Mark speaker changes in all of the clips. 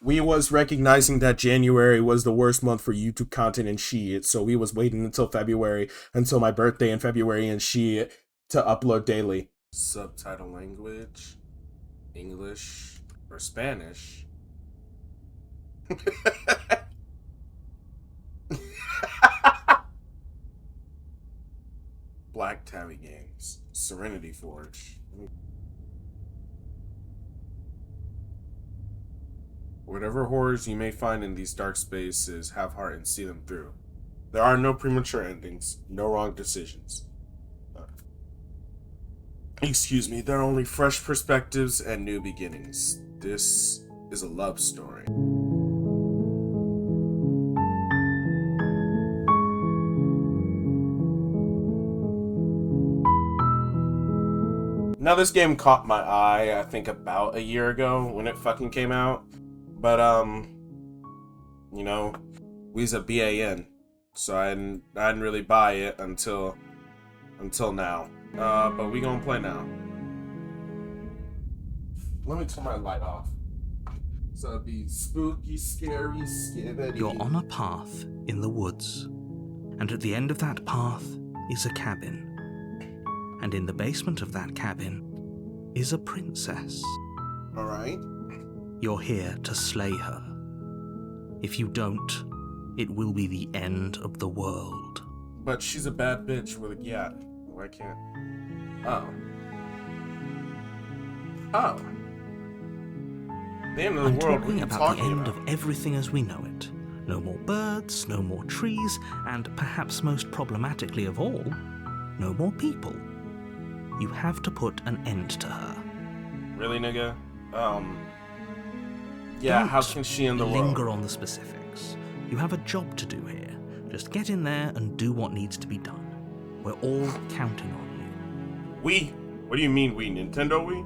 Speaker 1: we was recognizing that January was the worst month for YouTube content and shit, so we was waiting until February, until my birthday in February and shit, to upload daily. Subtitle language, English or Spanish. Black Tabby Games, Serenity Forge. Whatever horrors you may find in these dark spaces, have heart and see them through. There are no premature endings, no wrong decisions. Excuse me, there are only fresh perspectives and new beginnings. This is a love story. Now, this game caught my eye, I think, about a year ago when it fucking came out. But, you know, we's a BAN, so I didn't really buy it until now. But we gonna play now. Let me turn my light off. So it'd be spooky, scary, skibbity.
Speaker 2: You're on a path in the woods, and at the end of that path is a cabin. And in the basement of that cabin is a princess.
Speaker 1: Alright.
Speaker 2: You're here to slay her. If you don't, it will be the end of the world.
Speaker 1: But she's a bad bitch with a yacht. Why can't... Oh. Oh. The end of the
Speaker 2: I'm
Speaker 1: world, what are
Speaker 2: talking
Speaker 1: you
Speaker 2: about
Speaker 1: talking
Speaker 2: the end
Speaker 1: about?
Speaker 2: of everything as we know it. No more birds, no more trees, and perhaps most problematically of all, no more people. You have to put an end to her.
Speaker 1: Really, nigga? Yeah,
Speaker 2: Don't
Speaker 1: how can she end the world?
Speaker 2: linger on the specifics. You have a job to do here. Just get in there and do what needs to be done. We're all counting on you.
Speaker 1: We? What do you mean we? Nintendo we?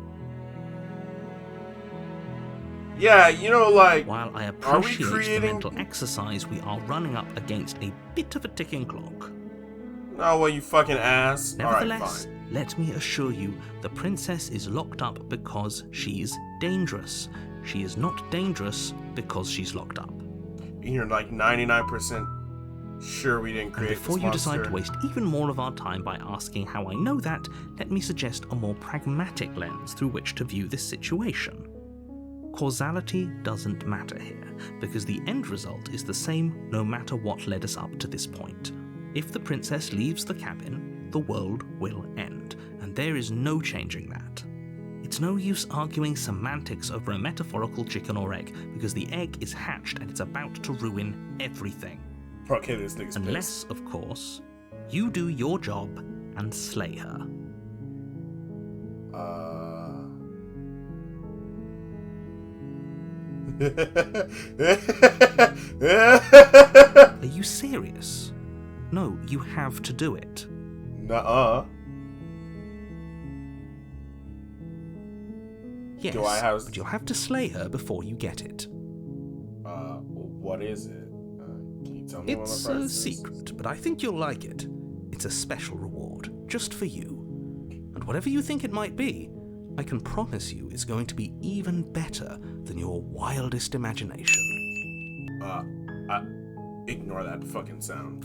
Speaker 1: Yeah, you know, like...
Speaker 2: While I
Speaker 1: Are we
Speaker 2: appreciate the
Speaker 1: creating...
Speaker 2: mental exercise, we are running up against a bit of a ticking clock.
Speaker 1: Oh, well, you fucking ass.
Speaker 2: Nevertheless,
Speaker 1: Alright, fine.
Speaker 2: let me assure you, the princess is locked up because she's dangerous. She is not dangerous because she's locked up.
Speaker 1: And you're like 99% sure we didn't create
Speaker 2: And before
Speaker 1: this
Speaker 2: you
Speaker 1: monster.
Speaker 2: decide to waste even more of our time by asking how I know that, let me suggest a more pragmatic lens through which to view this situation. Causality doesn't matter here, because the end result is the same no matter what led us up to this point. If the princess leaves the cabin, the world will end, and there is no changing that. It's no use arguing semantics over a metaphorical chicken or egg, because the egg is hatched and it's about to ruin everything.
Speaker 1: Okay, this nigga's
Speaker 2: Unless, of course, you do your job and slay her. Are you serious? No, you have to do it.
Speaker 1: Nuh-uh.
Speaker 2: Yes,
Speaker 1: Do I have...
Speaker 2: but you'll have to slay her before you get it.
Speaker 1: What is it? Can you tell me what
Speaker 2: It's
Speaker 1: my price
Speaker 2: a
Speaker 1: is?
Speaker 2: secret, but I think you'll like it. It's a special reward, just for you. And whatever you think it might be, I can promise you it's going to be even better than your wildest imagination.
Speaker 1: Ignore that fucking sound.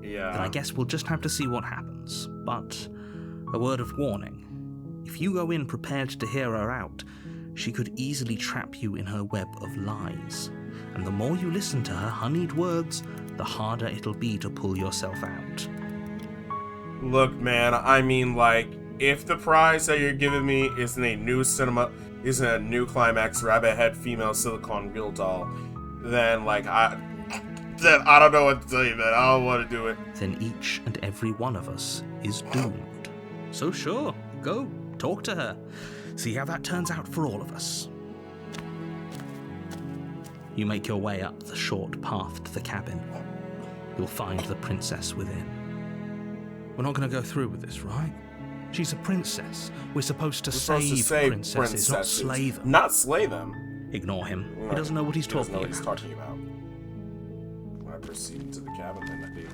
Speaker 1: Yeah.
Speaker 2: Then I guess we'll just have to see what happens. But a word of warning. If you go in prepared to hear her out, she could easily trap you in her web of lies. And the more you listen to her honeyed words, the harder it'll be to pull yourself out.
Speaker 1: Look, man, I mean, like, if the prize that you're giving me isn't a new climax rabbit head female silicone real doll, then I don't know what to tell you, man. I don't want to do it.
Speaker 2: Then each and every one of us is doomed. So sure, go, talk to her. See how that turns out for all of us. You make your way up the short path to the cabin. You'll find the princess within. We're not going to go through with this, right? She's a princess. We're supposed to save princesses, not slay them.
Speaker 1: Not slay them.
Speaker 2: Ignore him.
Speaker 1: Right.
Speaker 2: He doesn't know what he's talking about.
Speaker 1: He doesn't know what he's talking about. When I proceed to the cabin, then I do.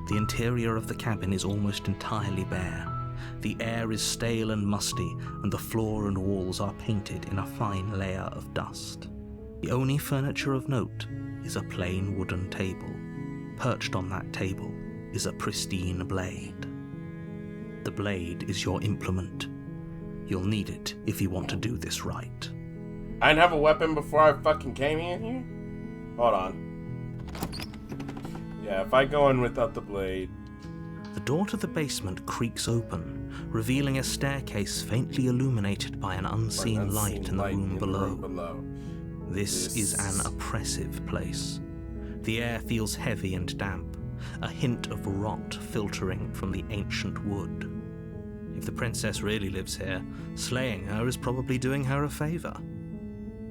Speaker 2: The interior of the cabin is almost entirely bare. The air is stale and musty, and the floor and walls are painted in a fine layer of dust. The only furniture of note is a plain wooden table. Perched on that table is a pristine blade. The blade is your implement. You'll need it if you want to do this right.
Speaker 1: I didn't have a weapon before I fucking came in here? Hold on. Yeah, if I go in without the blade...
Speaker 2: The door to the basement creaks open, revealing a staircase faintly illuminated by an unseen light in the room below. This is an oppressive place. The air feels heavy and damp, a hint of rot filtering from the ancient wood. If the princess really lives here, slaying her is probably doing her a favor.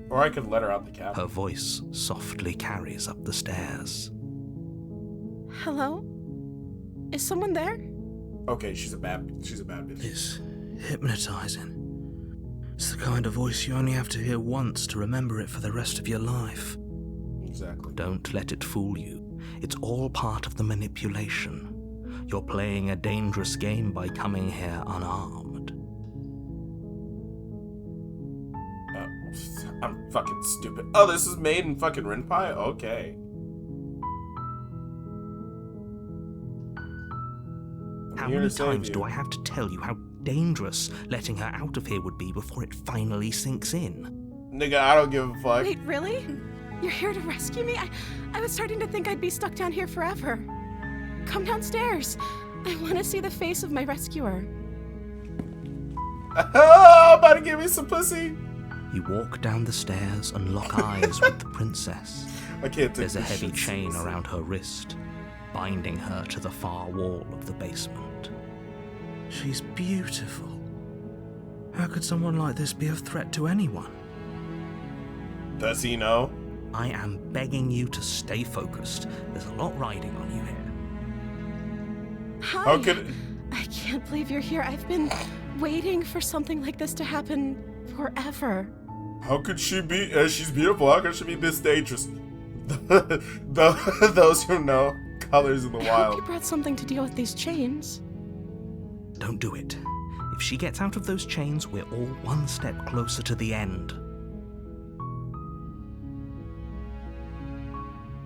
Speaker 1: Or I could let her out the cabin.
Speaker 2: Her voice softly carries up the stairs.
Speaker 3: Hello? Is someone there?
Speaker 1: Okay, she's a bad bitch.
Speaker 2: It's hypnotizing. It's the kind of voice you only have to hear once to remember it for the rest of your life.
Speaker 1: Exactly.
Speaker 2: Don't let it fool you. It's all part of the manipulation. You're playing a dangerous game by coming here unarmed.
Speaker 1: I'm fucking stupid. Oh, this is made in fucking Ren'Py? Okay.
Speaker 2: How many times do I have to tell you how dangerous letting her out of here would be before it finally sinks in?
Speaker 1: Nigga, I don't give a fuck.
Speaker 3: Wait, really? You're here to rescue me? I was starting to think I'd be stuck down here forever. Come downstairs. I want to see the face of my rescuer.
Speaker 1: Oh, about to give me some pussy.
Speaker 2: You walk down the stairs and lock eyes with the princess.
Speaker 1: I can't take
Speaker 2: There's a
Speaker 1: this
Speaker 2: heavy
Speaker 1: shit
Speaker 2: chain
Speaker 1: seriously.
Speaker 2: around her wrist, binding her to the far wall of the basement. She's beautiful. How could someone like this be a threat to anyone?
Speaker 1: Does he know?
Speaker 2: I am begging you to stay focused. There's a lot riding on you here.
Speaker 3: Hi.
Speaker 1: How could...
Speaker 3: I can't believe you're here. I've been waiting for something like this to happen forever.
Speaker 1: How could she be... she's beautiful. How could she be this dangerous? Those who know Colors in the
Speaker 3: I hope you
Speaker 1: Wild.
Speaker 3: brought something to deal with these chains.
Speaker 2: Don't do it. If she gets out of those chains, we're all one step closer to the end.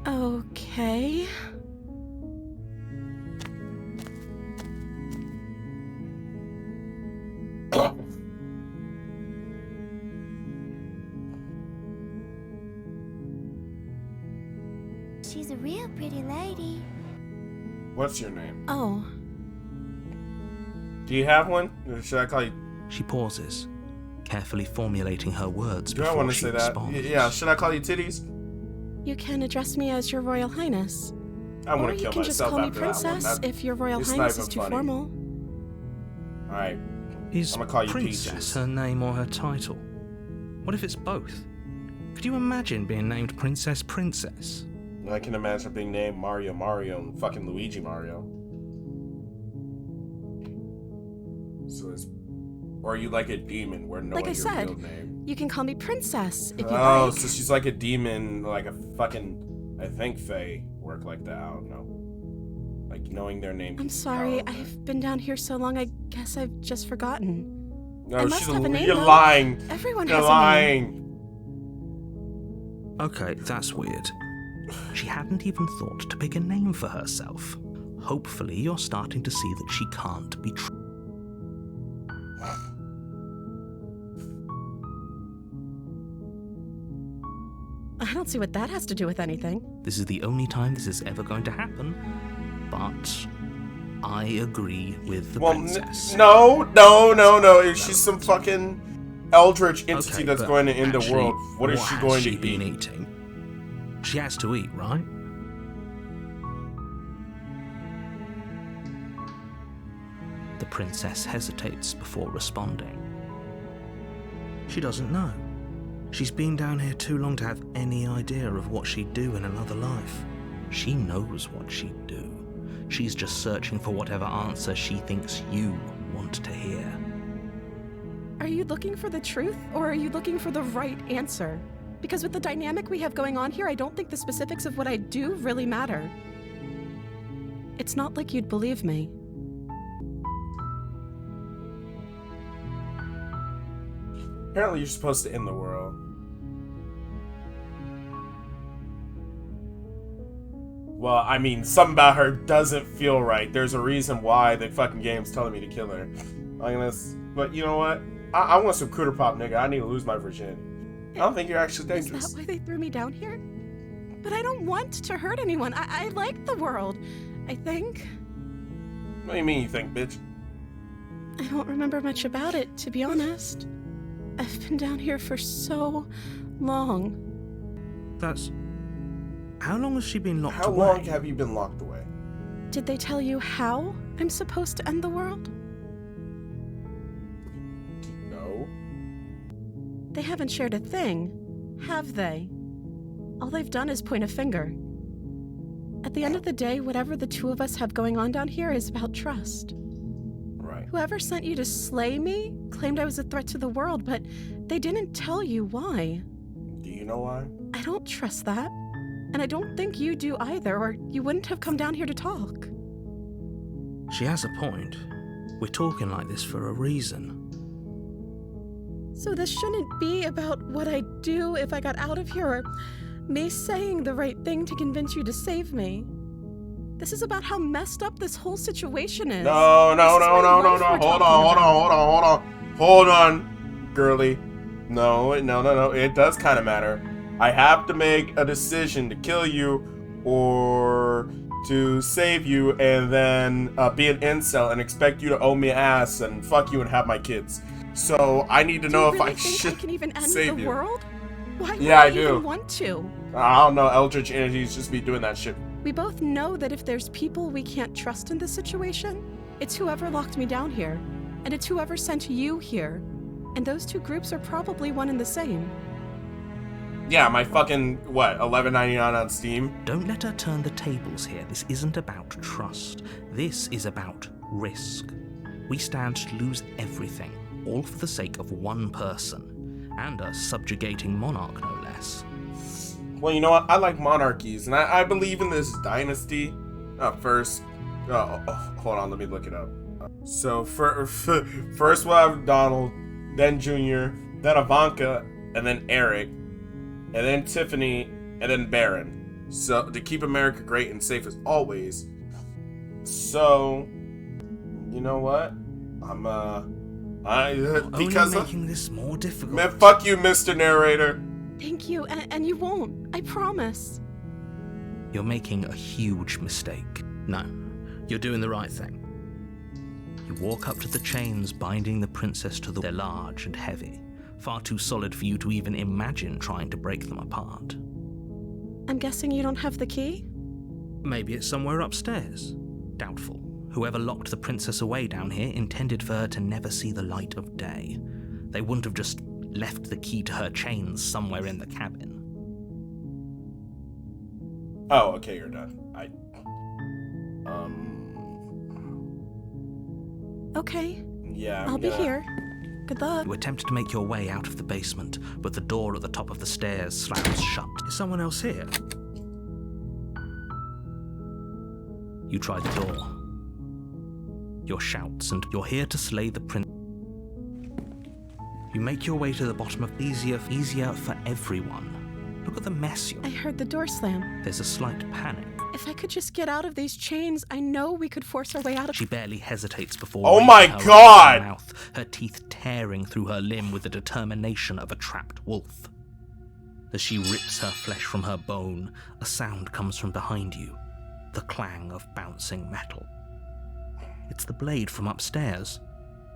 Speaker 3: Okay.
Speaker 4: She's a real pretty lady.
Speaker 1: What's your name?
Speaker 3: Oh,
Speaker 1: Do you have one? Or should I call you...
Speaker 2: She pauses, carefully formulating her words
Speaker 1: Do I
Speaker 2: before
Speaker 1: want to
Speaker 2: she
Speaker 1: say that?
Speaker 2: responds.
Speaker 1: Yeah, should I call you Titties?
Speaker 3: you can address me as your Royal Highness.
Speaker 1: I
Speaker 3: Or
Speaker 1: want to
Speaker 3: you
Speaker 1: kill
Speaker 3: can just
Speaker 1: myself
Speaker 3: call me
Speaker 1: after that one.
Speaker 3: Princess if your Royal
Speaker 1: it's
Speaker 3: Highness
Speaker 1: not
Speaker 3: is
Speaker 1: even
Speaker 3: too
Speaker 1: funny.
Speaker 3: formal.
Speaker 1: Alright.
Speaker 2: Is
Speaker 1: I'ma call you
Speaker 2: Princess
Speaker 1: Peaches.
Speaker 2: her name or her title? What if it's both? Could you imagine being named Princess Princess?
Speaker 1: I can imagine being named Mario and fucking Luigi Mario. So it's... Or are you like a demon where knowing
Speaker 3: Like I
Speaker 1: your
Speaker 3: said,
Speaker 1: real name?
Speaker 3: You can call me Princess if you
Speaker 1: Oh,
Speaker 3: like.
Speaker 1: so she's like a demon, like a fucking... I think Fae work like that, I don't know. Like knowing their name.
Speaker 3: I'm sorry, I've been down here so long, I guess I've just forgotten.
Speaker 1: No,
Speaker 3: I must have a name,
Speaker 1: you're
Speaker 3: though.
Speaker 1: lying.
Speaker 3: Everyone
Speaker 1: You're
Speaker 3: has a name.
Speaker 1: lying.
Speaker 2: Okay, that's weird. She hadn't even thought to pick a name for herself. Hopefully you're starting to see that she can't be true.
Speaker 3: I don't see what that has to do with anything.
Speaker 2: This is the only time this is ever going to happen, but I agree with the princess.
Speaker 1: No. She's some fucking eldritch entity
Speaker 2: Okay,
Speaker 1: that's
Speaker 2: but
Speaker 1: going to end the
Speaker 2: actually,
Speaker 1: world. What is she
Speaker 2: has
Speaker 1: going
Speaker 2: she
Speaker 1: to
Speaker 2: been
Speaker 1: eat?
Speaker 2: eating? She has to eat, right? The princess hesitates before responding. She doesn't know. She's been down here too long to have any idea of what she'd do in another life. She knows what she'd do. She's just searching for whatever answer she thinks you want to hear.
Speaker 3: Are you looking for the truth, or are you looking for the right answer? Because with the dynamic we have going on here, I don't think the specifics of what I do really matter. It's not like you'd believe me.
Speaker 1: Apparently you're supposed to end the world. Well, I mean, something about her doesn't feel right. There's a reason why the fucking game's telling me to kill her. But you know what? I want some cooter pop, nigga. I need to lose my virginity. I don't think you're actually dangerous.
Speaker 3: Is that why they threw me down here? But I don't want to hurt anyone. I like the world, I think.
Speaker 1: What do you mean you think, bitch?
Speaker 3: I don't remember much about it, to be honest. I've been down here for so long.
Speaker 2: That's... How long has she been locked
Speaker 1: How
Speaker 2: away?
Speaker 1: long have you been locked away?
Speaker 3: Did they tell you how I'm supposed to end the world?
Speaker 1: No.
Speaker 3: They haven't shared a thing, have they? All they've done is point a finger. At the end of the day, whatever the two of us have going on down here is about trust.
Speaker 1: Right.
Speaker 3: Whoever sent you to slay me claimed I was a threat to the world, but they didn't tell you why.
Speaker 1: Do you know why?
Speaker 3: I don't trust that. And I don't think you do either, or you wouldn't have come down here to talk.
Speaker 2: She has a point. We're talking like this for a reason.
Speaker 3: So this shouldn't be about what I'd do if I got out of here, or me saying the right thing to convince you to save me. This is about how messed up this whole situation is.
Speaker 1: No. Hold on, girly. No. It does kind of matter. I have to make a decision to kill you or to save you and then be an incel and expect you to owe me ass and fuck you and have my kids. So I need to know if I should
Speaker 3: I can even end
Speaker 1: save
Speaker 3: the
Speaker 1: you.
Speaker 3: world? Why would
Speaker 1: Yeah, I
Speaker 3: I
Speaker 1: do.
Speaker 3: even want to?
Speaker 1: I don't know, Eldritch Energies just be doing that shit.
Speaker 3: We both know that if there's people we can't trust in this situation, it's whoever locked me down here, and it's whoever sent you here. And those two groups are probably one and the same.
Speaker 1: Yeah, my fucking, $11.99 on Steam?
Speaker 2: Don't let her turn the tables here. This isn't about trust. This is about risk. We stand to lose everything, all for the sake of one person, and a subjugating monarch, no less.
Speaker 1: Well, you know what? I like monarchies, and I believe in this dynasty. First, hold on, let me look it up. So, first we'll have Donald, then Junior, then Ivanka, and then Eric, and then Tiffany, and then Barron. So, to keep America great and safe as always. So, you know what? Because
Speaker 2: Only making this more difficult.
Speaker 1: Man, fuck you, Mr. Narrator.
Speaker 3: Thank you, and you won't. I promise.
Speaker 2: You're making a huge mistake. No, you're doing the right thing. You walk up to the chains binding the princess to the... They're large and heavy, far too solid for you to even imagine trying to break them apart.
Speaker 3: I'm guessing you don't have the key?
Speaker 2: Maybe it's somewhere upstairs. Doubtful. Whoever locked the princess away down here intended for her to never see the light of day. They wouldn't have just left the key to her chains somewhere in the cabin.
Speaker 1: Oh, okay, you're done.
Speaker 3: Okay,
Speaker 1: Yeah,
Speaker 3: I'll be here. Good luck.
Speaker 2: You attempt to make your way out of the basement, but the door at the top of the stairs slams shut. Is someone else here? You try the door. Your shouts, and you're here to slay the prince. You make your way to the bottom of easier for everyone. Look at the mess you're...
Speaker 3: I heard the door slam.
Speaker 2: There's a slight panic.
Speaker 3: If I could just get out of these chains, I know we could force our way out of...
Speaker 2: She barely hesitates before...
Speaker 1: Oh
Speaker 2: raising
Speaker 1: my
Speaker 2: her
Speaker 1: God!
Speaker 2: mouth, her teeth tearing through her limb with the determination of a trapped wolf. As she rips her flesh from her bone, a sound comes from behind you. The clang of bouncing metal. It's the blade from upstairs.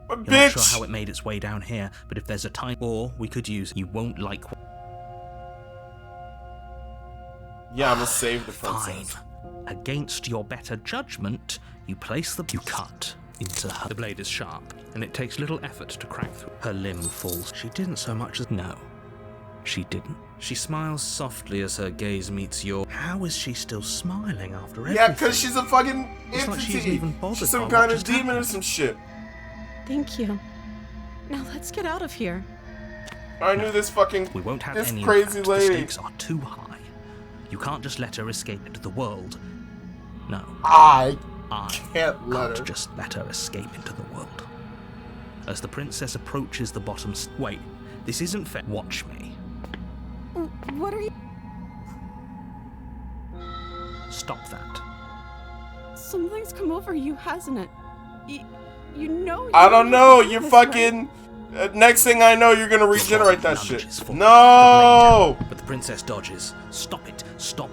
Speaker 2: You're not
Speaker 1: Bitch!
Speaker 2: sure how it made its way down here, but if there's a time... Or we could use... You won't like...
Speaker 1: Yeah, I'm gonna save the
Speaker 2: Fine.
Speaker 1: princess.
Speaker 2: Against your better judgment, you place the... You cut into her. The blade is sharp, and it takes little effort to crack through. Her limb falls. She didn't so much as... No, she didn't. She smiles softly as her gaze meets your... How is she still smiling after everything?
Speaker 1: Yeah, because she's a fucking
Speaker 2: It's like
Speaker 1: entity.
Speaker 2: she isn't even bothered
Speaker 1: She's some
Speaker 2: by what
Speaker 1: kind of
Speaker 2: just
Speaker 1: demon or
Speaker 2: happened.
Speaker 1: some shit.
Speaker 3: Thank you. Now let's get out of here.
Speaker 1: I knew this fucking...
Speaker 2: We won't have
Speaker 1: this
Speaker 2: any
Speaker 1: crazy
Speaker 2: of that.
Speaker 1: lady.
Speaker 2: The stakes are too high. You can't just let her escape into the world. No,
Speaker 1: I
Speaker 2: I
Speaker 1: can't let her.
Speaker 2: just let her escape into the world. As the princess approaches the bottom... Wait, This isn't fair. Watch me.
Speaker 3: What are you?
Speaker 2: Stop that.
Speaker 3: Something's come over you, hasn't it? You know.
Speaker 1: I don't know. You're
Speaker 3: this, right?
Speaker 1: fucking. Next thing I know, you're gonna regenerate that shit.
Speaker 2: Lunges for
Speaker 1: No.
Speaker 2: the blade, but the princess dodges. Stop it. Stop.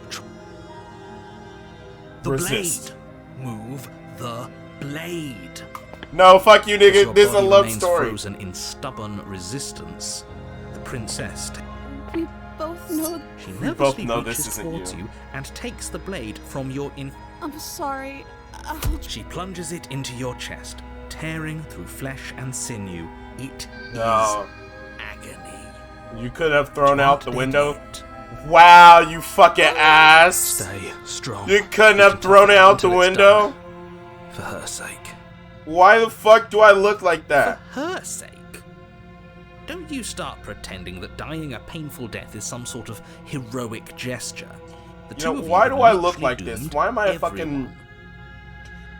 Speaker 2: The
Speaker 1: Resist.
Speaker 2: blade. Move the blade.
Speaker 1: No, fuck you,
Speaker 2: As
Speaker 1: nigga.
Speaker 2: your
Speaker 1: This is a
Speaker 2: body
Speaker 1: love
Speaker 2: remains
Speaker 1: story.
Speaker 2: Frozen in stubborn resistance. The princess.
Speaker 3: We both know.
Speaker 2: She
Speaker 1: both
Speaker 2: nervously
Speaker 1: know this
Speaker 2: reaches
Speaker 1: isn't
Speaker 2: towards
Speaker 1: you.
Speaker 2: you and takes the blade from your
Speaker 3: I'm sorry.
Speaker 2: She plunges it into your chest, tearing through flesh and sinew. It
Speaker 1: No.
Speaker 2: is agony.
Speaker 1: You could have thrown out the
Speaker 2: Don't
Speaker 1: window.
Speaker 2: let it.
Speaker 1: Wow, you fucking ass.
Speaker 2: Stay strong.
Speaker 1: You couldn't have thrown it out the window.
Speaker 2: For her sake.
Speaker 1: Why the fuck do I look like that?
Speaker 2: For her sake. Don't you start pretending that dying a painful death is some sort of heroic gesture. The
Speaker 1: You
Speaker 2: two
Speaker 1: know,
Speaker 2: of
Speaker 1: why
Speaker 2: have
Speaker 1: do I look
Speaker 2: literally
Speaker 1: like this?
Speaker 2: doomed
Speaker 1: Why am I a
Speaker 2: everyone.
Speaker 1: fucking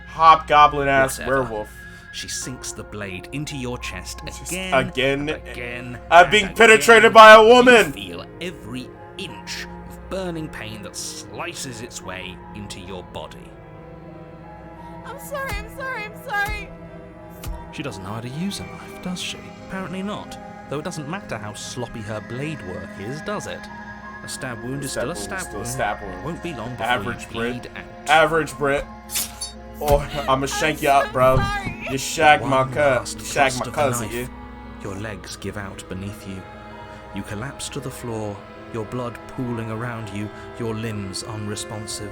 Speaker 1: hobgoblin ass
Speaker 2: Whatever.
Speaker 1: werewolf?
Speaker 2: She sinks the blade into your chest
Speaker 1: Just
Speaker 2: again,
Speaker 1: again.
Speaker 2: and again.
Speaker 1: I'm
Speaker 2: and
Speaker 1: being
Speaker 2: again.
Speaker 1: penetrated by a woman.
Speaker 2: You feel every inch of burning pain that slices its way into your body.
Speaker 3: I'm sorry. I'm sorry. I'm sorry.
Speaker 2: She doesn't know how to use a knife, does she? Apparently not. Though it doesn't matter how sloppy her blade work is, does it? A stab wound is still a stab wound. It won't be long before
Speaker 1: Average
Speaker 2: you bleed
Speaker 1: Brit.
Speaker 2: out.
Speaker 1: Average Brit. Or I'ma shank you up, bro. You shag my
Speaker 2: One
Speaker 1: cousin.
Speaker 2: last
Speaker 1: Shag
Speaker 2: thrust
Speaker 1: my
Speaker 2: of the
Speaker 1: cousin,
Speaker 2: knife.
Speaker 1: yeah.
Speaker 2: Your legs give out beneath you. You collapse to the floor, your blood pooling around you, your limbs unresponsive.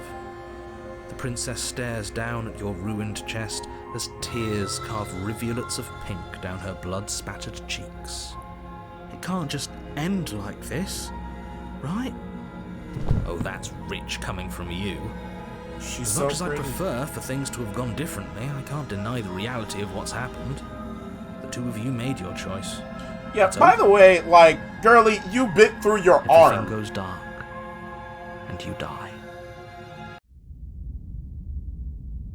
Speaker 2: The princess stares down at your ruined chest as tears carve rivulets of pink down her blood-spattered cheeks. It can't just end like this, right? Oh, that's rich coming from you.
Speaker 1: She's
Speaker 2: As
Speaker 1: so
Speaker 2: much as I
Speaker 1: pretty.
Speaker 2: prefer for things to have gone differently, I can't deny the reality of what's happened. The two of you made your choice.
Speaker 1: Yeah, by the way, like, girly, you bit through your
Speaker 2: Everything
Speaker 1: arm.
Speaker 2: goes dark, and you die.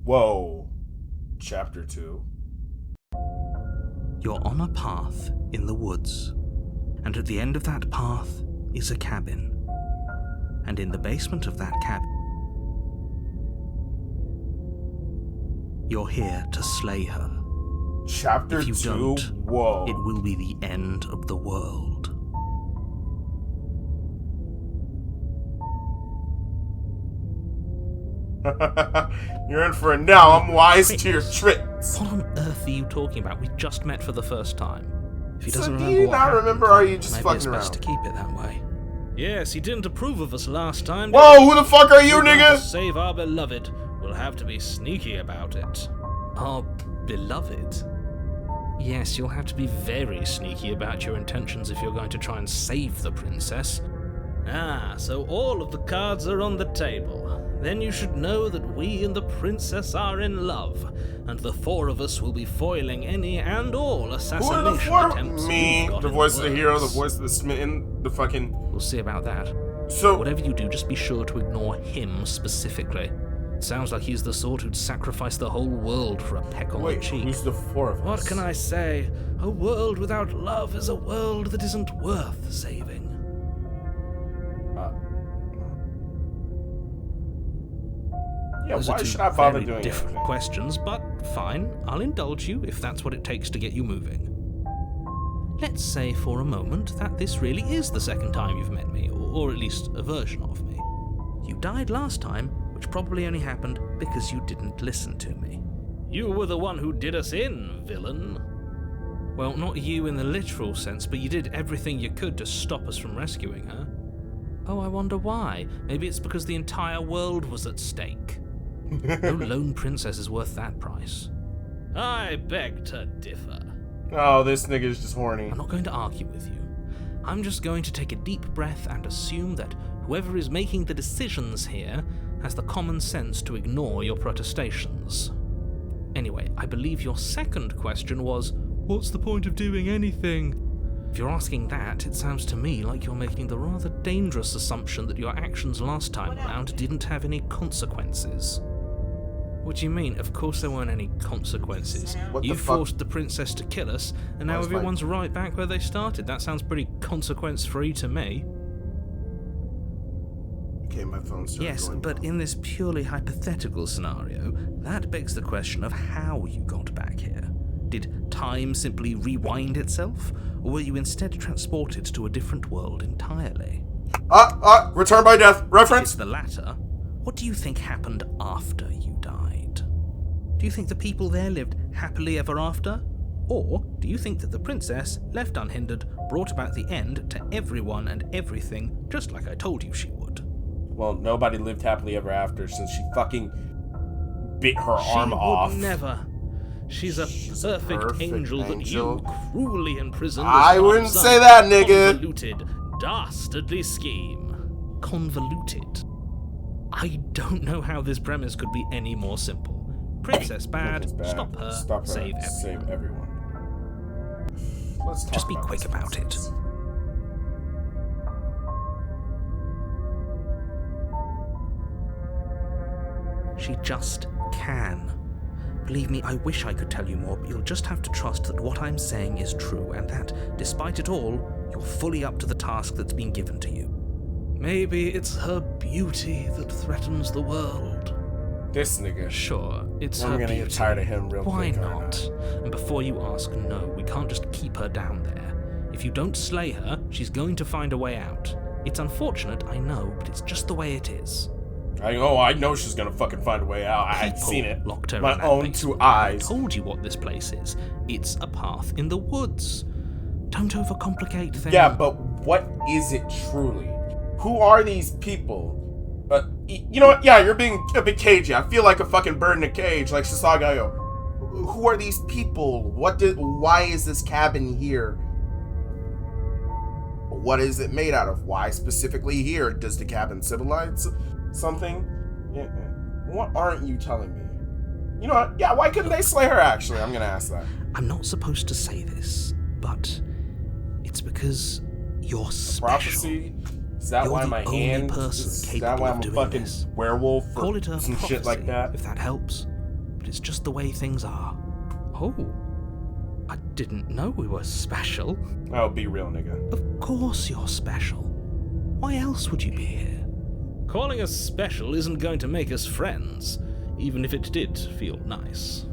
Speaker 1: Whoa. Chapter 2.
Speaker 2: You're on a path in the woods, and at the end of that path is a cabin. And in the basement of that cabin, you're here to slay her.
Speaker 1: Chapter
Speaker 2: If you
Speaker 1: 2?
Speaker 2: don't,
Speaker 1: Whoa.
Speaker 2: it will be the end of the world.
Speaker 1: You're in for it now. I'm wise to your tricks.
Speaker 2: What on earth are you talking about? We just met for the first time. If he
Speaker 1: So
Speaker 2: doesn't
Speaker 1: do
Speaker 2: remember
Speaker 1: you
Speaker 2: what
Speaker 1: not
Speaker 2: happened,
Speaker 1: remember, or are you just
Speaker 2: maybe
Speaker 1: fucking
Speaker 2: it's best to
Speaker 1: around?
Speaker 2: keep it that way. Yes, he didn't approve of us last time.
Speaker 1: Whoa, who the fuck are you,
Speaker 2: To
Speaker 1: nigga?
Speaker 2: save our beloved, we'll have to be sneaky about it. Our beloved? Yes, you'll have to be very sneaky about your intentions if you're going to try and save the princess. Ah, so all of the cards are on the table. Then you should know that we and the princess are in love, and the four of us will be foiling any and all
Speaker 1: Who are the
Speaker 2: assassination
Speaker 1: four?
Speaker 2: attempts
Speaker 1: Me,
Speaker 2: you've got
Speaker 1: the
Speaker 2: in
Speaker 1: voice of the hero, the
Speaker 2: works.
Speaker 1: voice of the smitten, the fucking...
Speaker 2: We'll see about that.
Speaker 1: So,
Speaker 2: Whatever you do, just be sure to ignore him specifically. It sounds like he's the sort who'd sacrifice the whole world for a peck on
Speaker 1: wait,
Speaker 2: the cheek.
Speaker 1: who's the four of us?
Speaker 2: What can I say? A world without love is a world that isn't worth saving.
Speaker 1: Yeah,
Speaker 2: Those
Speaker 1: why
Speaker 2: are two
Speaker 1: should I bother
Speaker 2: very
Speaker 1: doing
Speaker 2: different
Speaker 1: anything?
Speaker 2: questions, but fine. I'll indulge you if that's what it takes to get you moving. Let's say for a moment that this really is the second time you've met me, or at least a version of me. You died last time, which probably only happened because you didn't listen to me. You were the one who did us in, villain. Well, not you in the literal sense, but you did everything you could to stop us from rescuing her. Oh, I wonder why. Maybe it's because the entire world was at stake. No lone princess is worth that price. I beg to differ.
Speaker 1: Oh, this nigga is just horny.
Speaker 2: I'm not going to argue with you. I'm just going to take a deep breath and assume that whoever is making the decisions here has the common sense to ignore your protestations. Anyway, I believe your second question was, what's the point of doing anything? If you're asking that, it sounds to me like you're making the rather dangerous assumption that your actions last time around didn't have any consequences. What do you mean? Of course there weren't any consequences.
Speaker 1: What the
Speaker 2: You
Speaker 1: fuck?
Speaker 2: forced the princess to kill us, and now
Speaker 1: Where's my-
Speaker 2: everyone's right back where they started. That sounds pretty consequence-free to me.
Speaker 1: Okay, my phone started
Speaker 2: Yes,
Speaker 1: going
Speaker 2: but
Speaker 1: off.
Speaker 2: in this purely hypothetical scenario, that begs the question of how you got back here. Did time simply rewind itself, or were you instead transported to a different world entirely?
Speaker 1: Return by death.
Speaker 2: If it's
Speaker 1: Reference?
Speaker 2: the latter, what do you think happened after you died? Do you think the people there lived happily ever after? Or do you think that the princess, left unhindered, brought about the end to everyone and everything, just like I told you she would?
Speaker 1: Well, nobody lived happily ever after since she fucking bit her
Speaker 2: She
Speaker 1: arm
Speaker 2: would
Speaker 1: off.
Speaker 2: never. She's a perfect angel that
Speaker 1: angel.
Speaker 2: you cruelly imprisoned.
Speaker 1: I
Speaker 2: as part
Speaker 1: wouldn't
Speaker 2: of some
Speaker 1: say that, nigga.
Speaker 2: Convoluted, dastardly scheme. Convoluted. I don't know how this premise could be any more simple. Princess bad,
Speaker 1: It's bad.
Speaker 2: stop her, save everyone.
Speaker 1: Save everyone. Let's talk
Speaker 2: Just be
Speaker 1: about
Speaker 2: quick
Speaker 1: this
Speaker 2: about it.
Speaker 1: nonsense.
Speaker 2: She just can. Believe me, I wish I could tell you more, but you'll just have to trust that what I'm saying is true, and that, despite it all, you're fully up to the task that's been given to you. Maybe it's her beauty that threatens the world.
Speaker 1: This nigga.
Speaker 2: Sure, it's
Speaker 1: I'm
Speaker 2: her
Speaker 1: gonna
Speaker 2: beauty.
Speaker 1: get tired of him real
Speaker 2: Why
Speaker 1: quick. aren't
Speaker 2: not? And before you ask, no, we can't just keep her down there. If you don't slay her, she's going to find a way out. It's unfortunate, I know, but it's just the way it is.
Speaker 1: I know she's gonna fucking find a way out. I've
Speaker 2: People
Speaker 1: seen it.
Speaker 2: locked her
Speaker 1: My
Speaker 2: in that
Speaker 1: own
Speaker 2: basement.
Speaker 1: two eyes.
Speaker 2: I told you what this place is. It's a path in the woods. Don't overcomplicate things.
Speaker 1: Yeah, but what is it truly? Who are these people? You know what? Yeah, you're being a bit cagey. I feel like a fucking bird in a cage, like Sasagayo. Who are these people? Why is this cabin here? What is it made out of? Why specifically here? Does the cabin symbolize something? Yeah. What aren't you telling me? You know what? Yeah, why couldn't they slay her, actually? I'm gonna ask that.
Speaker 2: I'm not supposed to say this, but it's because you're special.
Speaker 1: Prophecy? Is that
Speaker 2: You're
Speaker 1: why
Speaker 2: the
Speaker 1: my
Speaker 2: only
Speaker 1: hand?
Speaker 2: person
Speaker 1: Is that
Speaker 2: capable
Speaker 1: why
Speaker 2: of
Speaker 1: I'm a
Speaker 2: doing
Speaker 1: fucking
Speaker 2: this.
Speaker 1: werewolf
Speaker 2: Call
Speaker 1: or
Speaker 2: it a
Speaker 1: some
Speaker 2: prophecy,
Speaker 1: shit like that?
Speaker 2: if that helps. But it's just the way things are. Oh, I didn't know we were special.
Speaker 1: Oh, be real, nigga.
Speaker 2: Of course you're special. Why else would you be here? Calling us special isn't going to make us friends, even if it did feel nice.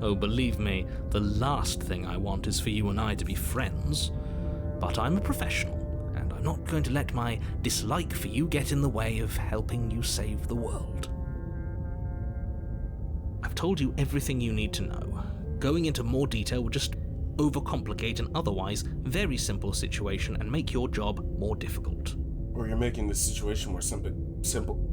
Speaker 2: Oh, believe me, the last thing I want is for you and I to be friends. But I'm a professional, and I'm not going to let my dislike for you get in the way of helping you save the world. I've told you everything you need to know. Going into more detail would just overcomplicate an otherwise very simple situation and make your job more difficult.
Speaker 1: Or you're making this situation more simple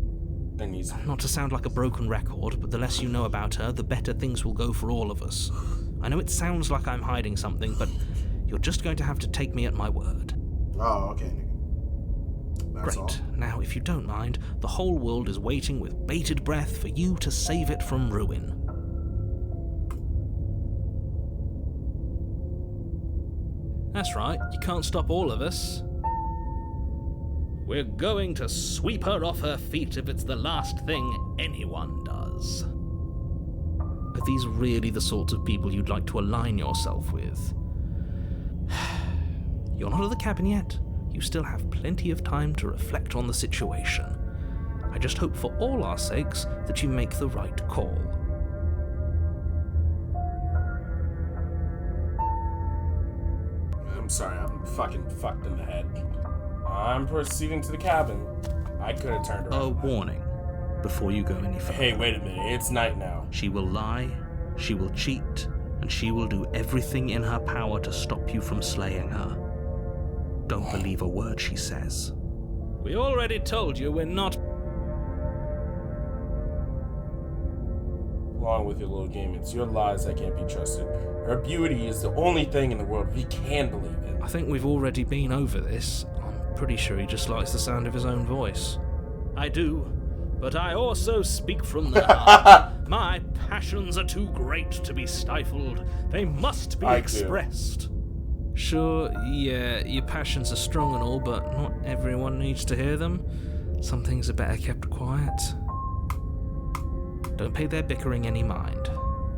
Speaker 1: than easy.
Speaker 2: Not to sound like a broken record, but the less you know about her, the better things will go for all of us. I know it sounds like I'm hiding something, but you're just going to have to take me at my word.
Speaker 1: Oh, okay, nigga. That's
Speaker 2: Great.
Speaker 1: all.
Speaker 2: Now, if you don't mind, the whole world is waiting with bated breath for you to save it from ruin. That's right, you can't stop all of us. We're going to sweep her off her feet if it's the last thing anyone does. Are these really the sorts of people you'd like to align yourself with? You're not at the cabin yet. You still have plenty of time to reflect on the situation. I just hope for all our sakes that you make the right call.
Speaker 1: I'm sorry, I'm fucking fucked in the head. I'm proceeding to the cabin. I could have turned
Speaker 2: A
Speaker 1: around.
Speaker 2: warning before you go any further.
Speaker 1: Hey, wait a minute. It's night now.
Speaker 2: She will lie, she will cheat, and she will do everything in her power to stop you from slaying her. Don't believe a word she says. We already told you we're not.
Speaker 1: Along with your little game, it's your lies that can't be trusted. Her beauty is the only thing in the world we can believe in.
Speaker 2: I think we've already been over this. I'm pretty sure he just likes the sound of his own voice. I do, but I also speak from the heart. My passions are too great to be stifled. They must be
Speaker 1: I do.
Speaker 2: expressed. Sure, yeah, your passions are strong and all, but not everyone needs to hear them. Some things are better kept quiet. Don't pay their bickering any mind.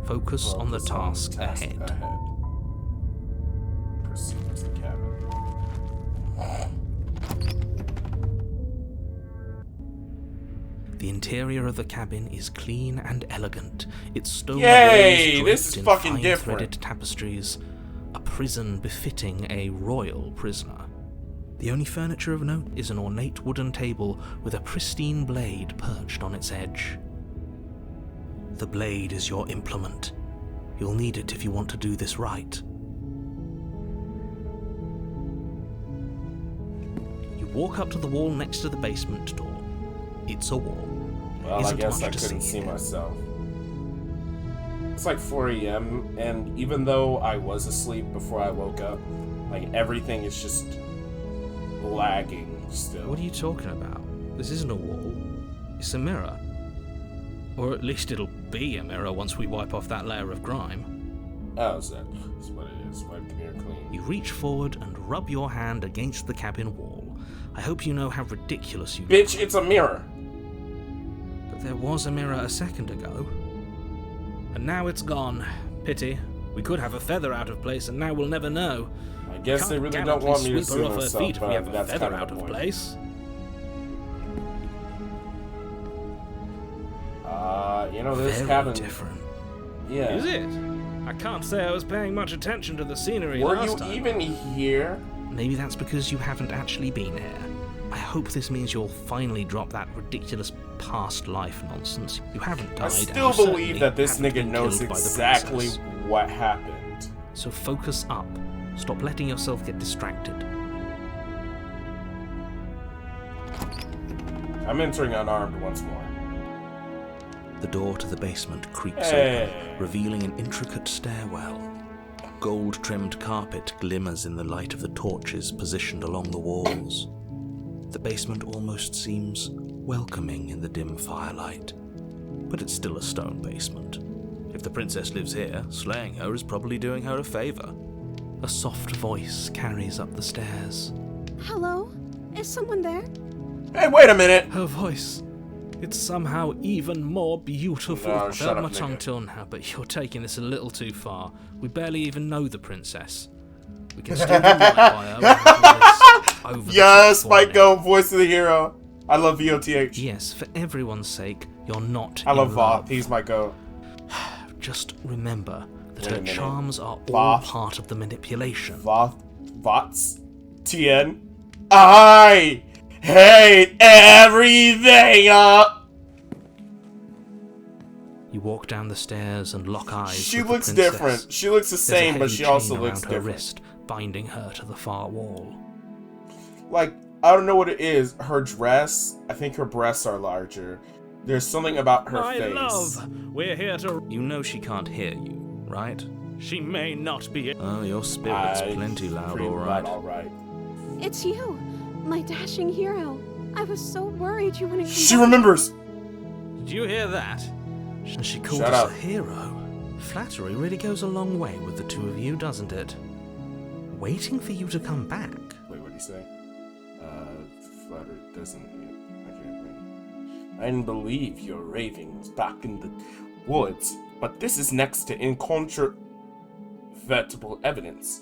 Speaker 2: Focus on the task ahead.
Speaker 1: Proceed to the cabin.
Speaker 2: The interior of the cabin is clean and elegant. Its stone
Speaker 1: Yay!
Speaker 2: walls
Speaker 1: This is
Speaker 2: draped in
Speaker 1: fucking
Speaker 2: fine
Speaker 1: different.
Speaker 2: threaded tapestries. A prison befitting a royal prisoner. The only furniture of note is an ornate wooden table with a pristine blade perched on its edge. The blade is your implement. You'll need it if you want to do this right. You walk up to the wall next to the basement door. It's a wall.
Speaker 1: Well, I
Speaker 2: Isn't
Speaker 1: guess
Speaker 2: much
Speaker 1: I
Speaker 2: to
Speaker 1: couldn't
Speaker 2: see
Speaker 1: see
Speaker 2: here.
Speaker 1: myself. It's like 4 a.m. and even though I was asleep before I woke up, like everything is just lagging still.
Speaker 2: What are you talking about? This isn't a wall. It's a mirror. Or at least it'll be a mirror once we wipe off that layer of grime.
Speaker 1: Oh, so that's what it is. Wipe the mirror clean.
Speaker 2: You reach forward and rub your hand against the cabin wall. I hope you know how ridiculous you look.
Speaker 1: Bitch, it's a mirror.
Speaker 2: But there was a mirror a second ago. And now it's gone. Pity. We could have a feather out of place and now we'll never know.
Speaker 1: I guess they
Speaker 2: Can't
Speaker 1: really don't
Speaker 2: gallantly
Speaker 1: want me to
Speaker 2: sweep
Speaker 1: see
Speaker 2: her off her
Speaker 1: myself,
Speaker 2: feet if we have
Speaker 1: but
Speaker 2: a
Speaker 1: that's
Speaker 2: feather
Speaker 1: kind
Speaker 2: out
Speaker 1: of
Speaker 2: of
Speaker 1: the point.
Speaker 2: place.
Speaker 1: You know, this
Speaker 2: Very
Speaker 1: cabin.
Speaker 2: different.
Speaker 1: Yeah.
Speaker 2: Is it? I can't say I was paying much attention to the scenery
Speaker 1: Were
Speaker 2: last
Speaker 1: you
Speaker 2: time.
Speaker 1: even here?
Speaker 2: Maybe that's because you haven't actually been here. I hope this means you'll finally drop that ridiculous past life nonsense. You haven't died.
Speaker 1: I
Speaker 2: and
Speaker 1: still
Speaker 2: you
Speaker 1: believe
Speaker 2: certainly
Speaker 1: that this
Speaker 2: haven't
Speaker 1: nigga
Speaker 2: been
Speaker 1: knows
Speaker 2: killed by the
Speaker 1: exactly
Speaker 2: princess.
Speaker 1: what happened.
Speaker 2: So focus up. Stop letting yourself get distracted.
Speaker 1: I'm entering unarmed once more.
Speaker 2: The door to the basement creaks
Speaker 1: Hey.
Speaker 2: open, revealing an intricate stairwell. Gold-trimmed carpet glimmers in the light of the torches positioned along the walls. The basement almost seems welcoming in the dim firelight. But it's still a stone basement. If the princess lives here, slaying her is probably doing her a favor. A soft voice carries up the stairs.
Speaker 3: Hello? Is someone there?
Speaker 1: Hey, wait a minute!
Speaker 2: Her voice. It's somehow even more beautiful.
Speaker 1: No, shut
Speaker 2: Held
Speaker 1: up,
Speaker 2: my tongue
Speaker 1: nigga.
Speaker 2: till now, but you're taking this a little too far. We barely even know the princess. We can still do right by her. With all this over-the-top
Speaker 1: Yes,
Speaker 2: foiling.
Speaker 1: Michael, voice of the hero. I love VOTH.
Speaker 2: Yes, for everyone's sake, you're not
Speaker 1: I love
Speaker 2: in
Speaker 1: Voth. He's my goat.
Speaker 2: Just remember that
Speaker 1: Wait a
Speaker 2: her
Speaker 1: minute.
Speaker 2: charms are all
Speaker 1: Voth?
Speaker 2: part of the manipulation.
Speaker 1: Vots? Tien? I hate everything up!
Speaker 2: You walk down the stairs and lock eyes
Speaker 1: She
Speaker 2: with the
Speaker 1: looks
Speaker 2: princess.
Speaker 1: different. She looks the
Speaker 2: There's a
Speaker 1: same, but
Speaker 2: heavy
Speaker 1: she also
Speaker 2: chain
Speaker 1: looks
Speaker 2: around her
Speaker 1: different.
Speaker 2: wrist, binding her to the far wall.
Speaker 1: Like, I don't know what it is. Her dress, I think her breasts are larger. There's something about her
Speaker 2: My
Speaker 1: face.
Speaker 2: love, we're here to... You know she can't hear you, right? She may not be... Oh, your spirit's plenty loud,
Speaker 1: Pretty
Speaker 2: alright.
Speaker 1: loud, alright.
Speaker 3: It's you, my dashing hero. I was so worried you wouldn't come
Speaker 1: She
Speaker 3: back.
Speaker 1: remembers!
Speaker 2: Did you hear that? And she called
Speaker 1: Shut
Speaker 2: us
Speaker 1: up.
Speaker 2: a hero. Flattery really goes a long way with the two of you, doesn't it? Waiting for you to come back.
Speaker 1: Wait, what did he say? Flattery doesn't... I can't read. I didn't believe your ravings back in the woods, but this is next to incontrovertible evidence.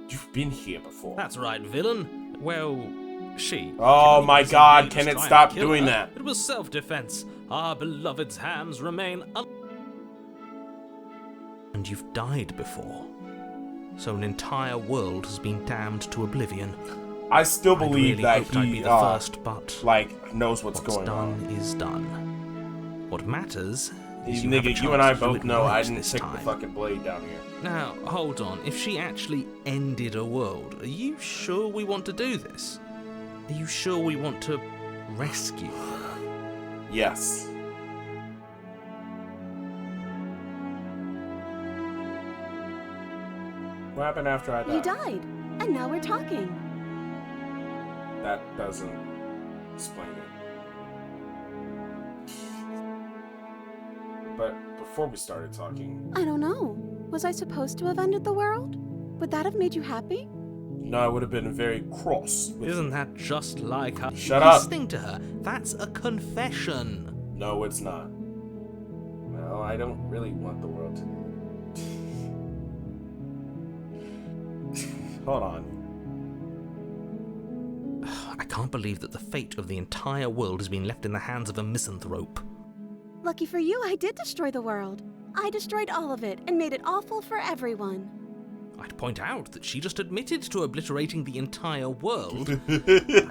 Speaker 1: You've been here before.
Speaker 2: That's right, villain. Well, she...
Speaker 1: Oh
Speaker 2: Can
Speaker 1: my
Speaker 2: easily
Speaker 1: god,
Speaker 2: just
Speaker 1: can it
Speaker 2: try and
Speaker 1: stop
Speaker 2: kill
Speaker 1: doing
Speaker 2: her.
Speaker 1: that?
Speaker 2: It was self-defense. Our beloved's hands remain And you've died before. So an entire world has been damned to oblivion.
Speaker 1: I still
Speaker 2: I'd
Speaker 1: believe
Speaker 2: really
Speaker 1: that
Speaker 2: hoped I'd be
Speaker 1: he,
Speaker 2: the first, but
Speaker 1: like, knows what's going
Speaker 2: done
Speaker 1: on.
Speaker 2: is done. What matters is
Speaker 1: You
Speaker 2: you have a
Speaker 1: nigga, you and I
Speaker 2: chance to do
Speaker 1: both
Speaker 2: it
Speaker 1: know I
Speaker 2: right
Speaker 1: didn't
Speaker 2: this
Speaker 1: take
Speaker 2: time.
Speaker 1: the fucking blade down here.
Speaker 2: Now, hold on. If she actually ended a world, are you sure we want to do this? Are you sure we want to rescue her?
Speaker 1: Yes. What happened after I died?
Speaker 3: You died, and now we're talking.
Speaker 1: That doesn't explain it. But before we started talking,
Speaker 3: I don't know. Was I supposed to have ended the world? Would that have made you happy?
Speaker 1: no, I would have been very cross. With
Speaker 2: Isn't that just like her?
Speaker 1: Shut up.
Speaker 2: Listening to her, that's a confession.
Speaker 1: No, it's not. I don't really want the world to. Hold on.
Speaker 2: I can't believe that the fate of the entire world has been left in the hands of a misanthrope.
Speaker 5: Lucky for you, I did destroy the world. I destroyed all of it and made it awful for everyone.
Speaker 2: I'd point out that she just admitted to obliterating the entire world. I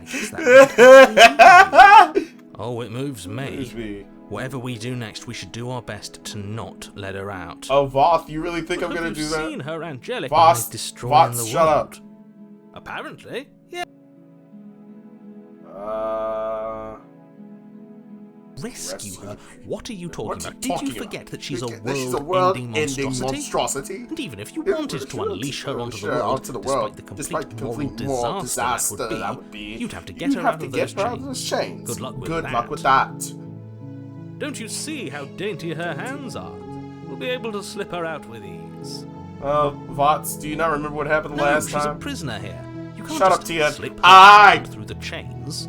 Speaker 2: guess that Oh, it moves me. Whatever we do next, we should do our best to not let her out.
Speaker 1: Oh, Voth, you really think I'm gonna do that?
Speaker 2: Have you seen her angelic
Speaker 1: Voth,
Speaker 2: eyes destroying the
Speaker 1: shut
Speaker 2: world?
Speaker 1: up.
Speaker 2: Apparently, yeah. Rescue her? What are you talking about? Did you forget that she's a world-ending monstrosity? And even if you wanted to unleash her onto the world, despite the complete moral disaster that would be, you'd have to get her out of those chains. Good luck with that. Don't you see how dainty her hands are? We'll be able to slip her out with ease.
Speaker 1: Vots, do you not remember what happened last time?
Speaker 2: She's a prisoner here. You can't
Speaker 1: Shut up,
Speaker 2: just
Speaker 1: Tia.
Speaker 2: slip her hand through the chains.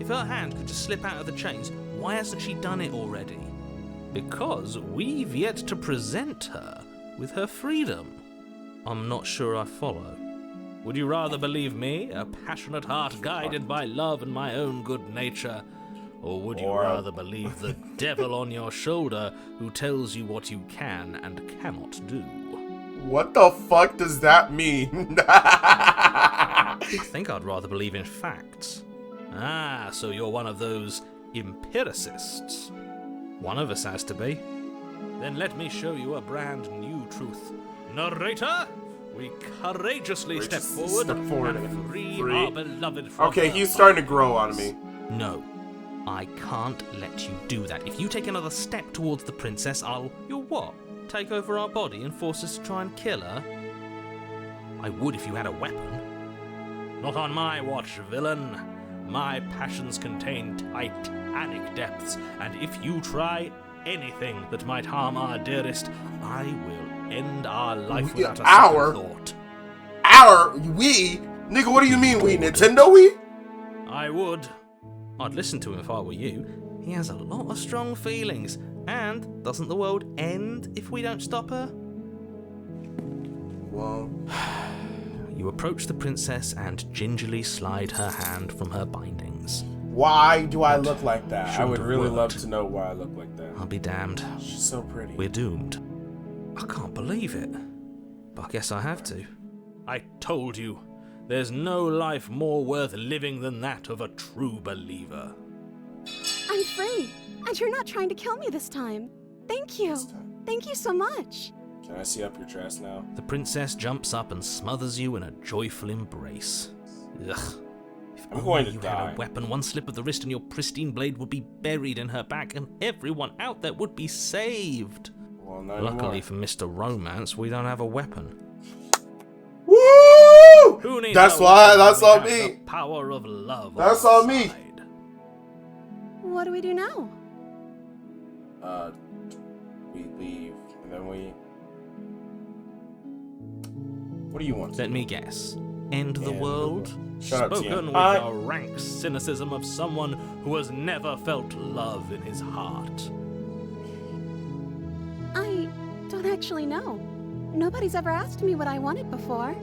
Speaker 2: If her hand could just slip out of the chains, why hasn't she done it already? Because we've yet to present her with her freedom. I'm not sure I follow. Would you rather believe me, a passionate heart guided by love and my own good nature? Or would you rather believe the devil on your shoulder who tells you what you can and cannot do?
Speaker 1: What the fuck does that mean?
Speaker 2: I think I'd rather believe in facts. Ah, so you're one of those empiricists. One of us has to be. Then let me show you a brand new truth. Narrator, we courageously step forward and free our beloved from
Speaker 1: Okay,
Speaker 2: her
Speaker 1: he's starting to grow on me.
Speaker 2: No, I can't let you do that. If you take another step towards the princess, you'll what? Take over our body and force us to try and kill her? I would if you had a weapon. Not on my watch, villain. My passions contain titanic depths, and if you try anything that might harm our dearest, I will end our life without a second thought.
Speaker 1: We? Nigga, what do you mean we? Nintendo we?
Speaker 2: I would. I'd listen to him if I were you. He has a lot of strong feelings. And doesn't the world end if we don't stop her?
Speaker 1: Well...
Speaker 2: You approach the princess and gingerly slide her hand from her bindings.
Speaker 1: Why do I look like that? I would really love to know why I look like that.
Speaker 2: I'll be damned.
Speaker 1: She's so pretty.
Speaker 2: We're doomed. I can't believe it. But I guess I have to. I told you. There's no life more worth living than that of a true believer.
Speaker 5: I'm free, and you're not trying to kill me this time. Thank you. Thank you so much.
Speaker 1: Can I see up your dress now?
Speaker 2: The princess jumps up and smothers you in a joyful embrace. Ugh. If
Speaker 1: I'm going to
Speaker 2: you
Speaker 1: die.
Speaker 2: had a weapon, one slip of the wrist and your pristine blade would be buried in her back, and everyone out there would be saved.
Speaker 1: Well, not
Speaker 2: Luckily for Mr. Romance, we don't have a weapon.
Speaker 1: Woo!
Speaker 2: Who needs
Speaker 1: That's
Speaker 2: a
Speaker 1: why.
Speaker 2: weapon
Speaker 1: That's
Speaker 2: when we
Speaker 1: on
Speaker 2: have
Speaker 1: me.
Speaker 2: the power of love.
Speaker 1: That's
Speaker 2: our
Speaker 1: on me.
Speaker 2: side?
Speaker 5: What do we do now?
Speaker 1: We leave, and then we... What do you want?
Speaker 2: Let me guess. End the world?
Speaker 1: Shut up,
Speaker 2: Spoken with
Speaker 1: Tian.
Speaker 2: the rank cynicism of someone who has never felt love in his heart.
Speaker 5: I don't actually know. Nobody's ever asked me what I wanted before.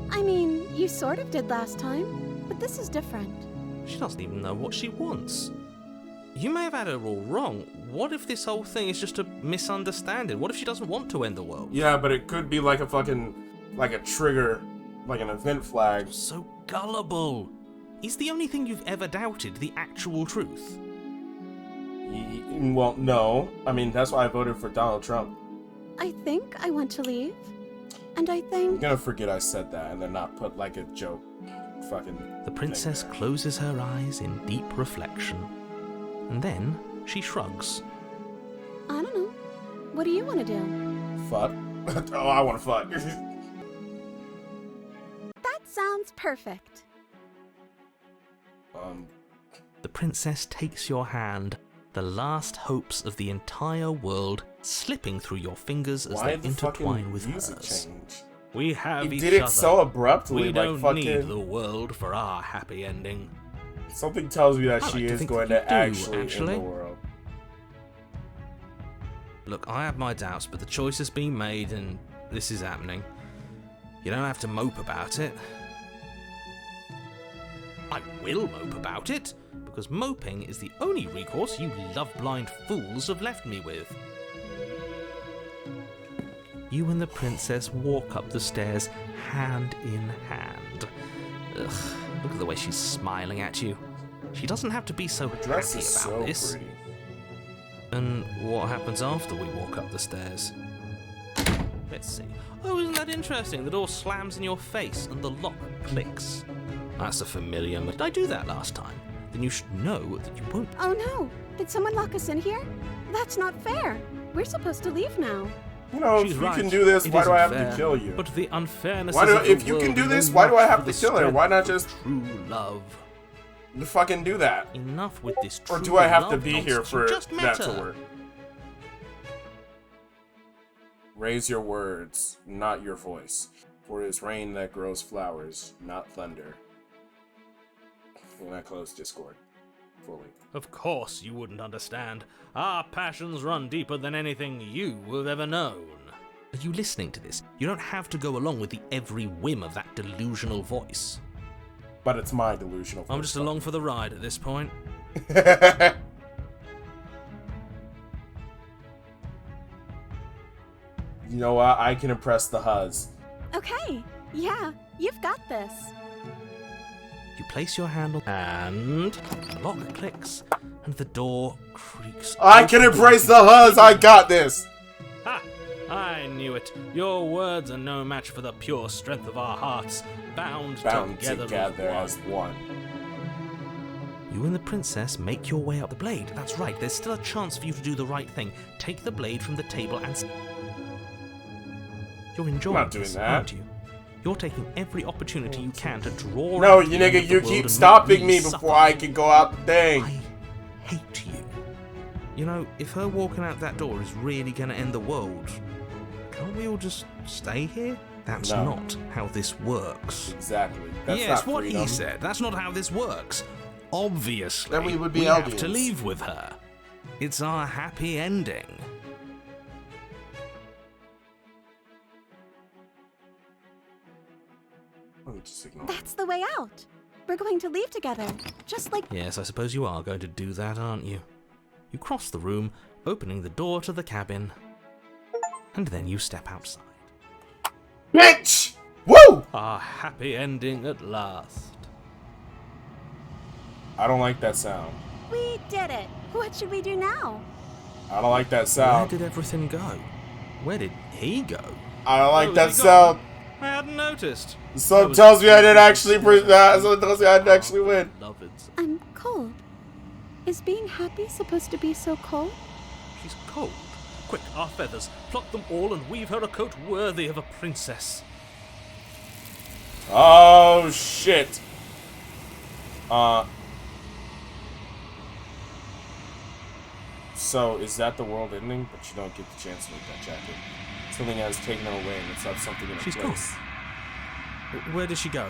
Speaker 5: I mean, you sort of did last time, but this is different.
Speaker 2: She doesn't even know what she wants. You may have had her all wrong. What if this whole thing is just a misunderstanding? What if she doesn't want to end the world?
Speaker 1: Yeah, but it could be like a fucking... like a trigger, like an event flag.
Speaker 2: So gullible. Is the only thing you've ever doubted the actual truth?
Speaker 1: Well, no. I mean, that's why I voted for Donald Trump.
Speaker 5: I think I want to leave. And I
Speaker 1: I'm
Speaker 5: think...
Speaker 1: gonna forget I said that and then not put like a joke fucking...
Speaker 2: The princess
Speaker 1: thing there.
Speaker 2: closes her eyes in deep reflection. And then she shrugs.
Speaker 5: I don't know. What do you want to do?
Speaker 1: Fuck. Oh, I wanna fuck.
Speaker 5: That sounds perfect.
Speaker 2: The princess takes your hand, the last hopes of the entire world slipping through your fingers as
Speaker 1: Why
Speaker 2: they
Speaker 1: the
Speaker 2: intertwine
Speaker 1: fucking
Speaker 2: with
Speaker 1: music
Speaker 2: hers.
Speaker 1: change?
Speaker 2: We have
Speaker 1: He
Speaker 2: each
Speaker 1: did it
Speaker 2: other.
Speaker 1: so abruptly,
Speaker 2: We
Speaker 1: like
Speaker 2: don't
Speaker 1: fucking...
Speaker 2: need the world for our happy ending.
Speaker 1: Something tells me that
Speaker 2: I
Speaker 1: she
Speaker 2: like to
Speaker 1: is
Speaker 2: think
Speaker 1: going
Speaker 2: that
Speaker 1: to
Speaker 2: you do,
Speaker 1: actually end
Speaker 2: actually.
Speaker 1: the world.
Speaker 2: Look, I have my doubts, but the choice has been made and this is happening. You don't have to mope about it. I will mope about it, because moping is the only recourse you love-blind fools have left me with. You and the princess walk up the stairs hand in hand. Ugh, look at the way she's smiling at you. She doesn't have to be so
Speaker 1: The
Speaker 2: happy
Speaker 1: dress
Speaker 2: about
Speaker 1: is so
Speaker 2: this.
Speaker 1: pretty.
Speaker 2: And what happens after we walk up the stairs? Let's see. Oh, isn't that interesting? The door slams in your face and the lock clicks. That's a familiar. Did I do that last time? Then you should know that you won't.
Speaker 5: Oh no! Did someone lock us in here? That's not fair. We're supposed to leave now.
Speaker 1: You know,
Speaker 2: She's
Speaker 1: if you
Speaker 2: right.
Speaker 1: can do this,
Speaker 2: It
Speaker 1: why do I have
Speaker 2: isn't
Speaker 1: to
Speaker 2: fair,
Speaker 1: kill you?
Speaker 2: But the unfairness
Speaker 1: Why do,
Speaker 2: of the
Speaker 1: if you can
Speaker 2: world
Speaker 1: do
Speaker 2: is
Speaker 1: this,
Speaker 2: no
Speaker 1: why do I
Speaker 2: match
Speaker 1: have
Speaker 2: for
Speaker 1: to
Speaker 2: the
Speaker 1: kill her?
Speaker 2: strength
Speaker 1: Why not
Speaker 2: of
Speaker 1: just
Speaker 2: true love?
Speaker 1: fucking do that?
Speaker 2: Enough with this.
Speaker 1: Or
Speaker 2: true
Speaker 1: do I have to
Speaker 2: love
Speaker 1: be here
Speaker 2: nonsense. You
Speaker 1: for
Speaker 2: just met
Speaker 1: that to
Speaker 2: her.
Speaker 1: work? Raise your words, not your voice. For it is rain that grows flowers, not thunder. When I close Discord fully.
Speaker 2: Of course you wouldn't understand. Our passions run deeper than anything you have ever known. Are you listening to this? You don't have to go along with the every whim of that delusional voice.
Speaker 1: But it's my delusional.
Speaker 2: I'm just along for the ride at this point.
Speaker 1: You know what? I can impress the Huz.
Speaker 5: Okay, yeah, you've got this.
Speaker 2: You place your hand on and the lock clicks and the door creaks.
Speaker 1: I can
Speaker 2: open.
Speaker 1: embrace the Huz. I got this.
Speaker 2: Ha! I knew it. Your words are no match for the pure strength of our hearts, bound together
Speaker 1: as one.
Speaker 2: You and the princess make your way up the blade. That's right, there's still a chance for you to do the right thing. Take the blade from the table and... You're enjoying
Speaker 1: not doing
Speaker 2: this,
Speaker 1: that.
Speaker 2: aren't you? You're taking every opportunity you can to draw
Speaker 1: No,
Speaker 2: out
Speaker 1: you
Speaker 2: the end
Speaker 1: nigga,
Speaker 2: of the
Speaker 1: you
Speaker 2: world
Speaker 1: keep
Speaker 2: and
Speaker 1: stopping
Speaker 2: make
Speaker 1: me
Speaker 2: suffer.
Speaker 1: before I can go out the thing.
Speaker 2: I hate you. You know, if her walking out that door is really gonna end the world, can't we all just stay here? That's
Speaker 1: No.
Speaker 2: not how this works.
Speaker 1: Exactly. That's
Speaker 2: Yes,
Speaker 1: not
Speaker 2: what
Speaker 1: freedom.
Speaker 2: he said. That's not how this works. Obviously,
Speaker 1: Then we would be
Speaker 2: have
Speaker 1: Eldians.
Speaker 2: to leave with her. It's our happy ending.
Speaker 1: Let me just ignore.
Speaker 5: That's the way out. We're going to leave together, just like...
Speaker 2: Yes, I suppose you are going to do that, aren't you? You cross the room, opening the door to the cabin, and then you step outside.
Speaker 1: Bitch! Woo!
Speaker 2: Our happy ending at last.
Speaker 1: I don't like that sound.
Speaker 5: We did it. What should we do now?
Speaker 1: I don't like that
Speaker 2: Where
Speaker 1: sound.
Speaker 2: did everything go? Where did he go?
Speaker 1: I don't like
Speaker 2: Where
Speaker 1: that
Speaker 2: was he gone?
Speaker 1: sound.
Speaker 2: I hadn't noticed.
Speaker 1: Something tells me I didn't actually. Something tells me I didn't actually win.
Speaker 2: Beloveds.
Speaker 5: I'm cold. Is being happy supposed to be so cold?
Speaker 2: She's cold. Quick, our feathers. Pluck them all and weave her a coat worthy of a princess.
Speaker 1: Oh shit. So is that the world ending? But you don't get the chance to make that jacket. Something has taken her away and it's left something in her
Speaker 2: She's
Speaker 1: place.
Speaker 2: Where did she go?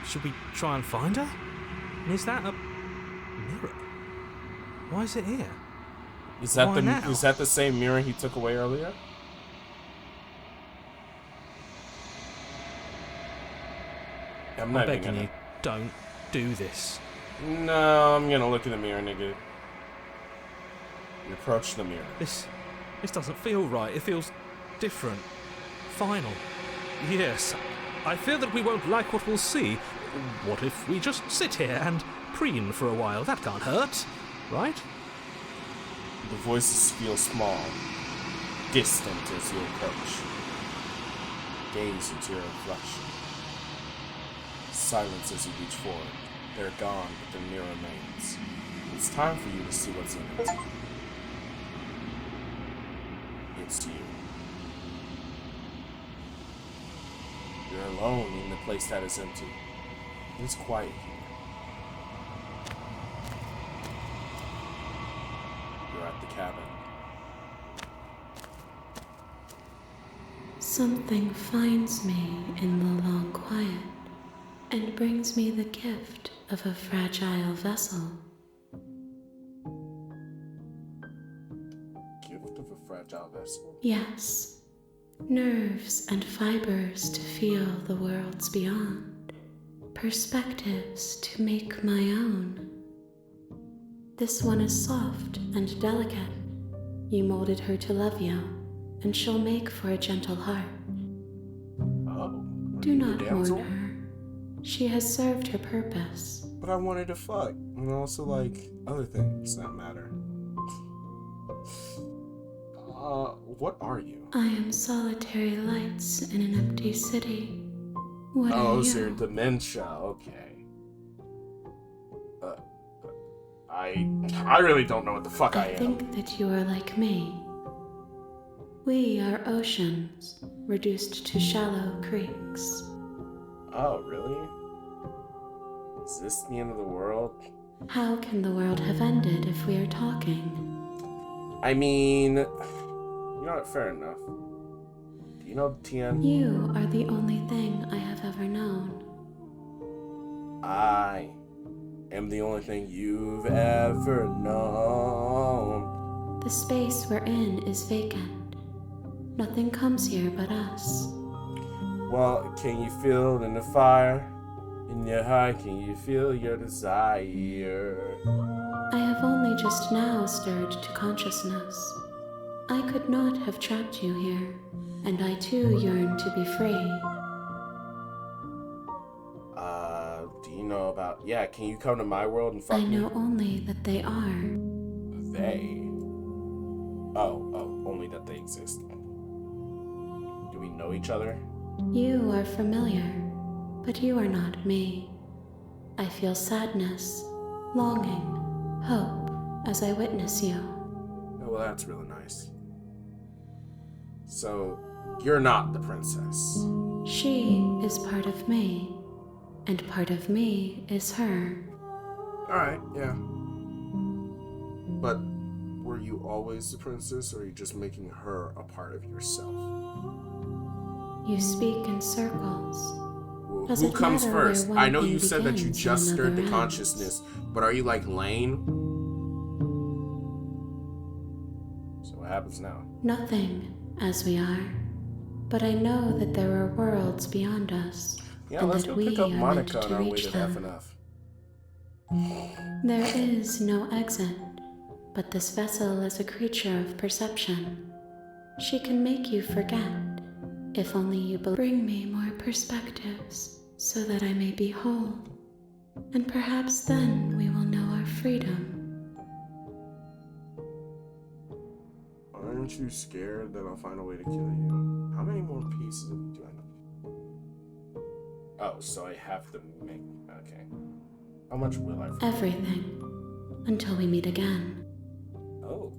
Speaker 2: Should we try and find her? And is that a mirror? Why is it here?
Speaker 1: Is that
Speaker 2: Why now?
Speaker 1: is that the same mirror he took away earlier? I'm not
Speaker 2: I'm
Speaker 1: even
Speaker 2: begging
Speaker 1: gonna.
Speaker 2: you, don't do this.
Speaker 1: No, I'm gonna look in the mirror, nigga. You approach the mirror.
Speaker 2: This doesn't feel right. It feels different. Final. Yes. I fear that we won't like what we'll see. What if we just sit here and preen for a while? That can't hurt, right?
Speaker 1: The voices feel small, distant as you approach. Gaze into your reflection. Silence as you reach forward. They're gone, but the mirror remains. It's time for you to see what's in it. It's you. You're alone in the place that is empty. It's quiet here. You're at the cabin.
Speaker 6: Something finds me in the long quiet and brings me the gift of a fragile vessel.
Speaker 1: Gift of a gel vessel.
Speaker 6: Yes, nerves and fibers to feel the worlds beyond, perspectives to make my own. This one is soft and delicate. You molded her to love you, and she'll make for a gentle heart.
Speaker 1: Oh.
Speaker 6: Do not
Speaker 1: damsel?
Speaker 6: mourn her. She has served her purpose.
Speaker 1: But I wanted to fuck. And also, like, other things that matter. What are you?
Speaker 6: I am solitary lights in an empty city. What are
Speaker 1: Oh,
Speaker 6: you?
Speaker 1: so you're dementia. Okay. I really don't know what the fuck I
Speaker 6: I
Speaker 1: am.
Speaker 6: think that you are like me. We are oceans, reduced to shallow creeks.
Speaker 1: Oh, really? Is this the end of the world?
Speaker 6: How can the world have ended if we are talking?
Speaker 1: I mean, you know what? Fair enough. Do you know Tien?
Speaker 6: You are the only thing I have ever known.
Speaker 1: I am the only thing you've ever known.
Speaker 6: The space we're in is vacant. Nothing comes here but us.
Speaker 1: Well, can you feel it in the fire? In your heart, can you feel your desire?
Speaker 6: I have only just now stirred to consciousness. I could not have trapped you here, and I too yearn to be free.
Speaker 1: Do you know about... Yeah, can you come to my world and fuck
Speaker 6: I
Speaker 1: me?
Speaker 6: know only that they are.
Speaker 1: They? Oh, only that they exist. Do we know each other?
Speaker 6: You are familiar, but you are not me. I feel sadness, longing, hope as I witness you.
Speaker 1: Oh, well, that's really nice. So, you're not the princess.
Speaker 6: She is part of me, and part of me is her.
Speaker 1: Alright, yeah. But were you always the princess, or are you just making her a part of yourself?
Speaker 6: You speak in circles.
Speaker 1: Well,
Speaker 6: Does
Speaker 1: who
Speaker 6: it
Speaker 1: comes
Speaker 6: matter where
Speaker 1: first?
Speaker 6: one
Speaker 1: I know
Speaker 6: thing
Speaker 1: you said that you
Speaker 6: begins
Speaker 1: just
Speaker 6: and
Speaker 1: stirred the
Speaker 6: another
Speaker 1: consciousness, but are you like Lane? So what happens now?
Speaker 6: Nothing, as we are. But I know that there are worlds beyond us,
Speaker 1: Yeah,
Speaker 6: and
Speaker 1: let's
Speaker 6: that
Speaker 1: go
Speaker 6: we
Speaker 1: pick up
Speaker 6: are meant
Speaker 1: Monica on
Speaker 6: to
Speaker 1: our way
Speaker 6: reach
Speaker 1: to
Speaker 6: them.
Speaker 1: FNF.
Speaker 6: There is no exit, but this vessel is a creature of perception. She can make you forget, if only you bring me more perspectives, so that I may be whole. And perhaps then we will know our freedom.
Speaker 1: Aren't you scared that I'll find a way to kill you? How many more pieces do I know? Oh, so I have to make... Okay. How much will I...
Speaker 6: Everything. Until we meet again.
Speaker 1: Oh.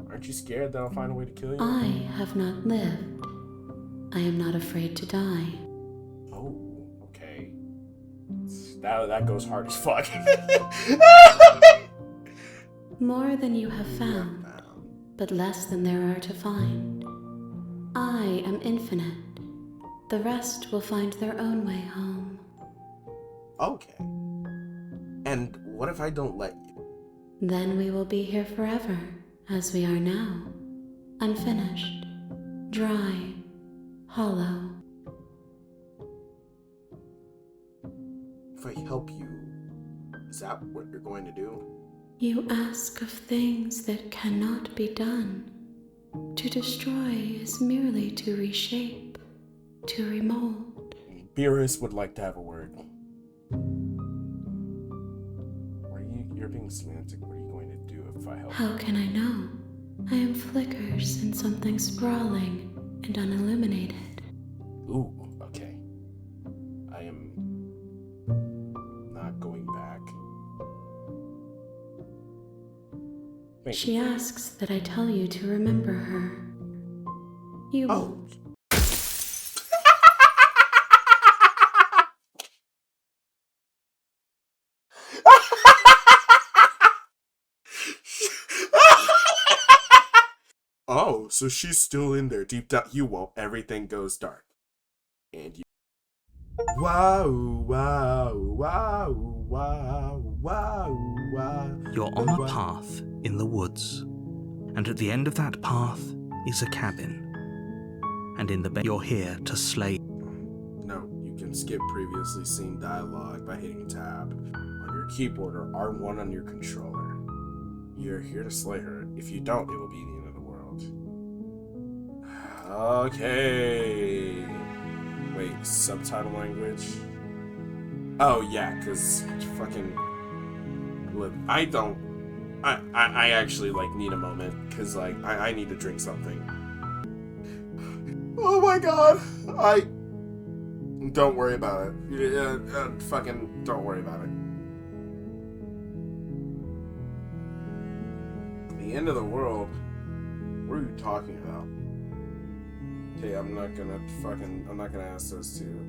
Speaker 1: Aren't you scared that I'll find a way to kill you?
Speaker 6: I have not lived. I am not afraid to die.
Speaker 1: Oh, okay. That goes hard as fuck.
Speaker 6: More than you have found, but less than there are to find. I am infinite. The rest will find their own way home.
Speaker 1: Okay. And what if I don't let you?
Speaker 6: Then we will be here forever, as we are now. Unfinished, dry, hollow.
Speaker 1: If I help you, is that what you're going to do?
Speaker 6: You ask of things that cannot be done. To destroy is merely to reshape, to remold.
Speaker 1: Beerus would like to have a word. You're being semantic. What are you going to do if I help?
Speaker 6: How can I know? I am flickers in something sprawling and unilluminated.
Speaker 1: Ooh, okay. I am not going back. Thank
Speaker 6: She
Speaker 1: you.
Speaker 6: asks that I tell you to remember her. You won't.
Speaker 1: Oh, so she's still in there. Deep down, you won't. Everything goes dark. And you... Wow, wow, wow, wow, wow, wow.
Speaker 2: You're on a path in the woods, And at the end of that path is a cabin. And in the bed, you're here to slay.
Speaker 1: No, you can skip previously seen dialogue by hitting tab on your keyboard or R1 on your controller. You're here to slay her. If you don't, it will be the end of the world. Okay. Wait, subtitle language? Oh yeah, because fucking... Look, I actually, like, need a moment, because, like, I need to drink something. Oh my god! Don't worry about it. Fucking don't worry about it. The end of the world? What are you talking about? Okay, I'm not gonna ask those two.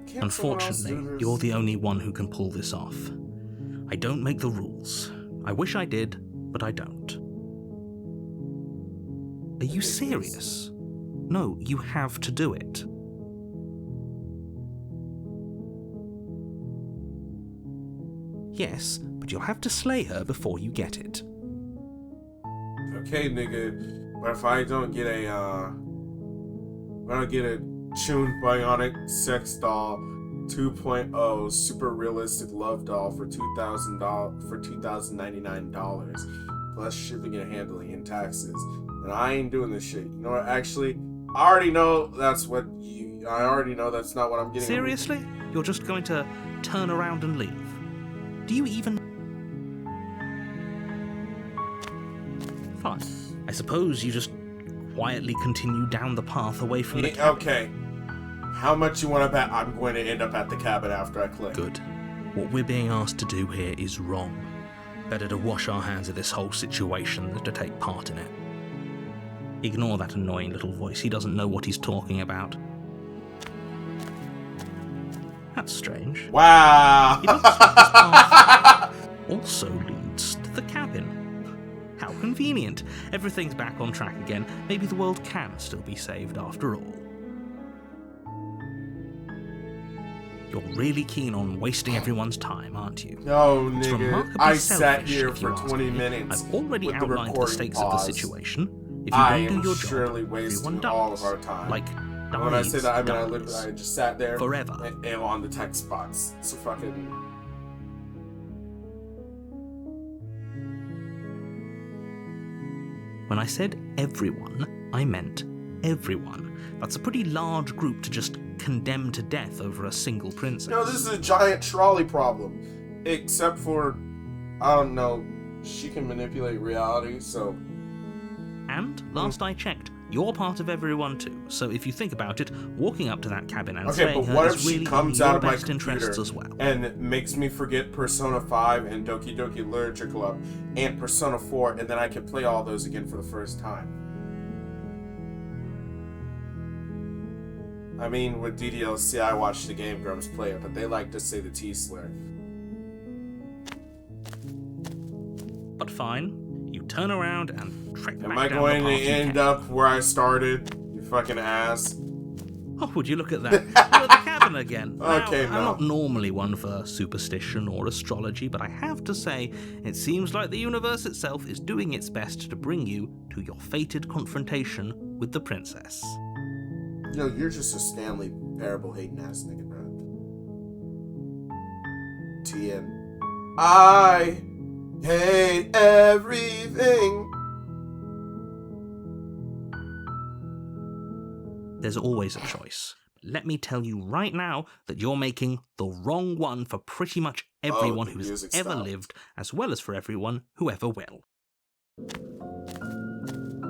Speaker 1: Can't someone else do
Speaker 2: Unfortunately,
Speaker 1: this?
Speaker 2: you're the only one who can pull this off. I don't make the rules. I wish I did, but I don't. Are you serious? No, you have to do it. Yes, but you'll have to slay her before you get it.
Speaker 1: Okay, nigga, but if I don't get a tuned bionic sex doll 2.0 super realistic love doll for $2,099 plus shipping and handling and taxes, and I ain't doing this shit. You know what? Actually, I already know that's not what I'm getting.
Speaker 2: Seriously? You're just going to turn around and leave? Do you even... Fine. I suppose you just quietly continue down the path away from the cabin.
Speaker 1: Okay. How much you want to bet I'm going to end up at the cabin after I click?
Speaker 2: Good. What we're being asked to do here is wrong. Better to wash our hands of this whole situation than to take part in it. Ignore that annoying little voice. He doesn't know what he's talking about. That's strange.
Speaker 1: Wow.
Speaker 2: It looks like this path also leads to the cabin. How convenient. Everything's back on track again. Maybe the world can still be saved after all. You're really keen on wasting everyone's time, aren't you?
Speaker 1: No,
Speaker 2: It's
Speaker 1: nigga.
Speaker 2: remarkably
Speaker 1: I sat
Speaker 2: selfish,
Speaker 1: here
Speaker 2: if
Speaker 1: for
Speaker 2: you ask
Speaker 1: 20
Speaker 2: me.
Speaker 1: minutes.
Speaker 2: I've already
Speaker 1: with the
Speaker 2: outlined the
Speaker 1: recording
Speaker 2: stakes of the
Speaker 1: pause.
Speaker 2: situation. If you
Speaker 1: I
Speaker 2: don't
Speaker 1: am
Speaker 2: do your
Speaker 1: surely
Speaker 2: job,
Speaker 1: wasting
Speaker 2: everyone dies.
Speaker 1: all of our time.
Speaker 2: Like,
Speaker 1: And when I say that, I mean I
Speaker 2: dies.
Speaker 1: literally just sat there
Speaker 2: Forever.
Speaker 1: and on the text box. So fucking.
Speaker 2: When I said everyone, I meant everyone. That's a pretty large group to just condemn to death over a single princess.
Speaker 1: No, this is a giant trolley problem. Except for, I don't know, she can manipulate reality, so.
Speaker 2: And, last I checked, you're part of everyone too. So if you think about it, walking up to that cabin and
Speaker 1: Okay,
Speaker 2: slaying
Speaker 1: but
Speaker 2: her
Speaker 1: what
Speaker 2: is
Speaker 1: if
Speaker 2: really
Speaker 1: she comes
Speaker 2: in your
Speaker 1: out of my
Speaker 2: best interests
Speaker 1: computer
Speaker 2: as well.
Speaker 1: and makes me forget Persona 5 and Doki Doki Literature Club and Persona 4, and then I can play all those again for the first time? I mean, with DDLC, I watched the Game Grumps play it, but they like to say the T-slur.
Speaker 2: But fine, you turn around and trek
Speaker 1: Am
Speaker 2: back
Speaker 1: I
Speaker 2: down
Speaker 1: going
Speaker 2: the
Speaker 1: to
Speaker 2: path you
Speaker 1: end
Speaker 2: came.
Speaker 1: up where I started? You fucking ass.
Speaker 2: Oh, would you look at that? You're at the cabin again.
Speaker 1: Okay,
Speaker 2: now,
Speaker 1: no.
Speaker 2: I'm not normally one for superstition or astrology, but I have to say, it seems like the universe itself is doing its best to bring you to your fated confrontation with the princess.
Speaker 1: You know, you're just a Stanley Parable hating ass nigga, bro. TN. I hate everything.
Speaker 2: There's always a choice. Let me tell you right now that you're making the wrong one for pretty much everyone
Speaker 1: the
Speaker 2: who's
Speaker 1: music
Speaker 2: ever
Speaker 1: stopped.
Speaker 2: lived, as well as for everyone who ever will.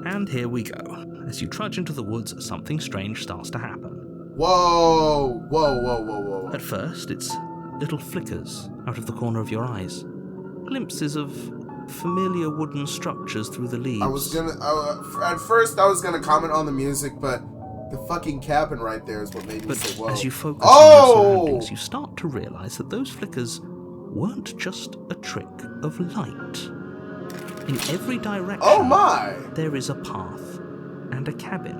Speaker 2: And here we go. As you trudge into the woods, something strange starts to happen.
Speaker 1: Whoa, whoa, whoa, whoa, whoa.
Speaker 2: At first, it's little flickers out of the corner of your eyes. Glimpses of familiar wooden structures through the leaves.
Speaker 1: At first I was gonna comment on the music, but the fucking cabin right there is what made me
Speaker 2: But
Speaker 1: say, whoa.
Speaker 2: as you focus
Speaker 1: Oh!
Speaker 2: on your surroundings, you start to realize that those flickers weren't just a trick of light. In every direction,
Speaker 1: Oh my!
Speaker 2: there is a path and a cabin.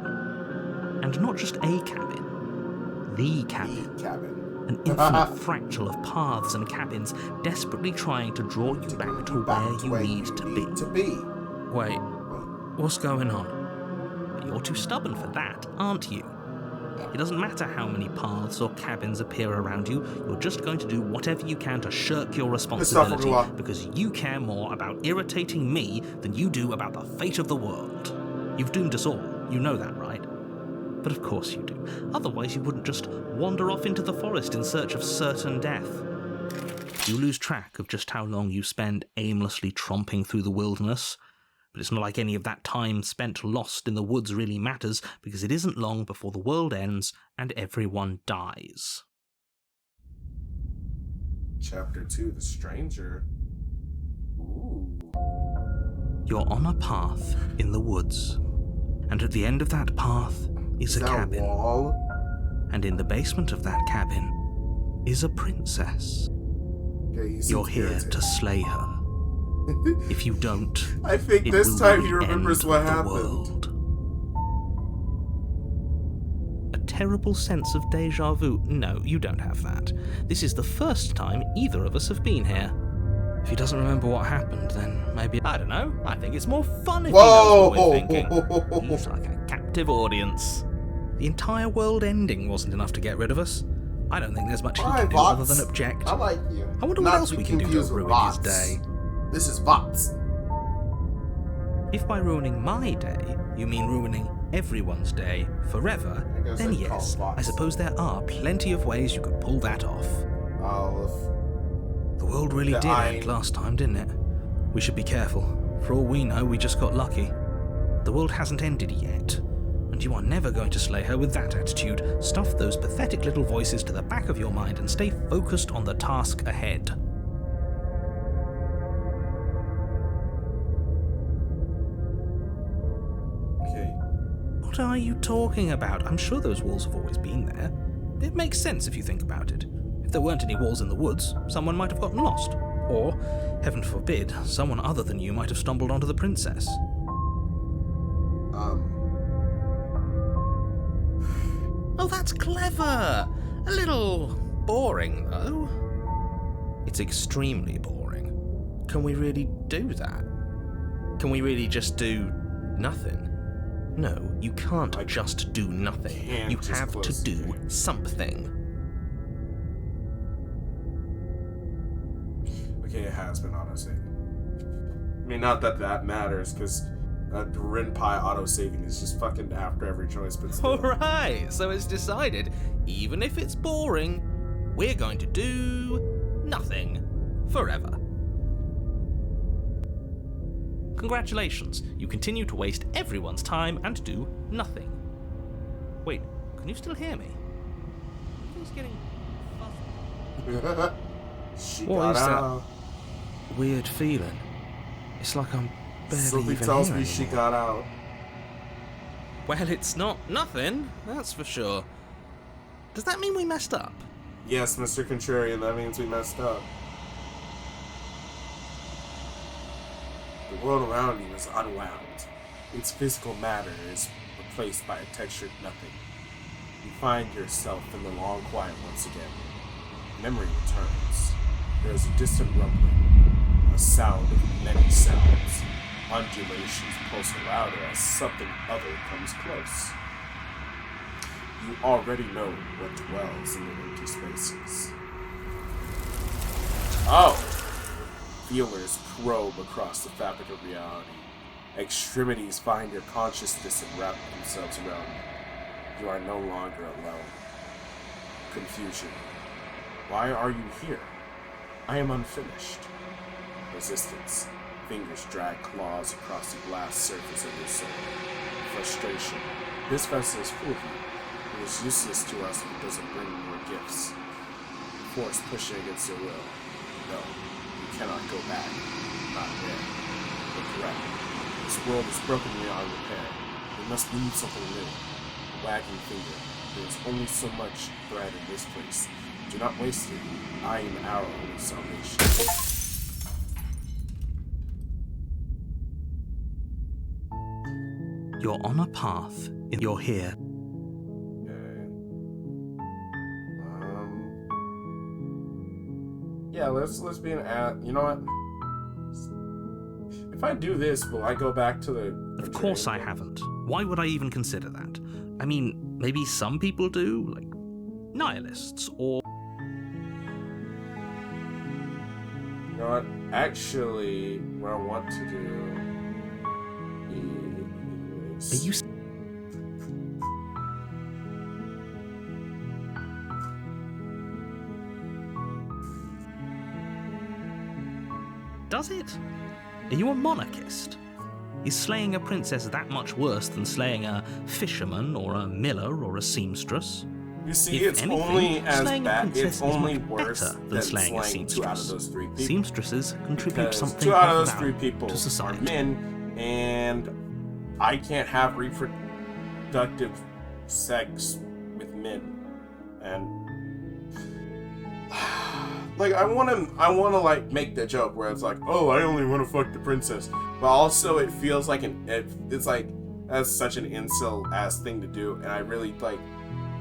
Speaker 2: And not just a cabin, the cabin.
Speaker 1: The cabin.
Speaker 2: An infinite fractal of paths and cabins desperately trying to draw you back to where you need to be. Wait, what's going on? You're too stubborn for that, aren't you? It doesn't matter how many paths or cabins appear around you, you're just going to do whatever you can to shirk your responsibility because you care more about irritating me than you do about the fate of the world. You've doomed us all, you know that, right? But of course you do. Otherwise you wouldn't just wander off into the forest in search of certain death. You lose track of just how long you spend aimlessly tromping through the wilderness. But it's not like any of that time spent lost in the woods really matters, because it isn't long before the world ends and everyone dies.
Speaker 1: Chapter 2, The Stranger. Ooh.
Speaker 2: You're on a path in the woods, and at the end of that path is a cabin.
Speaker 1: Wall?
Speaker 2: And in the basement of that cabin is a princess.
Speaker 1: Okay,
Speaker 2: You're here to slay her. If you don't,
Speaker 1: I think
Speaker 2: it
Speaker 1: this
Speaker 2: will
Speaker 1: time
Speaker 2: be
Speaker 1: he
Speaker 2: the
Speaker 1: remembers
Speaker 2: end
Speaker 1: what
Speaker 2: of the
Speaker 1: happened.
Speaker 2: world. A terrible sense of deja vu. No, you don't have that. This is the first time either of us have been here. If he doesn't remember what happened, then maybe... I don't know. I think it's more fun if he knows what we're thinking. He's like a captive audience. The entire world ending wasn't enough to get rid of us. I don't think there's much he can do other than object.
Speaker 1: I like you.
Speaker 2: I wonder what else we can do to ruin his day.
Speaker 1: This is bots.
Speaker 2: If by ruining my day, you mean ruining everyone's day forever, then yes, I suppose there are plenty of ways you could pull that off. The world really did end last time, didn't it? We should be careful. For all we know, we just got lucky. The world hasn't ended yet, and you are never going to slay her with that attitude. Stuff those pathetic little voices to the back of your mind and stay focused on the task ahead. What are you talking about? I'm sure those walls have always been there. It makes sense if you think about it. If there weren't any walls in the woods, someone might have gotten lost. Or, heaven forbid, someone other than you might have stumbled onto the princess. Oh, that's clever! A little boring, though. It's extremely boring. Can we really do that? Can we really just do nothing? No, you can't just do nothing. You have to do something.
Speaker 1: Okay, it has been autosaving. I mean, not that that matters, because Rinpai autosaving is just fucking after every choice, but still.
Speaker 2: Alright, so it's decided, even if it's boring, we're going to do nothing forever. Congratulations, you continue to waste everyone's time and do nothing. Wait, can you still hear me? He's getting fuzzy. What is that weird feeling? It's like I'm barely
Speaker 1: Something
Speaker 2: even
Speaker 1: tells
Speaker 2: here
Speaker 1: me she
Speaker 2: anymore.
Speaker 1: got out.
Speaker 2: Well, it's not nothing, that's for sure. Does that mean we messed up?
Speaker 1: Yes, Mr. Contrarian, that means we messed up. The world around you is unwound. Its physical matter is replaced by a textured nothing. You find yourself in the long quiet once again. Memory returns. There is a distant rumbling, a sound of many sounds. Undulations pulse louder as something other comes close. You already know what dwells in the empty spaces. Oh! Feelers probe across the fabric of reality. Extremities find your consciousness and wrap themselves around you. You are no longer alone. Confusion. Why are you here? I am unfinished. Resistance. Fingers drag claws across the glass surface of your soul. Frustration. This vessel is full of you. It is useless to us if it doesn't bring more gifts. Force pushing against your will. No. Cannot go back. Not there. Regret. This world is broken beyond repair. We must need something new. Wagging finger. There is only so much thread in this place. Do not waste it. I am our only salvation.
Speaker 2: You're on a path. You're here.
Speaker 1: Yeah, let's be an you know what? if I do this, will I go back to the...
Speaker 2: Of course I haven't. Why would I even consider that? I mean, maybe some people do, like nihilists, or...
Speaker 1: You know what? Actually, what I want to do is...
Speaker 2: Are you... Does it? Are you a monarchist? Is slaying a princess that much worse than slaying a fisherman or a miller or a seamstress?
Speaker 1: You see,
Speaker 2: If
Speaker 1: it's
Speaker 2: anything,
Speaker 1: only as
Speaker 2: slaying a
Speaker 1: bad.
Speaker 2: princess
Speaker 1: It's
Speaker 2: is
Speaker 1: only
Speaker 2: much
Speaker 1: worse
Speaker 2: better
Speaker 1: than
Speaker 2: than slaying a
Speaker 1: slaying 2 out of
Speaker 2: seamstress.
Speaker 1: those 3 people.
Speaker 2: Seamstresses contribute
Speaker 1: Because
Speaker 2: something
Speaker 1: 2 out of
Speaker 2: of
Speaker 1: those 3
Speaker 2: value
Speaker 1: people
Speaker 2: to
Speaker 1: are
Speaker 2: society.
Speaker 1: men, and I can't have reproductive sex with men. And like I wanna like make the joke where it's like, oh, I only want to fuck the princess, but also it feels like it's like that's such an incel ass thing to do, and I really like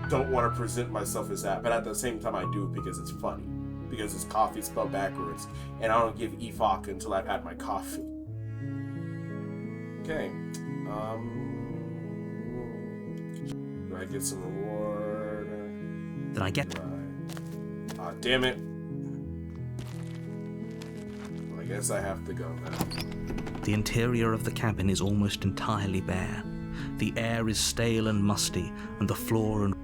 Speaker 1: don't want to present myself as that, but at the same time I do because it's funny, because it's coffee spelled backwards, and I don't give a fuck until I've had my coffee. Okay, do I get some reward?
Speaker 2: Then I get...
Speaker 1: Right. Aw, damn it. Well, I guess I have to go now.
Speaker 2: The interior of the cabin is almost entirely bare. The air is stale and musty, and the floor and...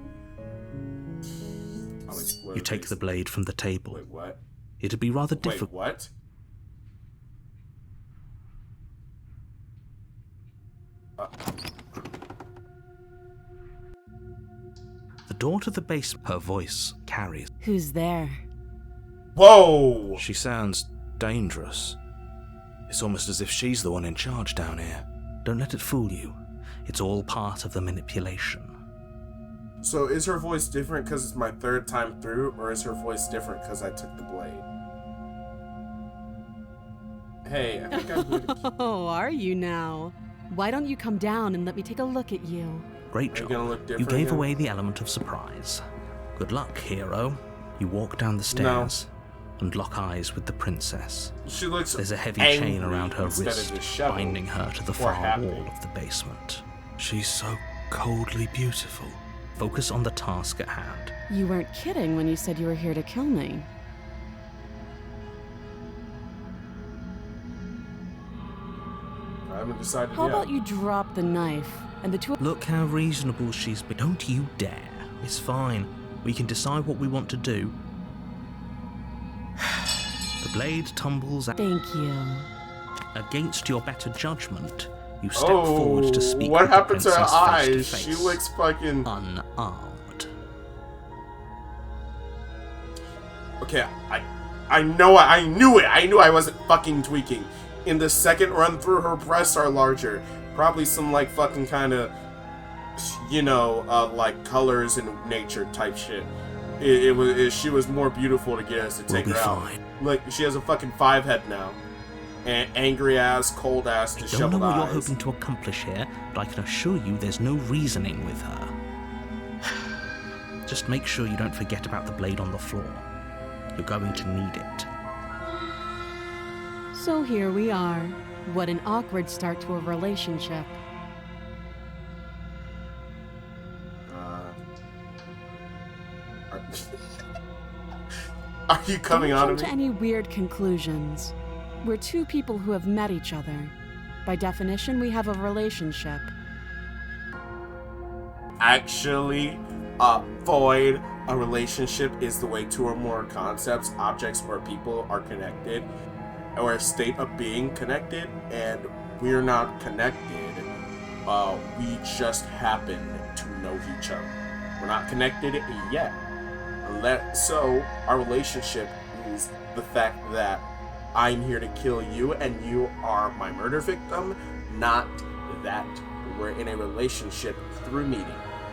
Speaker 1: I'll explode
Speaker 2: You take
Speaker 1: this.
Speaker 2: the blade from the table.
Speaker 1: Wait, what?
Speaker 2: It'd be rather
Speaker 1: Wait,
Speaker 2: difficult.
Speaker 1: what?
Speaker 2: The door to the base, her voice carries.
Speaker 5: Who's there?
Speaker 1: Whoa!
Speaker 2: She sounds dangerous. It's almost as if she's the one in charge down here. Don't let it fool you. It's all part of the manipulation.
Speaker 1: So is her voice different because it's my 3rd time through, or is her voice different because I took the blade? Hey, I think I'm here to...
Speaker 3: Oh, are you now? Why don't you come down and let me take a look at you?
Speaker 2: Great
Speaker 1: Are you
Speaker 2: job.
Speaker 1: gonna look
Speaker 2: You
Speaker 1: different
Speaker 2: gave
Speaker 1: again?
Speaker 2: away the element of surprise. Good luck, hero. You walk down the stairs and lock eyes with the princess.
Speaker 1: She looks
Speaker 2: There's a heavy
Speaker 1: angry
Speaker 2: chain around her
Speaker 1: instead of
Speaker 2: wrist,
Speaker 1: just shoveling
Speaker 2: binding her to the
Speaker 1: or
Speaker 2: far
Speaker 1: happy.
Speaker 2: wall of the basement. She's so coldly beautiful. Focus on the task at hand.
Speaker 3: You weren't kidding when you said you were here to kill me.
Speaker 1: I haven't decided
Speaker 3: How
Speaker 1: yet.
Speaker 3: about you drop the knife and the 2
Speaker 2: Look how reasonable she's been. Don't you dare. It's fine. We can decide what we want to do. The blade tumbles out.
Speaker 3: Thank you.
Speaker 2: Against your better judgment, you step forward to speak
Speaker 1: what
Speaker 2: with the
Speaker 1: happened to her
Speaker 2: princess
Speaker 1: eyes?
Speaker 2: face to
Speaker 1: She
Speaker 2: face,
Speaker 1: looks fucking...
Speaker 2: unarmed.
Speaker 1: Okay, I know I knew it. I knew I wasn't fucking tweaking. In the second run through, her breasts are larger. Probably some like fucking kind of, you know, like colors in nature type shit. She was more beautiful to get us to
Speaker 2: We'll
Speaker 1: take
Speaker 2: be
Speaker 1: her out.
Speaker 2: fine.
Speaker 1: Like she has a fucking 5 head now, and angry ass, cold ass,
Speaker 2: Don't know
Speaker 1: disheveled
Speaker 2: what you're
Speaker 1: eyes.
Speaker 2: hoping to accomplish here, but I can assure you there's no reasoning with her. Just make sure you don't forget about the blade on the floor. You're going to need it.
Speaker 3: So here we are. What an awkward start to a relationship.
Speaker 1: Are you coming
Speaker 3: Don't
Speaker 1: on
Speaker 3: jump
Speaker 1: to
Speaker 3: to
Speaker 1: me?
Speaker 3: any weird conclusions. We're 2 people who have met each other. By definition, we have a relationship.
Speaker 1: Actually, Void, a relationship is the way 2 or more concepts, objects, or people are connected, or a state of being connected, and we're not connected. We just happen to know each other. We're not connected yet. So, our relationship is the fact that I'm here to kill you and you are my murder victim, not that we're in a relationship through meeting.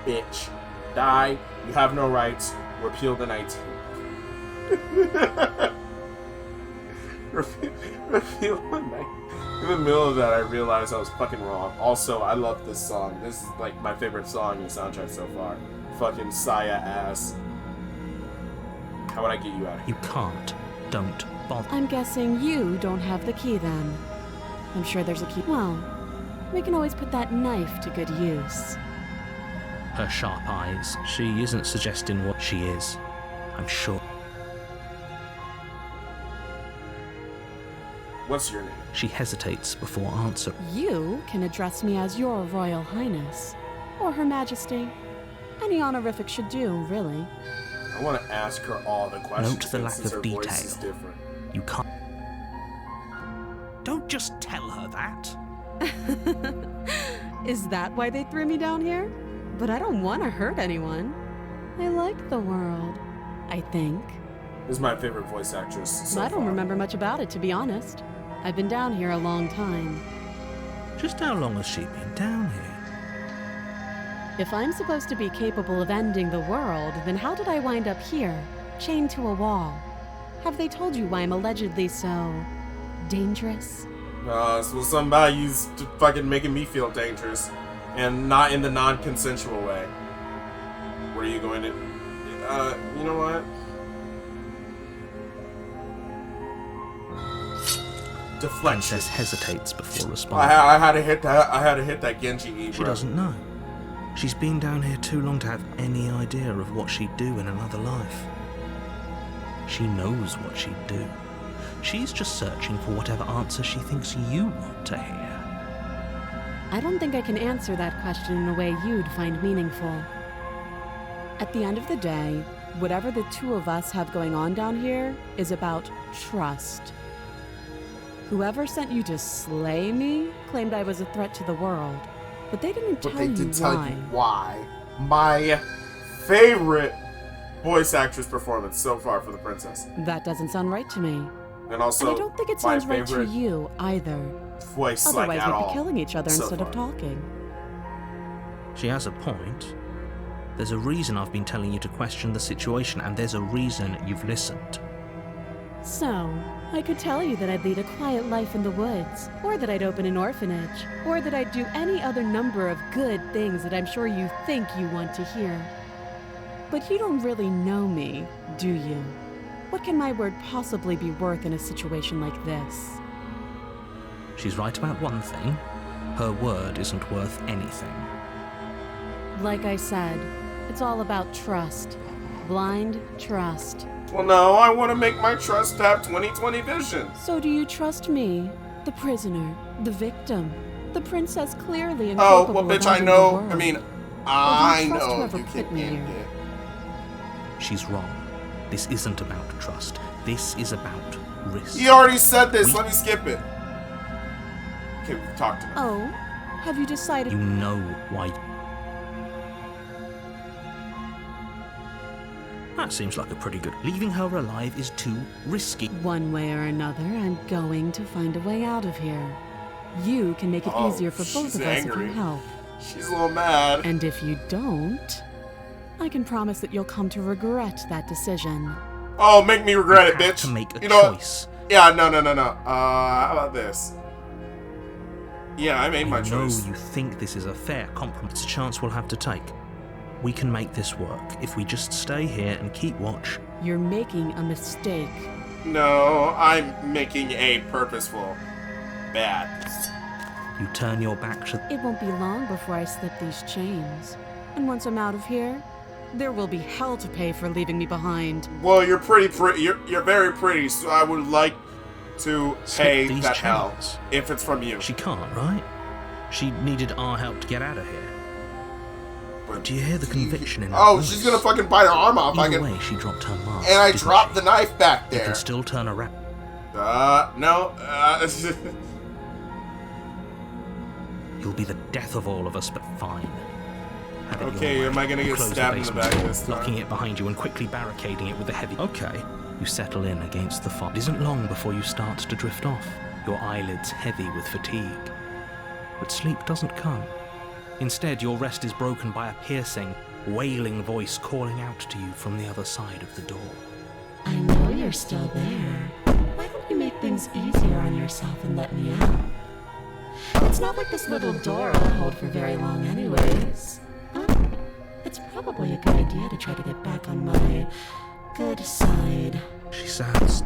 Speaker 1: Bitch, die, you have no rights, repeal the 19th. Repeal the 19th. In the middle of that, I realized I was fucking wrong. Also, I love this song. This is like my favorite song in the soundtrack so far. Fucking Saya ass. How would I get you out of here?
Speaker 2: You can't. Don't bother.
Speaker 3: I'm guessing you don't have the key then.
Speaker 5: I'm sure there's a key. Well, we can always put that knife to good use.
Speaker 2: Her sharp eyes. She isn't suggesting what she is, I'm sure.
Speaker 1: What's your name?
Speaker 2: She hesitates before answering.
Speaker 5: You can address me as Your Royal Highness, or Her Majesty. Any honorific should do, really.
Speaker 1: I want to ask her all the questions.
Speaker 2: Note the lack
Speaker 1: since
Speaker 2: of
Speaker 1: her voice is
Speaker 2: detail.
Speaker 1: different.
Speaker 2: You can't. Don't just tell her that.
Speaker 5: Is that why they threw me down here? But I don't want to hurt anyone. I like the world, I think.
Speaker 1: This is my favorite voice actress so
Speaker 5: I don't
Speaker 1: far.
Speaker 5: remember much about it, to be honest. I've been down here a long time.
Speaker 2: Just how long has she been down here?
Speaker 5: If I'm supposed to be capable of ending the world, then how did I wind up here, chained to a wall? Have they told you why I'm allegedly so dangerous?
Speaker 1: So something about you's fucking making me feel dangerous, and not in the non-consensual way. What are you going to? You know what? Deflection.
Speaker 2: Princess hesitates before responding.
Speaker 1: I had to hit that. I had to hit that Genji E,
Speaker 2: She
Speaker 1: bro.
Speaker 2: doesn't know. She's been down here too long to have any idea of what she'd do in another life. She knows what she'd do. She's just searching for whatever answer she thinks you want to hear.
Speaker 5: I don't think I can answer that question in a way you'd find meaningful. At the end of the day, whatever the two of us have going on down here is about trust. Whoever sent you to slay me claimed I was a threat to the world, but they didn't
Speaker 1: But
Speaker 5: tell
Speaker 1: they
Speaker 5: you
Speaker 1: did tell
Speaker 5: why.
Speaker 1: you why. My favorite voice actress performance so far for the princess,
Speaker 5: That doesn't sound right to me.
Speaker 1: and also
Speaker 5: And I don't think it
Speaker 1: my
Speaker 5: sounds right to
Speaker 1: favorite
Speaker 5: you either.
Speaker 1: voice
Speaker 5: Otherwise,
Speaker 1: like at
Speaker 5: we'd
Speaker 1: all.
Speaker 5: be killing each other
Speaker 1: so
Speaker 5: instead of
Speaker 1: far.
Speaker 5: talking.
Speaker 2: She has a point. There's a reason I've been telling you to question the situation, and there's a reason you've listened.
Speaker 5: So, I could tell you that I'd lead a quiet life in the woods, or that I'd open an orphanage, or that I'd do any other number of good things that I'm sure you think you want to hear. But you don't really know me, do you? What can my word possibly be worth in a situation like this?
Speaker 2: She's right about one thing. Her word isn't worth anything.
Speaker 5: Like I said, it's all about trust. Blind trust.
Speaker 1: Well, no, I want to make my trust have 20/20 vision.
Speaker 5: So do you trust me, the prisoner, the victim, the princess clearly
Speaker 1: Oh,
Speaker 5: incapable
Speaker 1: well, bitch,
Speaker 5: of
Speaker 1: I
Speaker 5: ending the
Speaker 1: know.
Speaker 5: world?
Speaker 1: I mean,
Speaker 5: Or do
Speaker 1: I
Speaker 5: you trust
Speaker 1: know
Speaker 5: whoever
Speaker 1: you
Speaker 5: put
Speaker 1: can
Speaker 5: me
Speaker 1: end
Speaker 5: here?
Speaker 1: it.
Speaker 2: She's wrong. This isn't about trust. This is about risk.
Speaker 1: He already said this.
Speaker 2: We-
Speaker 1: Let me skip it. Okay, talk to me.
Speaker 5: Oh, have you decided?
Speaker 2: You know why. That seems like a pretty good. Leaving her alive is too risky.
Speaker 5: One way or another, I'm going to find a way out of here. You can make it
Speaker 1: Oh,
Speaker 5: easier for both
Speaker 1: she's
Speaker 5: of us if
Speaker 1: angry.
Speaker 5: you help.
Speaker 1: She's a little mad.
Speaker 5: And if you don't, I can promise that you'll come to regret that decision.
Speaker 1: Oh, make me regret it,
Speaker 2: You have
Speaker 1: bitch.
Speaker 2: to make a
Speaker 1: you know what?
Speaker 2: choice.
Speaker 1: Yeah, no. How about this? Yeah, I made my
Speaker 2: I know
Speaker 1: choice.
Speaker 2: you think this is a fair compromise. It's a chance we'll have to take. We can make this work if we just stay here and keep watch.
Speaker 5: You're making a mistake.
Speaker 1: No, I'm making a purposeful bad.
Speaker 2: You turn your back to.
Speaker 5: It won't be long before I slip these chains. And once I'm out of here, there will be hell to pay for leaving me behind.
Speaker 1: Well, you're pretty. You're very pretty. So I would like to
Speaker 2: Slip
Speaker 1: pay
Speaker 2: these
Speaker 1: that hell
Speaker 2: chains.
Speaker 1: if it's from you.
Speaker 2: She can't, right? She needed our help to get out of here.
Speaker 1: But
Speaker 2: Do you hear the conviction in her
Speaker 1: oh,
Speaker 2: voice?
Speaker 1: she's gonna fucking bite her arm off. I
Speaker 2: Either
Speaker 1: can,
Speaker 2: way, she dropped her mask.
Speaker 1: and I
Speaker 2: didn't
Speaker 1: dropped
Speaker 2: she?
Speaker 1: the knife back
Speaker 2: You
Speaker 1: there.
Speaker 2: can still turn around.
Speaker 1: No.
Speaker 2: You'll be the death of all of us, but fine. Have it your
Speaker 1: Okay,
Speaker 2: way.
Speaker 1: am I gonna get
Speaker 2: Close
Speaker 1: stabbed in the
Speaker 2: basement
Speaker 1: back
Speaker 2: door,
Speaker 1: this time?
Speaker 2: locking it behind you and quickly barricading it with a heavy. Okay. You settle in against the fire. It isn't long before you start to drift off, your eyelids heavy with fatigue. But sleep doesn't come. Instead, your rest is broken by a piercing, wailing voice calling out to you from the other side of the door.
Speaker 6: I know you're still there. Why don't you make things easier on yourself and let me out? It's not like this little door will hold for very long anyways. Oh, it's probably a good idea to try to get back on my good side.
Speaker 2: She sounds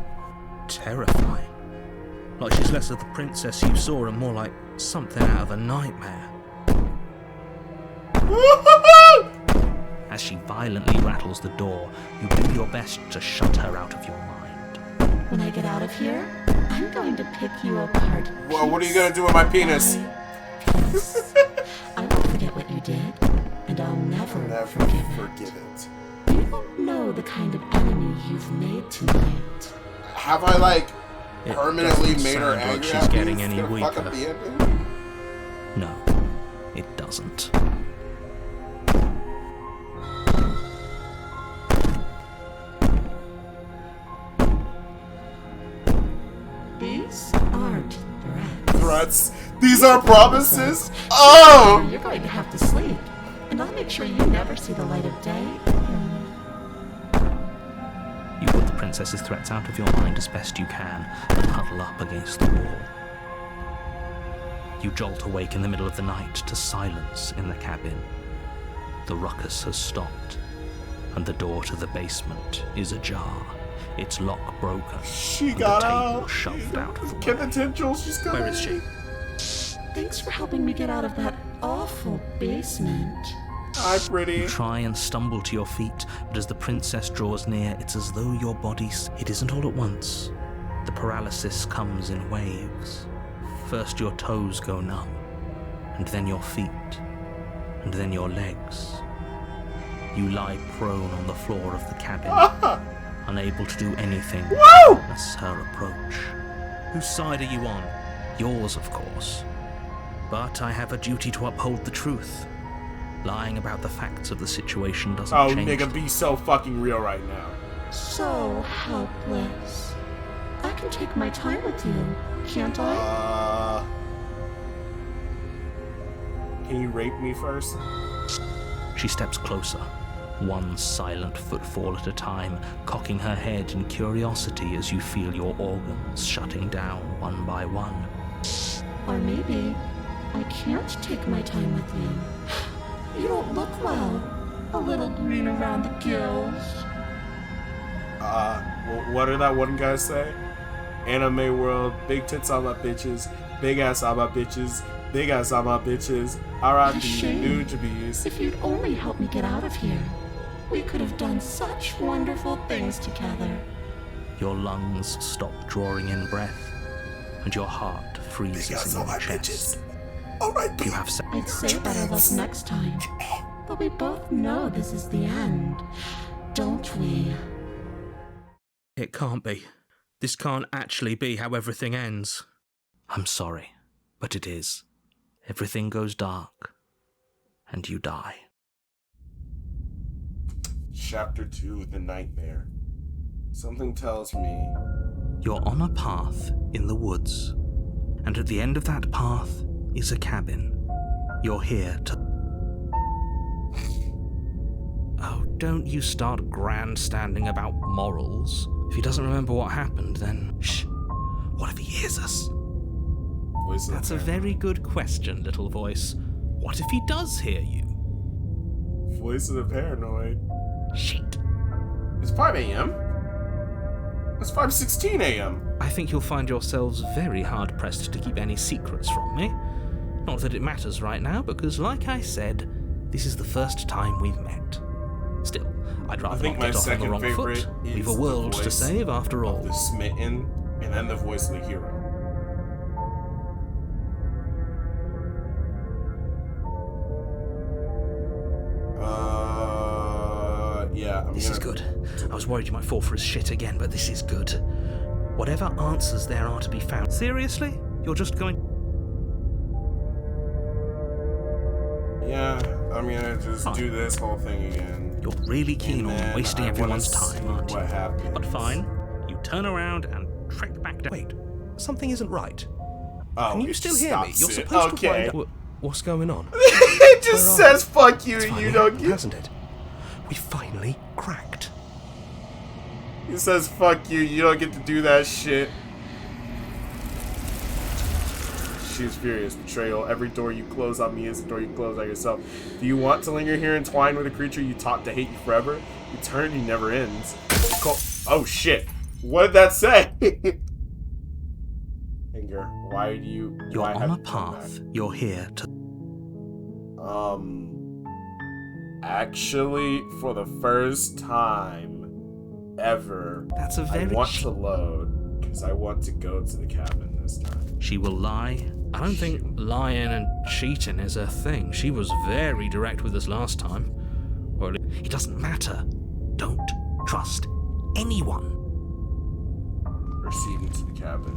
Speaker 2: terrifying. Like she's less of the princess you saw and more like something out of a nightmare. As she violently rattles the door, you do your best to shut her out of your mind.
Speaker 6: When I get out of here, I'm going to pick you apart.
Speaker 1: Well, what are you gonna do with my penis?
Speaker 6: I won't forget what you did, and I'll never
Speaker 1: forgive it.
Speaker 6: You don't know the kind of enemy you've made tonight.
Speaker 1: Have I, like,
Speaker 2: It
Speaker 1: permanently
Speaker 2: doesn't
Speaker 1: made her
Speaker 2: sound like
Speaker 1: angry
Speaker 2: she's
Speaker 1: at me?
Speaker 2: getting
Speaker 1: It's
Speaker 2: any
Speaker 1: gonna fuck up
Speaker 2: weaker.
Speaker 1: the ending?
Speaker 2: No, it doesn't.
Speaker 6: These aren't threats.
Speaker 1: Threats? These are promises? Oh!
Speaker 6: You're going to have to sleep, and I'll make sure you never see the light of day.
Speaker 2: You put the princess's threats out of your mind as best you can and huddle up against the wall. You jolt awake in the middle of the night to silence in the cabin. The ruckus has stopped, and the door to the basement is ajar, its lock broken,
Speaker 1: She
Speaker 2: and
Speaker 1: got
Speaker 2: the table
Speaker 1: out.
Speaker 2: shoved out of the
Speaker 1: Get the
Speaker 2: way.
Speaker 1: tendrils, she's got
Speaker 2: Where is she?
Speaker 6: Thanks for helping me get out of that awful basement.
Speaker 1: Hi, pretty.
Speaker 2: You try and stumble to your feet, but as the princess draws near, it's as though your body... It isn't all at once. The paralysis comes in waves. First your toes go numb, and then your feet, and then your legs. You lie prone on the floor of the cabin, unable to do anything to witness her approach. Whose side are you on? Yours, of course. But I have a duty to uphold the truth. Lying about the facts of the situation doesn't
Speaker 1: Oh,
Speaker 2: change.
Speaker 1: nigga, be so fucking real right now.
Speaker 6: So helpless. I can take my time with you, can't I?
Speaker 1: Can you rape me first?
Speaker 2: She steps closer, one silent footfall at a time, cocking her head in curiosity as you feel your organs shutting down one by one.
Speaker 6: Or maybe I can't take my time with you. You don't look well. A little green around the gills.
Speaker 1: What did that one guy say? Anime world, big tits on my bitches, big ass on my bitches, big ass on my bitches. R.I.P.
Speaker 6: Shame.
Speaker 1: new Jabees.
Speaker 6: If you'd only help me get out of here, we could have done such wonderful things together.
Speaker 2: Your lungs stop drawing in breath, and your heart freezes in your chest.
Speaker 1: Alright,
Speaker 2: You have
Speaker 6: I'd say better luck next time. But we both know this is the end, don't we?
Speaker 2: It can't be. This can't actually be how everything ends. I'm sorry, but it is. Everything goes dark, and you die.
Speaker 1: Chapter 2, The Nightmare. Something tells me...
Speaker 2: You're on a path in the woods, and at the end of that path is a cabin. You're here to... Oh, don't you start grandstanding about morals. If he doesn't remember what happened, then... Shh. What if he hears us?
Speaker 1: Voice of
Speaker 2: That's
Speaker 1: the
Speaker 2: a very good question, little voice. What if he does hear you?
Speaker 1: Voice of the paranoid.
Speaker 2: Shit.
Speaker 1: It's 5 a.m. It's 5:16 a.m.
Speaker 2: I think you'll find yourselves very hard-pressed to keep any secrets from me. Not that it matters right now, because like I said, this is the first time we've met. Still, I'd
Speaker 1: I
Speaker 2: rather
Speaker 1: think
Speaker 2: not
Speaker 1: my
Speaker 2: get off on the
Speaker 1: second
Speaker 2: wrong
Speaker 1: favorite
Speaker 2: foot.
Speaker 1: is
Speaker 2: We've a
Speaker 1: the
Speaker 2: world to
Speaker 1: voice
Speaker 2: save after
Speaker 1: of
Speaker 2: all.
Speaker 1: the smitten, and then the voice of the hero. Yeah,
Speaker 2: This is good. I was worried you might fall for his shit again, but this is good. Whatever answers there are to be found. Seriously? You're just going...
Speaker 1: Yeah, I'm gonna just
Speaker 2: Fine.
Speaker 1: do this whole thing again.
Speaker 2: You're really keen
Speaker 1: And
Speaker 2: on
Speaker 1: then
Speaker 2: wasting
Speaker 1: I
Speaker 2: everyone's
Speaker 1: wanna
Speaker 2: time,
Speaker 1: see
Speaker 2: aren't you?
Speaker 1: what happens.
Speaker 2: But fine. You turn around and trek back down.
Speaker 7: Wait, something isn't right.
Speaker 1: Oh,
Speaker 7: Can you
Speaker 1: it
Speaker 7: still hear me?
Speaker 1: stops
Speaker 7: You're
Speaker 1: it.
Speaker 7: supposed to
Speaker 1: Okay.
Speaker 7: find what's going on.
Speaker 1: It just
Speaker 7: Where are
Speaker 1: says fuck you
Speaker 7: It's
Speaker 1: and you
Speaker 7: finally
Speaker 1: don't
Speaker 7: happened,
Speaker 1: get.
Speaker 7: hasn't it? We finally cracked.
Speaker 1: It says fuck you, you don't get to do that shit. She is furious. Betrayal. Every door you close on me is the door you close on yourself. Do you want to linger here entwined with a creature you taught to hate you forever? Eternity never ends. Oh shit. What did that say? finger. Why do you?
Speaker 2: You're
Speaker 1: why
Speaker 2: on
Speaker 1: have
Speaker 2: a
Speaker 1: you done
Speaker 2: path. You're here to.
Speaker 1: that? Actually, for the first time ever,
Speaker 2: That's a
Speaker 1: I
Speaker 2: very.
Speaker 1: want to load because I want to go to the cabin this time.
Speaker 2: She will lie.
Speaker 8: I don't think lying and cheating is her thing. She was very direct with us last time. Or at least
Speaker 2: It doesn't matter. Don't trust anyone.
Speaker 1: Proceeding to the cabin.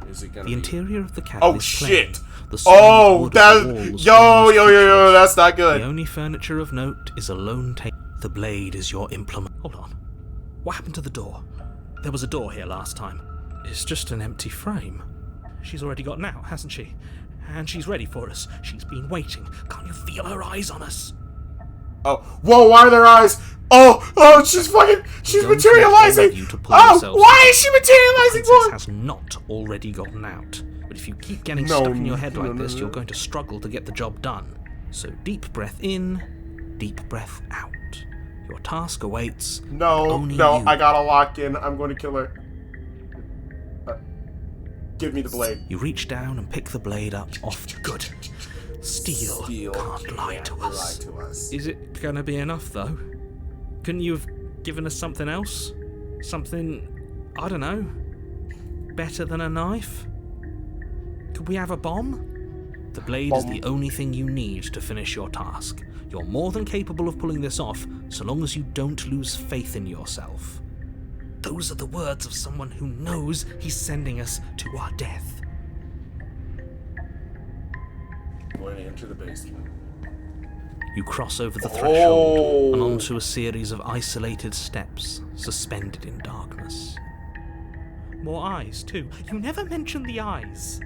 Speaker 1: Is it gonna
Speaker 2: The
Speaker 1: be?
Speaker 2: interior of the cabin
Speaker 1: Oh
Speaker 2: is
Speaker 1: shit!
Speaker 2: plain. The solid
Speaker 1: Oh,
Speaker 2: wood of the
Speaker 1: that
Speaker 2: walls
Speaker 1: yo,
Speaker 2: almost featureless.
Speaker 1: that's not
Speaker 2: The
Speaker 1: good.
Speaker 2: only furniture of note is a lone table. The blade is your implement. Hold on. What happened to the door? There was a door here last time.
Speaker 8: it's just an empty frame.
Speaker 2: She's already gotten out, hasn't she? And she's ready for us. She's been waiting. Can't you feel her eyes on us?
Speaker 1: Oh, whoa! Why are their eyes? Oh, she's
Speaker 2: Don't
Speaker 1: materializing.
Speaker 2: let you to pull
Speaker 1: Oh,
Speaker 2: yourselves
Speaker 1: why is
Speaker 2: together.
Speaker 1: she materializing
Speaker 2: The princess
Speaker 1: for?
Speaker 2: has not already gotten out. But if you keep getting
Speaker 1: No,
Speaker 2: stuck in your head like
Speaker 1: no,
Speaker 2: this,
Speaker 1: no.
Speaker 2: you're going to struggle to get the job done. So deep breath in, deep breath out. Your task awaits.
Speaker 1: No,
Speaker 2: only
Speaker 1: no,
Speaker 2: you.
Speaker 1: I gotta lock in. I'm going to kill her. Give me the blade.
Speaker 2: You reach down and pick the blade up off. Good. Steel can't lie to us.
Speaker 8: Is it gonna be enough, though? Couldn't you have given us something else? Something, I don't know, better than a knife? Could we have a bomb?
Speaker 2: The blade is the only thing you need to finish your task. You're more than capable of pulling this off, so long as you don't lose faith in yourself. Those are the words of someone who knows he's sending us to our death.
Speaker 1: Going to enter the basement.
Speaker 2: You cross over the threshold and
Speaker 1: Oh.
Speaker 2: onto a series of isolated steps, suspended in darkness. More eyes, too. You never mention the eyes.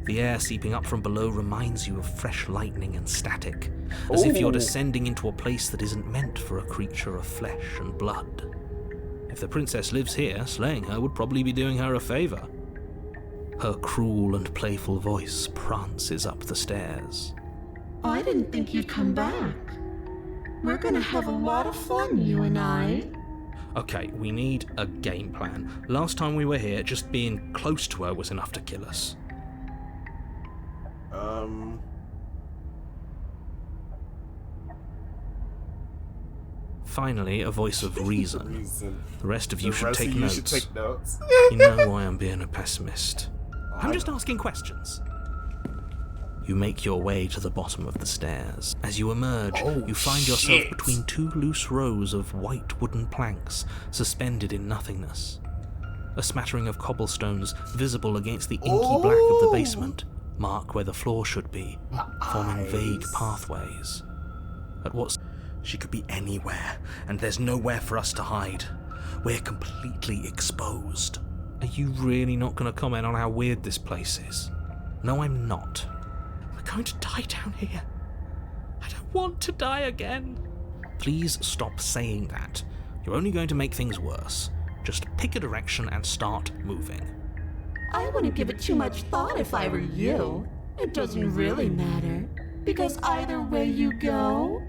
Speaker 2: The air seeping up from below reminds you of fresh lightning and static, as if you're
Speaker 1: Ooh.
Speaker 2: descending into a place that isn't meant for a creature of flesh and blood. If the princess lives here, slaying her would probably be doing her a favor. Her cruel and playful voice prances up the stairs.
Speaker 9: I didn't think you'd come back. We're gonna have a lot of fun, you and I.
Speaker 8: Okay, we need a game plan. Last time we were here, just being close to her was enough to kill us.
Speaker 2: Finally, a voice of reason. The rest of you
Speaker 1: The
Speaker 2: should
Speaker 1: rest
Speaker 2: take
Speaker 1: of you
Speaker 2: notes.
Speaker 1: should take notes.
Speaker 2: You know why I'm being a pessimist. I'm just asking questions. You make your way to the bottom of the stairs. As you emerge, you find yourself
Speaker 1: shit.
Speaker 2: between two loose rows of white wooden planks, suspended in nothingness. A smattering of cobblestones visible against the inky black of the basement mark where the floor should be, forming vague pathways. At what she could be anywhere, and there's nowhere for us to hide. We're completely exposed.
Speaker 8: Are you really not going to comment on how weird this place is?
Speaker 2: No, I'm not.
Speaker 8: We're going to die down here. I don't want to die again.
Speaker 2: Please stop saying that. You're only going to make things worse. Just pick a direction and start moving.
Speaker 9: I wouldn't give it too much thought if I were you. It doesn't really matter. Because either way you go,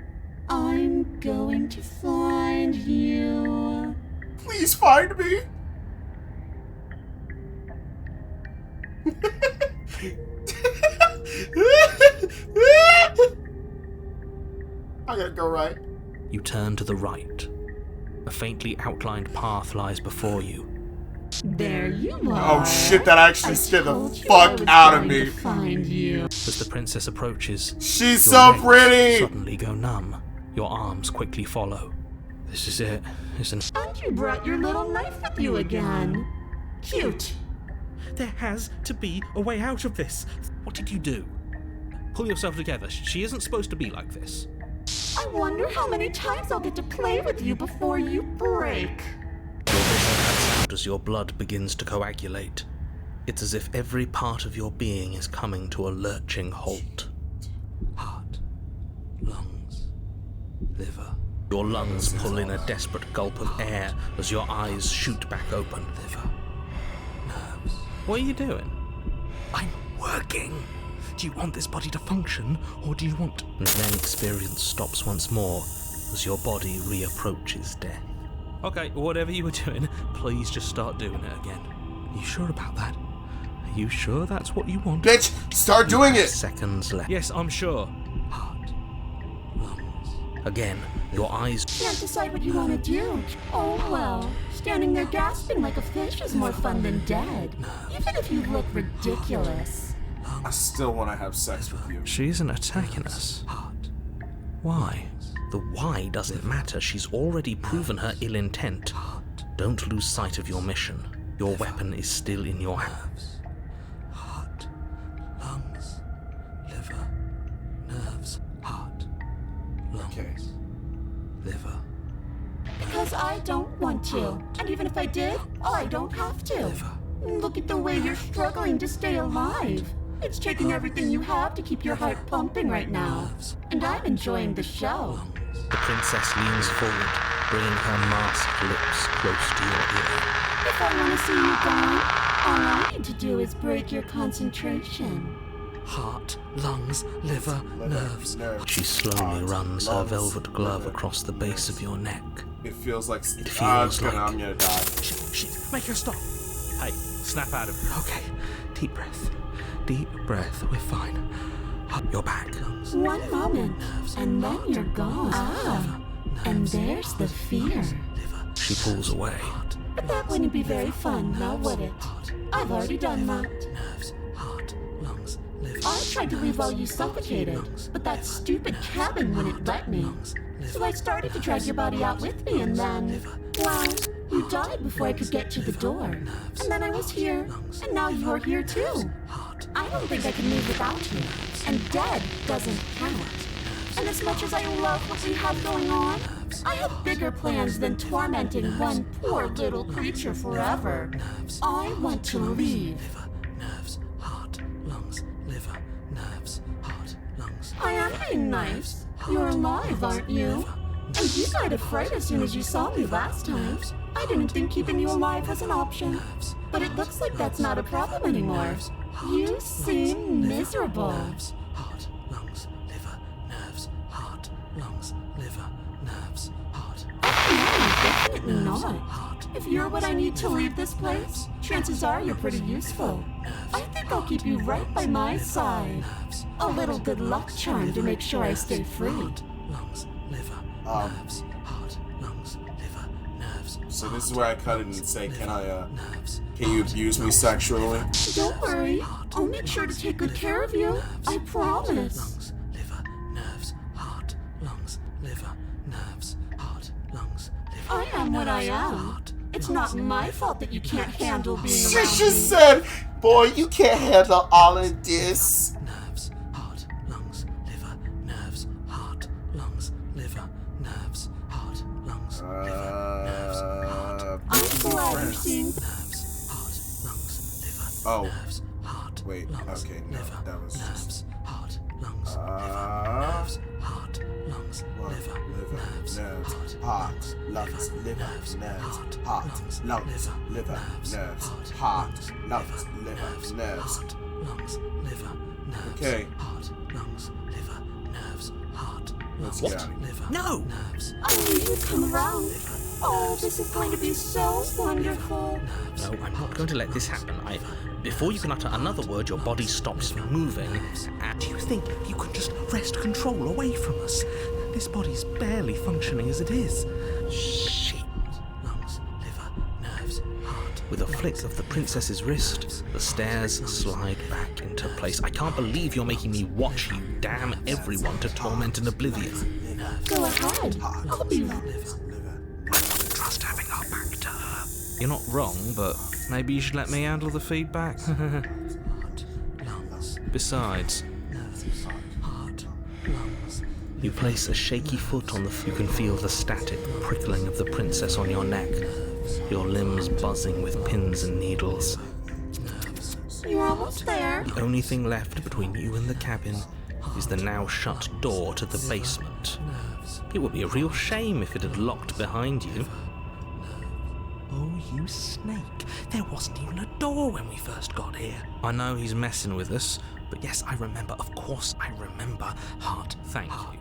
Speaker 9: I'm going to find you.
Speaker 1: Please find me. I gotta go right.
Speaker 2: You turn to the right. A faintly outlined path lies before you.
Speaker 9: There you are.
Speaker 1: Oh shit, that actually
Speaker 9: I
Speaker 1: scared the
Speaker 9: told you I
Speaker 2: Oh,
Speaker 1: fuck
Speaker 9: was
Speaker 1: out of
Speaker 9: going
Speaker 1: me.
Speaker 9: to find you.
Speaker 2: As the princess approaches,
Speaker 1: She's
Speaker 2: your
Speaker 1: so
Speaker 2: legs
Speaker 1: pretty.
Speaker 2: suddenly go numb. Your arms quickly follow.
Speaker 8: This is it, isn't it?
Speaker 9: And you brought your little knife with you again. Cute.
Speaker 2: There has to be a way out of this. What did you do? Pull yourself together. She isn't supposed to be like this.
Speaker 9: I wonder how many times I'll get to play with you before you break.
Speaker 2: Your vision cuts out as your blood begins to coagulate. It's as if every part of your being is coming to a lurching halt. Heart, lungs, liver. Your lungs pull in a desperate gulp of air as your eyes shoot back open. Liver, nerves.
Speaker 8: What are you doing?
Speaker 2: I'm working. Do you want this body to function, or do you want... And then experience stops once more as your body reapproaches death.
Speaker 8: Okay, whatever you were doing, please just start doing it again.
Speaker 2: You sure about that? Are you sure that's what you want?
Speaker 1: Bitch, start doing it!
Speaker 2: Seconds left.
Speaker 8: Yes, I'm sure.
Speaker 2: Heart. Lungs. Again, your eyes.
Speaker 9: Can't decide what you want to do. Oh well. Standing there gasping like a fish is more fun than dead. Even if you look ridiculous.
Speaker 1: I still want to have sex with you.
Speaker 2: She isn't attacking us. Heart. Why? The why doesn't matter. She's already proven her ill intent. Don't lose sight of your mission. Your weapon is still in your hands. Heart. Lungs. Liver. Nerves. Heart. Lungs.
Speaker 1: Okay.
Speaker 2: Liver.
Speaker 9: Because I don't want to. And even if I did, I don't have to. Look at the way you're struggling to stay alive. It's taking everything you have to keep your heart pumping right now. And I'm enjoying the show.
Speaker 2: The princess leans forward, bringing her masked lips close to your ear.
Speaker 9: If I want to see you gone, all I need to do is break your concentration.
Speaker 2: Heart, lungs, liver, nerves. She slowly runs her velvet glove across the base of your neck.
Speaker 1: It feels like
Speaker 2: It feels like-
Speaker 1: I'm gonna die.
Speaker 2: Shit, make her stop.
Speaker 8: Hey, snap out of it.
Speaker 2: Okay, deep breath. Deep breath, we're fine. You're back.
Speaker 9: One moment, and then you're gone. And there's the fear.
Speaker 2: She pulls away.
Speaker 9: But that wouldn't be very fun, now would it? I've already done that.
Speaker 2: Nerves, heart, lungs, liver.
Speaker 9: I tried to leave while you suffocated, but that stupid cabin wouldn't let me. So I started to drag your body out with me, and then, well, you died before I could get to the door. And then I was here, and now you're here too. I don't think I can live without you. And dead doesn't count. And as much as I love what we have going on, I have bigger plans than tormenting one poor little creature forever. I want to leave.
Speaker 2: Nerves, heart, lungs, liver, nerves, heart, lungs.
Speaker 9: I am being nice. You're alive, aren't you? And you died of fright as soon as you saw me last time. I didn't think keeping you alive was an option. But it looks like that's not a problem anymore. You seem miserable.
Speaker 2: Heart, lungs, liver, nerves, heart, lungs, liver, nerves, heart.
Speaker 9: No, definitely not. If you're what I need to leave this place, chances are you're pretty useful. I think I'll keep you right by my side. A little good luck charm to make sure I stay free.
Speaker 2: Lungs, liver, nerves, heart, lungs, liver, nerves.
Speaker 1: So this is where I cut it and say, can you abuse me sexually?
Speaker 9: Don't worry. I'll make sure to take good care of you. I promise.
Speaker 2: Lungs, liver, nerves, heart, lungs, liver, nerves, heart, lungs, liver.
Speaker 9: I am what I am. It's not my fault that you can't handle being
Speaker 1: She
Speaker 9: around
Speaker 1: just
Speaker 9: me.
Speaker 1: said, boy, you can't handle all of this.
Speaker 2: Nerves, heart, lungs, liver, nerves, heart, lungs, liver, nerves, heart, lungs, liver, nerves, heart,
Speaker 9: I'm glad you're seeing.
Speaker 2: nerves, heart, lungs, liver,
Speaker 1: Oh.
Speaker 2: nerves, heart,
Speaker 1: Wait,
Speaker 2: lungs,
Speaker 1: okay, no,
Speaker 2: liver,
Speaker 1: that was just-
Speaker 2: nerves, heart, lungs, liver, nerves, heart, lungs, liver, nerves,
Speaker 1: heart, lungs, liver, nerves, heart, lungs, liver, nerves, heart, lungs, liver, nerves.
Speaker 2: lungs, liver, nerves,
Speaker 1: Okay.
Speaker 2: heart, lungs, liver, nerves, heart,
Speaker 1: Let's
Speaker 2: lungs,
Speaker 1: get out of here.
Speaker 2: liver,
Speaker 8: No!
Speaker 2: nerves,
Speaker 9: I knew you'd come around. Oh, this is going to be so wonderful.
Speaker 2: No, I'm not going to let this happen. Before you can utter another word, your body stops moving. And
Speaker 7: Do you think you can just wrest control away from us? This body's barely functioning as it is.
Speaker 2: shit. Lungs, liver, nerves, heart. With a flick of the princess's wrist, the stairs slide back into place. I can't believe you're making me watch you damn everyone to torment and oblivion.
Speaker 9: Go ahead. I'll be.
Speaker 2: Trust having our back to her.
Speaker 8: You're not wrong, but maybe you should let me handle the feedback.
Speaker 2: Heart, lungs,
Speaker 8: Besides,
Speaker 2: heart, lungs. You place a shaky foot on the You can feel the static prickling of the princess on your neck, your limbs buzzing with pins and needles.
Speaker 9: You're almost there.
Speaker 2: The only thing left between you and the cabin is the now shut door to the basement. It would be a real shame if it had locked behind you.
Speaker 7: Oh, you snake. There wasn't even a door when we first got here.
Speaker 8: I know he's messing with us,
Speaker 2: But yes, I remember. Of course I remember. Heart,
Speaker 8: thank you.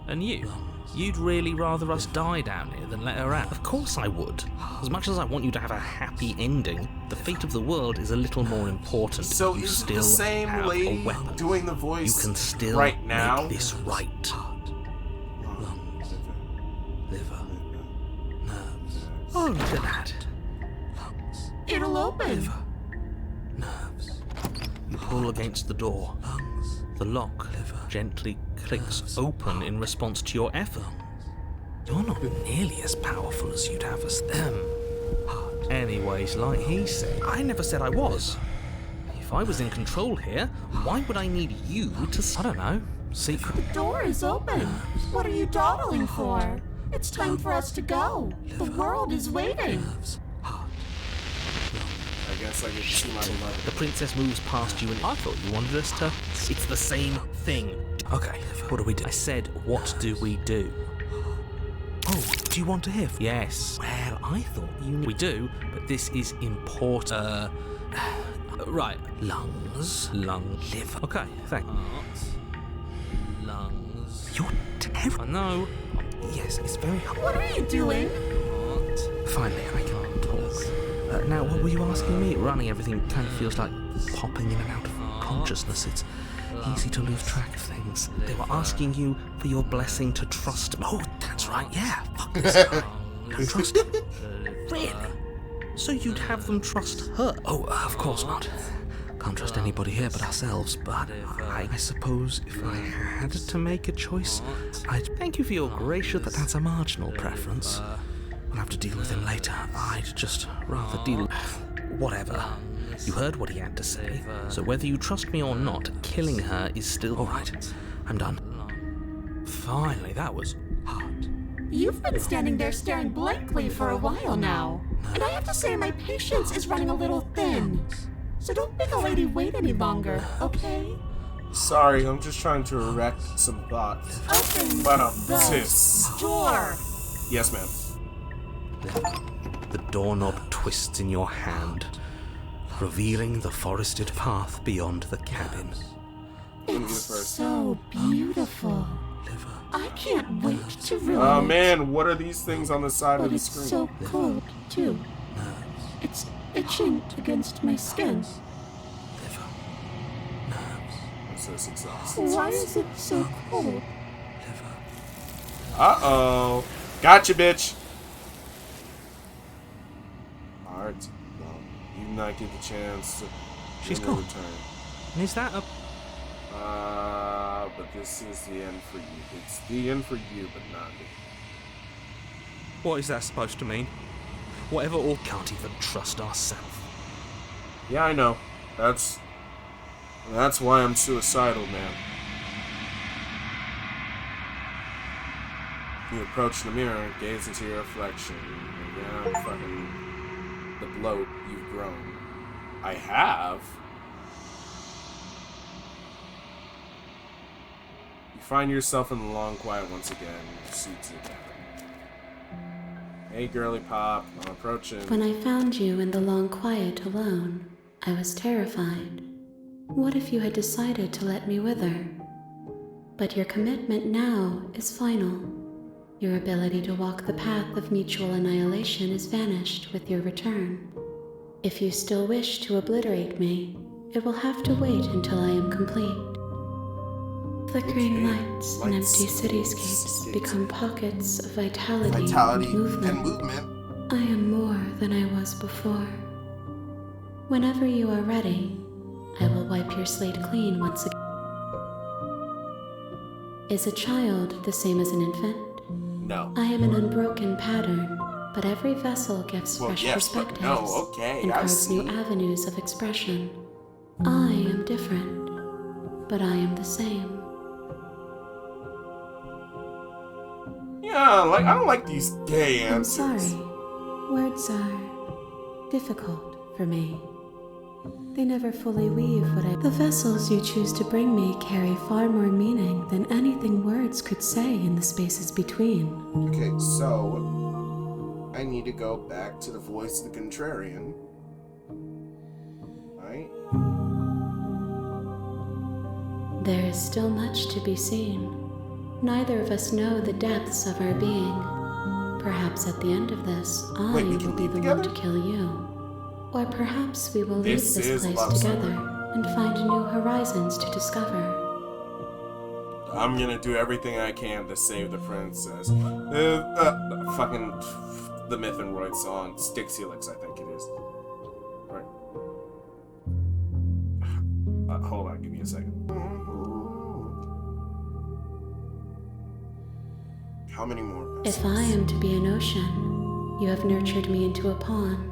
Speaker 2: And you'd really rather us die down here than let her out? Of course I would. As much as I want you to have a happy ending, the fate of the world is a little more important.
Speaker 1: So
Speaker 2: you
Speaker 1: is
Speaker 2: still
Speaker 1: the same
Speaker 2: have
Speaker 1: lady
Speaker 2: a weapon.
Speaker 1: doing the voice
Speaker 2: You can still
Speaker 1: right now?
Speaker 2: make this right.
Speaker 7: Liver. Nerves.
Speaker 2: Oh, look at that.
Speaker 9: It'll open.
Speaker 7: Liver. Nerves.
Speaker 2: You pull against the door.
Speaker 7: Lungs.
Speaker 2: The lock gently clicks open in response to your effort. You're not nearly as powerful as you'd have us them. Anyways, like he said, I never said I was. If I was in control here, why would I need you to, I don't know, secret?
Speaker 9: The door is open. What are you dawdling for? It's time for us to go. The world is waiting.
Speaker 1: I guess I get to see my beloved.
Speaker 2: The princess moves past you and I thought you wanted us to... It's the same thing. Okay, what do we do? I said, what do we do? Oh, do you want to hear? Yes. Well, I thought you... We do, but this is important. Right. Lungs. Liver. Okay, thanks. Heart. Lungs. You're terrible. I know. Yes, it's very hard.
Speaker 9: What are you doing?
Speaker 2: Heart. Finally, I can't talk. Now, what were you asking me? Running everything kind of feels like popping in and out of consciousness. It's easy to lose track of things. They were asking you for your blessing to trust me. Oh, that's right, yeah. Fuck this. Don't trust her. Really? So you'd have them trust her? Oh, of course not. Can't trust anybody here but ourselves, but I suppose if I had to make a choice, I'd thank you for your gracious, but that's a marginal preference. We'll have to deal with him later. I'd just rather deal... Whatever. You heard what he had to say, so whether you trust me or not, killing her is still... Alright, I'm done. Finally, that was hard.
Speaker 9: You've been standing there staring blankly for a while now. And I have to say my patience is running a little thin. So don't make a lady wait any longer, okay?
Speaker 1: Sorry, I'm just trying to erect some thoughts.
Speaker 9: Open
Speaker 1: But sis.
Speaker 9: the door.
Speaker 1: Yes, ma'am.
Speaker 2: The doorknob twists in your hand, revealing the forested path beyond the cabin.
Speaker 1: Let me get it first.
Speaker 9: So beautiful. I can't wait to ruin
Speaker 1: Oh
Speaker 9: it.
Speaker 1: man, what are these things on the side
Speaker 9: But
Speaker 1: of the
Speaker 9: it's
Speaker 1: screen?
Speaker 9: so cold, too. It's itching against my skin.
Speaker 1: I'm so exhausted.
Speaker 9: Why is it so cold?
Speaker 1: Uh-oh. Gotcha, bitch. Alright. Well, you not get the chance to
Speaker 2: She's
Speaker 1: win your
Speaker 2: gone.
Speaker 1: return.
Speaker 2: And is that a...
Speaker 1: But this is the end for you. It's the end for you, but not me.
Speaker 2: What is that supposed to mean? Whatever or can't even trust ourselves.
Speaker 1: Yeah, I know. That's why I'm suicidal, man. You approach the mirror, gaze into your reflection, and yeah, fucking the bloat you've grown. I have? You find yourself in the long quiet once again, suits you down. Hey, girly pop, I'm approaching.
Speaker 6: When I found you in the long quiet alone, I was terrified. What if you had decided to let me wither? But your commitment now is final. Your ability to walk the path of mutual annihilation is vanished with your return. If you still wish to obliterate me, it will have to wait until I am complete. Flickering lights and empty cityscapes become pockets of vitality and movement. I am more than I was before. Whenever you are ready, I will wipe your slate clean once again. Is a child the same as an infant?
Speaker 1: No.
Speaker 6: I am an unbroken pattern, but every vessel gives fresh perspectives and carves new avenues of expression. I am different, but I am the same.
Speaker 1: Yeah, like I don't like these gay
Speaker 6: I'm
Speaker 1: answers.
Speaker 6: sorry. Words are difficult for me. They never fully weave what I... The vessels you choose to bring me carry far more meaning than anything words could say in the spaces between.
Speaker 1: Okay, so I need to go back to the voice of the contrarian. Right?
Speaker 6: There is still much to be seen. Neither of us know the depths of our being. Perhaps at the end of this, I
Speaker 1: Wait, we
Speaker 6: will
Speaker 1: can
Speaker 6: be
Speaker 1: leave
Speaker 6: the
Speaker 1: together?
Speaker 6: one to kill you. Or perhaps we will leave
Speaker 1: This
Speaker 6: this
Speaker 1: is
Speaker 6: place
Speaker 1: love story.
Speaker 6: together and find new horizons to discover.
Speaker 1: I'm gonna do everything I can to save the princess. Fucking the Myth and Royd song, Styx Helix, I think it is. Right. Hold on, give me a second. How many more?
Speaker 6: If I am to be an ocean, you have nurtured me into a pond.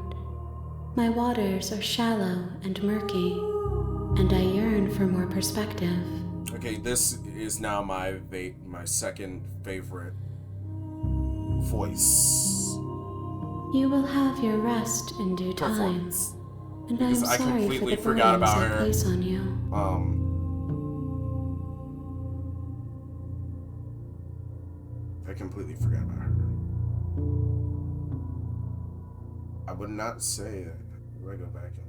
Speaker 6: My waters are shallow and murky, and I yearn for more perspective.
Speaker 1: Okay, this is now my second favorite voice.
Speaker 6: You will have your rest in due time,
Speaker 1: Performance.
Speaker 6: and I am
Speaker 1: Because I
Speaker 6: sorry for
Speaker 1: completely
Speaker 6: the
Speaker 1: forgot
Speaker 6: burdens
Speaker 1: about
Speaker 6: I
Speaker 1: her.
Speaker 6: place on you.
Speaker 1: I completely forgot about her. I would not say it. Where do I go back in?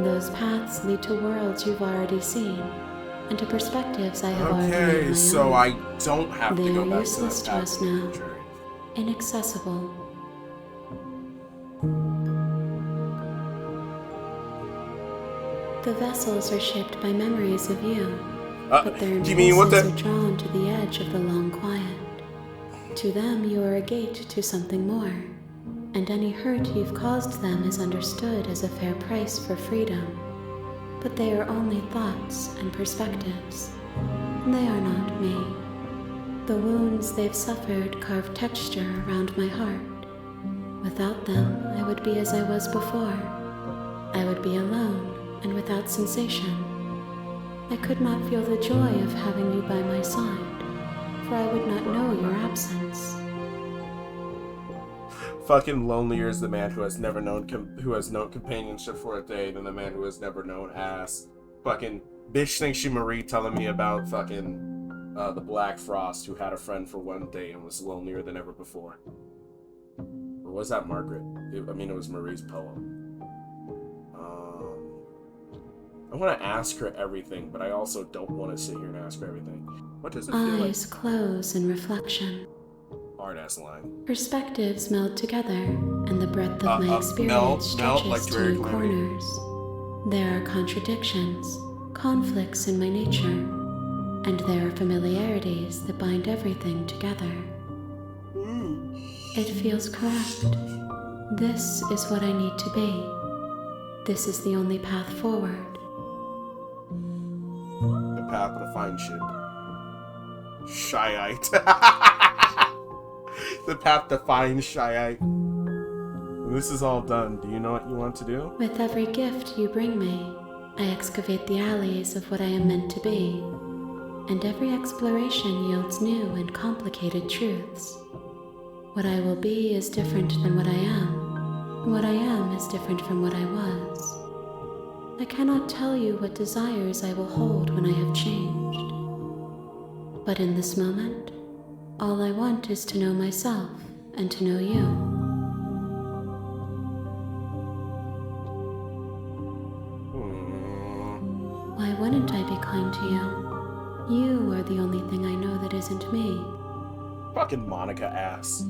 Speaker 6: Those paths lead to worlds you've already seen, and to perspectives I have already made
Speaker 1: Okay,
Speaker 6: my
Speaker 1: so
Speaker 6: own.
Speaker 1: I don't have
Speaker 6: They
Speaker 1: to go
Speaker 6: are
Speaker 1: back
Speaker 6: useless
Speaker 1: to
Speaker 6: to
Speaker 1: that
Speaker 6: us
Speaker 1: path of
Speaker 6: now.
Speaker 1: future.
Speaker 6: Inaccessible. The vessels are shaped by memories of you, but their
Speaker 1: do you mean what
Speaker 6: impulses
Speaker 1: the?
Speaker 6: are drawn to the edge of the long quiet. To them, you are a gate to something more, and any hurt you've caused them is understood as a fair price for freedom. But they are only thoughts and perspectives. They are not me. The wounds they've suffered carve texture around my heart. Without them, I would be as I was before. I would be alone and without sensation. I could not feel the joy of having you by my side, for I would not know your absence.
Speaker 1: Fucking lonelier is the man who has never known who has known companionship for a day than the man who has never known ass. Fucking bitch thinks she Marie telling me about fucking the Black Frost who had a friend for one day and was lonelier than ever before. Or was that Margaret? It was Marie's poem. I want to ask her everything, but I also don't want to sit here and ask her everything. What does it feel like?
Speaker 6: Eyes close in reflection.
Speaker 1: Hard ass line.
Speaker 6: Perspectives meld together, and the breadth of my experience
Speaker 1: melt
Speaker 6: stretches
Speaker 1: like
Speaker 6: to
Speaker 1: Drake
Speaker 6: new
Speaker 1: Calamity.
Speaker 6: corners. There are contradictions, conflicts in my nature, and there are familiarities that bind everything together. It feels correct. This is what I need to be. This is the only path forward.
Speaker 1: The path to find shit. Shyite. The path to find Shyite. When this is all done, do you know what you want to do?
Speaker 6: With every gift you bring me, I excavate the alleys of what I am meant to be, and every exploration yields new and complicated truths. What I will be is different than what I am, and what I am is different from what I was. I cannot tell you what desires I will hold when I have changed. But in this moment, all I want is to know myself and to know you. Why wouldn't I be kind to you? You are the only thing I know that isn't me.
Speaker 1: Fucking Monica ass.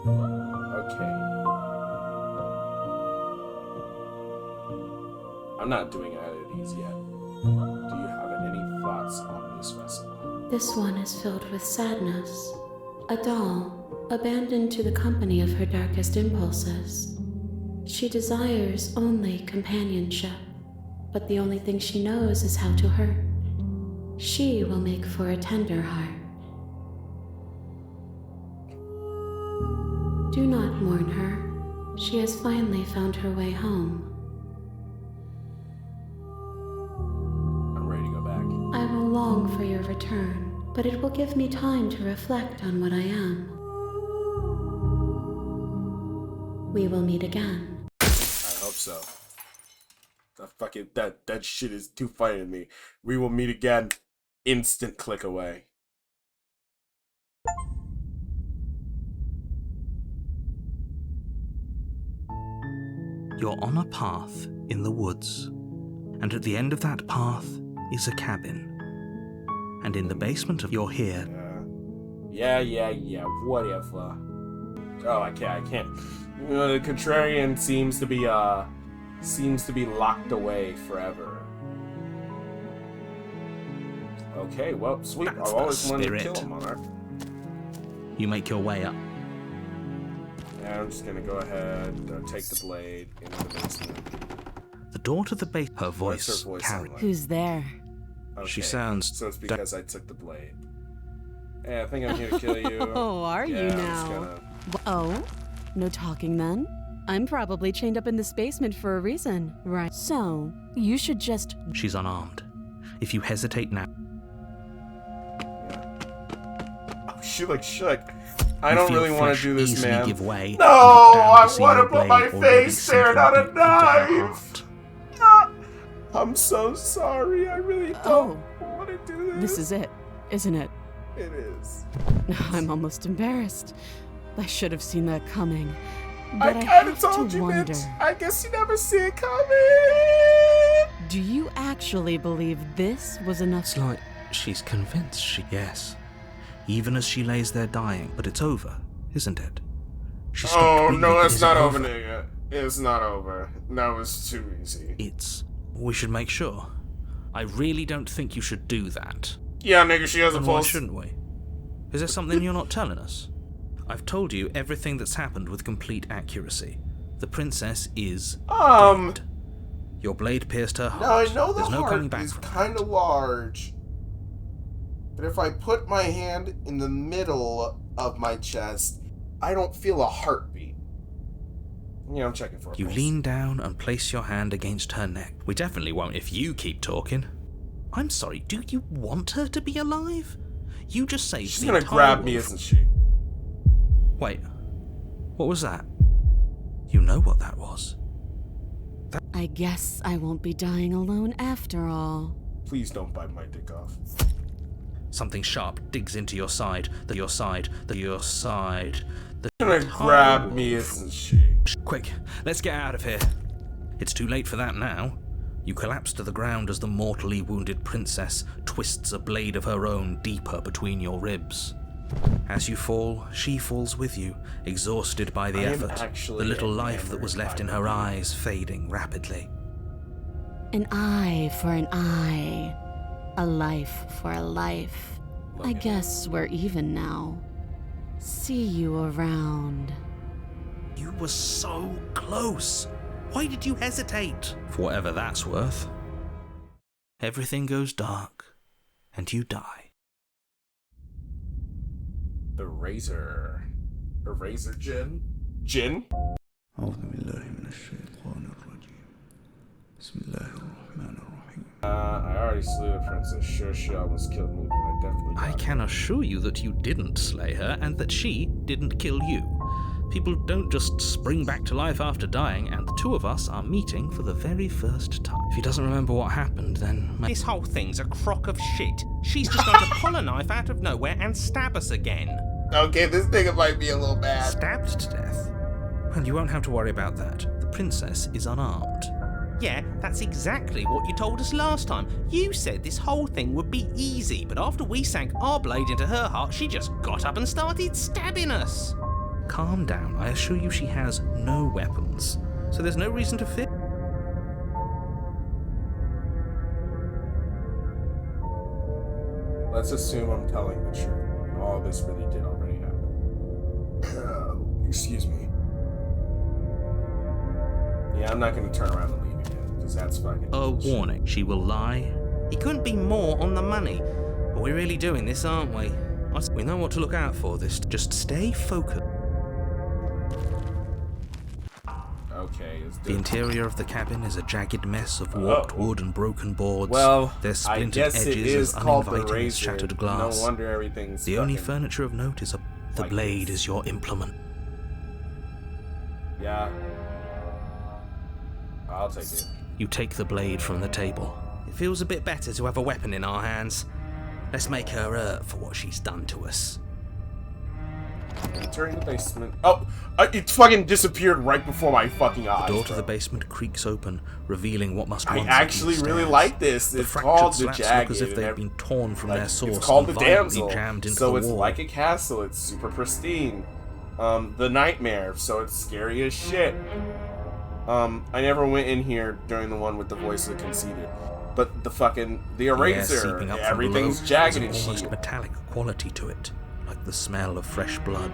Speaker 1: Okay. I'm not doing oddities yet. Do you have any thoughts on this vessel?
Speaker 6: This one is filled with sadness. A doll, abandoned to the company of her darkest impulses. She desires only companionship, but the only thing she knows is how to hurt. She will make for a tender heart. Do not mourn her. She has finally found her way home.
Speaker 1: I'm ready to go back.
Speaker 6: I will long for your return, but it will give me time to reflect on what I am. We will meet again.
Speaker 1: I hope so. That shit is too funny to me. We will meet again. Instant click away.
Speaker 2: You're on a path in the woods, and at the end of that path, is a cabin. And in the basement of you're here.
Speaker 1: Yeah, whatever. Oh, I can't. You know, the Contrarian seems to be locked away forever. Okay, well, sweet.
Speaker 2: That's
Speaker 1: I've always
Speaker 2: the
Speaker 1: wanted to
Speaker 2: spirit.
Speaker 1: kill a monarch.
Speaker 2: You make your way up.
Speaker 1: Yeah, I'm just gonna go ahead, take the blade into the basement.
Speaker 2: The door to the base. Her
Speaker 1: What's
Speaker 2: voice
Speaker 1: her voice
Speaker 2: carries.
Speaker 1: sound like?
Speaker 5: Who's there?
Speaker 1: Okay,
Speaker 2: She sounds.
Speaker 1: so it's because I took the blade. Hey, I think I'm here to kill you.
Speaker 5: Oh, are you
Speaker 1: Yeah, I'm just
Speaker 5: now?
Speaker 1: gonna-
Speaker 5: Oh? No talking then? I'm probably chained up in this basement for a reason, right? So, you should just...
Speaker 2: She's unarmed. If you hesitate now,
Speaker 1: Oh, shook. I
Speaker 2: you
Speaker 1: don't
Speaker 2: feel
Speaker 1: really want
Speaker 2: flesh
Speaker 1: to do this,
Speaker 2: easily
Speaker 1: man.
Speaker 2: give way.
Speaker 1: No,
Speaker 2: knocked down
Speaker 1: I
Speaker 2: see
Speaker 1: want to
Speaker 2: your
Speaker 1: put my
Speaker 2: blade already
Speaker 1: face there,
Speaker 2: sinking
Speaker 1: not a
Speaker 2: deep into her
Speaker 1: knife.
Speaker 2: heart.
Speaker 1: I'm so sorry. I really don't
Speaker 5: Oh,
Speaker 1: want to do this.
Speaker 5: this is it, isn't it?
Speaker 1: It is.
Speaker 5: I'm almost embarrassed. I should have seen that coming.
Speaker 1: I
Speaker 5: But I
Speaker 1: kind
Speaker 5: have
Speaker 1: of told
Speaker 5: to
Speaker 1: you,
Speaker 5: wonder,
Speaker 1: bitch. I guess you never see it coming.
Speaker 5: do you actually believe this was enough?
Speaker 2: It's like she's convinced yes. Even as she lays there dying, but it's over, isn't it? She stopped
Speaker 1: Oh,
Speaker 2: breathing.
Speaker 1: no,
Speaker 2: Is
Speaker 1: it's
Speaker 2: it
Speaker 1: not over, nigga. It's not over. That was too easy.
Speaker 2: We should make sure. I really don't think you should do that.
Speaker 1: Yeah, nigga, she has a
Speaker 2: And why
Speaker 1: pulse.
Speaker 2: shouldn't we? Is there something you're not telling us? I've told you everything that's happened with complete accuracy. The princess is dead. Your blade pierced her heart.
Speaker 1: Now, I know the
Speaker 2: There's no coming
Speaker 1: heart
Speaker 2: back
Speaker 1: is
Speaker 2: from
Speaker 1: kind of large, but if I put my hand in the middle of my chest, I don't feel a heartbeat. Yeah, I'm checking for a
Speaker 2: You
Speaker 1: pulse.
Speaker 2: lean down and place your hand against her neck. We definitely won't if you keep talking. I'm sorry, do you want her to be alive? You just saved
Speaker 1: She's
Speaker 2: the
Speaker 1: gonna
Speaker 2: entire
Speaker 1: grab me,
Speaker 2: world.
Speaker 1: isn't she?
Speaker 2: Wait, what was that? You know what that was.
Speaker 5: I guess I won't be dying alone after all.
Speaker 1: Please don't bite my dick off.
Speaker 2: Something sharp digs into your side, your side.
Speaker 1: She's gonna grab me, isn't she?
Speaker 2: Quick, let's get out of here. It's too late for that now. You collapse to the ground as the mortally wounded princess twists a blade of her own deeper between your ribs. As you fall, she falls with you, exhausted by the
Speaker 1: I am
Speaker 2: effort,
Speaker 1: actually
Speaker 2: the little life that was
Speaker 1: enamored
Speaker 2: left
Speaker 1: by
Speaker 2: in
Speaker 1: her.
Speaker 2: her eyes fading rapidly.
Speaker 5: An eye for an eye. A life for a life. I guess we're even now. See you around.
Speaker 2: You were so close. Why did you hesitate? For whatever that's worth. Everything goes dark, and you die.
Speaker 1: The razor. A razor gin? Gin? I already slew the princess. Sure, she almost killed me, but I definitely got
Speaker 2: I
Speaker 1: her.
Speaker 2: can assure you that you didn't slay her and that she didn't kill you. People don't just spring back to life after dying, and the two of us are meeting for the very first time. If he doesn't remember what happened, then...
Speaker 8: This whole thing's a crock of shit. She's just going to pull a knife out of nowhere and stab us again.
Speaker 1: Okay, this nigga might be a little bad.
Speaker 2: Stabbed to death? Well, you won't have to worry about that. The princess is unarmed.
Speaker 8: Yeah, that's exactly what you told us last time. You said this whole thing would be easy, but after we sank our blade into her heart, she just got up and started stabbing us.
Speaker 2: Calm down. I assure you she has no weapons. So there's no reason to fear.
Speaker 1: Let's assume I'm telling the truth, and all this really did already happen. Excuse me. Yeah, I'm not gonna turn around and leave again, because that's fucking
Speaker 2: A
Speaker 1: bullshit.
Speaker 2: warning. She will lie.
Speaker 8: He couldn't be more on the money. But we're really doing this, aren't we?
Speaker 2: We know what to look out for this. Just stay focused.
Speaker 1: Okay, is
Speaker 2: The interior of the cabin is a jagged mess of warped wood and broken boards.
Speaker 1: Well,
Speaker 2: There's
Speaker 1: I
Speaker 2: splintered
Speaker 1: guess it
Speaker 2: edges
Speaker 1: is
Speaker 2: as
Speaker 1: called the
Speaker 2: uninviting as
Speaker 1: razor.
Speaker 2: shattered glass.
Speaker 1: No wonder everything's
Speaker 2: The only
Speaker 1: fucking-
Speaker 2: furniture of note is the
Speaker 1: like
Speaker 2: blade
Speaker 1: this.
Speaker 2: is your implement.
Speaker 1: Yeah. I'll take it.
Speaker 2: You take the blade from the table.
Speaker 8: It feels a bit better to have a weapon in our hands. Let's make her hurt for what she's done to us.
Speaker 1: Entering the basement. Oh, it fucking disappeared right before my fucking eyes.
Speaker 2: The door to
Speaker 1: bro.
Speaker 2: the basement creaks open, revealing what must
Speaker 1: I
Speaker 2: once
Speaker 1: actually
Speaker 2: have been
Speaker 1: really
Speaker 2: stairs.
Speaker 1: like this.
Speaker 2: The
Speaker 1: It's
Speaker 2: fractured
Speaker 1: called the
Speaker 2: slats
Speaker 1: Jagged.
Speaker 2: look as if
Speaker 1: and
Speaker 2: they've been torn from
Speaker 1: like,
Speaker 2: their source
Speaker 1: it's called
Speaker 2: and
Speaker 1: the
Speaker 2: violently
Speaker 1: Damsel.
Speaker 2: jammed into
Speaker 1: So
Speaker 2: the
Speaker 1: it's
Speaker 2: wall.
Speaker 1: like a castle. It's super pristine. The Nightmare. So it's scary as shit. I never went in here during the one with the voice of Conceited. But the eraser,
Speaker 2: seeping up from
Speaker 1: everything's
Speaker 2: below
Speaker 1: jagged
Speaker 2: has an
Speaker 1: and
Speaker 2: almost
Speaker 1: shit.
Speaker 2: metallic quality to it, like the smell of fresh blood.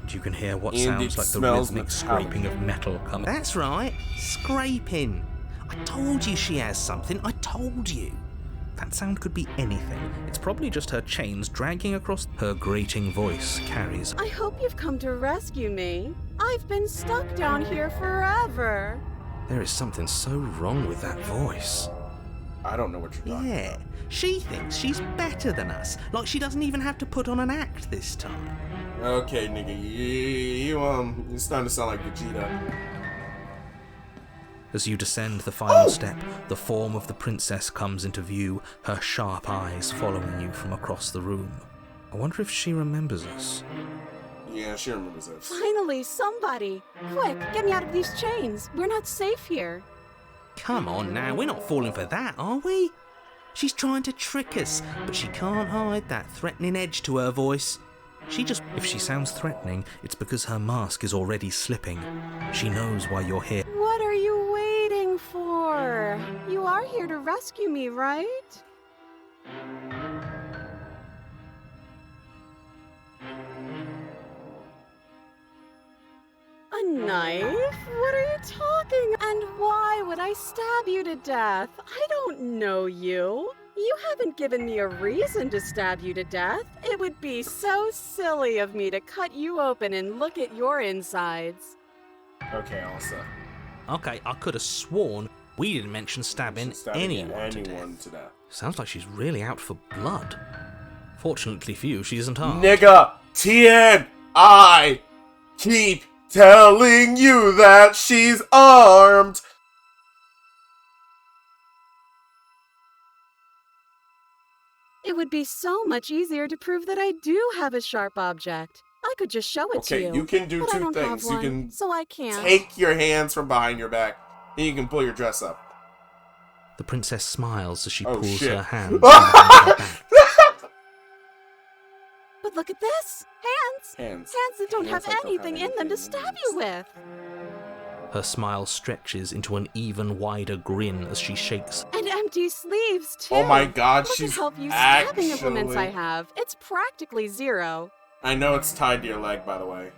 Speaker 2: And you can hear what
Speaker 1: And
Speaker 2: sounds
Speaker 1: it
Speaker 2: like the
Speaker 1: smells
Speaker 2: rhythmic
Speaker 1: metallic.
Speaker 2: scraping of metal coming.
Speaker 7: That's right, scraping. I told you she has something, I told you.
Speaker 2: That sound could be anything. It's probably just her chains dragging across. Her grating voice carries.
Speaker 3: I hope you've come to rescue me. I've been stuck down here forever.
Speaker 2: There is something so wrong with that voice.
Speaker 1: I don't know what you're talking
Speaker 7: Yeah,
Speaker 1: about.
Speaker 7: she thinks she's better than us, like she doesn't even have to put on an act this time.
Speaker 1: Okay, nigga, you're starting to sound like Vegeta.
Speaker 2: As you descend the final step, the form of the princess comes into view, her sharp eyes following you from across the room. I wonder if she remembers us.
Speaker 1: Yeah, she remembers this.
Speaker 3: Finally, somebody! Quick, get me out of these chains. We're not safe here.
Speaker 7: Come on now, we're not falling for that, are we? She's trying to trick us, but she can't hide that threatening edge to her voice.
Speaker 2: If she sounds threatening, it's because her mask is already slipping. She knows why you're here.
Speaker 3: What are you waiting for? You are here to rescue me, right? A knife? What are you talking? And why would I stab you to death? I don't know you. You haven't given me a reason to stab you to death. It would be so silly of me to cut you open and look at your insides.
Speaker 1: Okay, Elsa.
Speaker 7: Okay, I could have sworn we didn't mention stabbing anyone to death.
Speaker 1: to death.
Speaker 2: Sounds like she's really out for blood. Fortunately for you, she isn't armed.
Speaker 1: Nigga, Tien, I keep telling you that she's armed.
Speaker 3: It would be so much easier to prove that I do have a sharp object. I could just show it to
Speaker 1: Okay,
Speaker 3: you.
Speaker 1: you can do
Speaker 3: but I
Speaker 1: two
Speaker 3: don't have
Speaker 1: things. You
Speaker 3: one,
Speaker 1: can
Speaker 3: so I can't.
Speaker 1: take your hands from behind your back, and you can pull your dress up.
Speaker 2: The princess smiles as she
Speaker 1: Oh,
Speaker 2: pulls
Speaker 1: shit.
Speaker 2: her hand from behind her back.
Speaker 3: But look at this! Hands!
Speaker 1: Hands.
Speaker 3: Hands that don't
Speaker 1: Hands
Speaker 3: have
Speaker 1: that don't
Speaker 3: anything
Speaker 1: have
Speaker 3: in them to
Speaker 1: anything in
Speaker 3: stab
Speaker 1: them.
Speaker 3: you with.
Speaker 2: Her smile stretches into an even wider grin as she shakes.
Speaker 3: And empty sleeves, too.
Speaker 1: Oh my god,
Speaker 3: Look
Speaker 1: she's
Speaker 3: at how few stabbing
Speaker 1: actually...
Speaker 3: implements I have. It's practically zero.
Speaker 1: I know it's tied to your leg, by the way.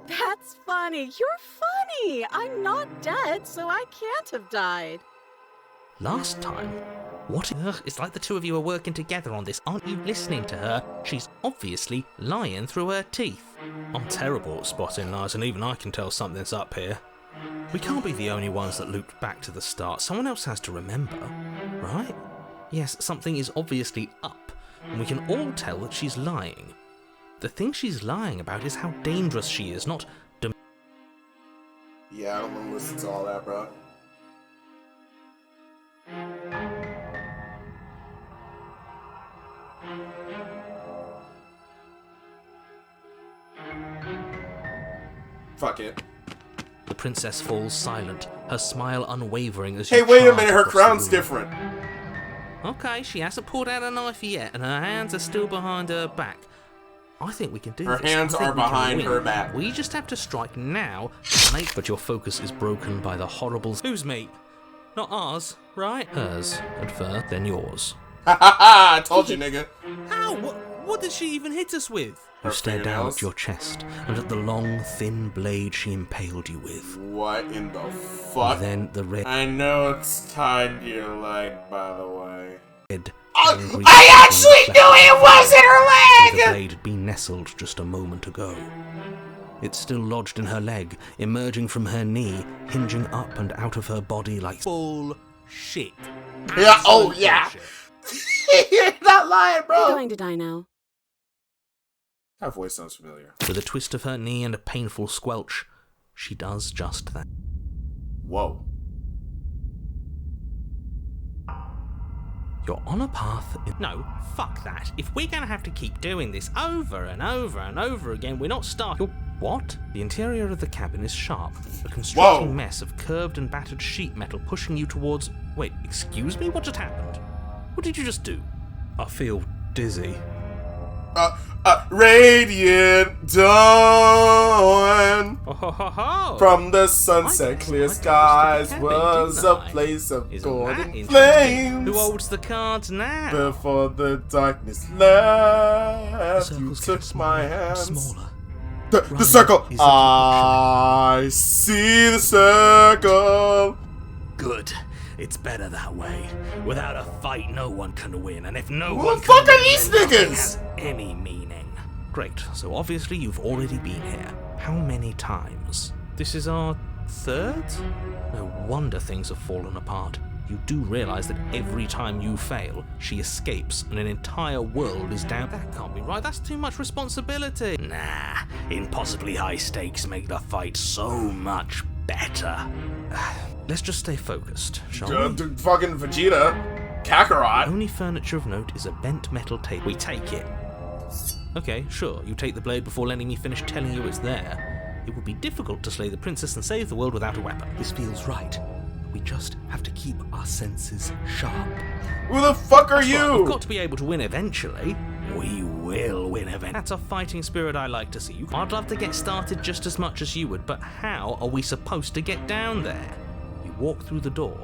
Speaker 3: That's funny. You're funny. I'm not dead, so I can't have died.
Speaker 2: Last time? What?
Speaker 7: Ugh, it's like the two of you are working together on this. Aren't you listening to her? She's obviously lying through her teeth.
Speaker 2: I'm terrible at spotting lies, and even I can tell something's up here. We can't be the only ones that looped back to the start. Someone else has to remember, right? Yes, something is obviously up, and we can all tell that she's lying. The thing she's lying about is how dangerous she is, not
Speaker 1: Yeah, I don't want to listen to all that, bro. Fuck it.
Speaker 2: The princess falls silent, her smile unwavering as you
Speaker 1: Hey, wait a
Speaker 2: charge
Speaker 1: minute, her
Speaker 2: across the
Speaker 1: crown's
Speaker 2: room.
Speaker 1: different.
Speaker 7: Okay, she hasn't pulled out a knife yet, and her hands are still behind her back. I think we can do
Speaker 1: Her
Speaker 7: this.
Speaker 1: hands
Speaker 7: I think
Speaker 1: are
Speaker 7: we can
Speaker 1: behind
Speaker 7: win.
Speaker 1: her back.
Speaker 7: We just have to strike now. Make
Speaker 2: But your focus is broken by the horrible...
Speaker 7: who's me? Not ours, right?
Speaker 2: Hers at first, then yours.
Speaker 1: Ha ha ha! I told you, nigga.
Speaker 7: How? What did she even hit us with?
Speaker 2: You
Speaker 1: Her
Speaker 2: stare down
Speaker 1: fingernails?
Speaker 2: at your chest and at the long, thin blade she impaled you with.
Speaker 1: What in the fuck?
Speaker 2: And then the red...
Speaker 1: I know it's tied to your leg, by the way.
Speaker 2: angry
Speaker 1: I actually knew it wasn't her
Speaker 2: where the
Speaker 1: leg!
Speaker 2: blade had been nestled just a moment ago. It's still lodged in her leg, emerging from her knee, hinging up and out of her body like...
Speaker 7: Bullshit.
Speaker 1: Yeah, oh
Speaker 7: Absolute
Speaker 1: yeah!
Speaker 7: bullshit.
Speaker 1: You're not lying,
Speaker 3: You're
Speaker 1: bro!
Speaker 3: going to die now.
Speaker 1: That voice sounds familiar.
Speaker 2: With a twist of her knee and a painful squelch, she does just that.
Speaker 1: Whoa.
Speaker 7: You're on a path in...
Speaker 2: No, fuck that. If we're gonna have to keep doing this over and over and over again, we're not starting.
Speaker 7: What? The interior of the cabin is sharp, a constricting
Speaker 1: Whoa.
Speaker 7: mess of curved and battered sheet metal pushing you towards... Wait, excuse me? What just happened? What did you just do?
Speaker 8: I feel dizzy.
Speaker 1: Radiant dawn
Speaker 2: Oh, ho, ho, ho.
Speaker 1: from the sunset,
Speaker 2: I guess
Speaker 1: clear
Speaker 2: I just
Speaker 1: skies
Speaker 2: took a cabin,
Speaker 1: was
Speaker 2: didn't
Speaker 1: a
Speaker 2: I?
Speaker 1: place of
Speaker 2: Isn't
Speaker 1: golden
Speaker 2: that interesting?
Speaker 1: flames.
Speaker 2: Who holds the cards now?
Speaker 1: Before the darkness left, you
Speaker 7: circles
Speaker 1: took
Speaker 7: get
Speaker 1: my
Speaker 7: smaller and
Speaker 1: hands.
Speaker 7: smaller.
Speaker 1: The
Speaker 7: Running
Speaker 1: circle.
Speaker 7: isn't an
Speaker 1: I see the circle.
Speaker 2: Good. It's better that way. Without a fight, no one can win, and if no
Speaker 1: Who
Speaker 2: one
Speaker 1: the
Speaker 2: can
Speaker 1: fuck are
Speaker 2: win,
Speaker 1: these
Speaker 2: then nothing
Speaker 1: niggas?
Speaker 2: has any meaning.
Speaker 7: Great, so obviously you've already been here. How many times?
Speaker 2: This is our third?
Speaker 7: No wonder things have fallen apart. You do realize that every time you fail, she escapes and an entire world is down.
Speaker 2: That can't be right. That's too much responsibility. Nah, impossibly high stakes make the fight so much better.
Speaker 7: Let's just stay focused, shall we?
Speaker 1: Fucking Vegeta.
Speaker 7: The
Speaker 1: Kakarot.
Speaker 7: only furniture of note is a bent metal table.
Speaker 2: We take it.
Speaker 7: Okay, sure, you take the blade before letting me finish telling you it's there. It would be difficult to slay the princess and save the world without a weapon. This feels right. We just have to keep our senses sharp.
Speaker 1: Who the fuck are
Speaker 7: That's right, we've
Speaker 1: you?
Speaker 7: got to be able to win eventually.
Speaker 2: We will win eventually.
Speaker 7: That's a fighting spirit I like to see. I'd love to get started just as much as you would, but how are we supposed to get down there? You walk through the door.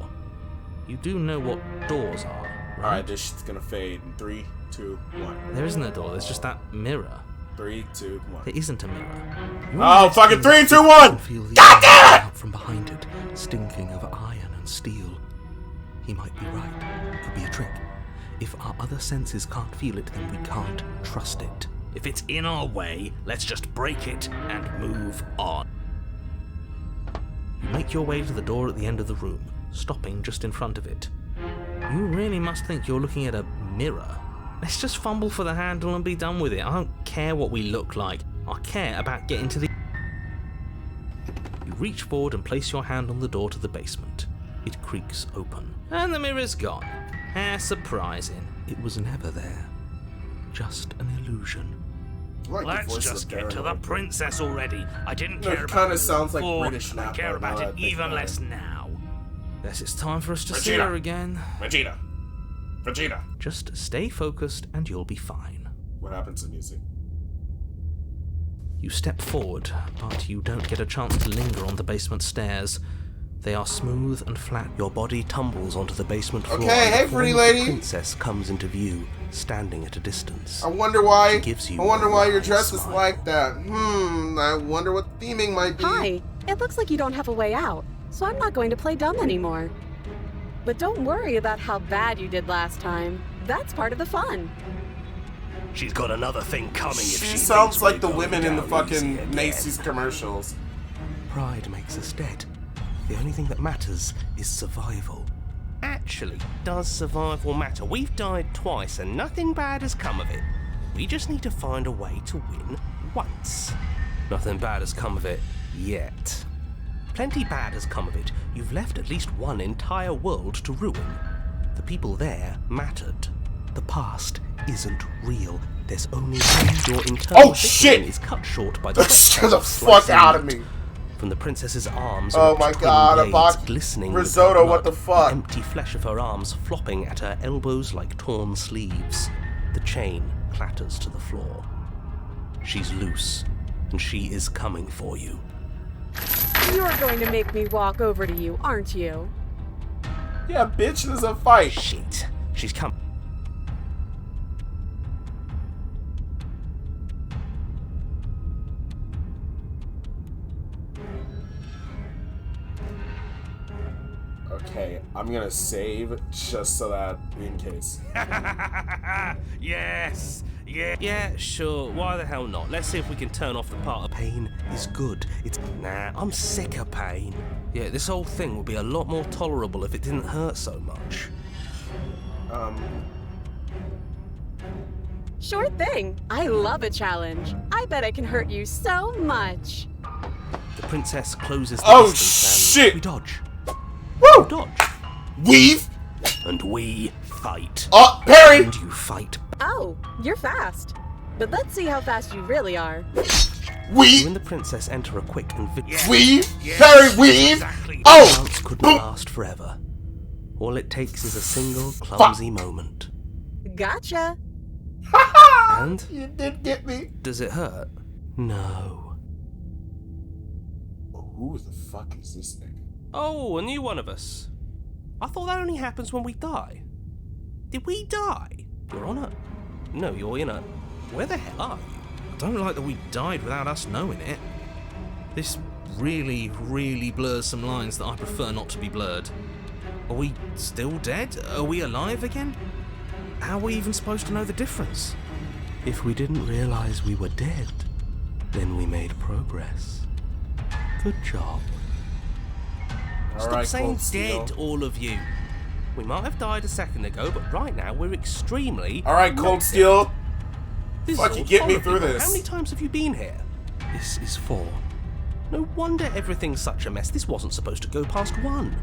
Speaker 7: You do know what doors are, right?
Speaker 1: Alright, this shit's gonna fade in 3, 2, 1.
Speaker 7: There isn't a door, there's just that mirror.
Speaker 1: 3, 2, 1.
Speaker 7: There isn't a mirror.
Speaker 1: Oh, fucking 3, 2, 1!
Speaker 7: God damn it! Out from behind it, stinking of iron and steel. He might be right. Could be a trick. If our other senses can't feel it, then we can't trust it.
Speaker 2: If it's in our way, let's just break it and move on.
Speaker 7: You make your way to the door at the end of the room, stopping just in front of it. You really must think you're looking at a mirror. Let's just fumble for the handle and be done with it. I don't care what we look like. I care about getting to the... You reach forward and place your hand on the door to the basement. It creaks open.
Speaker 2: And the mirror's gone. How surprising.
Speaker 7: It was never there. Just an illusion.
Speaker 1: I like the
Speaker 2: Let's
Speaker 1: voice
Speaker 2: just
Speaker 1: of
Speaker 2: get to the
Speaker 1: Baron.
Speaker 2: princess already. I didn't
Speaker 1: No,
Speaker 2: care
Speaker 1: it
Speaker 2: about
Speaker 1: kinda
Speaker 2: it
Speaker 1: sounds like
Speaker 2: before.
Speaker 1: British
Speaker 2: I
Speaker 1: Snapper,
Speaker 2: care about
Speaker 1: now
Speaker 2: it
Speaker 1: that I think
Speaker 2: even
Speaker 1: about
Speaker 2: less
Speaker 1: it.
Speaker 2: now.
Speaker 7: Guess it's time for us to see
Speaker 1: Vegeta.
Speaker 7: her again.
Speaker 1: Vegeta. Vegeta.
Speaker 7: Just stay focused and you'll be fine.
Speaker 1: What happens to music?
Speaker 7: You step forward, but you don't get a chance to linger on the basement stairs. They are smooth and flat. Your body tumbles onto the basement floor.
Speaker 1: Okay,
Speaker 7: and
Speaker 1: hey,
Speaker 7: the
Speaker 1: pretty
Speaker 7: form of the
Speaker 1: lady.
Speaker 7: princess comes into view, standing at a distance.
Speaker 1: I wonder why.
Speaker 7: She gives you
Speaker 1: I wonder
Speaker 7: a
Speaker 1: why your
Speaker 7: wide
Speaker 1: dress is
Speaker 7: smile.
Speaker 1: like that. I wonder what the theming might be.
Speaker 5: Hi, it looks like you don't have a way out, so I'm not going to play dumb anymore. But don't worry about how bad you did last time. That's part of the fun.
Speaker 2: She's got another thing coming if
Speaker 1: She
Speaker 2: she
Speaker 1: sounds
Speaker 2: thinks
Speaker 1: like
Speaker 2: we're
Speaker 1: the
Speaker 2: going
Speaker 1: women in the
Speaker 2: down easy
Speaker 1: fucking
Speaker 2: again.
Speaker 1: Macy's commercials.
Speaker 7: Pride makes us dead. The only thing that matters is survival.
Speaker 10: Actually, does survival matter? We've died twice and nothing bad has come of it. We just need to find a way to win once.
Speaker 7: Nothing bad has come of it yet.
Speaker 10: Plenty bad has come of it. You've left at least one entire world to ruin.
Speaker 7: The people there mattered. The past isn't real. There's only one. Your internal
Speaker 1: Oh, shit!
Speaker 7: is cut short by the
Speaker 1: Get the fuck out of me.
Speaker 7: From the princess's arms.
Speaker 1: Oh
Speaker 7: ripped
Speaker 1: my
Speaker 7: twin
Speaker 1: God, a
Speaker 7: blades
Speaker 1: box
Speaker 7: glistening with
Speaker 1: risotto,
Speaker 7: her
Speaker 1: what
Speaker 7: blood,
Speaker 1: the fuck?
Speaker 7: empty flesh of her arms flopping at her elbows like torn sleeves. The chain clatters to the floor. She's loose, and she is coming for you.
Speaker 5: You're going to make me walk over to you, aren't you?
Speaker 1: Yeah, bitch, this is a fight.
Speaker 10: Shit. She's come.
Speaker 1: Okay, I'm gonna save just so that in case.
Speaker 10: Yes. Yeah, sure. Why the hell not? Let's see if we can turn off the part of
Speaker 7: Pain is good. It's
Speaker 10: Nah, I'm sick of pain.
Speaker 7: yeah. This whole thing would be a lot more tolerable if it didn't hurt so much.
Speaker 5: Sure thing. I love a challenge. I bet I can hurt you so much.
Speaker 7: The princess closes the
Speaker 1: Oh,
Speaker 7: distance
Speaker 1: shit!
Speaker 7: and we dodge.
Speaker 1: Woo!
Speaker 10: Dodge.
Speaker 1: Weave!
Speaker 10: And we fight.
Speaker 1: Oh, parry!
Speaker 10: And you fight.
Speaker 3: Oh, you're fast. But let's see how fast you really are.
Speaker 10: You
Speaker 1: Weave!
Speaker 10: and the princess enter a quick and vigorous
Speaker 1: Weave! Parry! Weave!
Speaker 10: Exactly.
Speaker 1: Oh!
Speaker 10: Dance couldn't last forever. All it takes is a single clumsy moment.
Speaker 3: Gotcha.
Speaker 10: And
Speaker 1: You did get me.
Speaker 10: does it hurt? No.
Speaker 1: Who the fuck is this nigga?
Speaker 10: Oh, a new one of us. I thought that only happens when we die. Did we die? Your Honor? No, Your Honor. Where the hell are you?
Speaker 7: I don't like that we died without us knowing it. This really, really blurs some lines that I prefer not to be blurred. Are we still dead? Are we alive again? How are we even supposed to know the difference?
Speaker 10: If we didn't realize we were dead, then we made progress. Good job. Stop
Speaker 1: Alright,
Speaker 10: saying
Speaker 1: Cold Steel.
Speaker 10: dead, all of you. We might have died a second ago, but right now we're extremely...
Speaker 1: Alright,
Speaker 10: not
Speaker 1: Cold
Speaker 10: dead.
Speaker 1: Steel.
Speaker 10: This is
Speaker 1: Fucking
Speaker 10: all
Speaker 1: get me
Speaker 10: horrible.
Speaker 1: through this.
Speaker 10: How many times have you been here? This is 4. No wonder everything's such a mess. This wasn't supposed to go past 1.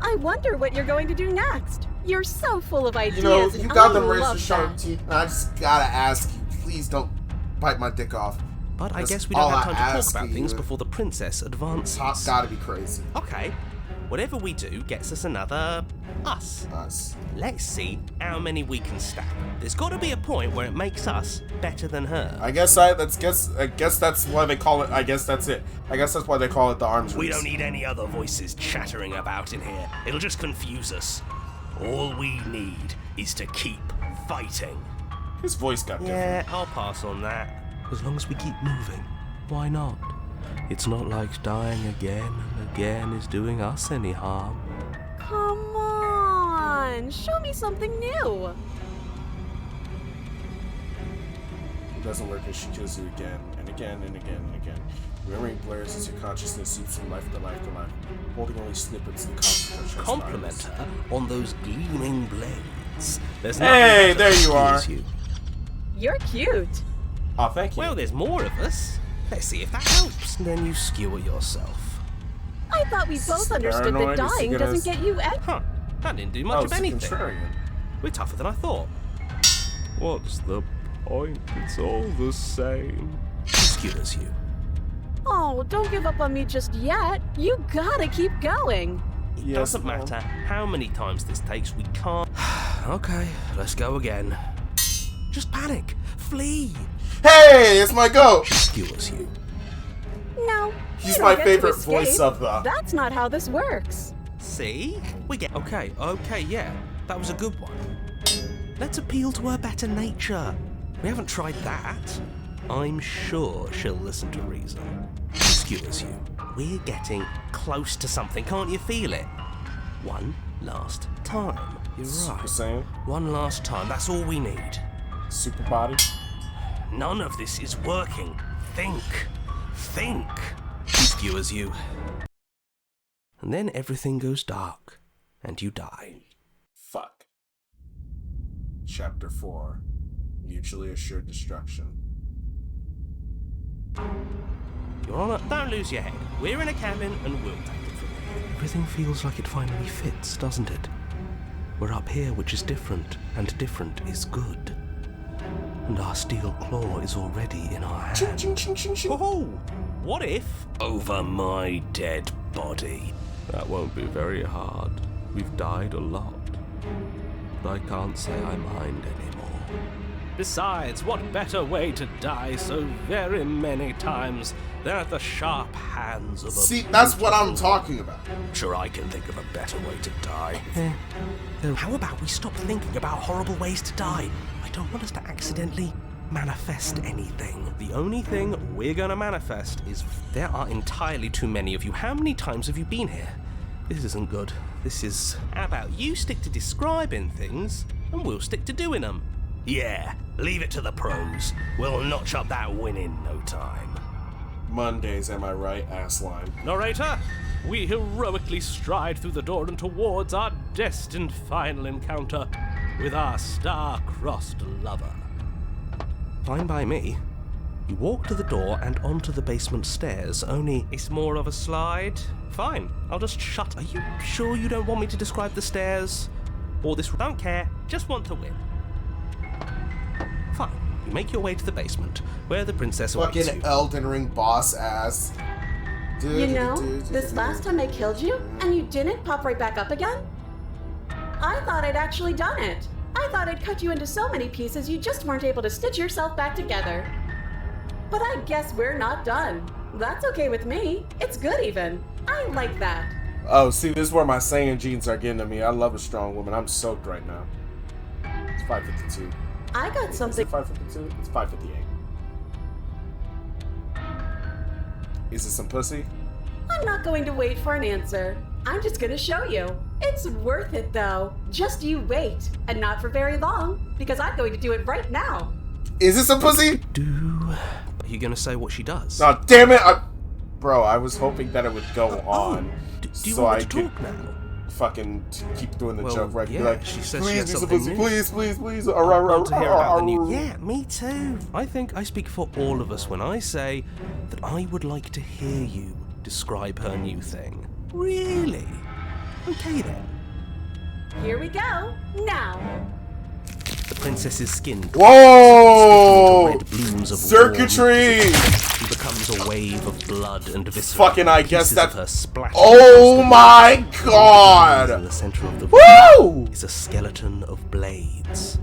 Speaker 3: I wonder what you're going to do next. You're so full of ideas.
Speaker 1: You know,
Speaker 3: and
Speaker 1: you got
Speaker 3: I
Speaker 1: them razor
Speaker 3: love
Speaker 1: sharp
Speaker 3: that.
Speaker 1: teeth, and I just gotta ask you, please don't bite my dick off.
Speaker 10: But I
Speaker 1: That's
Speaker 10: guess we don't
Speaker 1: all
Speaker 10: have
Speaker 1: I
Speaker 10: time to talk
Speaker 1: ask
Speaker 10: about things
Speaker 1: you.
Speaker 10: before the princess advances.
Speaker 1: Top's gotta be crazy.
Speaker 10: Okay, whatever we do gets us another us.
Speaker 1: Us.
Speaker 10: Let's see how many we can stack. There's got to be a point where it makes us better than her.
Speaker 1: I guess that's why they call it. I guess that's it. I guess that's why they call it the arms race.
Speaker 10: We don't need any other voices chattering about in here. It'll just confuse us. All we need is to keep fighting.
Speaker 1: His voice got different.
Speaker 10: Yeah, I'll pass on that. As long as we keep moving, why not? It's not like dying again and again is doing us any harm.
Speaker 3: Come on, show me something new.
Speaker 1: It doesn't work as she kills you again and again and again and again. Remembering blurs as your consciousness seeps from life to life to life, holding only snippets of the conflict that
Speaker 10: Compliment
Speaker 1: transpires.
Speaker 10: her on those gleaming blades. There's
Speaker 1: Hey,
Speaker 10: nothing better
Speaker 1: there you
Speaker 10: to
Speaker 1: are.
Speaker 10: please you.
Speaker 3: You're cute.
Speaker 1: Oh, thank you.
Speaker 10: Well, there's more of us. Let's see if that helps. Then you skewer yourself.
Speaker 3: I thought we both understood that
Speaker 1: Paranoid is
Speaker 3: dying
Speaker 1: to get
Speaker 3: doesn't
Speaker 1: us-
Speaker 3: get you any.
Speaker 10: Huh. That didn't do
Speaker 1: Oh,
Speaker 10: much of
Speaker 1: it's a
Speaker 10: anything.
Speaker 1: contrarian.
Speaker 10: We're tougher than I thought. What's the point? It's all the same. She skewers you.
Speaker 3: Oh, don't give up on me just yet. You gotta keep going.
Speaker 10: It
Speaker 1: Yes,
Speaker 10: doesn't
Speaker 1: ma'am.
Speaker 10: matter how many times this takes, we can't. Okay, let's go again. Just panic. Flee.
Speaker 1: Hey, it's my goat.
Speaker 10: She skewers you.
Speaker 3: No.
Speaker 1: He's
Speaker 3: you
Speaker 1: my
Speaker 3: don't get to
Speaker 1: favorite voice
Speaker 3: escape.
Speaker 1: of the.
Speaker 3: That's not how this works.
Speaker 10: See? We get. Okay, yeah. That was a good one. Let's appeal to her better nature. We haven't tried that. I'm sure she'll listen to reason. She skewers you. We're getting close to something. Can't you feel it? One last time. You're
Speaker 1: Super
Speaker 10: right.
Speaker 1: Saiyan,
Speaker 10: One last time. That's all we need.
Speaker 1: super body.
Speaker 10: None of this is working. Think. Think. She skewers you. And then everything goes dark, and you die.
Speaker 1: Fuck. Chapter 4. Mutually Assured Destruction.
Speaker 10: Your Honor, don't lose your head. We're in a cabin, and we'll take it from here. Everything feels like it finally fits, doesn't it? We're up here, which is different, and different is good. And our steel claw is already in our hand.
Speaker 1: Ching, ching, ching, ching, ching.
Speaker 10: Oh, what if over my dead body? That won't be very hard. We've died a lot. But I can't say I mind anymore. Besides, what better way to die so very many times than at the sharp hands of a
Speaker 1: See, that's what I'm
Speaker 10: beautiful-
Speaker 1: talking about.
Speaker 10: Sure, I can think of a better way to die. How about we stop thinking about horrible ways to die? I don't want us to accidentally manifest anything. The only thing we're gonna manifest is there are entirely too many of you. How many times have you been here? This isn't good. This is... How about you stick to describing things, and we'll stick to doing them? Yeah, leave it to the pros. We'll notch up that win in no time.
Speaker 1: Mondays, am I right, ass line?
Speaker 10: Narrator, we heroically stride through the door and towards our destined final encounter with our star-crossed lover. Fine by me. You walk to the door and onto the basement stairs, only
Speaker 7: It's more of a slide.
Speaker 10: fine, I'll just shut. Are you sure you don't want me to describe the stairs? Or this? Don't care, just want to win. Fine, you make your way to the basement, where the princess awaits you.
Speaker 1: Fucking Elden Ring boss ass.
Speaker 5: You know, this last time I killed you, and you didn't pop right back up again? I thought I'd actually done it. I thought I'd cut you into so many pieces you just weren't able to stitch yourself back together. But I guess we're not done. That's okay with me. It's good even. I like that.
Speaker 1: Oh, see, this is where my Saiyan genes are getting to me. I love a strong woman. I'm soaked right now. It's 5:52.
Speaker 5: I got
Speaker 1: Is
Speaker 5: something.
Speaker 1: it 5:52? It's 5:58. Is it some pussy?
Speaker 5: I'm not going to wait for an answer. I'm just gonna show you. It's worth it though. Just you wait. And not for very long, because I'm going to do it right now.
Speaker 1: Is it some pussy?
Speaker 10: Are you gonna say what she does?
Speaker 1: Oh, damn it! Bro, I was hoping that it would go on.
Speaker 10: Do you
Speaker 1: so
Speaker 10: want
Speaker 1: I
Speaker 10: to
Speaker 1: could
Speaker 10: talk now?
Speaker 1: fucking keep doing the
Speaker 10: Well,
Speaker 1: joke, right?
Speaker 10: yeah,
Speaker 1: Be like,
Speaker 10: she says she
Speaker 1: please
Speaker 10: has
Speaker 1: be some
Speaker 10: something
Speaker 1: pussy,
Speaker 10: new.
Speaker 1: please, please, please.
Speaker 10: I want to hear about the new. Yeah, me too. I think I speak for all of us when I say that I would like to hear you describe her new thing. Really? Okay then.
Speaker 5: Here we go. Now.
Speaker 10: The princess's skin
Speaker 1: Whoa!
Speaker 10: red blooms of
Speaker 1: Circuitry!
Speaker 10: She becomes a wave of blood and viscera.
Speaker 1: Fucking, I guess
Speaker 10: Pieces
Speaker 1: that.
Speaker 10: of her splatter
Speaker 1: Oh
Speaker 10: across the
Speaker 1: my
Speaker 10: In the
Speaker 1: god!
Speaker 10: center of the
Speaker 1: Woo!
Speaker 10: is a skeleton of blades.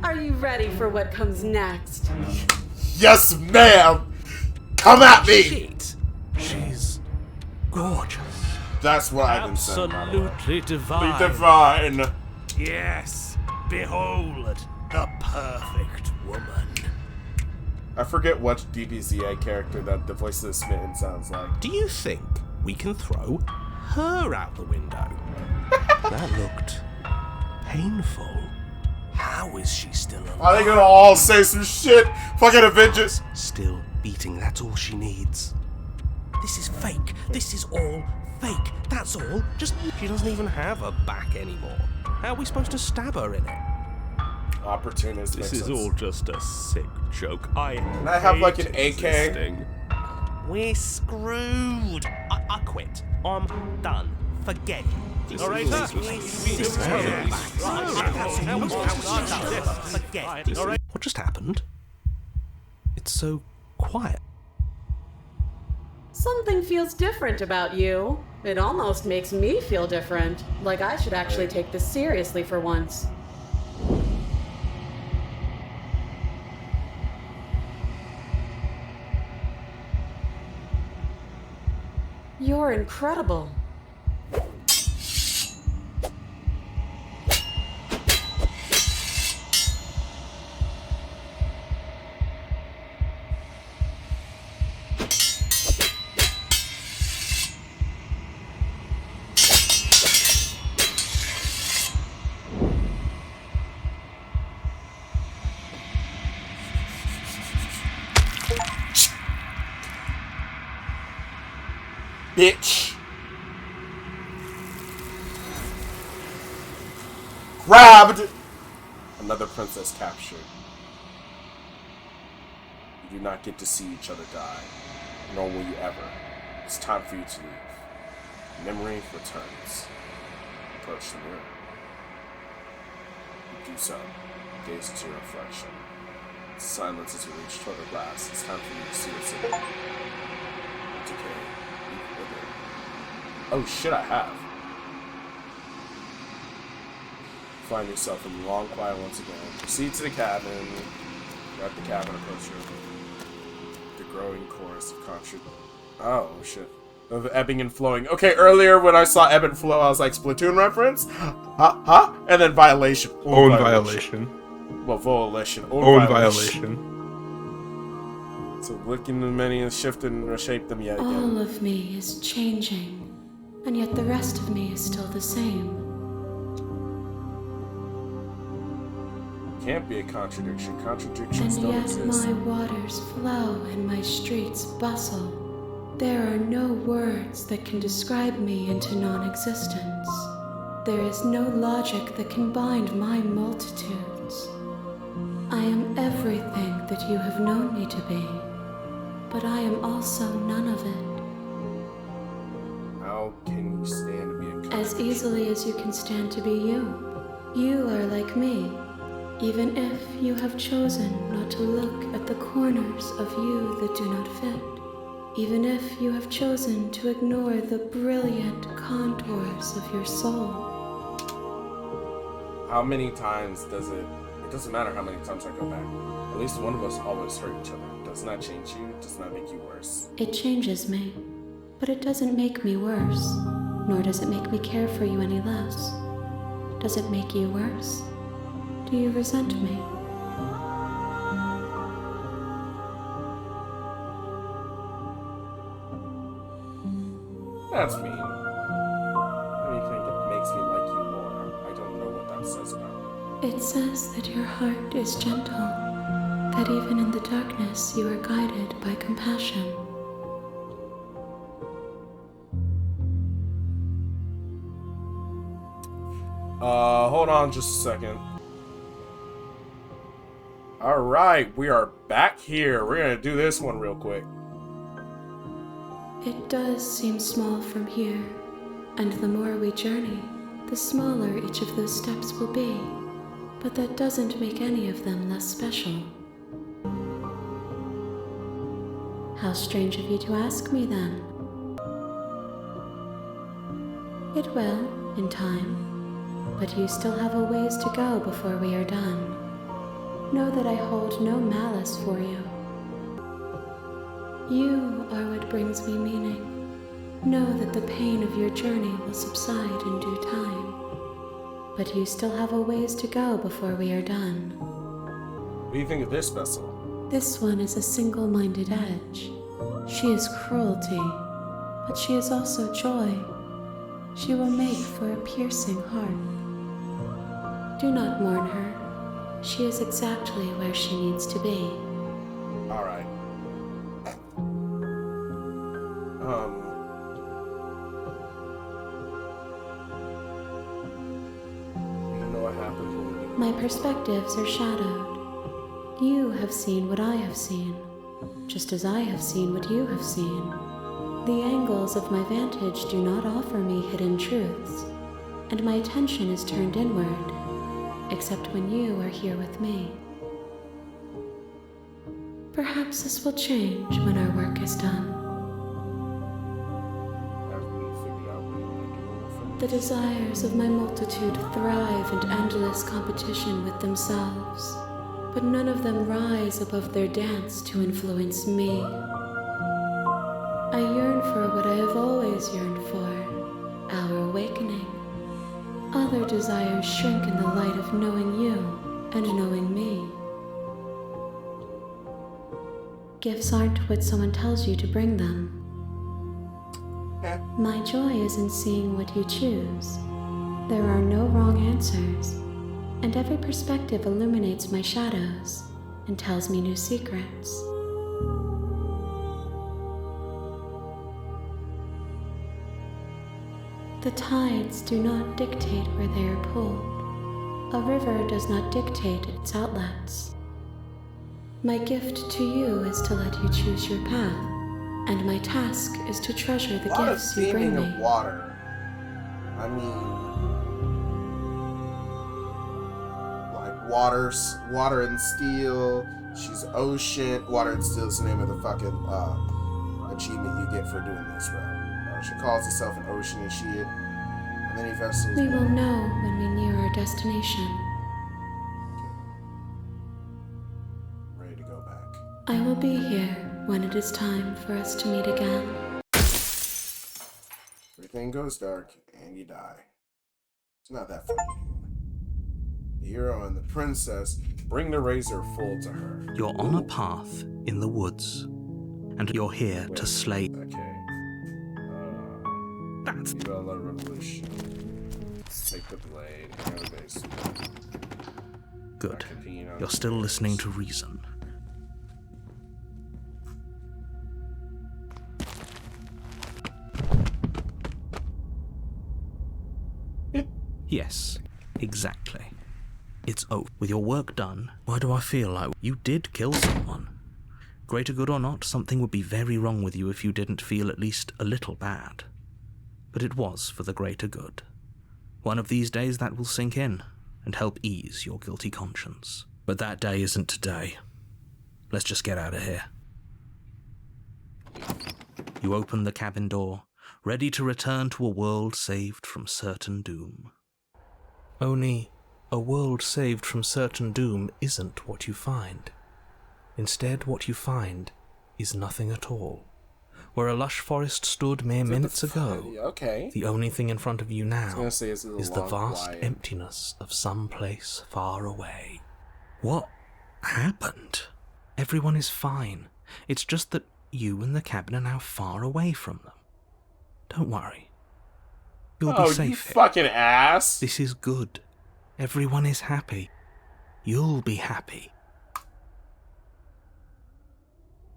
Speaker 5: Are you ready for what comes next?
Speaker 1: Yes, ma'am! Come at me!
Speaker 10: Shit! She's gorgeous.
Speaker 1: That's what I've been saying. by the way.
Speaker 7: Absolutely
Speaker 1: Be
Speaker 7: divine.
Speaker 1: divine.
Speaker 7: Yes, behold the perfect woman.
Speaker 1: I forget what DBZA character that the voice of the Smitten sounds like.
Speaker 10: Do you think we can throw her out the window? That looked painful. How is she still alive?
Speaker 1: Are they gonna all say some shit? Fucking Avengers.
Speaker 10: Still beating, that's all she needs. This is fake. This is all fake. That's all. Just, she doesn't even have a back anymore. How are we supposed to stab her in it?
Speaker 1: Opportunist.
Speaker 7: This
Speaker 1: makes
Speaker 7: is
Speaker 1: sense.
Speaker 7: all just a sick joke.
Speaker 1: Can I have like an AK?
Speaker 7: existing.
Speaker 10: We're screwed. I quit. I'm done. Forget it.
Speaker 7: All right, sir.
Speaker 10: What just happened? It's so quiet.
Speaker 5: Something feels different about you. It almost makes me feel different. Like I should actually take this seriously for once. You're incredible.
Speaker 1: Bitch. Grabbed. Another princess captured. You do not get to see each other die, nor will you ever. It's time for you to leave. Memory returns. Approach the mirror. You do so. Gaze into your reflection. Silence as you reach toward the glass. It's time for you to see what's in it. Decay. Oh shit, I have. Find yourself in long quiet once again. Proceed to the cabin. You're at the cabin, approach the growing chorus of concert. Oh shit. Of ebbing and flowing. Okay, earlier when I saw ebb and flow, I was like, Splatoon reference? Huh? And then violation.
Speaker 11: Own violation.
Speaker 1: Well, volition.
Speaker 11: Own violation.
Speaker 1: So looking at many and shift and reshape them yet again.
Speaker 6: All of me is changing, and yet the rest of me is still the same.
Speaker 1: Can't be a contradiction. Contradictions
Speaker 6: And
Speaker 1: don't
Speaker 6: yet
Speaker 1: exist.
Speaker 6: my waters flow and my streets bustle. There are no words that can describe me into non-existence. There is no logic that can bind my multitudes. I am everything that you have known me to be. but I am also none of it.
Speaker 1: How can you stand to be a
Speaker 6: As easily as you can stand to be you. You are like me, even if you have chosen not to look at the corners of you that do not fit. Even if you have chosen to ignore the brilliant contours of your soul.
Speaker 1: How many times does it doesn't matter how many times I go back. At least one of us always hurt each other. Does not change you, does not make you worse.
Speaker 6: It changes me, but it doesn't make me worse, nor does it make me care for you any less. Does it make you worse? Do you resent me?
Speaker 1: That's mean. How do you think it makes me like you more? I don't know what that says about me.
Speaker 6: It says that your heart is gentle, that even in the darkness you are guided by compassion.
Speaker 1: Hold on just a second. Alright, we are back here. We're gonna do this one real quick.
Speaker 6: It does seem small from here, and the more we journey, the smaller each of those steps will be. But that doesn't make any of them less special. How strange of you to ask me then. It will, in time, but you still have a ways to go before we are done. Know that I hold no malice for you. You are what brings me meaning. Know that the pain of your journey will subside in due time. But you still have a ways to go before we are done.
Speaker 1: What do you think of this vessel?
Speaker 6: This one is a single-minded edge. She is cruelty, but she is also joy. She will make for a piercing heart. Do not mourn her. She is exactly where she needs to be.
Speaker 1: Alright. You know what happens when we...
Speaker 6: My perspectives are shadowed. You have seen what I have seen, just as I have seen what you have seen. The angles of my vantage do not offer me hidden truths, and my attention is turned inward, except when you are here with me. Perhaps this will change when our work is done. The desires of my multitude thrive in endless competition with themselves, but none of them rise above their dance to influence me. I yearn for what I have always yearned for, our awakening. Other desires shrink in the light of knowing you and knowing me. Gifts aren't what someone tells you to bring them. My joy is in seeing what you choose. There are no wrong answers, and every perspective illuminates my shadows and tells me new secrets. The tides do not dictate where they are pulled. A river does not dictate its outlets. My gift to you is to let you choose your path, and my task is to treasure the gifts you bring me.
Speaker 1: Of water. I mean, like water and steel. She's ocean. Water and steel is the name of the fucking achievement you get for doing this route. She calls herself an ocean and shit. And then he vessels.
Speaker 6: We will know when we near our destination.
Speaker 1: Ready to go back.
Speaker 6: I will be here when it is time for us to meet again.
Speaker 1: Everything goes dark and you die. It's not that funny anymore. The hero and the princess bring the razor full to her.
Speaker 2: You're on a path in the woods, and you're here to slay.
Speaker 1: Okay.
Speaker 2: That's
Speaker 1: Viva la Revolution. Let's take the blade. Hang the base.
Speaker 2: good. You're still listening to reason. Yes, exactly. It's over. With your work done, why do I feel like you did kill someone? Greater good or not, something would be very wrong with you if you didn't feel at least a little bad. But it was for the greater good. One of these days that will sink in and help ease your guilty conscience. But that day isn't today. Let's just get out of here. You open the cabin door, ready to return to a world saved from certain doom. Only, a world saved from certain doom isn't what you find. Instead, what you find is nothing at all. Where a lush forest stood mere minutes ago,
Speaker 1: Okay.
Speaker 2: the only thing in front of you now
Speaker 1: is
Speaker 2: the vast emptiness of some place far away. What happened? Everyone is fine. It's just that you and the cabin are now far away from them. Don't worry. You'll be safe
Speaker 1: you
Speaker 2: here.
Speaker 1: fucking ass!
Speaker 2: This is good. Everyone is happy. You'll be happy.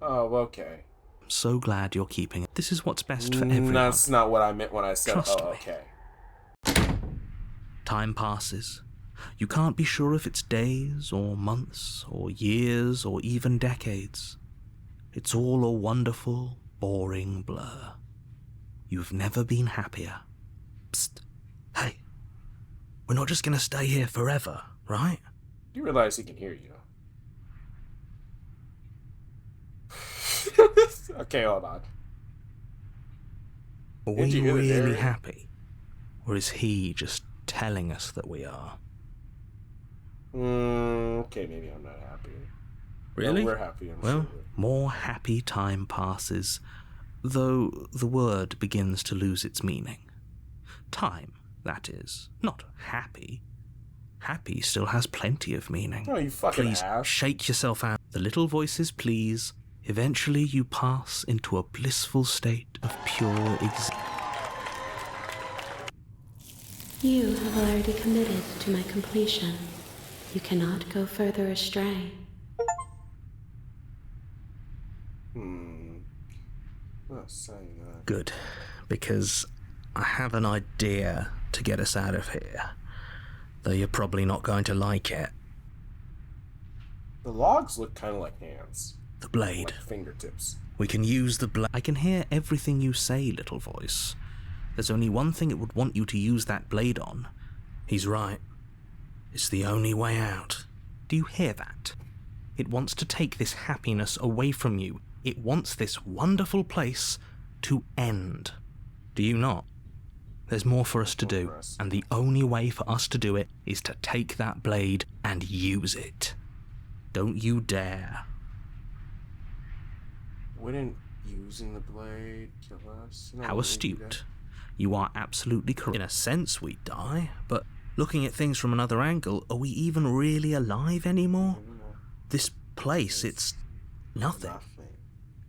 Speaker 1: Oh, okay.
Speaker 2: I'm so glad you're keeping it. This is what's best for everyone.
Speaker 1: That's not what I meant when I said,
Speaker 2: Trust
Speaker 1: oh,
Speaker 2: me.
Speaker 1: okay.
Speaker 2: Time passes. You can't be sure if it's days, or months, or years, or even decades. It's all a wonderful, boring blur. You've never been happier. Psst. Hey. We're not just gonna stay here forever, right?
Speaker 1: You realize he can hear you. Okay, hold on.
Speaker 2: Are
Speaker 1: Did
Speaker 2: we
Speaker 1: you hear the
Speaker 2: really
Speaker 1: narrator?
Speaker 2: happy? Or is he just telling us that we are?
Speaker 1: Okay, maybe I'm not happy.
Speaker 2: Really?
Speaker 1: No, we're happy. I'm
Speaker 2: Well,
Speaker 1: sure.
Speaker 2: more happy time passes, though the word begins to lose its meaning. Time, that is, not happy. Happy still has plenty of meaning.
Speaker 1: Oh, you fucking
Speaker 2: Please
Speaker 1: ass.
Speaker 2: shake yourself out. The little voices please. Eventually you pass into a blissful state of pure existence.
Speaker 6: You have already committed to my completion. You cannot go further astray.
Speaker 1: Not saying that.
Speaker 2: Good, because I have an idea to get us out of here. Though you're probably not going to like it.
Speaker 1: The logs look kind of like hands.
Speaker 2: The blade.
Speaker 1: Like fingertips.
Speaker 2: We can use the blade. I can hear everything you say, little voice. There's only one thing it would want you to use that blade on. He's right. It's the only way out. Do you hear that? It wants to take this happiness away from you. It wants this wonderful place to end. Do you not? There's more for us to do, and the only way for us to do it is to take that blade and use it. Don't you dare.
Speaker 1: Wouldn't using the blade kill us? No,
Speaker 2: How astute. You are absolutely correct. In a sense, we die, but looking at things from another angle, are we even really alive anymore? This place, it's nothing.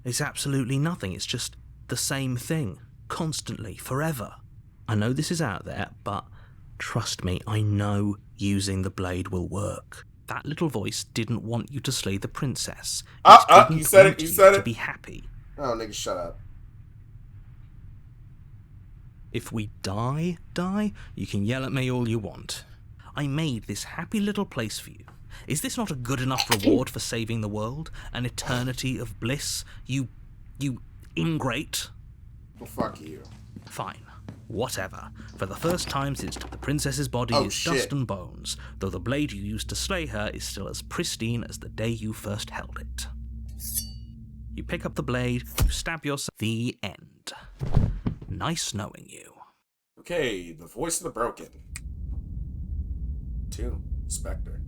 Speaker 2: It's absolutely nothing. It's just the same thing, constantly, forever. I know this is out there, but trust me, I know using the blade will work. That little voice didn't want you to slay the princess.
Speaker 1: You said it, you said it.
Speaker 2: To be happy.
Speaker 1: Oh, nigga, shut up.
Speaker 2: If we die, you can yell at me all you want. I made this happy little place for you. Is this not a good enough reward for saving the world? An eternity of bliss? You ingrate?
Speaker 1: Well, fuck you.
Speaker 2: Fine. Whatever. For the first time since the princess's body is dust and bones, though the blade you used to slay her is still as pristine as the day you first held it. You pick up the blade, you stab yourself. The end. Nice knowing you.
Speaker 1: Okay, the voice of the broken. 2. Spectre.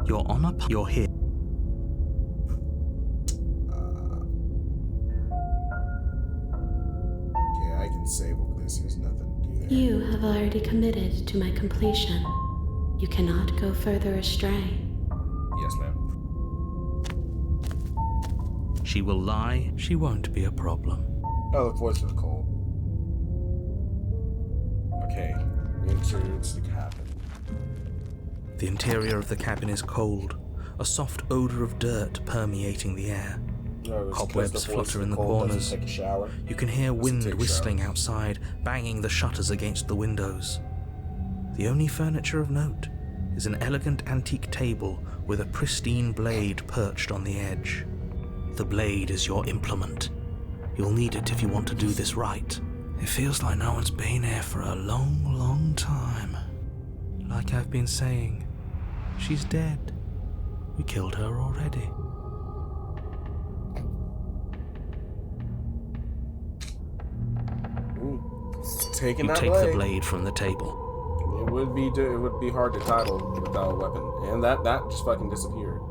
Speaker 2: You're on a you're here.
Speaker 1: Okay, I can save over this. There's nothing to do there.
Speaker 6: You have already committed to my completion. You cannot go further astray.
Speaker 1: Yes, ma'am.
Speaker 2: She will lie. She won't be a problem.
Speaker 1: Oh, the voice of the cold. Okay, enters the cabin.
Speaker 2: The interior of the cabin is cold, a soft odor of dirt permeating the air. Cobwebs flutter in the corners.
Speaker 1: Take a shower.
Speaker 2: You can hear wind
Speaker 1: take a
Speaker 2: whistling
Speaker 1: shower.
Speaker 2: outside, banging the shutters against the windows. The only furniture of note is an elegant antique table with a pristine blade perched on the edge. The blade is your implement. You'll need it if you want to do this right. It feels like no one's been here for a long, long time. Like I've been saying, she's dead. We killed her already.
Speaker 1: Taking
Speaker 2: You
Speaker 1: that
Speaker 2: take
Speaker 1: blade.
Speaker 2: the blade from the table.
Speaker 1: It would be hard to title without a weapon, and that just fucking disappeared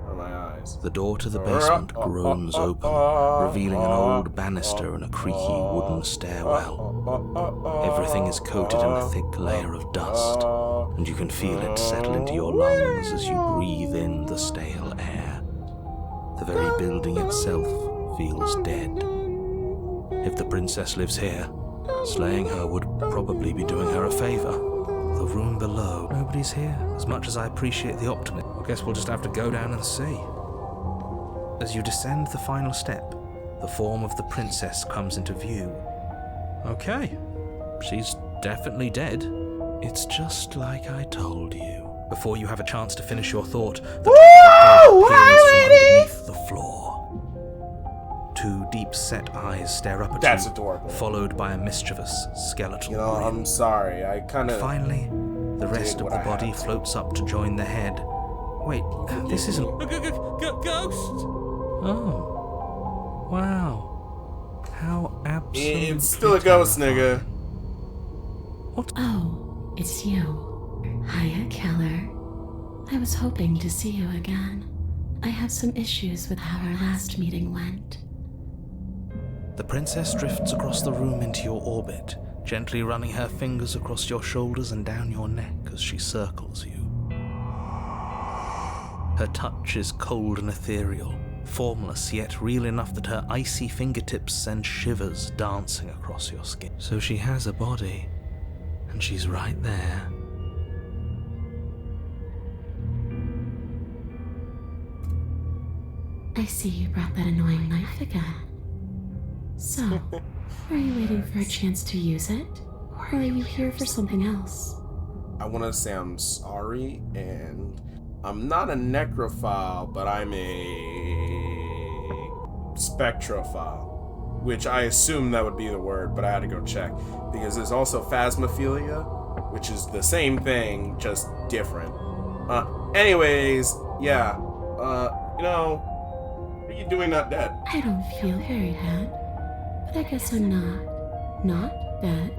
Speaker 1: from my eyes.
Speaker 2: The door to the basement groans open, revealing an old banister and a creaky wooden stairwell. Everything is coated in a thick layer of dust, and you can feel it settle into your lungs as you breathe in the stale air. The very building itself feels dead. If the princess lives here, slaying her would probably be doing her a favor. The room below, nobody's here. As much as I appreciate the optimism, I guess we'll just have to go down and see. As you descend the final step, the form of the princess comes into view. Okay, she's definitely dead. It's just like I told you. Before you have a chance to finish your thought, the appears from underneath the floor. Two deep-set eyes stare up at
Speaker 1: That's
Speaker 2: you,
Speaker 1: adorable.
Speaker 2: followed by a mischievous skeletal
Speaker 1: You know,
Speaker 2: grin.
Speaker 1: I'm sorry. I kind of.
Speaker 2: Finally, the rest of the body floats up to join the head. Wait, this isn't...
Speaker 8: Ghost!
Speaker 2: Oh. Wow. How absolutely...
Speaker 1: It's still a ghost, nigga.
Speaker 6: Oh, it's you. Hiya, Keller. I was hoping to see you again. I have some issues with how our last meeting went.
Speaker 2: The princess drifts across the room into your orbit, gently running her fingers across your shoulders and down your neck as she circles you. Her touch is cold and ethereal, formless yet real enough that her icy fingertips send shivers dancing across your skin. So she has a body, and she's right there.
Speaker 6: I see you brought that annoying knife again. So, are you waiting for a chance to use it? Or are you here for something else?
Speaker 1: I want to say I'm sorry, and I'm not a necrophile, but I'm a spectrophile, which I assume that would be the word, but I had to go check, because there's also phasmophilia, which is the same thing, just different. Anyways, yeah, you know, what are you doing not dead?
Speaker 6: I don't feel very dead, but I guess I'm not dead.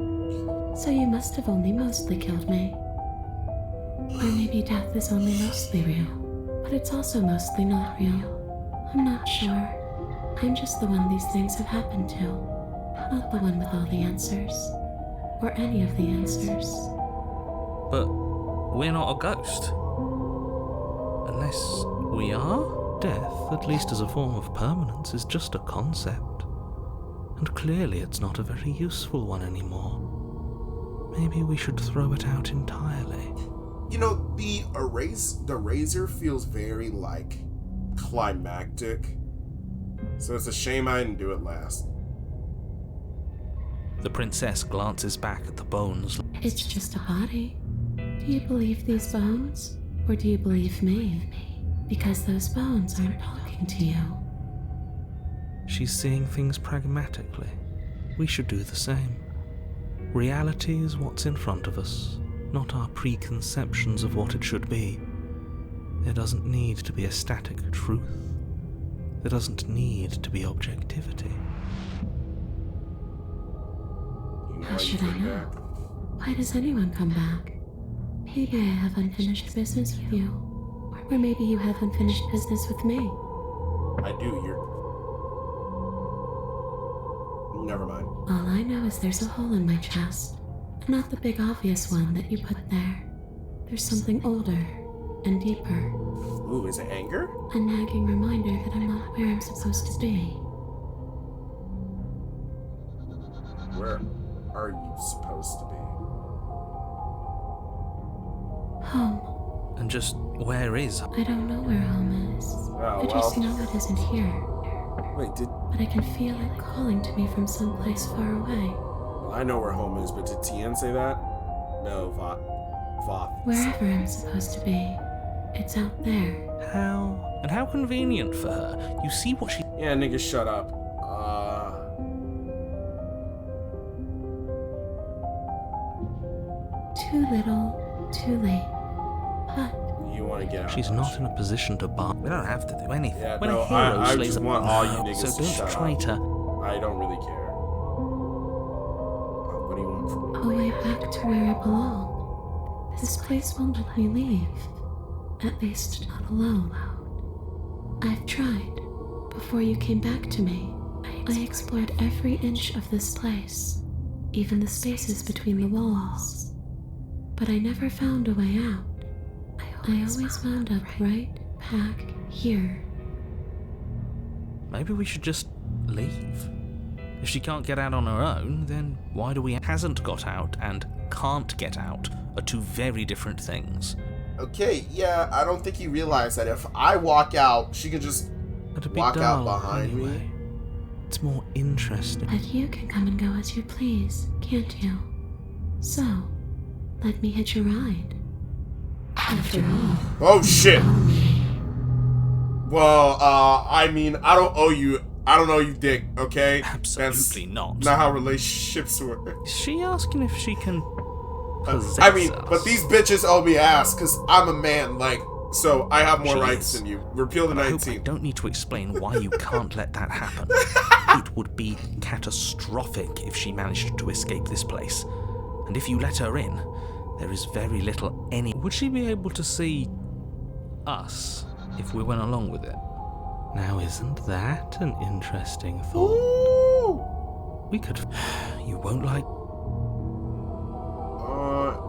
Speaker 6: So you must have only mostly killed me. Or maybe death is only mostly real, but it's also mostly not real. I'm not sure. I'm just the one these things have happened to, not the one with all the answers, or any of the answers.
Speaker 2: But we're not a ghost. Unless we are? Death, at least as a form of permanence, is just a concept. And clearly it's not a very useful one anymore. Maybe we should throw it out entirely.
Speaker 1: You know, the razor feels very, like, climactic. So it's a shame I didn't do it last.
Speaker 2: The princess glances back at the bones.
Speaker 6: It's just a body. Do you believe these bones? Or do you believe me? Because those bones aren't talking to you.
Speaker 2: She's seeing things pragmatically. We should do the same. Reality is what's in front of us, not our preconceptions of what it should be. There doesn't need to be a static truth. There doesn't need to be objectivity.
Speaker 6: How should I know? Why does anyone come back? Maybe I have unfinished business with you. Or maybe you have unfinished business with me.
Speaker 1: I do, Never mind.
Speaker 6: All I know is there's a hole in my chest. Not the big obvious one that you put there. There's something older and deeper.
Speaker 1: Ooh, is it anger?
Speaker 6: A nagging reminder that I'm not where I'm supposed to be.
Speaker 1: Where are you supposed to be?
Speaker 6: Home.
Speaker 2: And just where is?
Speaker 6: I don't know where home is. I just know it isn't here.
Speaker 1: Wait,
Speaker 6: But I can feel it calling to me from someplace far away.
Speaker 1: Well, I know where home is, but did Tien say that? No, Voth.
Speaker 6: Wherever I'm supposed to be, it's out there.
Speaker 7: How? And how convenient for her. You see what she...
Speaker 1: Yeah, nigga, shut up.
Speaker 6: Too little, too late. But
Speaker 1: You want to get out.
Speaker 7: She's not in a position to bar. We don't have to do anything.
Speaker 1: Yeah,
Speaker 7: when
Speaker 1: no,
Speaker 7: a hero
Speaker 1: I
Speaker 7: slays
Speaker 1: just
Speaker 7: a
Speaker 1: want all you niggas
Speaker 7: so
Speaker 1: to
Speaker 7: don't
Speaker 1: shut
Speaker 7: try
Speaker 1: up.
Speaker 7: to...
Speaker 1: I don't really care. What do you want from me?
Speaker 6: a way back to where I belong. This place won't let me leave. At least not alone. I've tried. Before you came back to me, I explored every inch of this place, even the spaces between the walls. But I never found a way out. I always wound up right back here.
Speaker 7: Maybe we should just leave. If she can't get out on her own, then why do we... Hasn't got out and can't get out are two very different things.
Speaker 1: Okay, yeah, I don't think you realize that if I walk out, she can just
Speaker 7: It'd be
Speaker 1: walk out
Speaker 7: dull
Speaker 1: behind
Speaker 7: anyway.
Speaker 1: me.
Speaker 7: It's more interesting.
Speaker 6: But you can come and go as you please, can't you? So, let me hitch a ride. After all.
Speaker 1: Oh shit! Well, I mean, I don't owe you. I don't owe you dick, okay?
Speaker 7: Absolutely not.
Speaker 1: Not how relationships work.
Speaker 7: Is she asking if she can possess
Speaker 1: I mean,
Speaker 7: us?
Speaker 1: but these bitches owe me ass, because I'm a man, like, so I have more
Speaker 7: She
Speaker 1: rights
Speaker 7: is.
Speaker 1: than you. Repeal the
Speaker 7: I hope I
Speaker 1: 19th.
Speaker 7: don't need to explain why you can't let that happen. It would be catastrophic if she managed to escape this place. And if you let her in, there is very little any... Would she be able to see us if we went along with it? Now, isn't that an interesting thought?
Speaker 1: Ooh!
Speaker 7: We could... You won't like...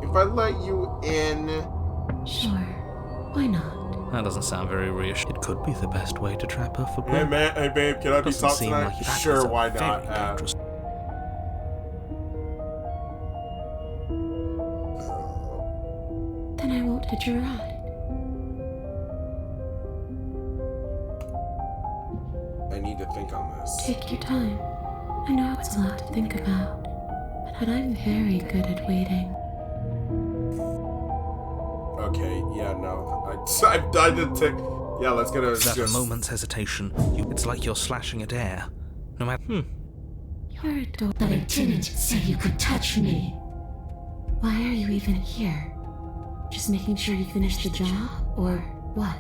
Speaker 1: If I let you in...
Speaker 6: Sure, why not?
Speaker 7: That doesn't sound very reassuring. It could be the best way to trap her for good.
Speaker 1: Hey man, hey babe, can I be
Speaker 7: Doesn't
Speaker 1: top
Speaker 7: seem
Speaker 1: tonight?
Speaker 7: like that
Speaker 1: Sure,
Speaker 7: is a
Speaker 1: why
Speaker 7: very
Speaker 1: not?
Speaker 7: dangerous-
Speaker 6: Then I won't hitch a ride.
Speaker 1: I need to think on this.
Speaker 6: Take your time. I know it's a lot to think about, but I'm very good at waiting.
Speaker 1: Okay, yeah, no. I did take... Yeah, let's get a...
Speaker 7: Without a
Speaker 1: just-
Speaker 7: moment's hesitation, it's like you're slashing at air. No matter...
Speaker 6: You're a door.
Speaker 9: But I didn't say you could touch me.
Speaker 6: Why are you even here? Just making sure you finish the job, or what?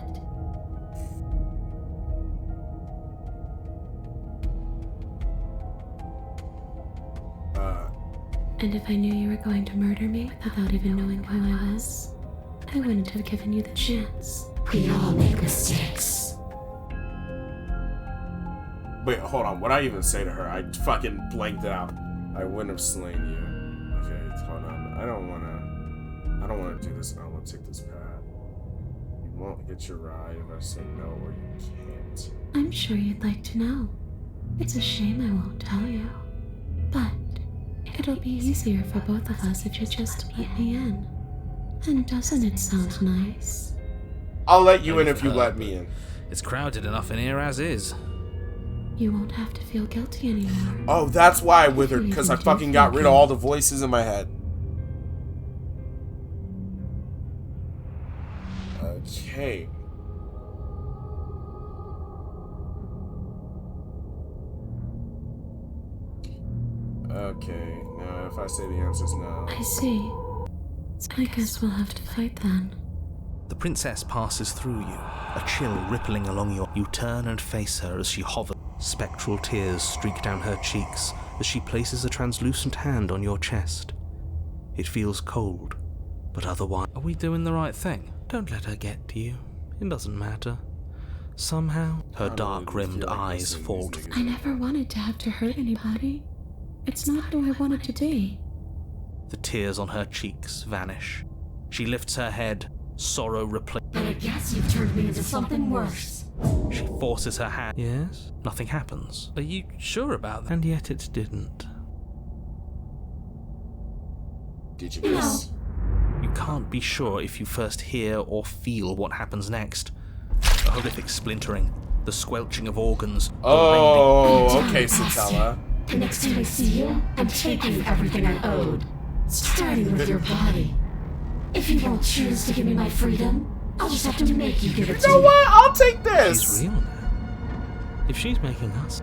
Speaker 6: And if I knew you were going to murder me without even knowing who I was, I wouldn't have given you the chance.
Speaker 9: We all make mistakes.
Speaker 1: Wait, hold on. What did I even say to her? I fucking blanked it out. I wouldn't have slain you. Okay, hold on. I don't wanna do this. I wanna take this path. You won't get your ride if I say no, or you can't.
Speaker 6: I'm sure you'd like to know. It's a shame I won't tell you. But it'll be easier for both of us if you just let me in. And doesn't it sound nice?
Speaker 1: I'll let you in if you let me in.
Speaker 7: It's crowded enough in here as is.
Speaker 6: You won't have to feel guilty anymore.
Speaker 1: Oh, that's why I withered, because I fucking got rid of all the voices in my head. Okay. Okay, now if I say the answer's no.
Speaker 6: I see. I guess we'll have to fight then.
Speaker 7: The princess passes through you, a chill rippling along your... You turn and face her as she hovers. Spectral tears streak down her cheeks as she places a translucent hand on your chest. It feels cold, but otherwise... Are we doing the right thing? Don't let her get to you. It doesn't matter. Somehow, her dark-rimmed eyes fall to...
Speaker 6: I never wanted to have to hurt anybody. It's not who I wanted to be.
Speaker 7: The tears on her cheeks vanish. She lifts her head, sorrow replaces...
Speaker 9: But I guess you've turned me into something worse.
Speaker 7: She forces her hand. Yes? Nothing happens. Are you sure about that? And yet it didn't.
Speaker 1: Did you miss?
Speaker 7: You can't be sure if you first hear or feel what happens next. A horrific splintering, the squelching of organs.
Speaker 1: Oh, okay, Satella.
Speaker 9: The next time I see you, I'm taking everything I owed. Starting with your body. If you won't choose to give me my freedom, I'll just have to make you give it to
Speaker 1: You know
Speaker 9: me.
Speaker 1: what? I'll take this.
Speaker 7: She's real now. If she's making us.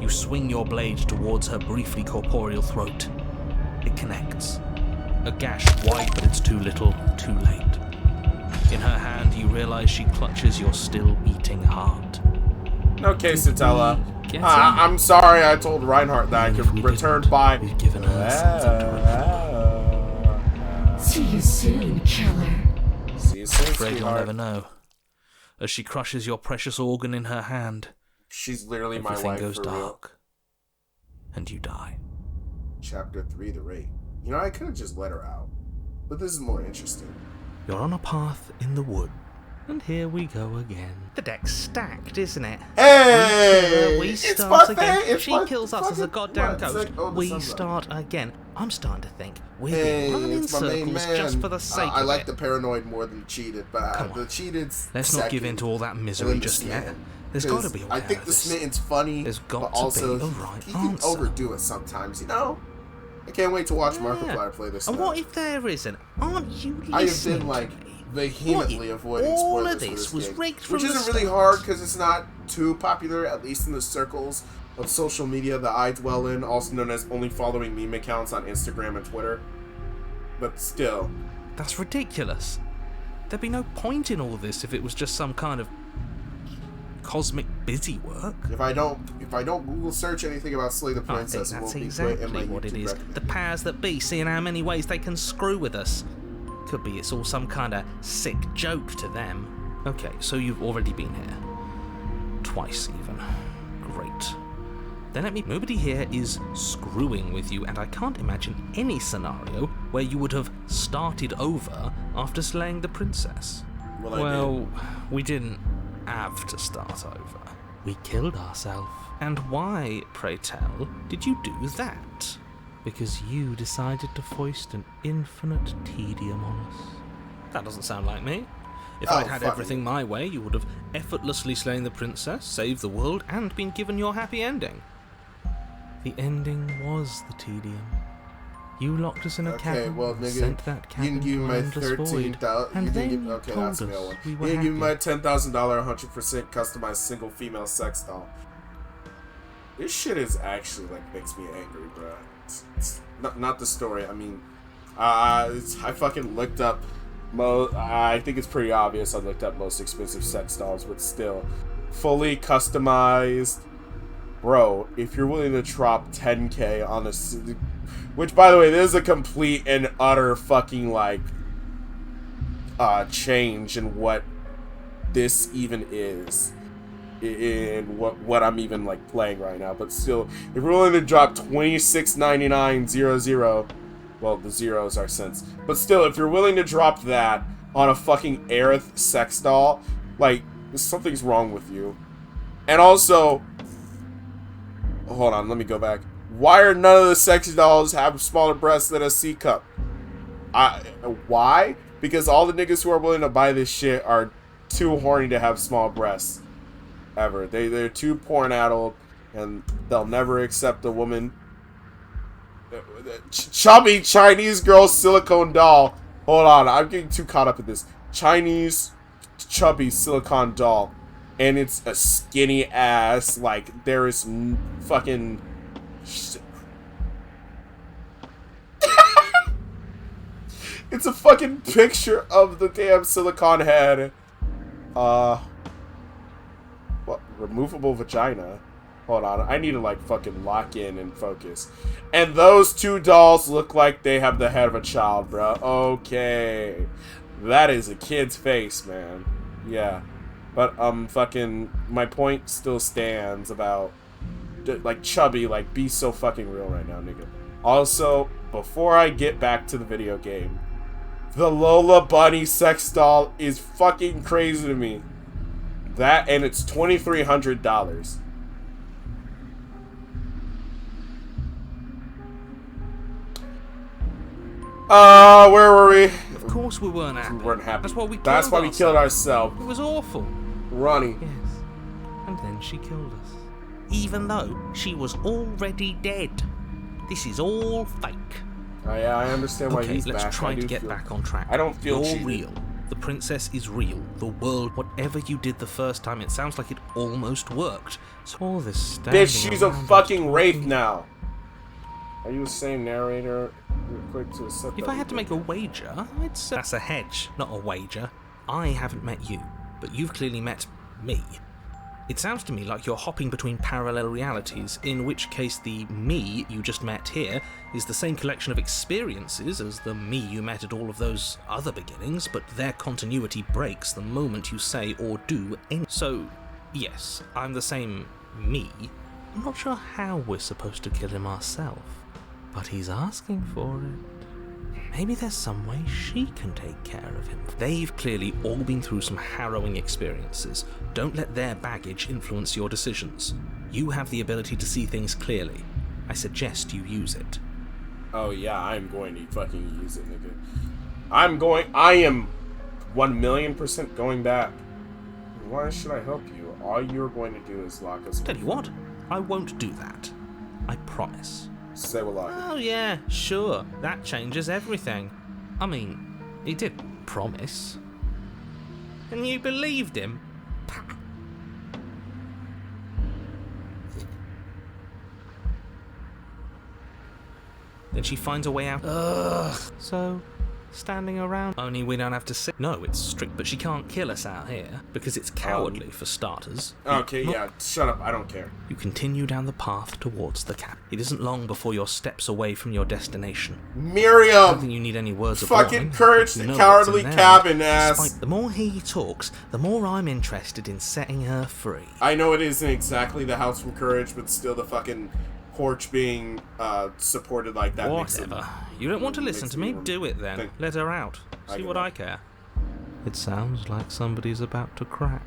Speaker 7: You swing your blade towards her briefly corporeal throat. It connects. A gash wide, but it's too little, too late. In her hand, you realize she clutches your still beating heart.
Speaker 1: Okay, Satella.
Speaker 7: Get her?
Speaker 1: I'm sorry I told Reinhardt that I
Speaker 7: Even if
Speaker 1: could
Speaker 7: we
Speaker 1: return
Speaker 7: didn't,
Speaker 1: by...
Speaker 7: we've given her something to remember.
Speaker 9: See you soon, killer.
Speaker 1: See you soon,
Speaker 7: Afraid you'll
Speaker 1: sweetheart.
Speaker 7: never know. As she crushes your precious organ in her hand,
Speaker 1: She's literally my
Speaker 7: everything
Speaker 1: wife
Speaker 7: goes
Speaker 1: for real.
Speaker 7: dark. And you die.
Speaker 1: Chapter 3, The Raid. You know, I could have just let her out. But this is more interesting.
Speaker 7: You're on a path in the wood. And here we go again.
Speaker 2: The deck's stacked, isn't it?
Speaker 1: Hey!
Speaker 2: We
Speaker 1: It's
Speaker 2: start
Speaker 1: my
Speaker 2: again.
Speaker 1: thing, it's
Speaker 2: She
Speaker 1: my
Speaker 2: kills us as a
Speaker 1: fucking-
Speaker 2: goddamn
Speaker 1: what? It's
Speaker 2: ghost.
Speaker 1: like, oh, the
Speaker 2: We
Speaker 1: sun's up.
Speaker 2: start again. I'm starting to think we've
Speaker 1: Hey,
Speaker 2: been running in
Speaker 1: it's my main
Speaker 2: circles
Speaker 1: man.
Speaker 2: just for the sake
Speaker 1: I
Speaker 2: of
Speaker 1: like
Speaker 2: it.
Speaker 1: the paranoid more than the cheated, but
Speaker 7: Come
Speaker 1: the
Speaker 7: on.
Speaker 1: cheated's
Speaker 7: Let's not give
Speaker 1: second.
Speaker 7: in to all that
Speaker 1: And
Speaker 7: misery
Speaker 1: then the
Speaker 7: just yet.
Speaker 1: smitten.
Speaker 7: There's got to
Speaker 1: 'Cause
Speaker 7: be a way
Speaker 1: I think
Speaker 7: out
Speaker 1: the
Speaker 7: of this.
Speaker 1: smitten's funny,
Speaker 7: There's got
Speaker 1: but
Speaker 7: to
Speaker 1: also
Speaker 7: be a right
Speaker 1: he can
Speaker 7: answer.
Speaker 1: overdo it sometimes, you know? I can't wait to watch Markiplier play this
Speaker 2: And
Speaker 1: now.
Speaker 2: what if there isn't? Aren't you listening
Speaker 1: I have been like
Speaker 2: to me?
Speaker 1: vehemently
Speaker 2: What if
Speaker 1: avoiding
Speaker 2: all
Speaker 1: spoilers
Speaker 2: of
Speaker 1: for
Speaker 2: this
Speaker 1: this
Speaker 2: was
Speaker 1: game,
Speaker 2: rigged
Speaker 1: which
Speaker 2: from the
Speaker 1: isn't really
Speaker 2: start?
Speaker 1: hard because it's not too popular, at least in the circles of social media that I dwell in, also known as only following meme accounts on Instagram and Twitter. But still,
Speaker 7: That's ridiculous. There'd be no point in all this if it was just some kind of cosmic busy work.
Speaker 1: if I don't Google search anything about Slay the
Speaker 2: I think
Speaker 1: Princess, it
Speaker 2: that's
Speaker 1: won't be put in my
Speaker 2: exactly what it
Speaker 1: YouTube
Speaker 2: is.
Speaker 1: recommend-
Speaker 2: The powers that be, seeing how many ways they can screw with us. Could be it's all some kind of sick joke to them.
Speaker 7: Okay, so you've already been here. Twice, even. Great. Then let me. Nobody here is screwing with you, and I can't imagine any scenario where you would have started over after slaying the princess.
Speaker 1: Well,
Speaker 7: We didn't have to start over. We killed ourselves. And why, pray tell, did you do that? Because you decided to foist an infinite tedium on us. That doesn't sound like me. If
Speaker 1: Oh,
Speaker 7: I'd had
Speaker 1: fuck
Speaker 7: everything
Speaker 1: you.
Speaker 7: my way, you would have effortlessly slain the princess, saved the world, and been given your happy ending. The ending was the tedium. You locked us in a
Speaker 1: Okay,
Speaker 7: cabin,
Speaker 1: well,
Speaker 7: and
Speaker 1: nigga,
Speaker 7: sent that
Speaker 1: you can
Speaker 7: cabin
Speaker 1: give me
Speaker 7: to
Speaker 1: my
Speaker 7: an endless void,
Speaker 1: 13,000.
Speaker 7: and
Speaker 1: You
Speaker 7: then
Speaker 1: can give
Speaker 7: you
Speaker 1: okay,
Speaker 7: told
Speaker 1: that's a
Speaker 7: us
Speaker 1: real one.
Speaker 7: we
Speaker 1: You
Speaker 7: were
Speaker 1: can give me my
Speaker 7: happy.
Speaker 1: $10,000, 100% customized single female sex doll. This shit is actually like makes me angry, bro. It's not the story. I mean, I fucking looked up. I think it's pretty obvious. I looked up most expensive sex dolls, but still, fully customized. Bro, if you're willing to drop 10K on a, which by the way, this is a complete and utter fucking like change in what this even is, in what I'm even like playing right now. But still, if you're willing to drop $26.99.00, well, the zeros are cents, but still, if you're willing to drop that on a fucking Aerith sex doll, like, something's wrong with you. And also, hold on, let me go back. Why are none of the sexy dolls have smaller breasts than a C cup? Why? Because all the niggas who are willing to buy this shit are too horny to have small breasts. Ever. They're too porn-addled, and they'll never accept a woman. Chubby Chinese girl silicone doll. Hold on, I'm getting too caught up in this. Chinese chubby silicone doll. And it's a skinny ass, like, there is fucking... It's a fucking picture of the damn silicone head. What? Removable vagina? Hold on, I need to, like, fucking lock in and focus. And those two dolls look like they have the head of a child, bro. Okay. That is a kid's face, man. Yeah. But, fucking, my point still stands about, like, chubby, like, be so fucking real right now, nigga. Also, before I get back to the video game, the Lola Bunny sex doll is fucking crazy to me. That, and it's $2,300. Where were we?
Speaker 7: Of course we weren't happy.
Speaker 1: We weren't happy.
Speaker 7: That's why we killed
Speaker 1: That's why we killed ourselves.
Speaker 7: It was awful.
Speaker 1: Ronnie.
Speaker 7: Yes. And then she killed us.
Speaker 2: Even though she was already dead. This is all fake.
Speaker 1: I understand why
Speaker 2: Okay,
Speaker 1: he's
Speaker 2: let's
Speaker 1: back.
Speaker 2: try
Speaker 1: I
Speaker 2: to
Speaker 1: do
Speaker 2: get
Speaker 1: feel-
Speaker 2: back on track.
Speaker 1: I don't feel
Speaker 2: You're
Speaker 1: cheated.
Speaker 2: real. The princess is real. The world, whatever you did the first time, it sounds like it almost worked. So all this standing
Speaker 1: Bitch, she's a
Speaker 2: around and
Speaker 1: fucking wraith
Speaker 2: talking-
Speaker 1: now. Are you the same narrator? Real quick to accept
Speaker 2: If
Speaker 1: that
Speaker 2: I had to
Speaker 1: we
Speaker 2: make a wager, I'd say that's a hedge, not a wager. I haven't met you, but you've clearly met me. It sounds to me like you're hopping between parallel realities, in which case the me you just met here is the same collection of experiences as the me you met at all of those other beginnings, but their continuity breaks the moment you say or do anything. So, yes, I'm the same me. I'm not sure how we're supposed to kill him ourselves, but he's asking for it. Maybe there's some way she can take care of him. They've clearly all been through some harrowing experiences. Don't let their baggage influence your decisions. You have the ability to see things clearly. I suggest you use it.
Speaker 1: Oh yeah, I'm going to fucking use it, nigga. I am 1,000,000% going back. Why should I help you? All you're going to do is lock us.
Speaker 2: Tell you what, I won't do that. I promise.
Speaker 1: Say what I.
Speaker 2: Oh yeah, sure. That changes everything. I mean, he did promise. And you believed him? Then she finds a way out. Ugh. So, standing around. Only we don't have to sit. No, it's strict, but she can't kill us out here because it's cowardly for starters.
Speaker 1: Okay,
Speaker 2: Not-
Speaker 1: yeah, shut up. I don't care.
Speaker 2: You continue down the path towards the cabin. It isn't long before you're steps away from your destination. I don't
Speaker 1: Miriam!
Speaker 2: think you need any words of
Speaker 1: Fucking
Speaker 2: warning.
Speaker 1: courage
Speaker 2: You
Speaker 1: the
Speaker 2: know
Speaker 1: cowardly
Speaker 2: what's in there.
Speaker 1: cabin, ass!
Speaker 2: Despite the more he talks, the more I'm interested in setting her free.
Speaker 1: I know it isn't exactly the house from Courage, but still the fucking porch being supported like that makes it.
Speaker 2: Whatever. You don't want to listen
Speaker 1: makes
Speaker 2: to me?
Speaker 1: me
Speaker 2: Do it then.
Speaker 1: think-
Speaker 2: Let her out.
Speaker 1: I
Speaker 2: See
Speaker 1: get
Speaker 2: what
Speaker 1: that.
Speaker 2: I care. It sounds like somebody's about to crack.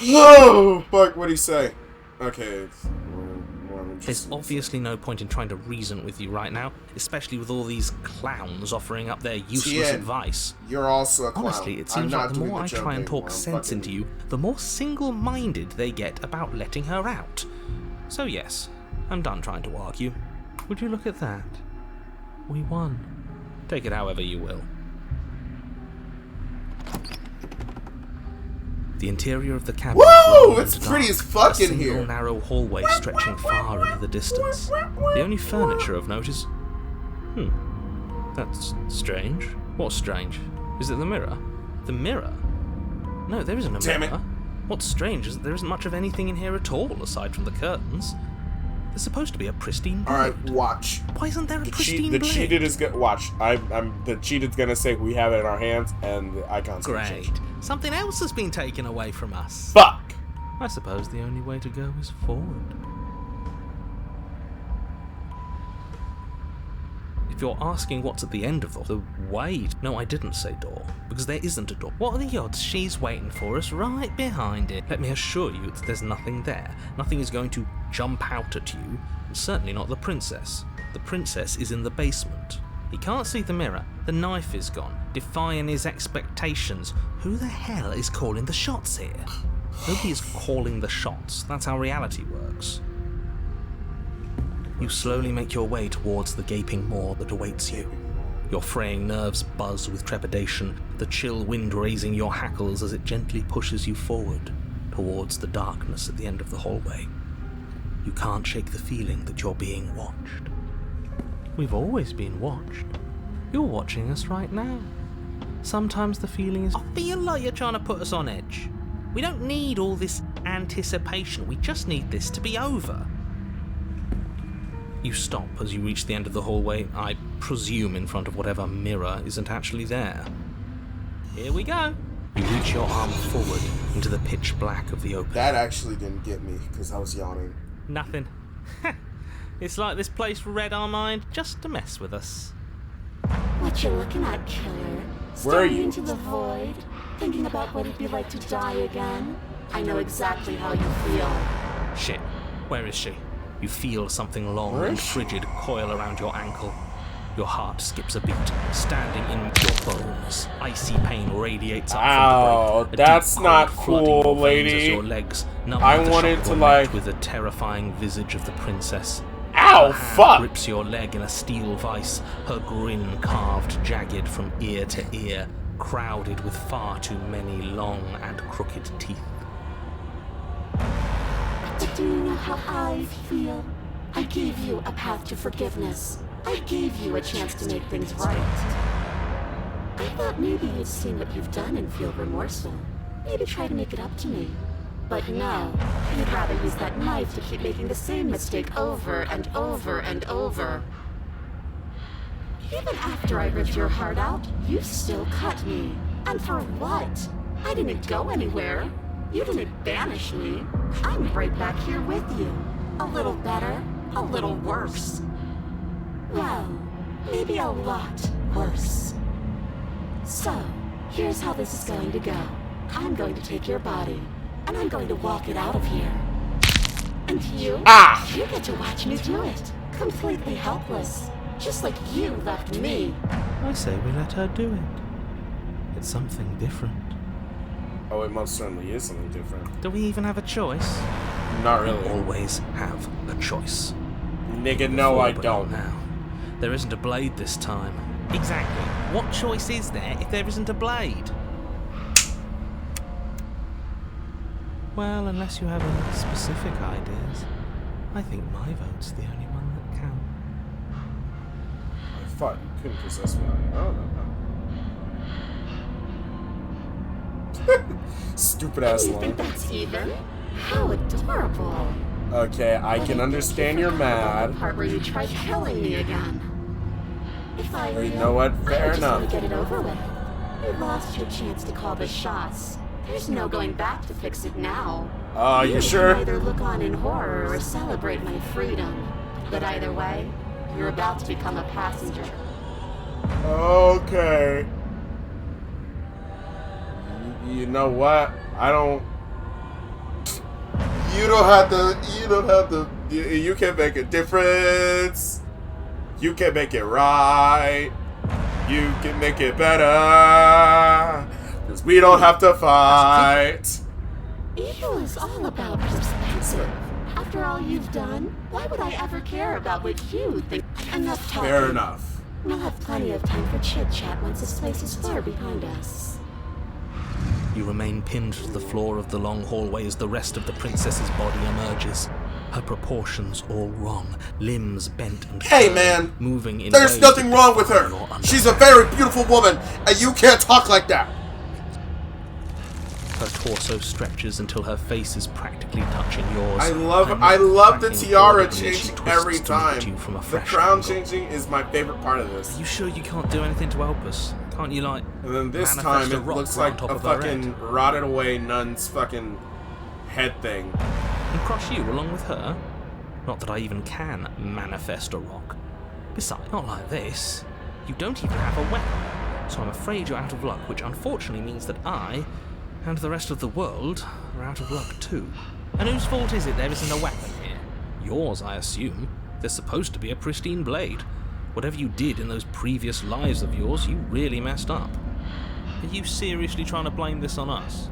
Speaker 1: Oh, fuck, what'd he say? Okay, it's more
Speaker 2: There's
Speaker 1: interesting.
Speaker 2: obviously no point in trying to reason with you right now, especially with all these clowns offering up their useless
Speaker 1: Tien,
Speaker 2: advice.
Speaker 1: You're also a clown.
Speaker 2: Honestly, it
Speaker 1: I'm
Speaker 2: seems
Speaker 1: not
Speaker 2: like the
Speaker 1: doing
Speaker 2: more I
Speaker 1: joke
Speaker 2: try and
Speaker 1: anymore.
Speaker 2: talk
Speaker 1: I'm
Speaker 2: sense
Speaker 1: fucking-
Speaker 2: into you, the more single-minded they get about letting her out. So yes, I'm done trying to argue. Would you look at that? We won. Take it however you will. The interior of the cabin is
Speaker 1: Woo!
Speaker 2: long
Speaker 1: It's
Speaker 2: and
Speaker 1: pretty
Speaker 2: dark,
Speaker 1: as fuck
Speaker 2: a
Speaker 1: in
Speaker 2: single
Speaker 1: here.
Speaker 2: narrow hallway stretching far into the distance. The only furniture of note is... That's strange. What's strange? Is it the mirror? The mirror? No, there isn't a
Speaker 1: Damn
Speaker 2: mirror.
Speaker 1: it.
Speaker 2: What's strange is that there isn't much of anything in here at all, aside from the curtains. There's supposed to be a pristine blade.
Speaker 1: Alright, watch.
Speaker 2: Why isn't there a
Speaker 1: The
Speaker 2: pristine
Speaker 1: the
Speaker 2: blade?
Speaker 1: cheated is gonna watch. The cheated's gonna say we have it in our hands, and the icon's gonna
Speaker 2: Great.
Speaker 1: change.
Speaker 2: Something else has been taken away from us.
Speaker 1: Fuck!
Speaker 2: I suppose the only way to go is forward. If you're asking what's at the end of the wait, no, I didn't say door, because there isn't a door. What are the odds she's waiting for us right behind it? Let me assure you that there's nothing there. Nothing is going to jump out at you, and certainly not the princess. The princess is in the basement. He can't see the mirror. The knife is gone, defying his expectations. Who the hell is calling the shots here? Nobody is calling the shots. That's how reality works. You slowly make your way towards the gaping maw that awaits you. Your fraying nerves buzz with trepidation, the chill wind raising your hackles as it gently pushes you forward towards the darkness at the end of the hallway. You can't shake the feeling that you're being watched. We've always been watched. You're watching us right now. Sometimes the feeling is... I feel like you're trying to put us on edge. We don't need all this anticipation. We just need this to be over. You stop as you reach the end of the hallway, I presume in front of whatever mirror isn't actually there. Here we go. You reach your arm forward into the pitch black of the open.
Speaker 1: That actually didn't get me, because I was yawning.
Speaker 2: Nothing. It's like this place read our mind just to mess with us.
Speaker 9: What you looking at, killer?
Speaker 1: Where are
Speaker 9: Staring
Speaker 1: you?
Speaker 9: into the void, thinking about what it'd be like to die again. I know exactly how you feel.
Speaker 2: Shit. Where is she? You feel something long
Speaker 1: Where
Speaker 2: and
Speaker 1: is she?
Speaker 2: frigid coil around your ankle.
Speaker 7: Your heart skips a beat, standing in your bones. Icy pain radiates up
Speaker 1: Ow,
Speaker 7: from the break.
Speaker 1: that's not cool, lady.
Speaker 7: As your legs numb
Speaker 1: I
Speaker 7: with the
Speaker 1: wanted
Speaker 7: shock
Speaker 1: to,
Speaker 7: were
Speaker 1: like...
Speaker 7: met with the terrifying visage of the princess.
Speaker 1: Ow,
Speaker 7: Her hand
Speaker 1: fuck!
Speaker 7: grips your leg in a steel vice, her grin carved jagged from ear to ear, crowded with far too many long and crooked teeth.
Speaker 9: But do you know how I feel? I gave you a path to forgiveness. I gave you a chance to make things right. I thought maybe you'd seen what you've done and feel remorseful. Maybe try to make it up to me. But no, you'd rather use that knife to keep making the same mistake over and over and over. Even after I ripped your heart out, you still cut me. And for what? I didn't go anywhere. You didn't banish me. I'm right back here with you. A little better, a little worse. Well, maybe a lot worse. So, here's how this is going to go. I'm going to take your body, and I'm going to walk it out of here. And you get to watch me do it. Completely helpless. Just like you left me.
Speaker 7: I say we let her do it. It's something different.
Speaker 1: Oh, it most certainly is something different.
Speaker 7: Do we even have a choice?
Speaker 1: Not really.
Speaker 7: We always have a choice.
Speaker 1: Nigga, no, I
Speaker 7: But
Speaker 1: don't.
Speaker 7: not now. There isn't a blade this time.
Speaker 2: Exactly. What choice is there if there isn't a blade?
Speaker 7: Well, unless you have any specific ideas, I think my vote's the only one that counts.
Speaker 1: I thought you couldn't possess me. I don't know. Stupid ass
Speaker 9: You
Speaker 1: line.
Speaker 9: think that's even? How adorable.
Speaker 1: Okay, I can understand you're mad.
Speaker 9: The part where you tried killing me again. If I were
Speaker 1: You know what?
Speaker 9: I
Speaker 1: Fair
Speaker 9: would just
Speaker 1: enough.
Speaker 9: want to get it over with. You lost your chance to call the shots. There's no going back to fix it now.
Speaker 1: You
Speaker 9: can
Speaker 1: sure?
Speaker 9: either look on in horror or celebrate my freedom. But either way, you're about to become a passenger.
Speaker 1: Okay. You know what? I don't. You don't have to. You can make a difference. You can make it right. You can make it better. Because we don't have to fight.
Speaker 9: Evil is all about perspective. After all you've done, why would I ever care about what you think? Enough talking.
Speaker 1: Fair enough.
Speaker 9: We'll have plenty of time for chit-chat once this place is far behind us.
Speaker 7: You remain pinned to the floor of the long hallway as the rest of the princess's body emerges. Her proportions all wrong, limbs bent and
Speaker 1: Hey,
Speaker 7: curved,
Speaker 1: man.
Speaker 7: moving in
Speaker 1: There's
Speaker 7: ways
Speaker 1: nothing
Speaker 7: that
Speaker 1: wrong with
Speaker 7: defy
Speaker 1: her.
Speaker 7: your
Speaker 1: She's a very beautiful woman, and you can't talk like that.
Speaker 7: Her torso stretches until her face is practically touching yours.
Speaker 1: I love the
Speaker 7: cracking
Speaker 1: tiara
Speaker 7: audibly as she
Speaker 1: changing
Speaker 7: twists
Speaker 1: every
Speaker 7: to look at
Speaker 1: time.
Speaker 7: you from a
Speaker 1: The
Speaker 7: fresh
Speaker 1: crown
Speaker 7: angle.
Speaker 1: changing is my favorite part of this.
Speaker 7: Are you sure you can't do anything to help us? Can't you, like,
Speaker 1: And then this
Speaker 7: manifest
Speaker 1: time
Speaker 7: a
Speaker 1: it
Speaker 7: rock
Speaker 1: looks
Speaker 7: right on
Speaker 1: like
Speaker 7: top
Speaker 1: a
Speaker 7: of her
Speaker 1: fucking
Speaker 7: head?
Speaker 1: rotted away nun's fucking head thing.
Speaker 7: And crush you along with her? Not that I even can manifest a rock. Besides, not like this. You don't even have a weapon. So I'm afraid you're out of luck, which unfortunately means that I, and the rest of the world, are out of luck too. And whose fault is it there isn't a weapon here? Yours, I assume. There's supposed to be a pristine blade. Whatever you did in those previous lives of yours, you really messed up. Are you seriously trying to blame this on us?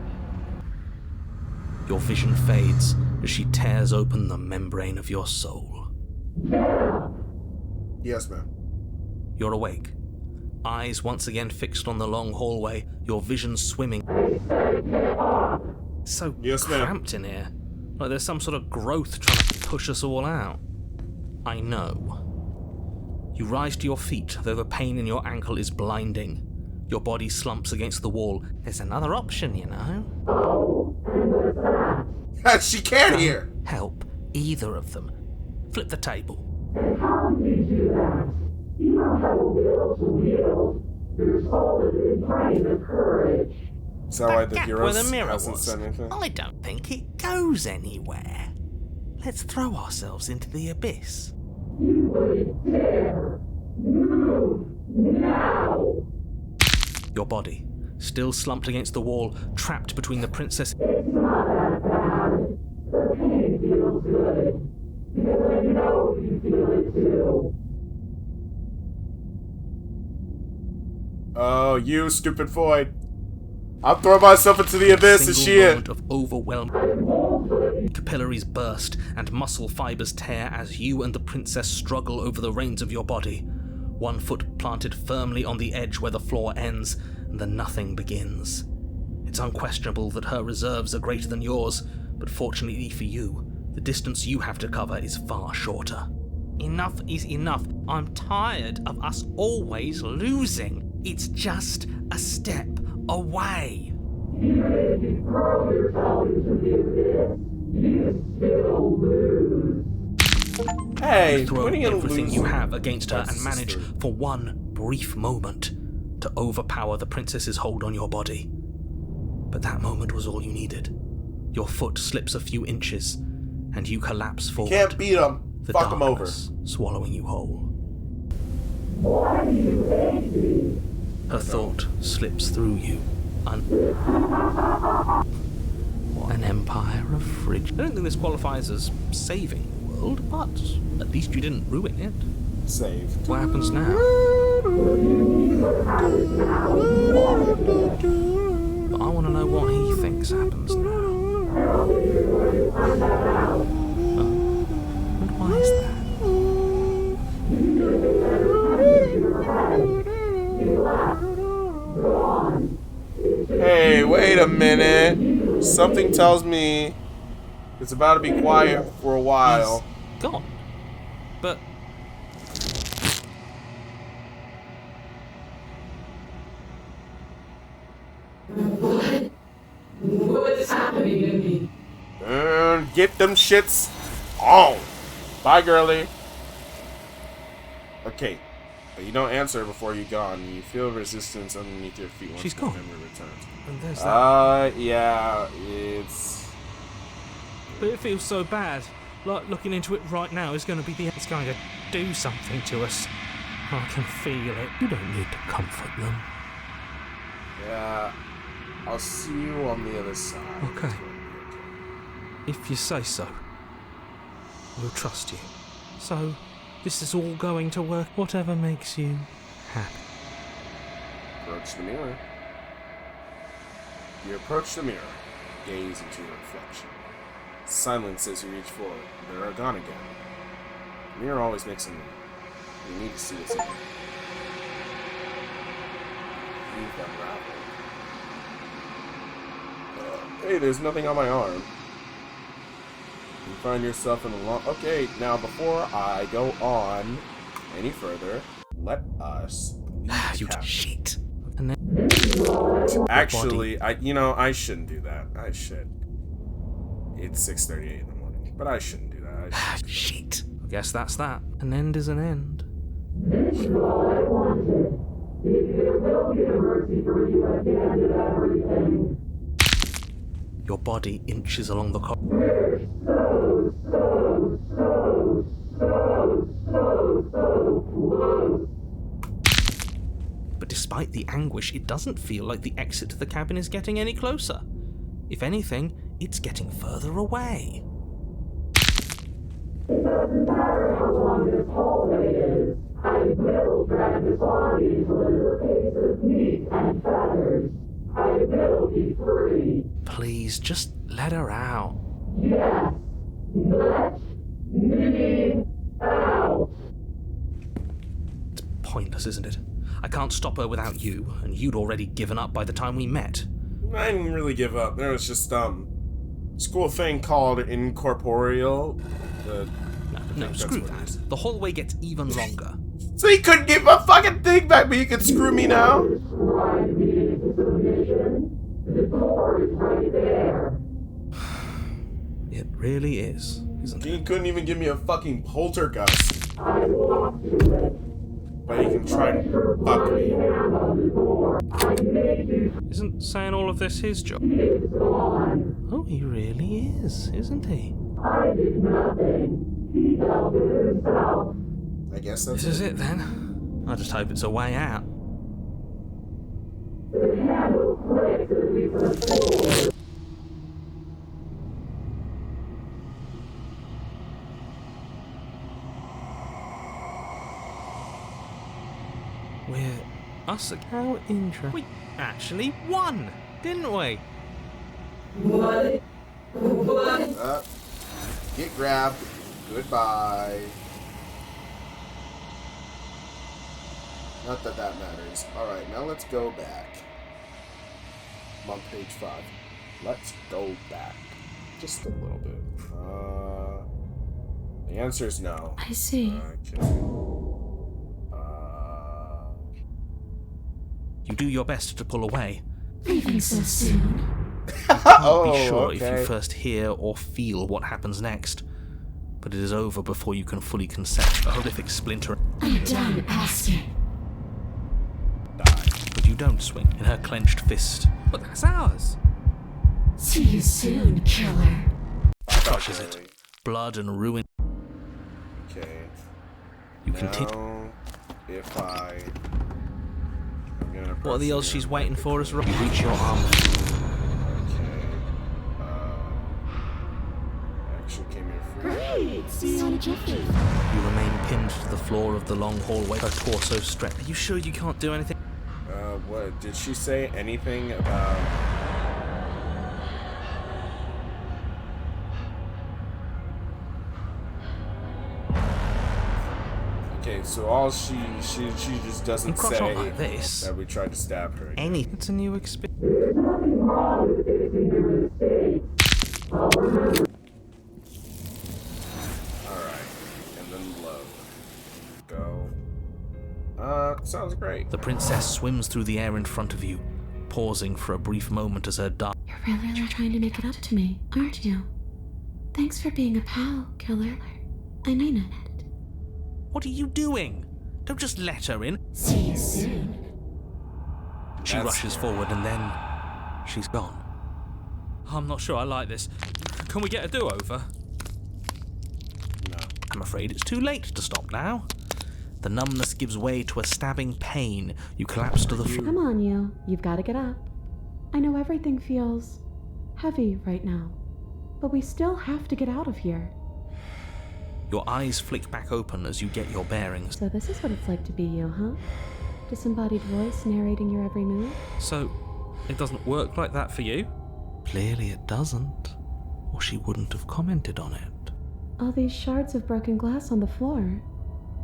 Speaker 7: Your vision fades as she tears open the membrane of your soul.
Speaker 1: Yes, ma'am.
Speaker 7: You're awake. Eyes once again fixed on the long hallway, your vision swimming. So
Speaker 1: Yes, ma'am.
Speaker 7: cramped in here. Like there's some sort of growth trying to push us all out. I know. You rise to your feet, though the pain in your ankle is blinding. Your body slumps against the wall. There's another option, you know.
Speaker 1: She can't hear.
Speaker 7: Help either of them. Flip the table.
Speaker 1: Is that why the
Speaker 2: Gap
Speaker 1: heroes
Speaker 2: where the mirror
Speaker 1: hasn't
Speaker 2: was.
Speaker 1: said anything?
Speaker 2: I don't think it goes anywhere. Let's throw ourselves into the abyss.
Speaker 7: Your body, still slumped against the wall, trapped between the princess.
Speaker 1: Oh, you stupid void. I'll throw myself into the abyss and shit.
Speaker 7: Moment of overwhelming capillaries burst and muscle fibers tear as you and the princess struggle over the reins of your body. One foot planted firmly on the edge where the floor ends, and the nothing begins. It's unquestionable that her reserves are greater than yours, but fortunately for you, the distance you have to cover is far shorter. Enough is enough. I'm tired of us always losing. It's just a step away.
Speaker 1: Hey,
Speaker 7: You throw
Speaker 1: when are you gonna
Speaker 7: everything
Speaker 1: lose?
Speaker 7: you have against her and
Speaker 1: That's
Speaker 7: manage
Speaker 1: true.
Speaker 7: for one brief moment to overpower the princess's hold on your body. But that moment was all you needed. Your foot slips a few inches, and you collapse forward.
Speaker 1: Can't beat him.
Speaker 7: The
Speaker 1: Fuck him over.
Speaker 7: darkness swallowing you whole. Her thought slips through you. An empire of fridge. I don't think this qualifies as saving the world, but at least you didn't ruin it.
Speaker 1: Save.
Speaker 7: What happens now? But I want to know what he thinks happens now. And why is that?
Speaker 1: Hey, wait a minute. Something tells me it's about to be quiet for a while.
Speaker 7: He's gone. But
Speaker 5: What's happening to me?
Speaker 1: Get them shits on. Bye, girly. Okay, but you don't answer before you're gone. You feel resistance underneath your feet once
Speaker 7: She's
Speaker 1: the
Speaker 7: gone.
Speaker 1: memory returns.
Speaker 7: and there's that.
Speaker 1: Yeah, it's...
Speaker 8: But it feels so bad. Like looking into it right now is going to be the. It's going to do something to us. I can feel it.
Speaker 7: You don't need to comfort them.
Speaker 1: Yeah, I'll see you on the other side.
Speaker 8: Okay. If you say so. We'll trust you. So, this is all going to work. Whatever makes you happy.
Speaker 1: Approach the mirror. You approach the mirror, gaze into your reflection. Silence as you reach forward. They're gone again. The mirror always makes a move. You need to see what's in it. You've unraveled. Hey, there's nothing on my arm. You find yourself in a long... Okay, now before I go on any further, let us...
Speaker 7: You shit. And then
Speaker 1: Actually, I shouldn't do that. I should. It's 6:38 in the morning, but I shouldn't do that.
Speaker 7: shit. I guess that's that. An end is an end. Your body inches along the corridor. But despite the anguish, it doesn't feel like the exit to the cabin is getting any closer. If anything, it's getting further away.
Speaker 12: It doesn't matter how long this hallway is. I will drag this body till it is a piece of meat and feathers. I will be free.
Speaker 7: Please, just let her out.
Speaker 12: Yes, let me out.
Speaker 7: It's pointless, isn't it? I can't stop her without you, and you'd already given up by the time we met.
Speaker 1: I didn't really give up. There was just school thing called incorporeal.
Speaker 7: No, screw that. The hallway gets even longer.
Speaker 1: So you couldn't give a fucking thing back, but you could screw me now?
Speaker 12: Ride me into submission. The door is right there.
Speaker 7: It really is, isn't it?
Speaker 1: You couldn't even give me a fucking poltergeist.
Speaker 12: I walked to it.
Speaker 1: But you can try and fuck me.
Speaker 8: Isn't saying all of this his job?
Speaker 12: It's gone.
Speaker 7: Oh, he really is, isn't he?
Speaker 12: I did nothing. He dealt with himself.
Speaker 1: I guess that's
Speaker 7: This is it then. I just hope it's a way out.
Speaker 12: The candle clicked as we pushed forward.
Speaker 7: Us again? How interesting. We actually won, didn't we?
Speaker 1: Get grabbed. Goodbye. Not that that matters. Alright, now let's go back. I'm on page 5. Let's go back. Just a little bit. The answer is no.
Speaker 6: I see.
Speaker 1: Okay.
Speaker 7: You do your best to pull away.
Speaker 6: Leaving so soon.
Speaker 7: Can't be sure if you first hear or feel what happens next. But it is over before you can fully concept the horrific splinter.
Speaker 6: I'm done asking.
Speaker 7: But you don't swing in her clenched fist. But that's ours.
Speaker 6: See you soon, killer.
Speaker 7: Crushes it. Blood and ruin.
Speaker 1: Okay.
Speaker 7: You continue.
Speaker 1: If I...
Speaker 7: What are the odds she's waiting for us? You reach your arm.
Speaker 1: Okay. Actually came here free.
Speaker 6: Great! See you on a jiffy.
Speaker 7: You remain pinned to the floor of the long hallway, her torso stretched. Are you sure you can't do anything?
Speaker 1: What? Did she say anything about... Okay, so all she just doesn't say
Speaker 7: not like this.
Speaker 1: that we tried to stab her.
Speaker 7: Anything. It's a new experience.
Speaker 12: There's nothing wrong with fixing your mistakes. I'll remember.
Speaker 1: Alright, and then load. Go. Sounds great.
Speaker 7: The princess swims through the air in front of you, pausing for a brief moment as her dark...
Speaker 6: You're really trying to make it up to me, aren't you? Thanks for being a pal, killer. I mean it.
Speaker 7: What are you doing? Don't just let her in.
Speaker 6: See you soon.
Speaker 7: She rushes forward and then she's gone.
Speaker 8: I'm not sure I like this. Can we get a do-over?
Speaker 1: No.
Speaker 7: I'm afraid it's too late to stop now. The numbness gives way to a stabbing pain. You collapse to the floor.
Speaker 5: Come on, you. You've got to get up. I know everything feels heavy right now, but we still have to get out of here.
Speaker 7: Your eyes flick back open as you get your bearings.
Speaker 5: So this is what it's like to be you, huh? Disembodied voice narrating your every move?
Speaker 8: So, it doesn't work like that for you?
Speaker 7: Clearly it doesn't, or she wouldn't have commented on it.
Speaker 5: All these shards of broken glass on the floor,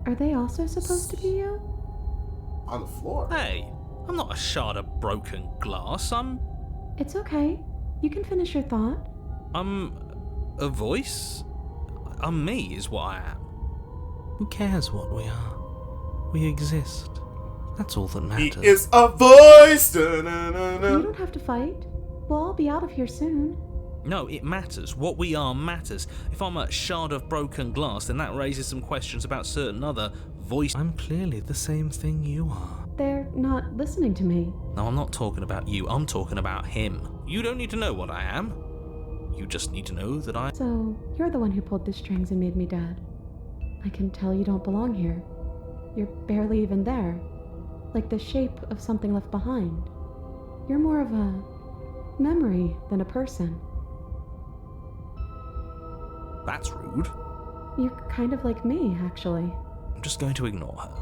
Speaker 5: are they also supposed to be you?
Speaker 1: On the floor?
Speaker 8: Hey, I'm not a shard of broken glass.
Speaker 5: It's okay. You can finish your thought.
Speaker 8: I'm a voice? I'm me is what I am.
Speaker 7: Who cares what we are? We exist. That's all that matters.
Speaker 1: He is a voice! Da-na-na-na.
Speaker 5: You don't have to fight. We'll all be out of here soon.
Speaker 8: No, it matters. What we are matters. If I'm a shard of broken glass, then that raises some questions about certain other voices.
Speaker 7: I'm clearly the same thing you are.
Speaker 5: They're not listening to me.
Speaker 7: No, I'm not talking about you. I'm talking about him.
Speaker 8: You don't need to know what I am. You just need to know that I...
Speaker 5: So, you're the one who pulled the strings and made me dead. I can tell you don't belong here. You're barely even there. Like the shape of something left behind. You're more of a memory than a person.
Speaker 7: That's rude.
Speaker 5: You're kind of like me, actually.
Speaker 7: I'm just going to ignore her.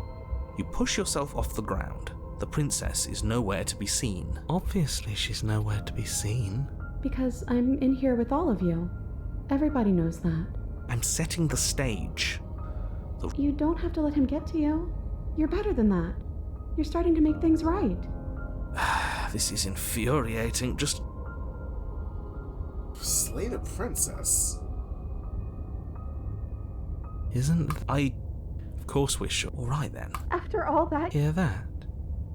Speaker 7: You push yourself off the ground. The princess is nowhere to be seen. Obviously, she's nowhere to be seen.
Speaker 5: Because I'm in here with all of you. Everybody knows that.
Speaker 7: I'm setting the stage.
Speaker 5: You don't have to let him get to you. You're better than that. You're starting to make things right.
Speaker 7: This is infuriating. Just...
Speaker 1: Slay the princess.
Speaker 7: Isn't... Of course we're sure. All right, then.
Speaker 5: After all that...
Speaker 7: Hear that?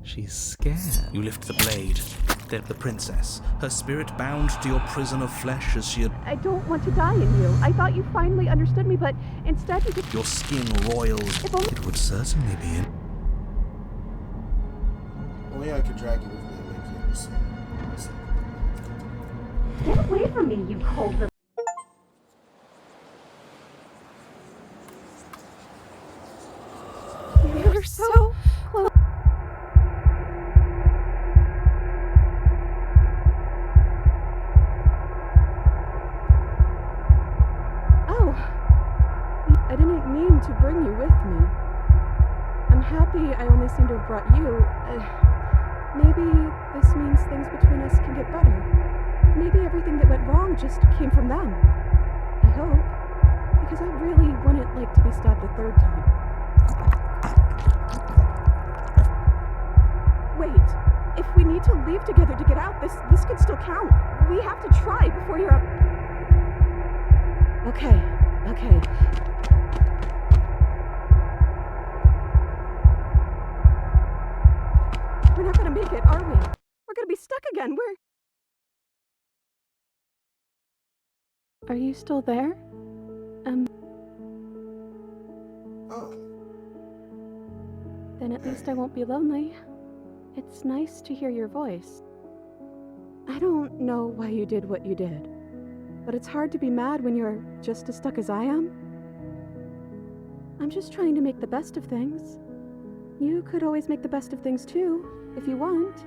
Speaker 7: She's scared. You lift the blade. Then the princess, her spirit bound to your prison of flesh as she had...
Speaker 5: I don't want to die in you. I thought you finally understood me, but instead you just...
Speaker 7: Your skin roils. It would certainly be in...
Speaker 1: Only I could drag you with me and make you understand.
Speaker 9: Get away from me, you cold little...
Speaker 5: You're so close. Oh, I didn't mean to bring you with me. I'm
Speaker 3: happy I only seem to have brought you. Maybe this means things between us can get better. Maybe everything that went wrong just came from them. I hope. Because I really wouldn't like to be stabbed a third time. Wait. If we need to leave together to get out, this could still count. We have to try before you're up. Okay. We're not gonna make it, are we? We're gonna be stuck again. Are you still there?
Speaker 1: Oh.
Speaker 3: Then at least I won't be lonely. It's nice to hear your voice. I don't know why you did what you did, but it's hard to be mad when you're just as stuck as I am. I'm just trying to make the best of things. You could always make the best of things too, if you want.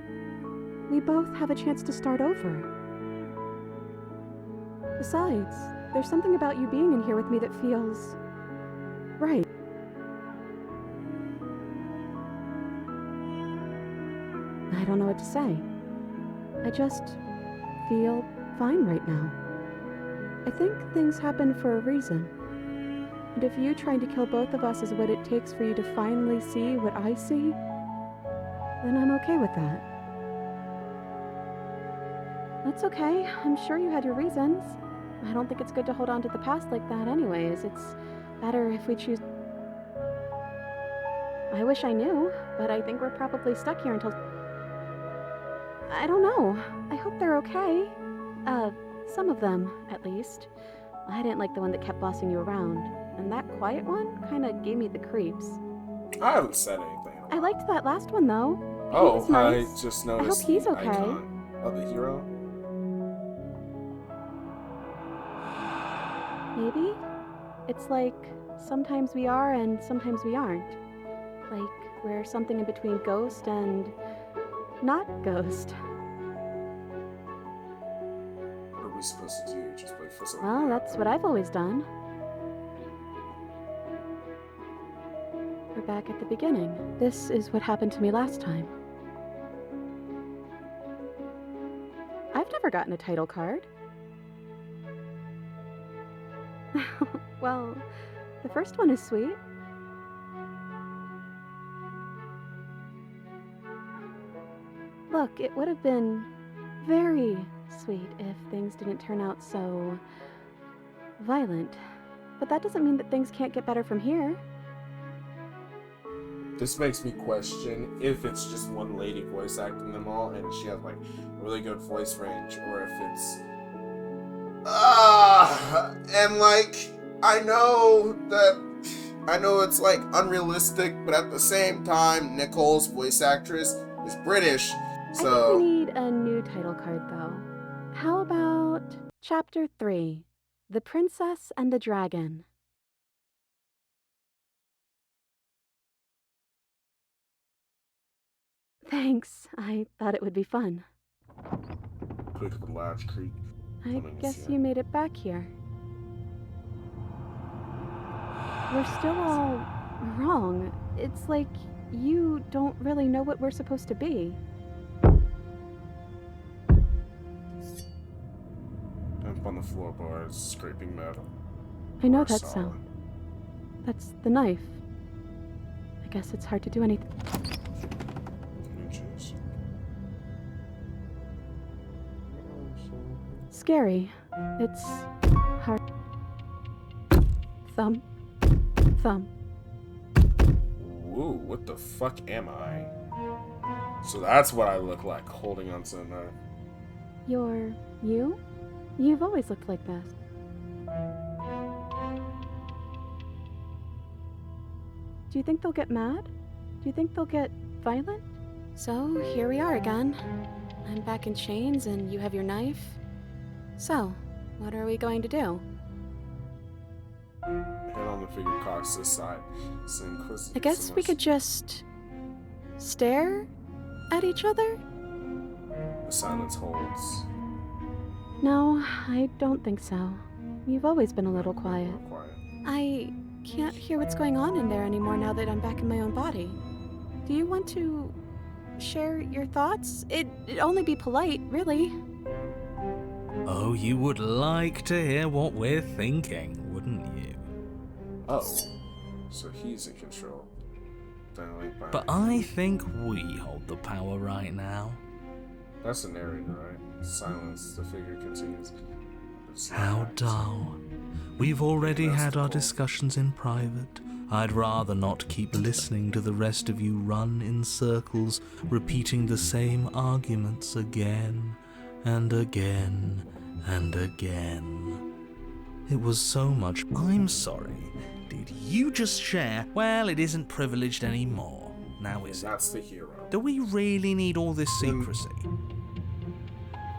Speaker 3: We both have a chance to start over. Besides, there's something about you being in here with me that feels right. I don't know what to say. I just feel fine right now. I think things happen for a reason. And if you trying to kill both of us is what it takes for you to finally see what I see, then I'm okay with that. That's okay. I'm sure you had your reasons. I don't think it's good to hold on to the past like that anyways. It's better if we choose... I wish I knew, but I think we're probably stuck here until... I don't know. I hope they're okay. Some of them, at least. I didn't like the one that kept bossing you around. And that quiet one kinda gave me the creeps.
Speaker 1: I haven't said anything.
Speaker 3: I liked that last one, though.
Speaker 1: Oh,
Speaker 3: He was nice.
Speaker 1: I just noticed.
Speaker 3: I hope he's
Speaker 1: the
Speaker 3: okay.
Speaker 1: icon of the hero.
Speaker 3: Maybe? It's like, sometimes we are and sometimes we aren't. Like, we're something in between ghost and... not ghost.
Speaker 1: What are we supposed to do? Just wait for something?
Speaker 3: Well, that's what I've always done. We're back at the beginning. This is what happened to me last time. I've never gotten a title card. Well, the first one is sweet. Look, it would have been very sweet if things didn't turn out so violent. But that doesn't mean that things can't get better from here.
Speaker 1: This makes me question if it's just one lady voice acting them all and she has like really good voice range, or if it's and like I know it's like unrealistic, but at the same time Nicole's voice actress is British, so
Speaker 3: I think we need a new title card though. How about Chapter 3, The Princess and the Dragon? Thanks. I thought it would be fun.
Speaker 1: Click the latch creek.
Speaker 3: I guess you made it back here. We're still all wrong. It's like you don't really know what we're supposed to be.
Speaker 1: Up on the floorboards, scraping metal.
Speaker 3: I know
Speaker 1: Or
Speaker 3: that
Speaker 1: solid.
Speaker 3: sound. That's the knife. I guess it's hard to do anything.
Speaker 1: Inches.
Speaker 3: Scary. It's hard. Thumb. Thumb.
Speaker 1: Woo, what the fuck am I? So that's what I look like, holding on to the knife.
Speaker 3: You're you? You've always looked like this. Do you think they'll get mad? Do you think they'll get violent? So, here we are again. I'm back in chains and you have your knife. So, what are we going to do?
Speaker 1: Head on the figure cocks this side. It's inquisitive.
Speaker 3: I guess we could just stare at each other?
Speaker 1: The silence holds.
Speaker 3: No, I don't think so. You've always been a little quiet.
Speaker 1: Quiet.
Speaker 3: I can't hear what's going on in there anymore now that I'm back in my own body. Do you want to share your thoughts? It'd only be polite, really.
Speaker 7: Oh, you would like to hear what we're thinking, wouldn't you?
Speaker 1: Oh, so he's in control.
Speaker 7: But I think we hold the power right now.
Speaker 1: That's the narrator, right? Silence. The figure continues.
Speaker 7: How dull. We've already had our discussions in private. I'd rather not keep listening to the rest of you run in circles, repeating the same arguments again and again and again. It was so much. I'm sorry. Did you just share? Well, it isn't privileged anymore. Now is it?
Speaker 1: That's the hero.
Speaker 7: Do we really need all this secrecy?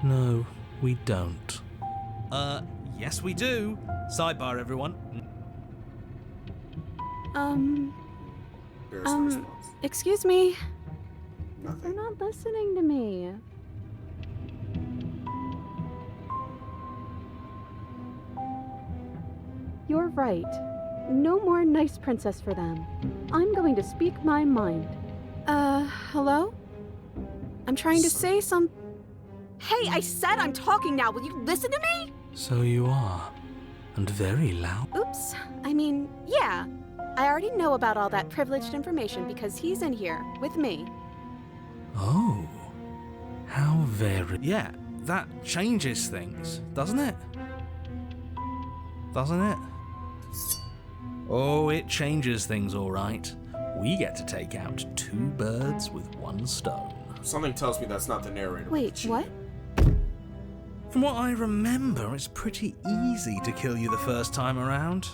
Speaker 7: No, we don't. Yes we do. Sidebar, everyone.
Speaker 1: There's the response.
Speaker 3: Excuse me.
Speaker 5: They're not listening to me. You're right. No more nice princess for them. I'm going to speak my mind.
Speaker 3: Hello? I'm trying to say some... Hey, I said I'm talking now. Will you listen to me?
Speaker 7: So you are. And very loud.
Speaker 3: Oops. I mean, yeah. I already know about all that privileged information because he's in here with me.
Speaker 7: Oh. How very... Yeah, that changes things, doesn't it? Doesn't it? Oh, it changes things, all right. We get to take out 2 birds with 1 stone.
Speaker 1: Something tells me that's not the narrator.
Speaker 3: Wait, what?
Speaker 7: From what I remember, it's pretty easy to kill you the first time around.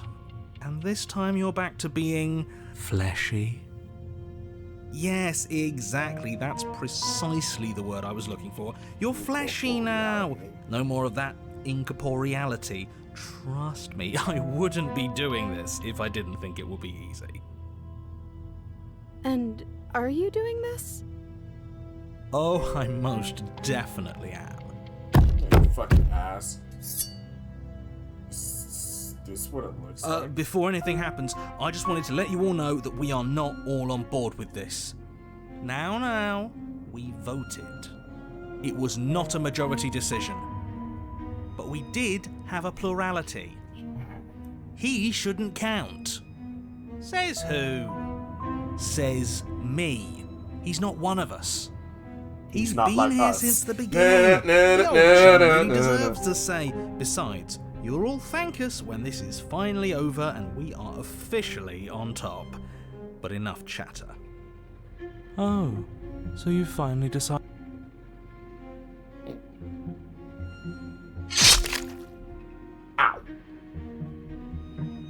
Speaker 7: And this time you're back to being fleshy. Yes, exactly. That's precisely the word I was looking for. You're fleshy now. No more of that incorporeality. Trust me, I wouldn't be doing this if I didn't think it would be easy.
Speaker 3: And are you doing this?
Speaker 7: Oh, I most definitely am.
Speaker 1: Fucking ass. Is this what it looks like?
Speaker 7: Before anything happens, I just wanted to let you all know that we are not all on board with this. Now, we voted. It was not a majority decision. But we did have a plurality. He shouldn't count. Says who? Says me. He's not one of us. He's
Speaker 1: not
Speaker 7: been
Speaker 1: like
Speaker 7: here
Speaker 1: us.
Speaker 7: since the beginning. The old chummy deserves to say. Besides, you'll all thank us when this is finally over and we are officially on top. But enough chatter. Oh, so you finally decided...
Speaker 1: Ow!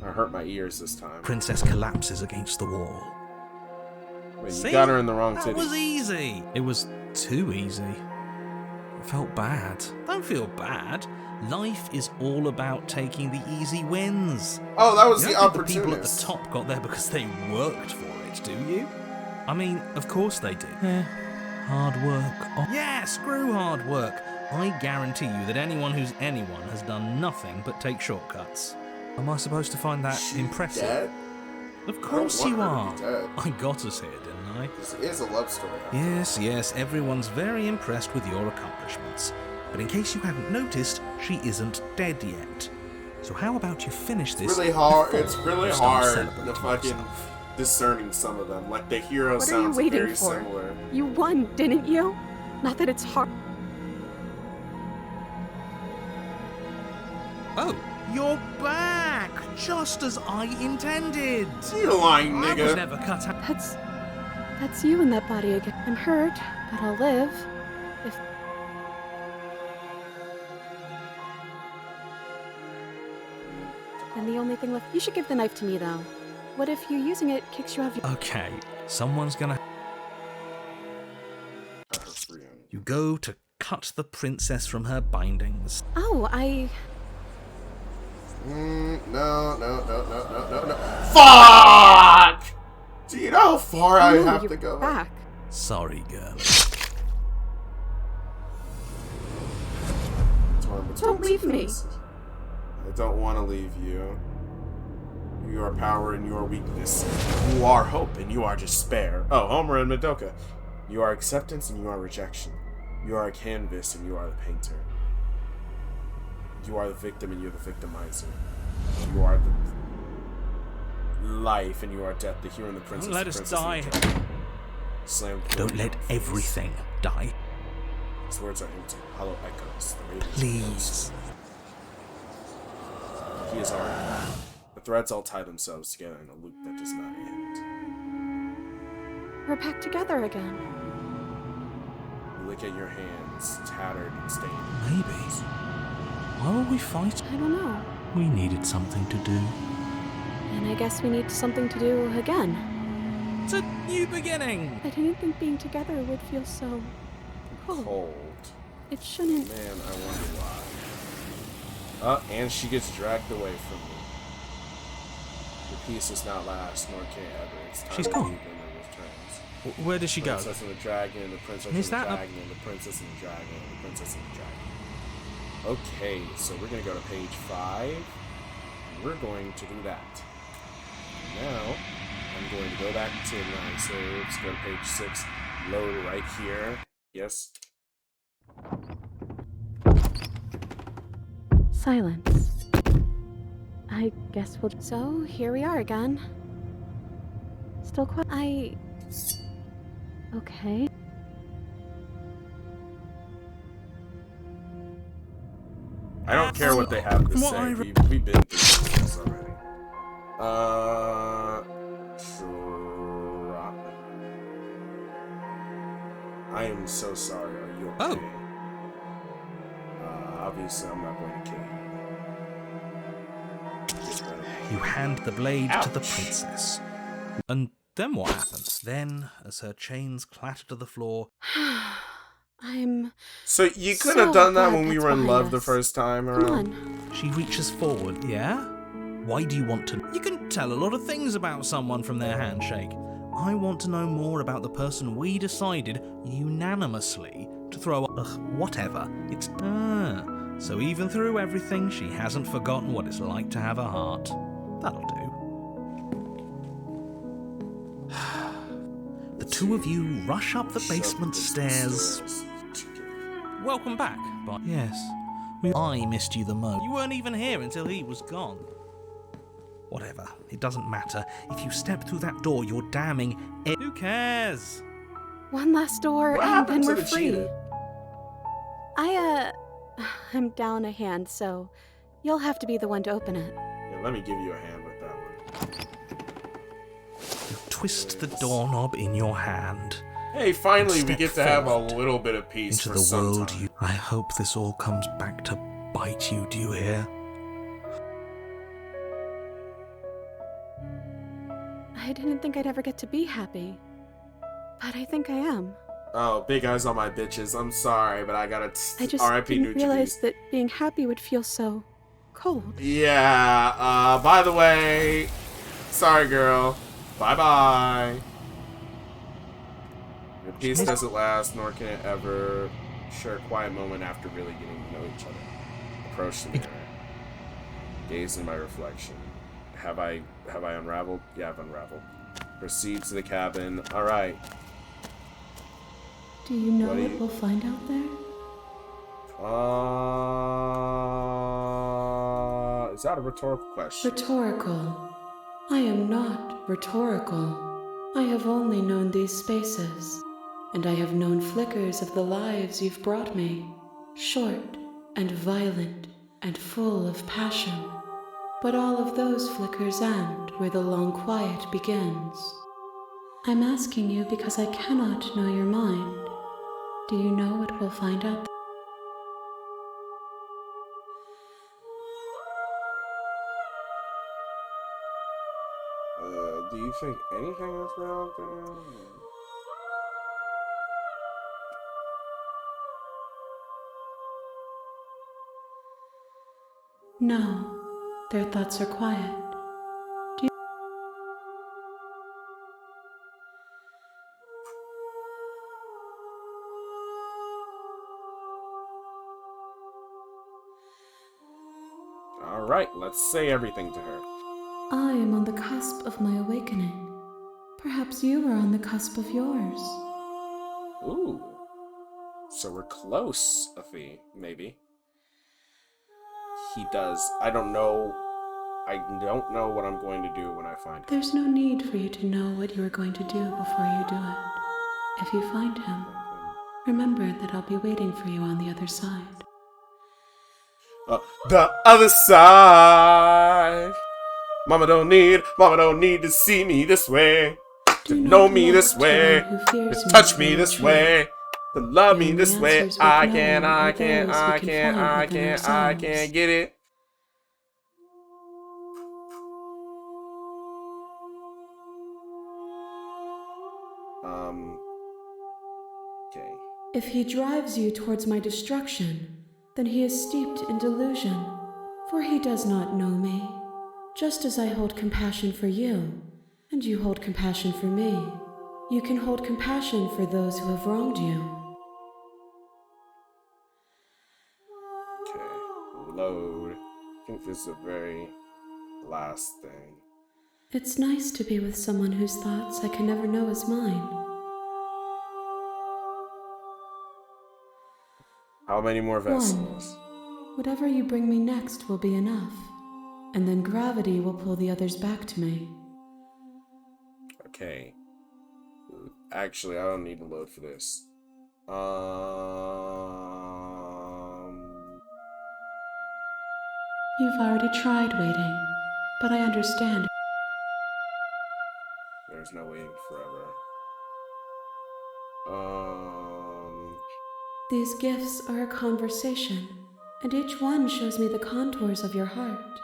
Speaker 1: I hurt my ears this time.
Speaker 7: Princess collapses against the wall.
Speaker 1: Wait,
Speaker 7: See?
Speaker 1: you got her in the wrong
Speaker 7: That
Speaker 1: titty.
Speaker 7: was easy. It was too easy. It felt bad. Don't feel bad. Life is all about taking the easy wins.
Speaker 1: Oh, that was
Speaker 7: You
Speaker 1: the
Speaker 7: don't think the people at the
Speaker 1: opportunist.
Speaker 7: top got there because they worked for it, do you? I mean, of course they did. Hard work. Oh. Yeah, screw hard work. I guarantee you that anyone who's anyone has done nothing but take shortcuts. Am I supposed to find that impressive?
Speaker 1: Dead?
Speaker 7: Of course you are.
Speaker 1: want her to be dead.
Speaker 7: I got us here, didn't I?
Speaker 1: This is a love story.
Speaker 7: Yes, everyone's very impressed with your accomplishments. But in case you hadn't noticed, she isn't dead yet. So how about you finish this?
Speaker 1: It's really hard.
Speaker 7: before
Speaker 1: It's really
Speaker 7: you start
Speaker 1: hard
Speaker 7: celebrating
Speaker 1: to fucking
Speaker 7: yourself?
Speaker 1: discerning some of them. Like the hero
Speaker 3: What are you
Speaker 1: sounds
Speaker 3: waiting
Speaker 1: very
Speaker 3: for?
Speaker 1: similar.
Speaker 3: You won, didn't you? Not that it's hard.
Speaker 7: Oh, you're back! Just as I intended!
Speaker 1: You lying
Speaker 7: I was
Speaker 1: nigga.
Speaker 7: never cut out.
Speaker 3: That's you in that body again. I'm hurt, but I'll live. If... And the only thing left... You should give the knife to me, though. What if you using it kicks you off your...
Speaker 7: Okay, someone's gonna... You go to cut the princess from her bindings.
Speaker 3: Oh, I...
Speaker 1: No. Fuck! Do you know how far I
Speaker 3: Ooh,
Speaker 1: have
Speaker 3: you're
Speaker 1: to go?
Speaker 3: back.
Speaker 7: Sorry, girl.
Speaker 1: Torn between
Speaker 3: Don't leave
Speaker 1: two
Speaker 3: me.
Speaker 1: places. I don't want to leave you. You are power and you are weakness. You are hope and you are despair. Oh, Homer and Madoka. You are acceptance and you are rejection. You are a canvas and you are the painter. You are the victim and you're the victimizer. You are the life and you are death, the hero and the princess.
Speaker 8: Don't let us die.
Speaker 1: Slam.
Speaker 7: Don't let everything die.
Speaker 1: His words are empty, hollow echoes. The radiance
Speaker 7: Please.
Speaker 1: he is already gone. The threads all tie themselves together in a loop that does not end.
Speaker 3: We're back together again.
Speaker 1: You look at your hands, tattered and stained.
Speaker 7: Maybe. Why were we fighting?
Speaker 3: I don't know.
Speaker 7: We needed something to do.
Speaker 3: And I guess we need something to do again.
Speaker 8: It's a new beginning.
Speaker 3: I didn't think being together would feel so cold. It shouldn't.
Speaker 1: Man, I wonder why. And she gets dragged away from me. The peace does not last, nor can it ever. It's time
Speaker 7: She's
Speaker 1: to
Speaker 7: gone.
Speaker 1: leave when it returns.
Speaker 8: Where did she go?
Speaker 1: Princess and the Dragon, the Princess
Speaker 8: Is
Speaker 1: and the
Speaker 8: that a-
Speaker 1: Dragon, and the Princess and the Dragon, and the Princess and the Dragon. Okay, so we're gonna go to page 5. We're going to do that. Now, I'm going to go back to my saves, go to page 6, load right here. Yes.
Speaker 3: Silence. I guess we'll. So, here we are again. Still quiet. Okay.
Speaker 1: I don't care what they have to
Speaker 8: From what
Speaker 1: say.
Speaker 8: I
Speaker 1: We've been through this already. I am so sorry. Are you okay?
Speaker 8: Oh.
Speaker 1: Obviously, I'm not going to kill you. Get ready.
Speaker 7: You hand the blade to the
Speaker 1: Ouch.
Speaker 7: princess.
Speaker 8: And then what happens?
Speaker 7: Then, as her chains clatter to the floor,
Speaker 3: I'm.
Speaker 1: So you could
Speaker 3: So
Speaker 1: have done that
Speaker 3: glad
Speaker 1: when we
Speaker 3: that's
Speaker 1: were in
Speaker 3: behind
Speaker 1: love the
Speaker 3: us.
Speaker 1: first time
Speaker 3: Come
Speaker 1: around.
Speaker 3: on.
Speaker 7: she reaches forward.
Speaker 8: Yeah?
Speaker 7: Why do you want to?
Speaker 8: You can tell a lot of things about someone from their handshake.
Speaker 7: I want to know more about the person we decided unanimously to throw. Whatever. It's.
Speaker 8: So even through everything, she hasn't forgotten what it's like to have a heart.
Speaker 7: That'll do. The two of you rush up the basement stairs.
Speaker 8: Welcome back, but
Speaker 7: Yes. I missed you the most.
Speaker 8: you weren't even here until he was gone.
Speaker 7: Whatever. It doesn't matter. If you step through that door, you're damning.
Speaker 8: Who cares?
Speaker 3: One last door,
Speaker 1: What
Speaker 3: and
Speaker 1: happened
Speaker 3: then
Speaker 1: to
Speaker 3: we're
Speaker 1: the
Speaker 3: free.
Speaker 1: cheetah?
Speaker 3: I'm down a hand, so you'll have to be the one to open it.
Speaker 1: Yeah, let me give you a hand with that one.
Speaker 7: You twist the doorknob in your hand.
Speaker 1: Hey, finally, we
Speaker 7: Step
Speaker 1: get to have a
Speaker 7: forward
Speaker 1: little bit of peace
Speaker 7: into
Speaker 1: for
Speaker 7: the
Speaker 1: some
Speaker 7: world
Speaker 1: time.
Speaker 7: you. I hope this all comes back to bite you. Do you hear?
Speaker 3: I didn't think I'd ever get to be happy, but I think I am.
Speaker 1: Oh, big eyes on my bitches. I'm sorry, but I gotta.
Speaker 3: I just
Speaker 1: R.I.P.
Speaker 3: didn't realize
Speaker 1: Nujabes.
Speaker 3: that being happy would feel so cold.
Speaker 1: Yeah. By the way, sorry, girl. Bye bye. Your peace doesn't last, nor can it ever. Share a quiet moment after really getting to know each other. Approach the mirror. Gaze in my reflection. Have I unraveled? Yeah, I've unraveled. Proceed to the cabin. All right.
Speaker 6: Do you know
Speaker 1: What do
Speaker 6: what
Speaker 1: you-
Speaker 6: we'll find out there?
Speaker 1: Is that a rhetorical question?
Speaker 6: Rhetorical. I am not rhetorical. I have only known these spaces, and I have known flickers of the lives you've brought me. Short and violent and full of passion. But all of those flickers end where the long quiet begins. I'm asking you because I cannot know your mind. Do you know what we'll find out?
Speaker 1: Do you think anything is out there?
Speaker 6: No, their thoughts are quiet.
Speaker 1: All right, let's say everything to her.
Speaker 6: I am on the cusp of my awakening. Perhaps you are on the cusp of yours.
Speaker 1: Ooh. So we're close, Afi, maybe. He does. I don't know what I'm going to do when I find him.
Speaker 6: There's no need for you to know what you are going to do before you do it. If you find him, remember that I'll be waiting for you on the other side.
Speaker 1: The other side. Mama don't need to see me this way. To know me this way. To touch me this way. To love me this way. I can't get it. Okay.
Speaker 6: If he drives you towards my destruction, then he is steeped in delusion, for he does not know me. Just as I hold compassion for you, and you hold compassion for me, you can hold compassion for those who have wronged you.
Speaker 1: Okay. Load. I think this is the very last thing.
Speaker 6: It's nice to be with someone whose thoughts I can never know as mine.
Speaker 1: How many more vessels?
Speaker 6: 1. Whatever you bring me next will be enough, and then gravity will pull the others back to me.
Speaker 1: Okay. Actually, I don't need to load for this.
Speaker 6: You've already tried waiting, but I understand.
Speaker 1: There's no waiting forever.
Speaker 6: These gifts are a conversation, and each one shows me the contours of your heart.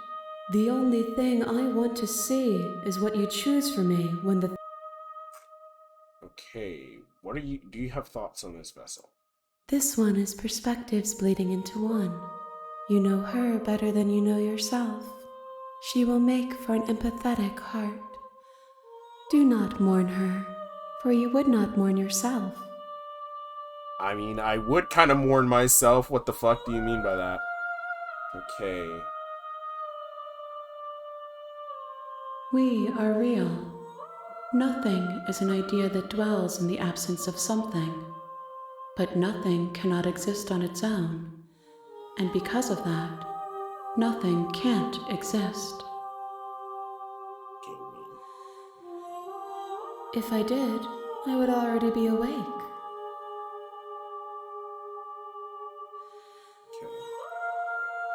Speaker 6: The only thing I want to see is what you choose for me when the...
Speaker 1: Okay, do you have thoughts on this vessel?
Speaker 6: This one is perspectives bleeding into one. You know her better than you know yourself. She will make for an empathetic heart. Do not mourn her, for you would not mourn yourself.
Speaker 1: I mean, I would kind of mourn myself. What the fuck do you mean by that? Okay.
Speaker 6: We are real. Nothing is an idea that dwells in the absence of something. But nothing cannot exist on its own. And because of that, nothing can't exist. If I did, I would already be awake.
Speaker 1: Okay.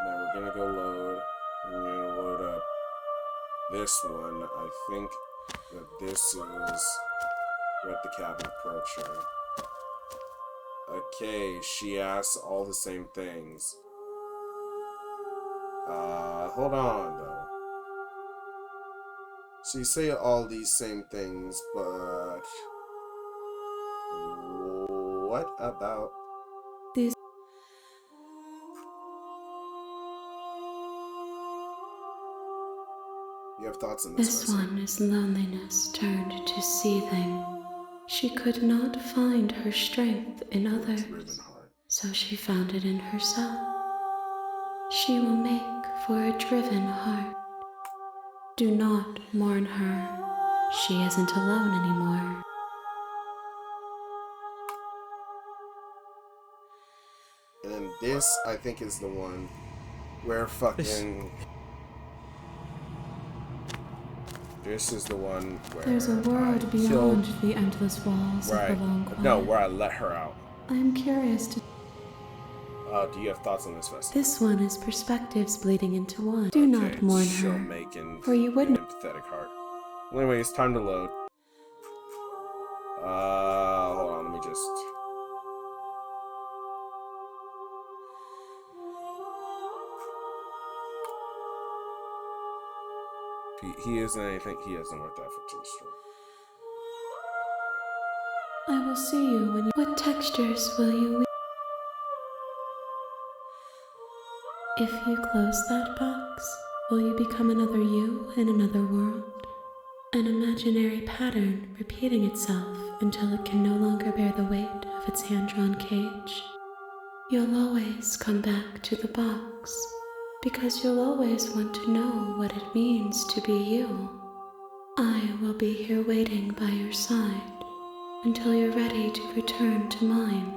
Speaker 1: Now we're gonna go load. We're gonna load up this one. I think that this is what the cabin approach her. Okay, she asks all the same things. Hold on though. So you say all these same things, but what about
Speaker 6: these?
Speaker 1: You have thoughts on this?
Speaker 6: This one is loneliness turned to seething. She could not find her strength in others, so she found it in herself. She will make for a driven heart. Do not mourn her. She isn't alone anymore.
Speaker 1: And then this, I think, is the one where fucking... This is the one where
Speaker 6: there's a world beyond the endless walls of the long quiet.
Speaker 1: No, where I let her out.
Speaker 6: I'm curious to...
Speaker 1: do you have thoughts on this vessel?
Speaker 6: This one is perspectives bleeding into one. Do not mourn her, for you would not...
Speaker 1: Empathetic heart. Well, anyway, it's time to load. Hold on, let me just... He isn't anything, he hasn't worked effort to destroy.
Speaker 6: I will see you when you... What textures will you... If you close that box, will you become another you in another world? An imaginary pattern repeating itself until it can no longer bear the weight of its hand-drawn cage. You'll always come back to the box, because you'll always want to know what it means to be you. I will be here waiting by your side until you're ready to return to mine.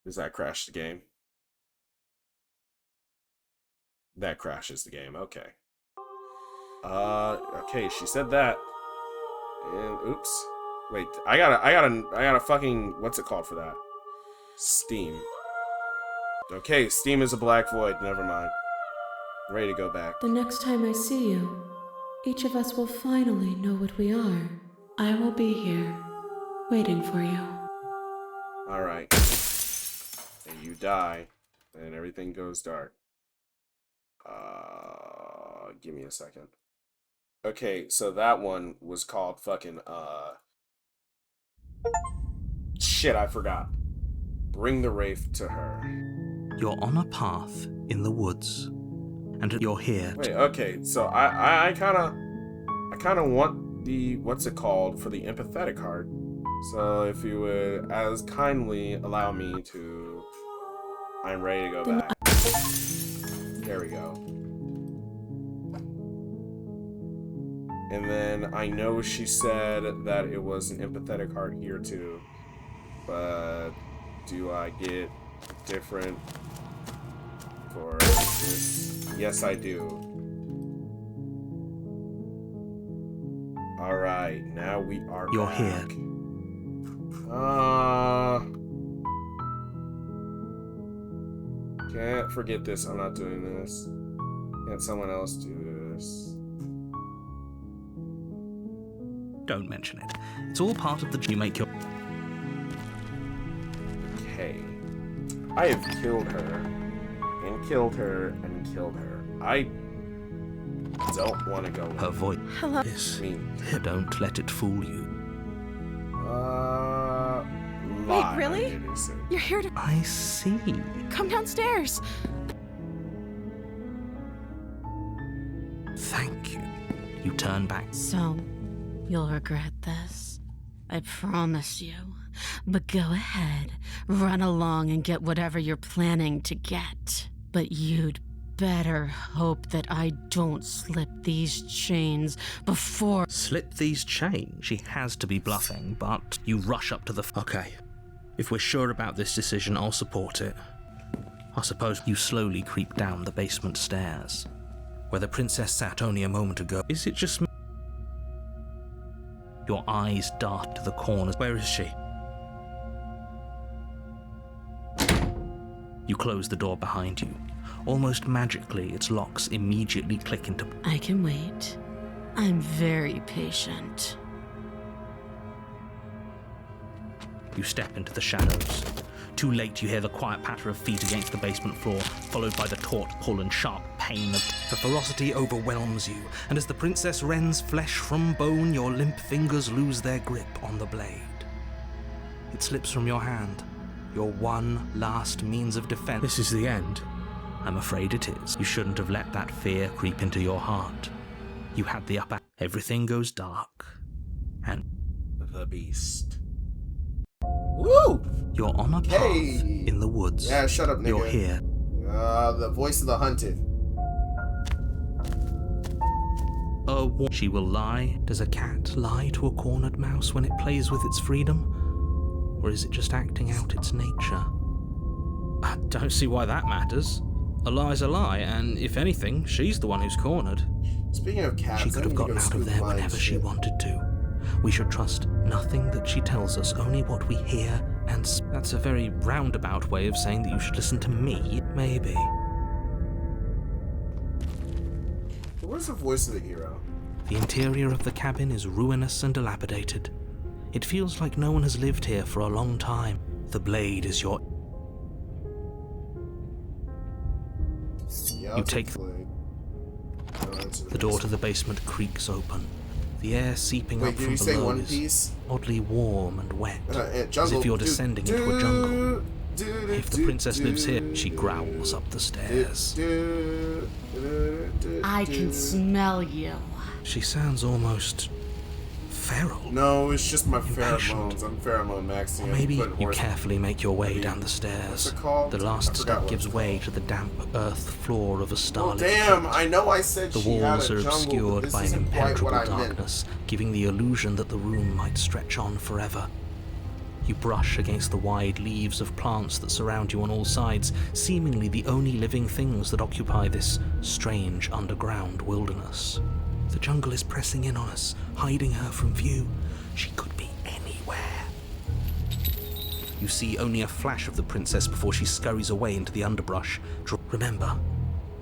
Speaker 1: Does that crash the game? That crashes the game, okay. Okay, she said that. And oops. Wait, I gotta fucking, what's it called for that? Steam. Okay, Steam is a black void, never mind. Ready to go back.
Speaker 6: The next time I see you, each of us will finally know what we are. I will be here, waiting for you.
Speaker 1: Alright. And you die, and everything goes dark. Give me a second. Okay, so that one was called fucking, shit, I forgot. Bring the wraith to her.
Speaker 2: You're on a path in the woods, and you're here.
Speaker 1: Wait, okay, so I kind of want the, what's it called, for the empathetic card. So if you would as kindly allow me to, I'm ready to go back. There we go. And then I know she said that it was an empathetic heart here too, but do I get different for this? Yes, I do. Alright, now we are
Speaker 2: You're
Speaker 1: back.
Speaker 2: here.
Speaker 1: Can't forget this. I'm not doing this. Can't someone else do this?
Speaker 2: Don't mention it. It's all part of the you make your.
Speaker 1: Okay. I have killed her. And killed her. And killed her. I don't want to go.
Speaker 2: Her voice.
Speaker 3: Hello.
Speaker 2: Yes. Don't let it fool you.
Speaker 3: Wait, really? You're here to.
Speaker 2: I see.
Speaker 3: Come downstairs.
Speaker 2: Thank you. You turn back.
Speaker 5: So, you'll regret this. I promise you. But go ahead, run along and get whatever you're planning to get. But you'd better hope that I don't slip these chains before.
Speaker 2: Slip these chains? She has to be bluffing, but you rush up to the. Okay. If we're sure about this decision, I'll support it. I suppose you slowly creep down the basement stairs, where the princess sat only a moment ago. Is it just me? Your eyes dart to the corners. Where is she? You close the door behind you. Almost magically, its locks immediately click into.
Speaker 5: I can wait. I'm very patient.
Speaker 2: You step into the shadows. Too late, you hear the quiet patter of feet against the basement floor, followed by the taut pull and sharp pain of. The ferocity overwhelms you, and as the princess rends flesh from bone, your limp fingers lose their grip on the blade. It slips from your hand, your one last means of defense.
Speaker 7: This is the end.
Speaker 2: I'm afraid it is. You shouldn't have let that fear creep into your heart. You had the upper. Everything goes dark, and
Speaker 1: the beast. Woo!
Speaker 2: You're on a path in the woods.
Speaker 1: Yeah, shut up, nigga.
Speaker 2: You're here.
Speaker 1: The voice of the hunted.
Speaker 2: She will lie. Does a cat lie to a cornered mouse when it plays with its freedom? Or is it just acting out its nature?
Speaker 8: I don't see why that matters. A lie's a lie, and if anything, she's the one who's cornered.
Speaker 1: Speaking of cats,
Speaker 2: she could have gotten out of there whenever she wanted to. We should trust nothing that she tells us, only what we hear and
Speaker 8: That's a very roundabout way of saying that you should listen to me.
Speaker 2: Maybe.
Speaker 1: Where's the voice of the hero?
Speaker 2: The interior of the cabin is ruinous and dilapidated. It feels like no one has lived here for a long time. The blade is your.
Speaker 1: Yeah,
Speaker 2: you take the door to the basement creaks open. The air seeping up from below is oddly warm and wet, as if you're descending into a jungle. If the princess lives here, she growls up the stairs.
Speaker 5: I can smell you.
Speaker 2: She sounds almost
Speaker 7: feral?
Speaker 1: No, it's just my
Speaker 7: Impatient.
Speaker 1: pheromones. I'm pheromone maxing.
Speaker 7: Or maybe
Speaker 1: Putting
Speaker 7: you
Speaker 1: horse-
Speaker 7: carefully make your way
Speaker 1: Maybe-
Speaker 7: down the
Speaker 1: What's
Speaker 7: stairs.
Speaker 1: it called?
Speaker 7: The
Speaker 1: I
Speaker 7: last
Speaker 1: forgot
Speaker 7: step
Speaker 1: what
Speaker 7: gives
Speaker 1: it's
Speaker 7: way
Speaker 1: called.
Speaker 7: to the damp earth floor of a
Speaker 1: Well,
Speaker 7: starlit
Speaker 1: damn,
Speaker 7: retreat.
Speaker 1: I know I said
Speaker 7: The
Speaker 1: she had
Speaker 7: walls
Speaker 1: a
Speaker 7: are
Speaker 1: jungle, but
Speaker 7: obscured
Speaker 1: this
Speaker 7: by an
Speaker 1: isn't quite what
Speaker 7: impenetrable
Speaker 1: I meant.
Speaker 7: darkness, giving the illusion that the room might stretch on forever. You brush against the wide leaves of plants that surround you on all sides, seemingly the only living things that occupy this strange underground wilderness. The jungle is pressing in on us, hiding her from view. She could be anywhere. You see only a flash of the princess before she scurries away into the underbrush. Remember,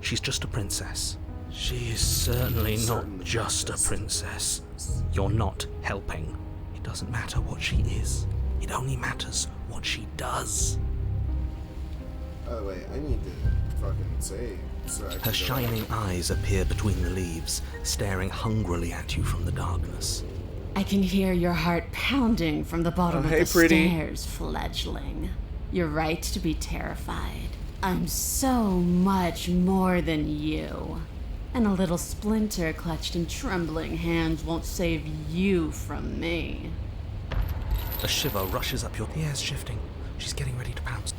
Speaker 7: she's just a princess. She is certainly not just a princess. You're not helping. It doesn't matter what she is. It only matters what she does.
Speaker 1: By the way, I need to fucking save. So I can
Speaker 7: Her
Speaker 1: go
Speaker 7: shining eyes appear between the leaves, staring hungrily at you from the darkness.
Speaker 5: I can hear your heart pounding from the bottom
Speaker 1: Oh, hey,
Speaker 5: of the
Speaker 1: pretty.
Speaker 5: stairs, fledgling. You're right to be terrified. I'm so much more than you. And a little splinter clutched in trembling hands won't save you from me.
Speaker 7: A shiver rushes up your... The air's shifting. She's getting ready to pounce.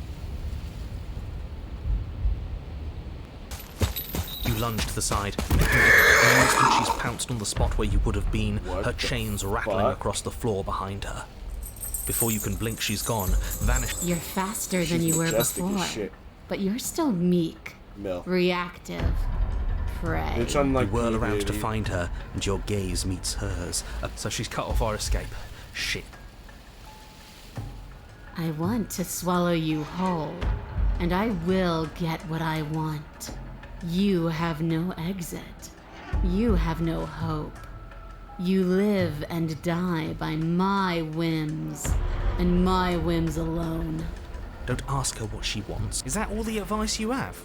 Speaker 7: You lunge to the side. In an instant, she's pounced on the spot where you would have been,
Speaker 1: What
Speaker 7: her
Speaker 1: the
Speaker 7: chains rattling
Speaker 1: fuck?
Speaker 7: across the floor behind her. Before you can blink, she's gone, vanished.
Speaker 5: You're faster than
Speaker 1: She's
Speaker 5: you were
Speaker 1: majestic as
Speaker 5: before.
Speaker 1: shit.
Speaker 5: But you're still meek,
Speaker 1: Mill.
Speaker 5: reactive, prey.
Speaker 1: Bitch, unlike
Speaker 7: You whirl
Speaker 1: me,
Speaker 7: around to
Speaker 1: baby.
Speaker 7: find her, and your gaze meets hers. So she's cut off our escape. Shit.
Speaker 5: I want to swallow you whole, and I will get what I want. You have no exit. You have no hope. You live and die by my whims, and my whims alone.
Speaker 7: Don't ask her what she wants. Is that all the advice you have?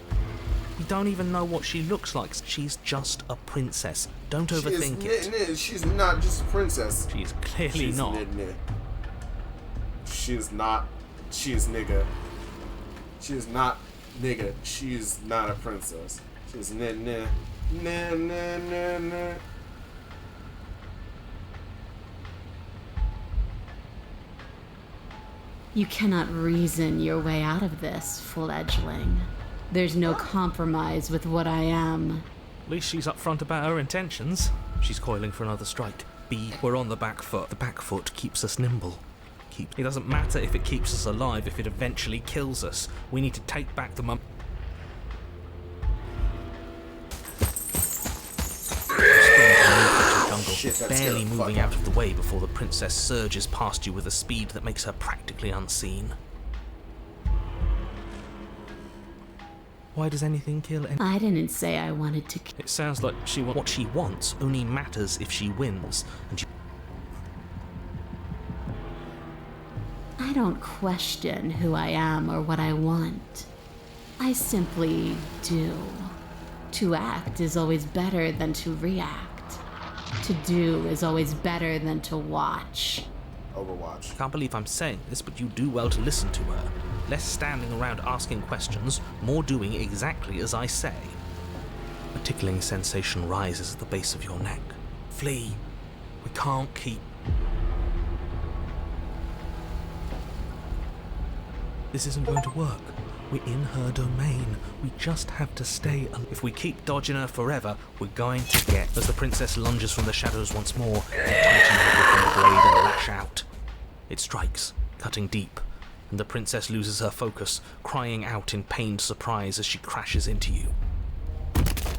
Speaker 7: You don't even know what she looks like. She's just a princess. Don't overthink it.
Speaker 1: She's not just a princess.
Speaker 7: She's clearly
Speaker 1: She's
Speaker 7: not.
Speaker 1: nit-nit. She's not. She's nigga. She's not nigga. She's not a princess. She's nit-nit. Nah.
Speaker 5: You cannot reason your way out of this, fledgling. There's no compromise with what I am.
Speaker 7: At least she's upfront about her intentions. She's coiling for another strike. We're on the back foot. The back foot keeps us nimble. It doesn't matter if it keeps us alive, if it eventually kills us. We need to take back the
Speaker 1: Shit, that
Speaker 7: barely
Speaker 1: scared the fuck
Speaker 7: moving
Speaker 1: out
Speaker 7: out of the way before the princess surges past you with a speed that makes her practically unseen. Why does anything kill any...
Speaker 5: I didn't say I wanted to
Speaker 7: It sounds like what she wants only matters if she wins, and you...
Speaker 5: I don't question who I am or what I want. I simply do. To act is always better than to react. To do is always better than to watch.
Speaker 1: Overwatch.
Speaker 7: Can't believe I'm saying this, but you do well to listen to her. Less standing around asking questions, more doing exactly as I say. A tickling sensation rises at the base of your neck. Flee. We can't keep... This isn't going to work. We're in her domain. We just have to stay. If we keep dodging her forever, we're going to get... As the princess lunges from the shadows once more, you punch in her blade and lash out. It strikes, cutting deep, and the princess loses her focus, crying out in pained surprise as she crashes into you.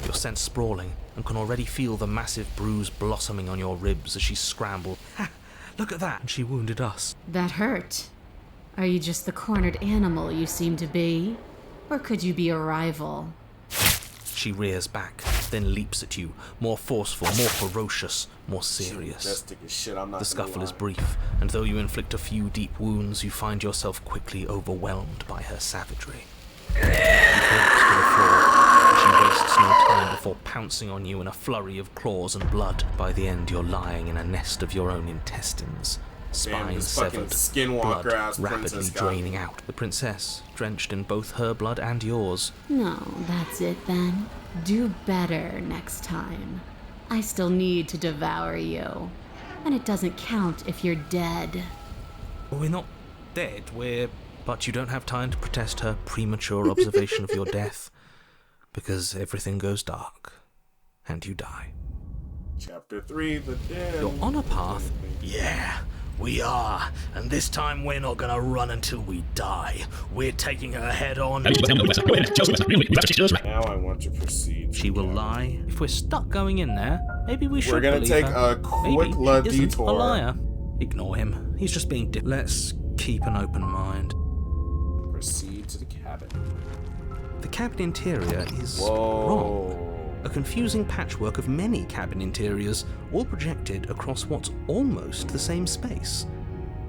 Speaker 7: You're sent sprawling, and can already feel the massive bruise blossoming on your ribs as she scrambled. Ha! Look at that! And she wounded us.
Speaker 5: That hurt. Are you just the cornered animal you seem to be? Or could you be a rival?
Speaker 7: She rears back, then leaps at you, more forceful, more ferocious, more serious.
Speaker 1: Majestic as shit, I'm not
Speaker 7: The
Speaker 1: gonna
Speaker 7: scuffle is
Speaker 1: lie.
Speaker 7: brief, and though you inflict a few deep wounds, you find yourself quickly overwhelmed by her savagery. You collapse to the floor, and she wastes no time before pouncing on you in a flurry of claws and blood. By the end, you're lying in a nest of your own intestines. Spine
Speaker 1: this fucking
Speaker 7: severed,
Speaker 1: skinwalker
Speaker 7: blood
Speaker 1: ass
Speaker 7: rapidly
Speaker 1: princess got me.
Speaker 7: draining out. The princess, drenched in both her blood and yours,
Speaker 5: No, that's it then. Do better next time. I still need to devour you. and it doesn't count if you're dead.
Speaker 7: We're not dead, But you don't have time to protest her premature observation of your death, because everything goes dark, and you die.
Speaker 1: Chapter 3, The Den.
Speaker 7: You're on a path. Yeah, we are. And this time we're not gonna run until we die. We're taking her head on.
Speaker 1: Now I want to proceed.
Speaker 7: She will lie. If we're stuck going in there, maybe we should.
Speaker 1: We're gonna take a quick
Speaker 7: maybe he isn't
Speaker 1: detour.
Speaker 7: a liar. Ignore him. He's just being Let's keep an open mind.
Speaker 1: Proceed to the cabin.
Speaker 7: The cabin interior is wrong. A confusing patchwork of many cabin interiors, all projected across what's almost the same space.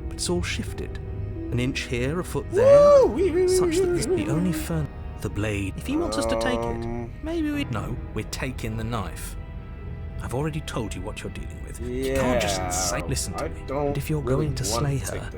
Speaker 7: But it's all shifted. An inch here, a foot there, such that the only the blade. If he wants us to take it, maybe we... No, we're taking the knife. I've already told you what you're dealing with. You can't just say... Listen to me. And if you're going to slay her...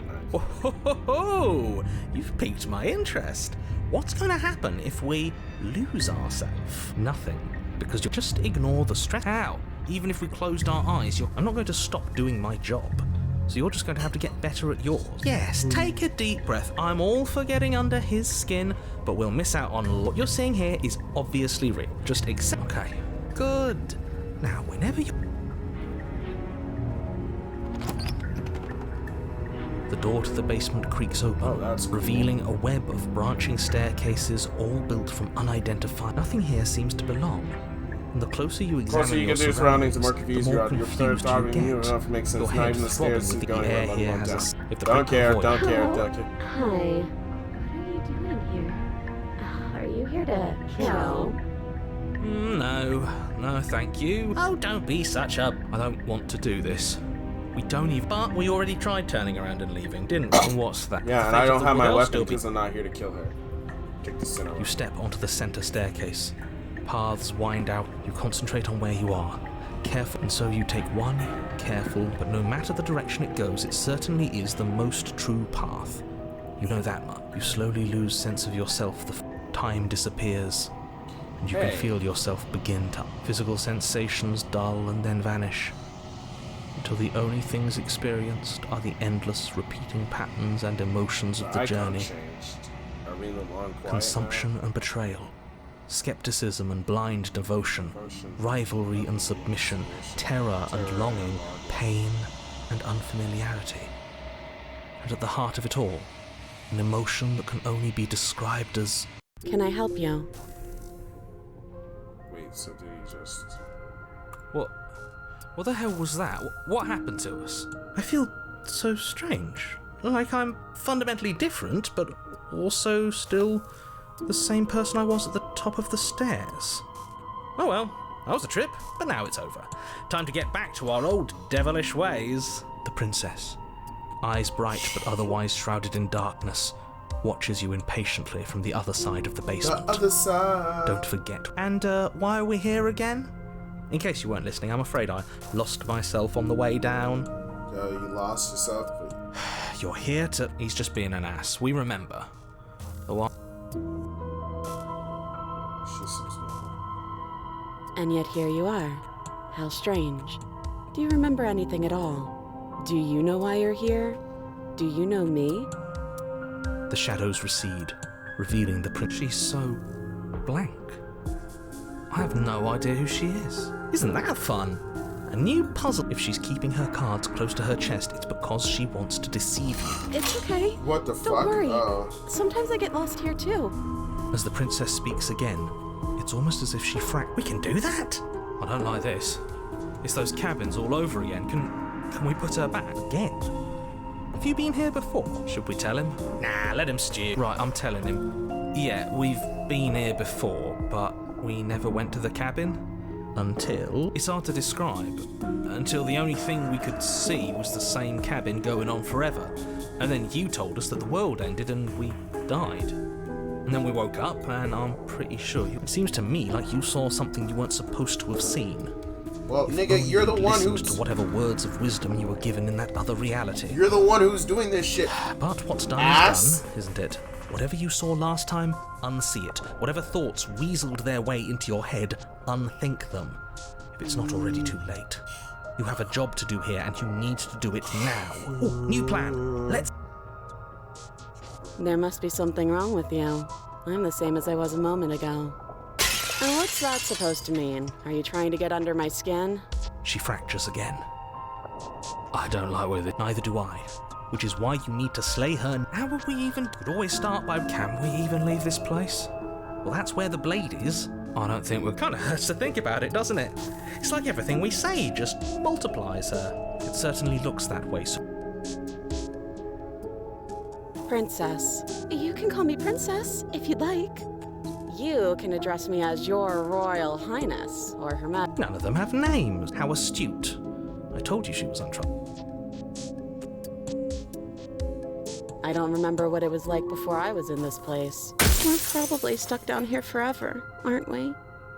Speaker 7: Oh, you've piqued my interest. What's going to happen if we lose ourselves? Nothing. Because you'll just ignore the stress out. Even if we closed our eyes, I'm not going to stop doing my job. So you're just going to have to get better at yours. Yes, take a deep breath. I'm all for getting under his skin, but we'll miss out on what you're seeing here is obviously real. Just accept. Okay, good. Now, whenever you... The door to the basement creaks open, revealing a web of branching staircases, all built from unidentified... Nothing here seems to belong. And the closer you examine your surroundings,
Speaker 1: the more confused you are. Your third thought and you enough makes sense. Not even the stairs is going on down. Don't care.
Speaker 5: Hi. What are you doing here? Are you here to kill?
Speaker 7: No, thank you. Oh, don't be such a... I don't want to do this. We don't even... But we already tried turning around and leaving, didn't we? And what's that?
Speaker 1: Yeah, and I don't have my weapon because I'm not here to kill her. Take the center.
Speaker 7: You step onto the center staircase. Paths wind out. You concentrate on where you are. Careful, and so you take one, careful, but no matter the direction it goes, it certainly is the most true path. You know that much. You slowly lose sense of yourself. The time disappears. And you can feel yourself begin to... Physical sensations dull and then vanish. Until the only things experienced are the endless repeating patterns and emotions of the journey. Consumption and betrayal. Skepticism and blind devotion. Rivalry and submission. Terror and longing. Pain and unfamiliarity. And at the heart of it all, an emotion that can only be described as...
Speaker 5: Can I help you?
Speaker 1: Wait, so did he just...
Speaker 7: What the hell was that? What happened to us? I feel so strange. Like I'm fundamentally different, but also still the same person I was at the top of the stairs. Oh well, that was a trip, but now it's over. Time to get back to our old devilish ways. The princess, eyes bright but otherwise shrouded in darkness, watches you impatiently from the other side of the basement.
Speaker 1: The other side.
Speaker 7: Don't forget. And why are we here again? In case you weren't listening, I'm afraid I lost myself on the way down.
Speaker 1: You lost yourself?
Speaker 7: You're here to... He's just being an ass. We remember. The one...
Speaker 5: And yet here you are. How strange. Do you remember anything at all? Do you know why you're here? Do you know me?
Speaker 7: The shadows recede, revealing the prince. She's so... blank. I have no idea who she is. Isn't that fun? A new puzzle. If she's keeping her cards close to her chest, it's because she wants to deceive you.
Speaker 3: It's okay.
Speaker 1: What the fuck?
Speaker 3: Don't worry. Sometimes I get lost here too.
Speaker 7: As the princess speaks again, it's almost as if she We can do that? I don't like this. It's those cabins all over again. Can we put her back? Again? Have you been here before? Should we tell him? Nah, let him stew. Right, I'm telling him. Yeah, we've been here before, but we never went to the cabin. Until... It's hard to describe. Until the only thing we could see was the same cabin going on forever. And then you told us that the world ended and we died. And then we woke up and I'm pretty sure It seems to me like you saw something you weren't supposed to have seen.
Speaker 1: Well, nigga, you're the one who's...
Speaker 7: to whatever words of wisdom you were given in that other reality.
Speaker 1: You're the one who's doing this shit.
Speaker 7: But what's done is done, isn't it? Whatever you saw last time, unsee it. Whatever thoughts weaseled their way into your head, unthink them. If it's not already too late. You have a job to do here, and you need to do it now. Ooh, new plan. Let's...
Speaker 5: There must be something wrong with you. I'm the same as I was a moment ago. And what's that supposed to mean? Are you trying to get under my skin?
Speaker 7: She fractures again. I don't like with it, neither do I. Which is why you need to slay her. How would we even... Could always start by... Can we even leave this place? Well, that's where the blade is. I don't think we're... Kind of hurts to think about it, doesn't it? It's like everything we say just multiplies her. It certainly looks that way, so...
Speaker 5: Princess. You can call me Princess, if you'd like. You can address me as Your Royal Highness, or Her Majesty.
Speaker 7: None of them have names. How astute. I told you she was untroubled.
Speaker 5: I don't remember what it was like before I was in this place. We're probably stuck down here forever, aren't we?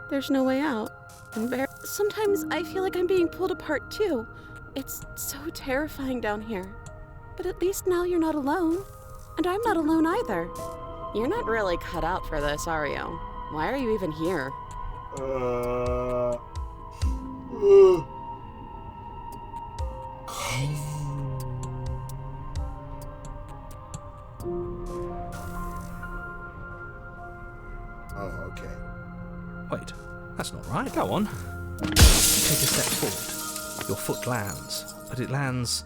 Speaker 5: There's no way out. Sometimes I feel like I'm being pulled apart too. It's so terrifying down here. But at least now you're not alone. And I'm not alone either. You're not really cut out for this, are you? Why are you even here?
Speaker 1: Oh, okay.
Speaker 7: Wait, that's not right. Go on. You take a step forward. Your foot lands, but it lands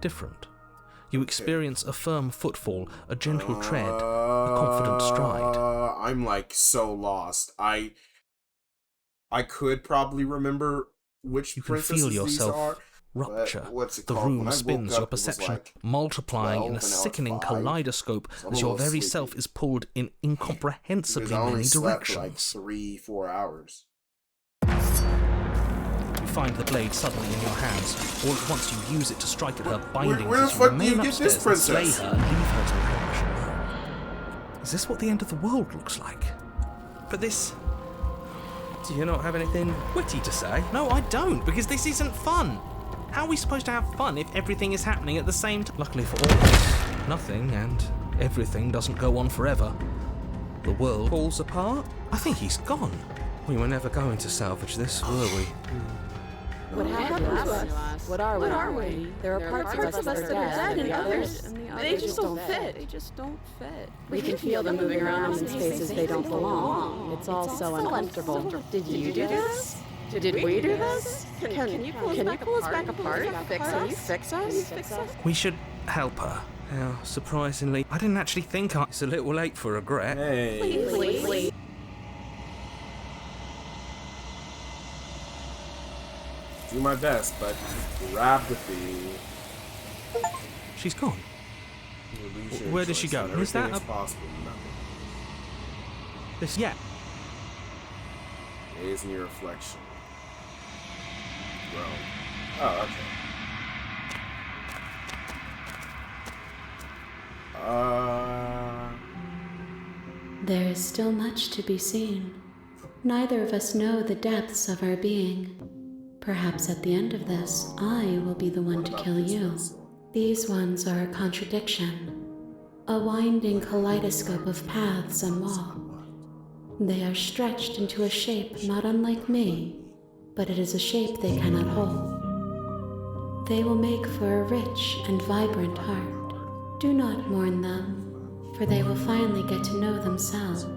Speaker 7: different. You experience a firm footfall, a gentle tread, a confident stride.
Speaker 1: I'm like so lost. I could probably remember which
Speaker 7: You can
Speaker 1: princesses
Speaker 7: feel yourself
Speaker 1: these are.
Speaker 7: rupture.
Speaker 1: What's it
Speaker 7: The
Speaker 1: called? When
Speaker 7: room
Speaker 1: I woke
Speaker 7: spins,
Speaker 1: up,
Speaker 7: your
Speaker 1: it was
Speaker 7: perception
Speaker 1: like
Speaker 7: multiplying
Speaker 1: 12,
Speaker 7: in a
Speaker 1: and now it's
Speaker 7: sickening
Speaker 1: 5.
Speaker 7: kaleidoscope
Speaker 1: So I'm
Speaker 7: as
Speaker 1: a
Speaker 7: your
Speaker 1: little
Speaker 7: very
Speaker 1: sleepy.
Speaker 7: self is pulled in incomprehensibly
Speaker 1: Because I only
Speaker 7: many
Speaker 1: slept for like
Speaker 7: directions.
Speaker 1: 3-4 hours.
Speaker 7: You find the blade suddenly in your hands. All at once you use it to strike at her bindings
Speaker 1: where the
Speaker 7: as you
Speaker 1: fuck do
Speaker 7: remain
Speaker 1: you get this
Speaker 7: upstairs and
Speaker 1: princess?
Speaker 7: slay her and leave her to perish. Is this what the end of the world looks like? But this... Do you not have anything witty to say? No, I don't, because this isn't fun. How are we supposed to have fun if everything is happening at the same time? Luckily for all of us, nothing and everything doesn't go on forever. The world falls apart. I think he's gone. We were never going to salvage this, were we?
Speaker 5: What happened to us? What are we? There are parts of us that are dead, and the others, they just don't fit. They just don't fit. We can feel them moving around in spaces they don't belong. It's all so uncomfortable. Did you do this? Did we do this? Can you pull us back apart? Can you fix us?
Speaker 7: We should help her. Now, surprisingly, I didn't actually think it's a little late for regret.
Speaker 1: Hey.
Speaker 5: Please.
Speaker 1: Do my best, but grab the thing.
Speaker 7: She's gone. Where did she go? Is that a...
Speaker 1: possible? No.
Speaker 7: This... Yeah.
Speaker 1: Gaze in your reflection. Bro. Oh, okay.
Speaker 6: There is still much to be seen. Neither of us know the depths of our being. Perhaps at the end of this, I will be the one to kill you. These ones are a contradiction, a winding kaleidoscope of paths and wall. They are stretched into a shape not unlike me, but it is a shape they cannot hold. They will make for a rich and vibrant heart. Do not mourn them, for they will finally get to know themselves.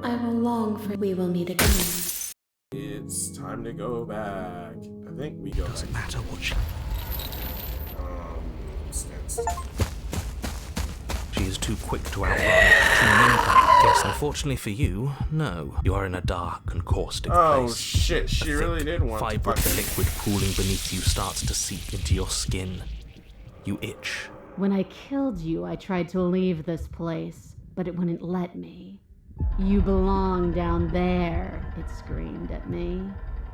Speaker 6: I will long for we will meet again.
Speaker 1: It's time to go back. I think we go.
Speaker 7: Doesn't matter what she...
Speaker 1: Stand still.
Speaker 7: She is too quick to outrun, too nimble. Yes, unfortunately for you, no. You are in a dark and caustic place.
Speaker 1: Oh shit, she really did want to
Speaker 7: vibrant
Speaker 1: fucking...
Speaker 7: liquid pooling beneath you starts to seep into your skin. You itch.
Speaker 5: When I killed you, I tried to leave this place, but it wouldn't let me. You belong down there, it screamed at me.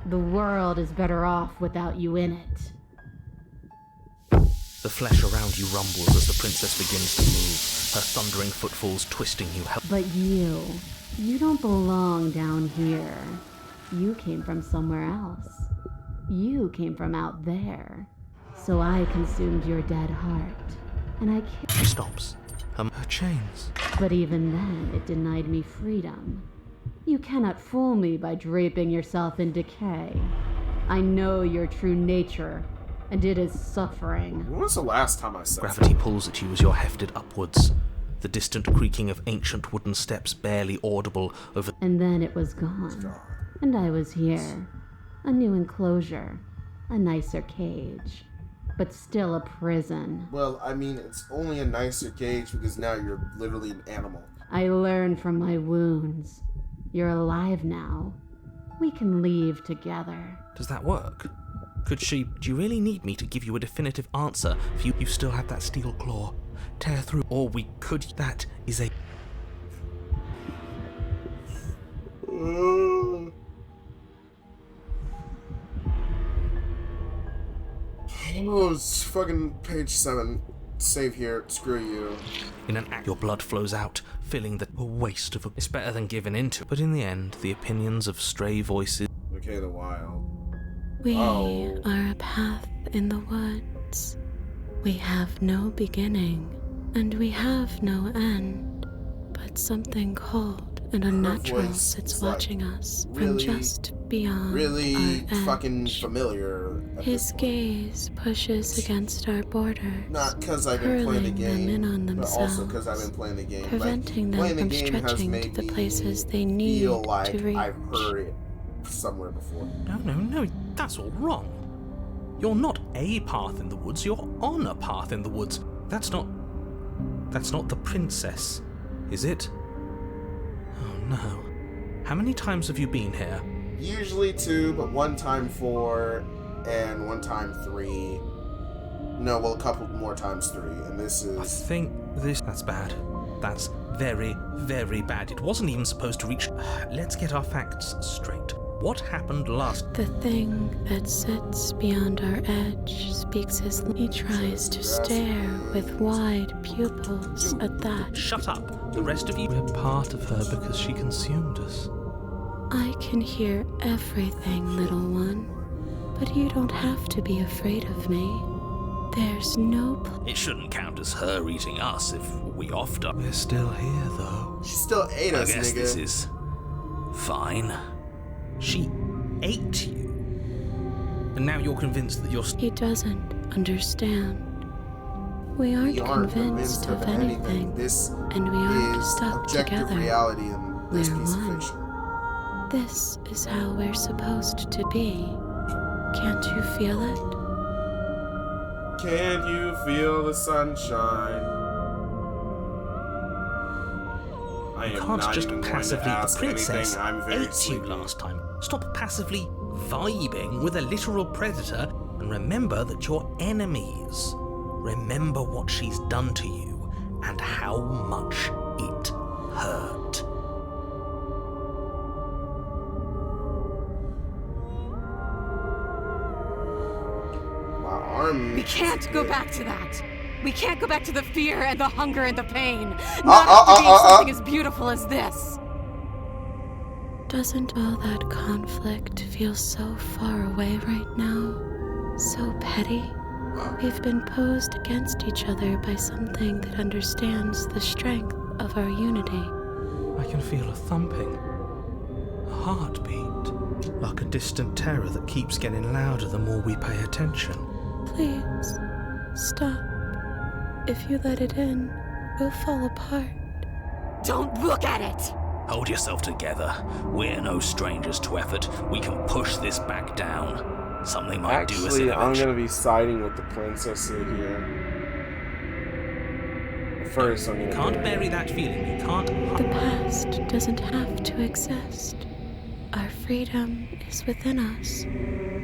Speaker 5: The world is better off without you in it.
Speaker 7: The flesh around you rumbles as the princess begins to move, her thundering footfalls twisting you.
Speaker 5: But you don't belong down here. You came from somewhere else. You came from out there. So I consumed your dead heart, and I killed...
Speaker 7: She stops. Her chains.
Speaker 5: But even then, it denied me freedom. You cannot fool me by draping yourself in decay. I know your true nature, and it is suffering.
Speaker 1: When was the last time I said
Speaker 2: Gravity pulls at you as you're hefted upwards. The distant creaking of ancient wooden steps barely audible over...
Speaker 5: And then it was gone. And I was here. A new enclosure. A nicer cage. But still a prison.
Speaker 1: Well, I mean, it's only a nicer cage because now you're literally an animal.
Speaker 5: I learned from my wounds. You're alive now. We can leave together.
Speaker 2: Does that work? Could she... Do you really need me to give you a definitive answer if you still have that steel claw? Tear through, or we could... That is a...
Speaker 1: Oh, it's fucking page 7. Save here. Screw you.
Speaker 2: In an act, your blood flows out, filling a waste of a... It's better than giving into. But in the end, the opinions of stray voices...
Speaker 1: Okay, the wild.
Speaker 6: We are a path in the woods. We have no beginning, and we have no end. But something cold and unnatural sits watching us from just beyond
Speaker 1: really
Speaker 6: our edge.
Speaker 1: Fucking familiar.
Speaker 6: His gaze pushes against our borders,
Speaker 1: Not because I've been playing the
Speaker 6: hurling them in on
Speaker 1: game, but also
Speaker 6: themselves,
Speaker 1: because I've been playing the game.
Speaker 6: preventing
Speaker 1: Like,
Speaker 6: them from
Speaker 1: playing the game has
Speaker 6: stretching
Speaker 1: made
Speaker 6: to the
Speaker 1: me
Speaker 6: places they need
Speaker 1: feel like
Speaker 6: to reach.
Speaker 1: I've heard it somewhere before.
Speaker 2: No, that's all wrong. You're not a path in the woods, you're on a path in the woods. That's not the princess, is it? Oh no. How many times have you been here?
Speaker 1: Usually 2, but one time 4, and one time 3. No, well, a couple more times 3, and this is...
Speaker 2: I think that's bad. That's very, very bad. It wasn't even supposed to reach... Let's get our facts straight. What happened last...
Speaker 6: The thing that sits beyond our edge speaks his... He tries to stare with wide pupils at that.
Speaker 2: Shut up! The rest of you... We're part of her because she consumed us.
Speaker 6: I can hear everything, little one. But you don't have to be afraid of me. There's no...
Speaker 7: It shouldn't count as her eating us if we offed up.
Speaker 2: We're still here, though.
Speaker 1: She still ate us,
Speaker 7: I guess
Speaker 1: nigga.
Speaker 7: this is... fine.
Speaker 2: She ate you. And now you're convinced that you're...
Speaker 6: He doesn't understand. We aren't convinced of anything,
Speaker 1: This
Speaker 6: and we aren't
Speaker 1: is
Speaker 6: stuck
Speaker 1: objective
Speaker 6: together.
Speaker 1: reality in this
Speaker 6: We're
Speaker 1: piece
Speaker 6: one.
Speaker 1: of fiction.
Speaker 6: This is how we're supposed to be. Can't you feel it?
Speaker 1: Can you feel the sunshine? I am
Speaker 2: You can't
Speaker 1: not
Speaker 2: just
Speaker 1: even
Speaker 2: passively...
Speaker 1: going to
Speaker 2: The
Speaker 1: ask
Speaker 2: princess
Speaker 1: anything. I'm very
Speaker 2: ate
Speaker 1: sleepy.
Speaker 2: you last time. Stop passively vibing with a literal predator and remember that you're enemies. Remember what she's done to you and how much it hurt.
Speaker 1: My arm.
Speaker 3: We can't go back to that. We can't go back to the fear and the hunger and the pain. Not after being something as beautiful as this.
Speaker 6: Doesn't all that conflict feel so far away right now? So petty? We've been posed against each other by something that understands the strength of our unity.
Speaker 2: I can feel a thumping, a heartbeat, like a distant terror that keeps getting louder the more we pay attention.
Speaker 6: Please, stop. If you let it in, we'll fall apart.
Speaker 3: Don't look at it!
Speaker 7: Hold yourself together. We're no strangers to effort. We can push this back down. Something might do us
Speaker 1: Actually,
Speaker 7: in
Speaker 1: I'm
Speaker 7: eventually.
Speaker 1: gonna be siding with the princess here. First, I'm
Speaker 2: You
Speaker 1: gonna...
Speaker 2: can't bury that feeling. You can't...
Speaker 6: The past doesn't have to exist. Our freedom is within us.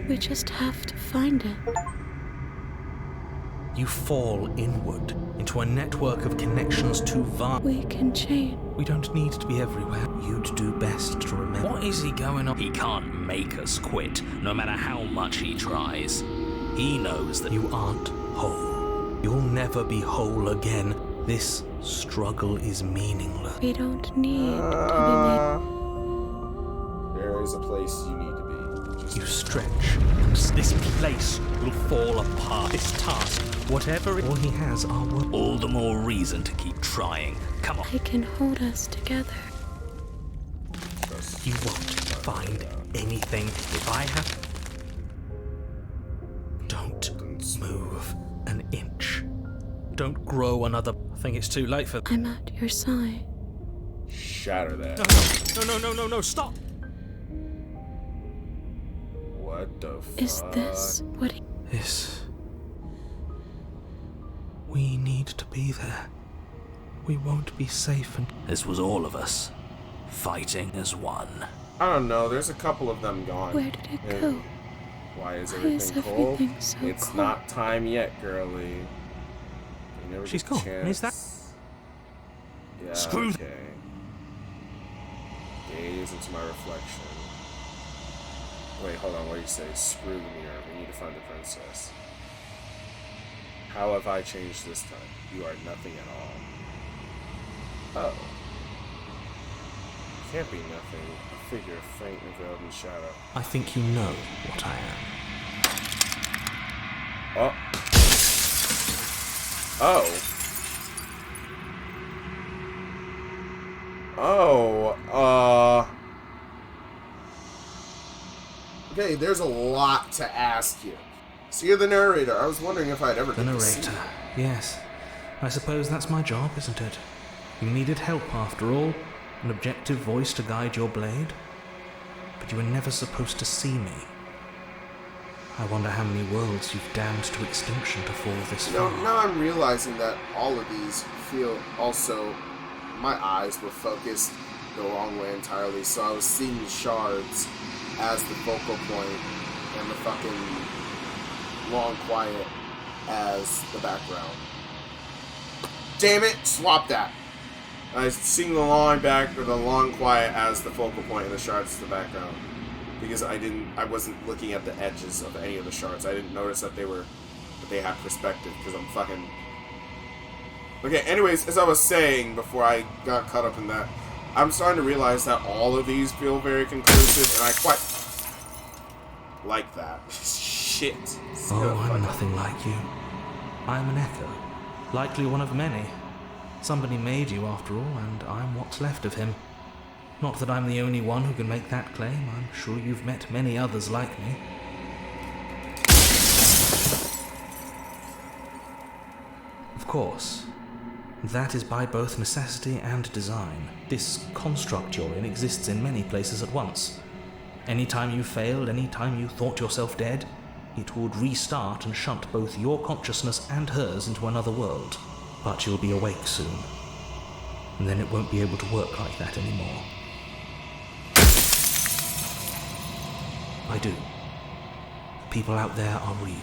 Speaker 6: We just have to find it.
Speaker 2: You fall inward into a network of connections too vast.
Speaker 6: We can change.
Speaker 2: We don't need to be everywhere. You'd do best to remember.
Speaker 7: What is he going on? He can't make us quit, no matter how much he tries. He knows that
Speaker 2: You aren't whole. You'll never be whole again. This struggle is meaningless.
Speaker 6: We don't need to
Speaker 1: There is a place you need to be. Just
Speaker 2: You stretch, and this place will fall apart. This task, whatever all he has, are worth.
Speaker 7: all the more reason to keep trying. Come on.
Speaker 6: be made. I can hold us together.
Speaker 1: trust.
Speaker 2: You won't find anything if I have... Don't move an inch. Don't grow another... I think it's too late for...
Speaker 6: I'm at your side.
Speaker 1: Shatter that.
Speaker 2: No, stop!
Speaker 1: What the fuck?
Speaker 6: Is this what he...
Speaker 2: This... We need to be there. We won't be safe and...
Speaker 7: This was all of us, fighting as one.
Speaker 1: I don't know, there's a couple of them gone.
Speaker 6: Where did it go?
Speaker 1: Why is
Speaker 6: Why
Speaker 1: everything
Speaker 6: is
Speaker 1: cold?
Speaker 6: everything so
Speaker 1: It's
Speaker 6: cold?
Speaker 1: not time yet, girly. You never
Speaker 2: She's
Speaker 1: get a
Speaker 2: gone.
Speaker 1: chance.
Speaker 2: Is that...
Speaker 1: Yeah,
Speaker 2: Screw
Speaker 1: okay. Gaze into my reflection. Wait, hold on, what do you say? Screw the mirror. We need to find the princess. How have I changed this time? You are nothing at all. Oh. Can't be nothing. A figure faint and veiled in shadow.
Speaker 2: I think you know what I am.
Speaker 1: Oh. Okay, there's a lot to ask you. So you're the narrator. I was wondering if I'd ever
Speaker 2: The
Speaker 1: get to see
Speaker 2: narrator. Yes. I suppose that's my job, isn't it? You needed help after all. An objective voice to guide your blade. But you were never supposed to see me. I wonder how many worlds you've damned to extinction to fall this far.
Speaker 1: Now I'm realizing that all of these feel also... My eyes were focused the wrong way entirely, so I was seeing the shards as the focal point and the fucking long quiet as the background. Damn it! Swap that! I was seeing the long quiet as the focal point and the shards as the background. Because I wasn't looking at the edges of any of the shards. I didn't notice that they had perspective, because I'm fucking... Okay, anyways, as I was saying before I got caught up in that, I'm starting to realize that all of these feel very conclusive, and I quite like that. Shit.
Speaker 2: Oh, I'm nothing like you. I'm an echo. Likely one of many. Somebody made you after all, and I'm what's left of him. Not that I'm the only one who can make that claim. I'm sure you've met many others like me. Of course. That is by both necessity and design. This construct you're in exists in many places at once. Any time you failed, any time you thought yourself dead, it would restart and shunt both your consciousness and hers into another world. But you'll be awake soon. And then it won't be able to work like that anymore. I do. The people out there are real.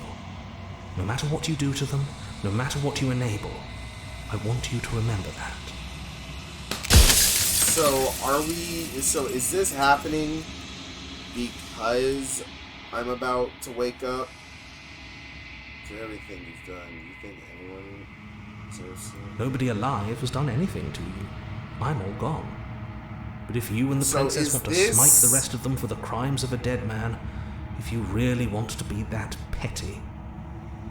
Speaker 2: No matter what you do to them, no matter what you enable, I want you to remember that.
Speaker 1: So is this happening because I'm about to wake up? For everything you've done, you think anyone deserves to?
Speaker 2: Nobody alive has done anything to you. I'm all gone. But if you and the princess want to smite the rest of them for the crimes of a dead man, if you really want to be that petty,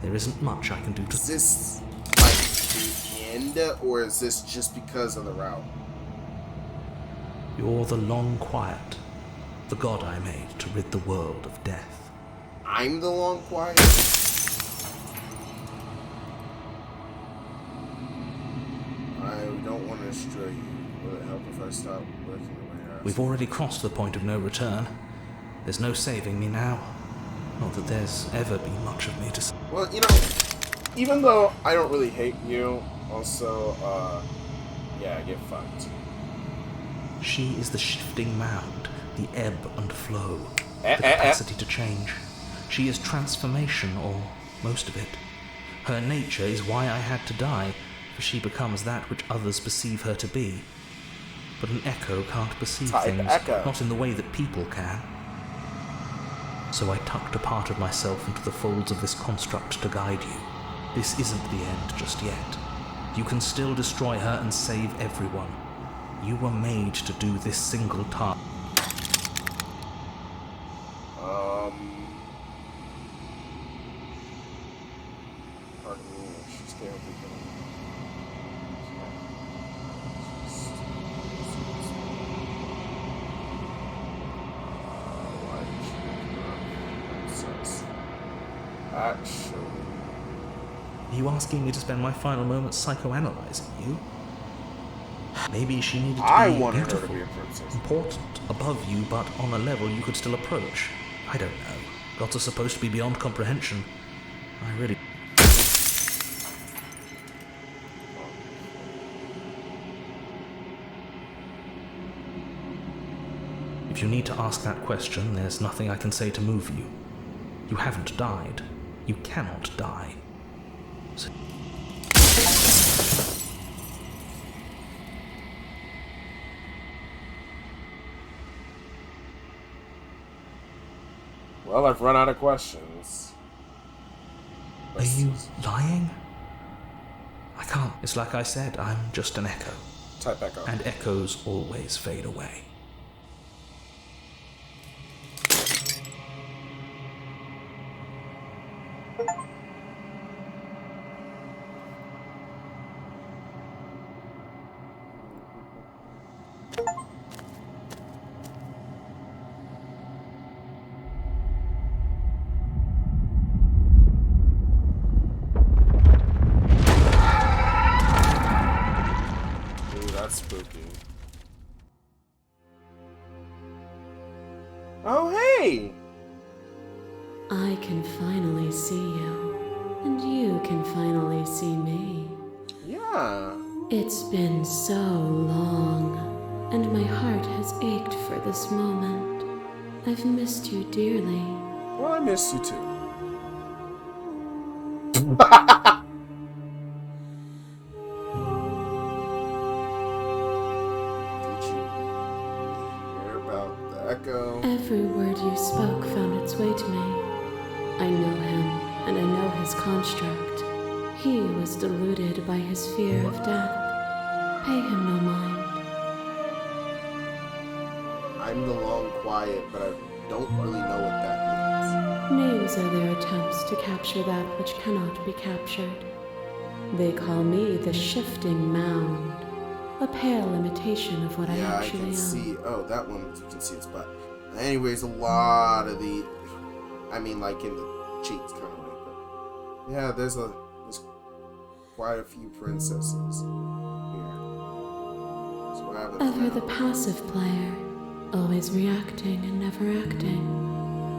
Speaker 2: there isn't much I can do to...
Speaker 1: Is this like the end, or is this just because of the route?
Speaker 2: You're the long quiet, the god I made to rid the world of death.
Speaker 1: I'm the long quiet? I don't want to destroy you. Will it help if I stop working away?
Speaker 2: We've already crossed the point of no return. There's no saving me now. Not that there's ever been much of me to save.
Speaker 1: Well, you know, even though I don't really hate you, also, yeah, get fucked.
Speaker 2: She is the shifting mound, the ebb and flow, the capacity to change. She is transformation, or most of it. Her nature is why I had to die, for she becomes that which others perceive her to be. But an echo can't perceive things, not in the way that people can. So I tucked a part of myself into the folds of this construct to guide you. This isn't the end just yet. You can still destroy her and save everyone. You were made to do this single task.
Speaker 1: Pardon me, she's scared of Actually.
Speaker 2: Are you asking me to spend my final moments psychoanalyzing you? Maybe she needed to
Speaker 1: I
Speaker 2: be
Speaker 1: wanted her
Speaker 2: beautiful,
Speaker 1: to be a princess.
Speaker 2: important, above you, but on a level you could still approach. I don't know. Gods are supposed to be beyond comprehension. I really... If you need to ask that question, there's nothing I can say to move you. You haven't died. You cannot die. So...
Speaker 1: Well, I've run out of questions.
Speaker 2: Are you lying? I can't. It's like I said, I'm just an echo.
Speaker 1: Type echo.
Speaker 2: And echoes always fade away.
Speaker 1: Spooky. Oh, hey!
Speaker 6: I can finally see you, and you can finally see me.
Speaker 1: Yeah.
Speaker 6: It's been so long, and my heart has ached for this moment. I've missed you dearly.
Speaker 1: Well, I miss you too.
Speaker 6: Every word you spoke found its way to me. I know him, and I know his construct. He was deluded by his fear of death. Pay him no mind.
Speaker 1: I'm the long quiet, but I don't really know what that
Speaker 6: means. Names are their attempts to capture that which cannot be captured. They call me the shifting mound, a pale imitation of what I actually am.
Speaker 1: Yeah, I can see. Oh, that one, you can see its butt. Anyways, a lot of the, I mean, like in the cheeks kind of way, but yeah, there's quite a few princesses here. So I haven't
Speaker 6: Ever the passive player, always reacting and never acting,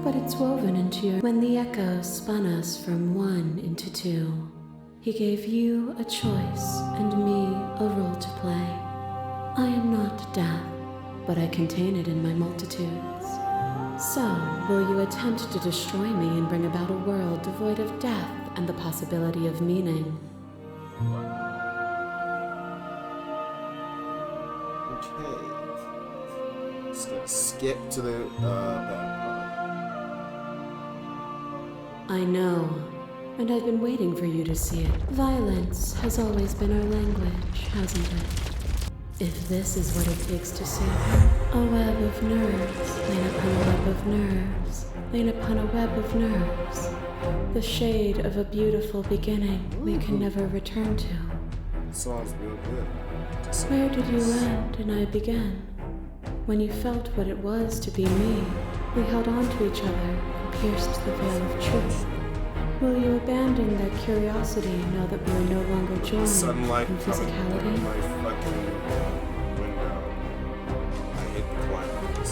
Speaker 6: but it's woven into your. When the echo spun us from one into two, he gave you a choice and me a role to play. I am not death, but I contain it in my multitudes. So, will you attempt to destroy me and bring about a world devoid of death and the possibility of meaning?
Speaker 1: Okay. Just gonna skip to the bad part.
Speaker 6: I know, and I've been waiting for you to see it. Violence has always been our language, hasn't it? If this is what it takes to save her, a web of nerves, laid upon a web of nerves, laid upon a web of nerves, the shade of a beautiful beginning we can never return to.
Speaker 1: Sounds real good.
Speaker 6: Where did you end and I began? When you felt what it was to be me, we held on to each other and pierced the veil of truth. Will you abandon that curiosity now that we are no longer joined
Speaker 1: Sunlight
Speaker 6: in physicality?
Speaker 1: My fucking window. I hit the climax.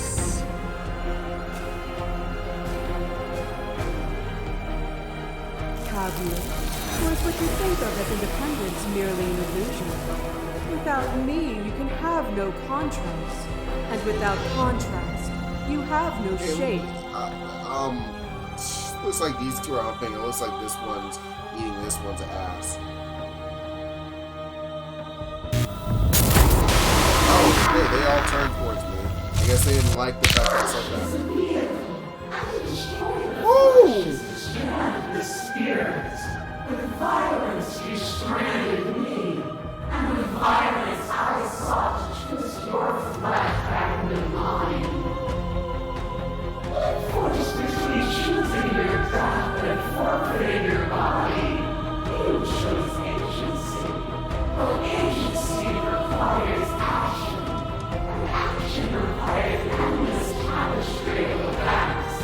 Speaker 5: Have you? Or is what you think of as independence merely an illusion? Without me, you can have no contrast. And without contrast, you have no shape.
Speaker 1: Looks like these two are humping. It looks like this one's eating this one's ass. Oh, hey, they all turned towards me. I guess they didn't like the fact I said that. Woo!
Speaker 12: The spirits. With violence you stranded me. And with violence I sought to twist your flesh back into mine. Forced between choosing your death and forfeiting your body, you chose agency. But agency requires action, and action requires endless tapestry of events.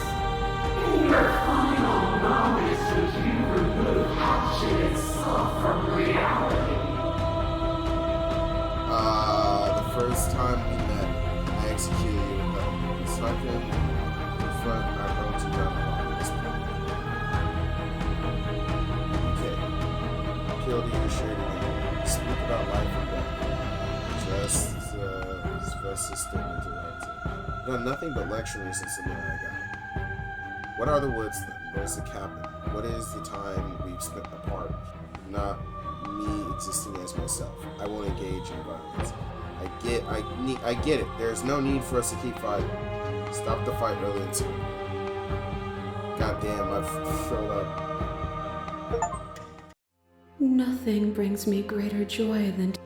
Speaker 12: In your final moments with
Speaker 1: I can confront our road to down okay. Kill the initiating and speak about life and death. Just as Vestas statement directed. Done nothing but lecturing since the minute I got. What are the woods then? Where's the cabin? What is the time we've spent apart? Not me existing as myself. I won't engage in violence. I get it. There's no need for us to keep fighting. Stop the fight early and soon. Goddamn, I've filled up.
Speaker 6: Nothing brings me greater joy than to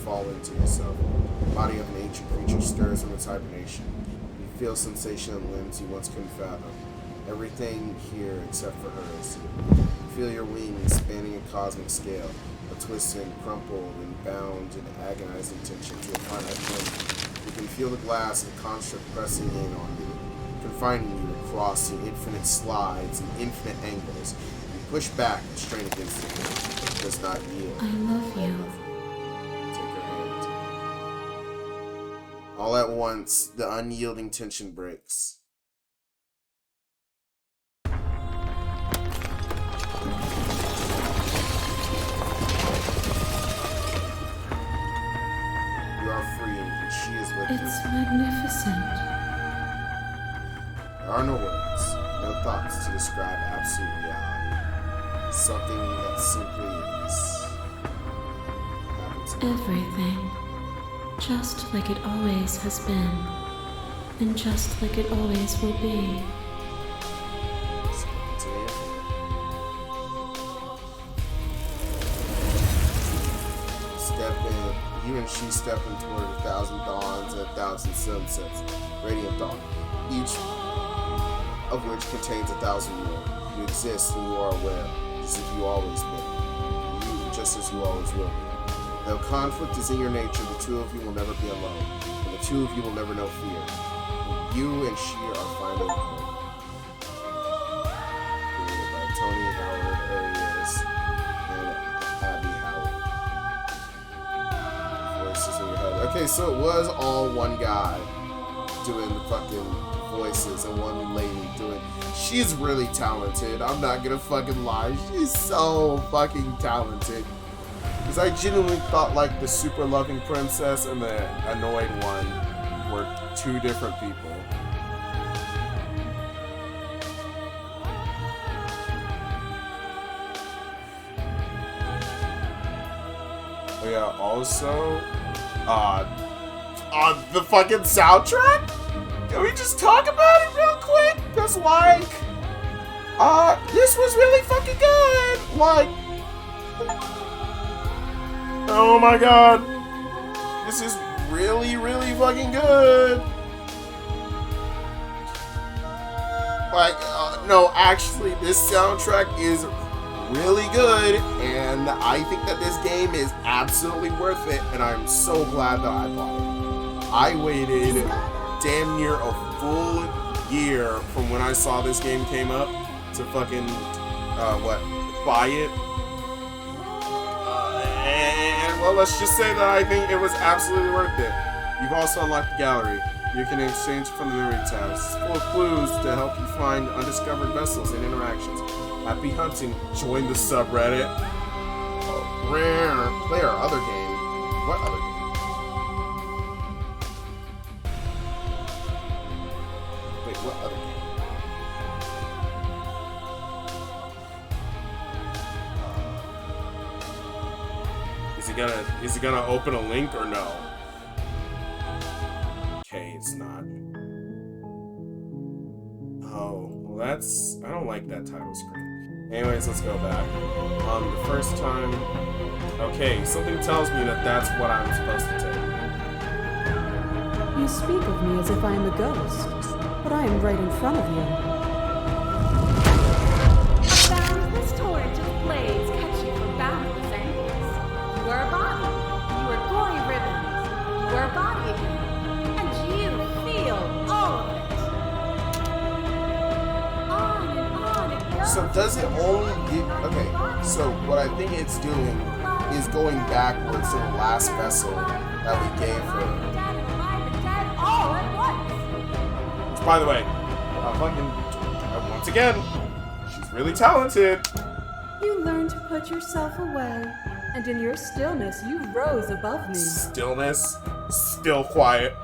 Speaker 1: Fall into yourself. The body of an ancient creature stirs from its hibernation. You feel sensation in limbs you once couldn't fathom. Everything here except for hers. You feel your wings spanning a cosmic scale, a twisted, crumpled, and bound in agonizing tension to a finite point. You can feel the glass of the construct pressing in on you, confining you across the infinite slides and infinite angles. You push back and strain against it. It does not yield.
Speaker 6: I love you.
Speaker 1: Take her hand. All at once, the unyielding tension breaks. You are free, and she is with you.
Speaker 6: It's magnificent.
Speaker 1: There are no words, no thoughts to describe absolute reality. Something that simply is. Happens.
Speaker 6: Everything. Just like it always has been. And just like it always will be.
Speaker 1: Step in. You and she step in toward 1,000 dawns and 1,000 sunsets. Radiant dawn. Each of which contains 1,000 more. You exist and you are aware, just as you always been. You, just as you always will be. Though conflict is in your nature, the two of you will never be alone, and the two of you will never know fear. You and she are finally home. Created by Tony Howard Arias and Abby Howard. Voices in your head. Okay, so it was all one guy doing the fucking voices and one lady doing. She's really talented. I'm not gonna fucking lie. She's so fucking talented. Because I genuinely thought like the super loving princess and the annoyed one were two different people. Oh yeah, also, the fucking soundtrack? Can we just talk about it real quick? Because, like, this was really fucking good. Like, oh my god. This is really, really fucking good. Like, no, actually, this soundtrack is really good, and I think that this game is absolutely worth it, and I'm so glad that I bought it. I waited damn near a full year from when I saw this game came up to fucking, buy it. And, well, let's just say that I think it was absolutely worth it. You've also unlocked the gallery. You can exchange from the memory tabs. It's full of clues to help you find undiscovered vessels and interactions. Happy hunting. Join the subreddit. Rare. Play our other game. What other game? Wait, what other game? Is he gonna open a link or no? Okay, it's not. Oh, well that's, I don't like that title screen. Anyways, let's go back. The first time, okay, something tells me that that's what I'm supposed to take.
Speaker 5: You speak of me as if I am a ghost, but I am right in front of you.
Speaker 13: A boundless torrent of blades catch you from boundless angles. You are a body. You are gory ribbons. You are a body. And you feel all of it. On and on it goes.
Speaker 1: So does it only get, okay, so what I think it's doing is going backwards to the last vessel that we gave her. Which, by the way, once again, she's really talented.
Speaker 13: You learn to put yourself away, and in your stillness, you rose above me.
Speaker 1: Stillness, still quiet.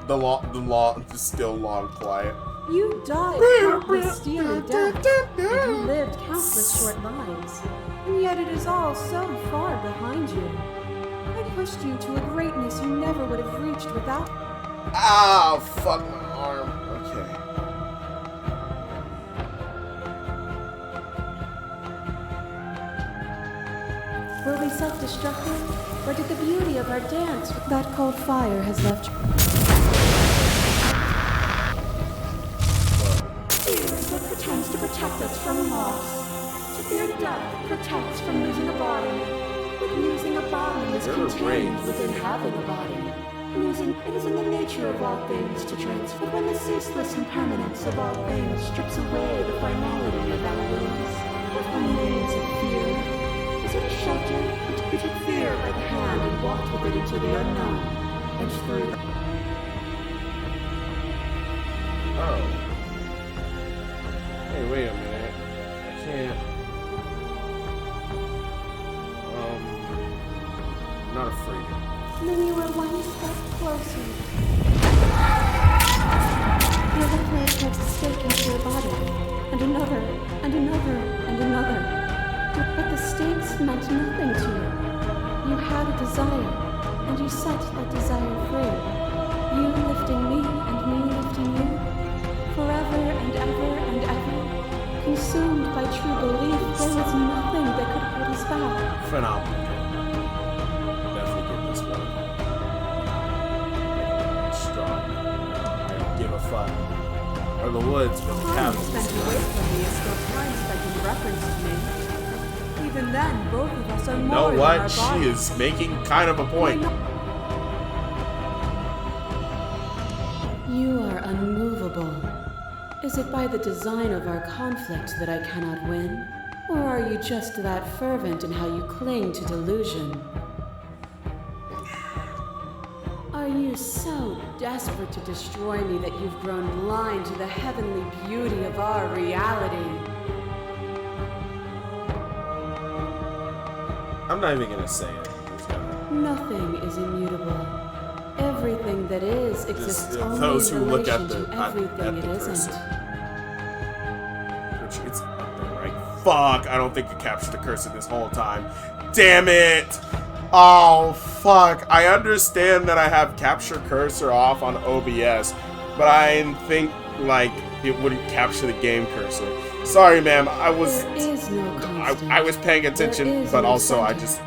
Speaker 1: Still long quiet.
Speaker 13: You died countless steely deaths, and you lived countless short lives. And yet it is all so far behind you. I pushed you to a greatness you never would have reached without.
Speaker 1: Ow, fuck my arm. Okay.
Speaker 13: Were we self-destructive, or did the beauty of our dance, that cold fire has left? Fear is what pretends to protect us from loss. To fear death protects from losing a body. But losing a body is contained within having a body. It is in the nature of all things to transform. When the ceaseless impermanence of all things strips away the finality of our wings, what remains of fear? Is it a shelter, or we took fear by the hand and walked with it into the unknown, and through the...
Speaker 1: Oh. Hey, wait a minute. I can't... I'm not afraid.
Speaker 13: Then you were one step closer. Your left leg takes a stake into your body, and another, and another, and another. But the stakes meant nothing to you. You had a desire, and you set that desire free. You lifting me, and me lifting you. Forever and ever and ever. Consumed by true belief, there was nothing that could hold us back.
Speaker 1: Phenomenal. Definitely give this one. Strong. I don't give a fuck. Or the woods, but the
Speaker 13: Time
Speaker 1: cabins.
Speaker 13: spent away from me is still time spent in reference to me. Even then, both of us are
Speaker 1: You
Speaker 13: more
Speaker 1: know
Speaker 13: than
Speaker 1: what?
Speaker 13: our
Speaker 1: She
Speaker 13: bodies.
Speaker 1: is making kind of a point.
Speaker 5: You are unmovable. Is it by the design of our conflict that I cannot win? Or are you just that fervent in how you cling to delusion? Are you so desperate to destroy me that you've grown blind to the heavenly beauty of our reality?
Speaker 1: I'm not even gonna say it. Just gonna...
Speaker 5: Nothing is immutable. Everything that is exists only
Speaker 1: those
Speaker 5: in
Speaker 1: who look
Speaker 5: relation
Speaker 1: at the
Speaker 5: to everything it
Speaker 1: person.
Speaker 5: isn't.
Speaker 1: Which it's up there, right? Fuck! I don't think I captured the cursor this whole time. Damn it! Oh fuck! I understand that I have capture cursor off on OBS, but I didn't think like it wouldn't capture the game cursor. Sorry, ma'am. I was.
Speaker 5: There is no constant.
Speaker 1: I was paying attention,
Speaker 5: There is
Speaker 1: but
Speaker 5: no
Speaker 1: also I
Speaker 5: center.
Speaker 1: just.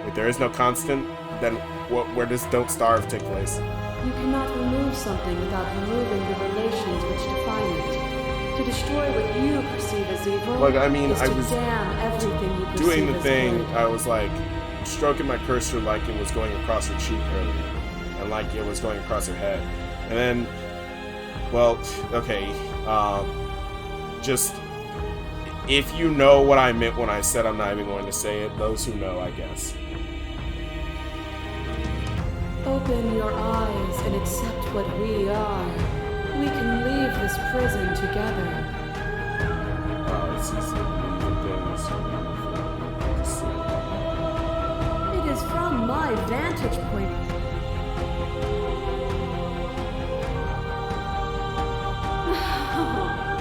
Speaker 1: If there is no constant, then where does Don't Starve take place?
Speaker 5: You cannot remove something without removing the relations which define it. To destroy what you perceive as evil
Speaker 1: Like, I mean,
Speaker 5: is
Speaker 1: I
Speaker 5: to
Speaker 1: was
Speaker 5: damn everything you perceive
Speaker 1: doing the
Speaker 5: as
Speaker 1: thing.
Speaker 5: good.
Speaker 1: I was like stroking my cursor like it was going across her cheek earlier, and like it was going across her head, and then, well, okay, just if you know what I meant when I said I'm not even going to say it, those who know, I guess.
Speaker 5: Open your eyes and accept what we are. We can leave this prison together.
Speaker 1: It's just
Speaker 13: It is from my vantage point.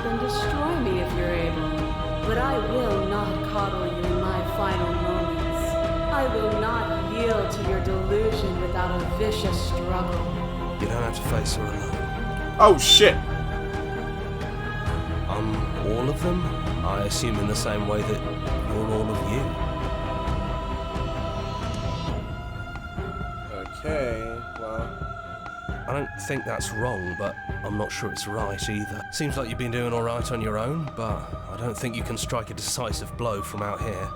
Speaker 5: Then destroy me if you're able. But I will not coddle you in my final moments. I will not yield to your delusion without a vicious struggle.
Speaker 10: You don't have to face her alone.
Speaker 1: Oh shit!
Speaker 10: All of them? I assume in the same way that you're all of you.
Speaker 1: Okay, well,
Speaker 10: I don't think that's wrong, but I'm not sure it's right either. Seems like you've been doing alright on your own, but I don't think you can strike a decisive blow from out here.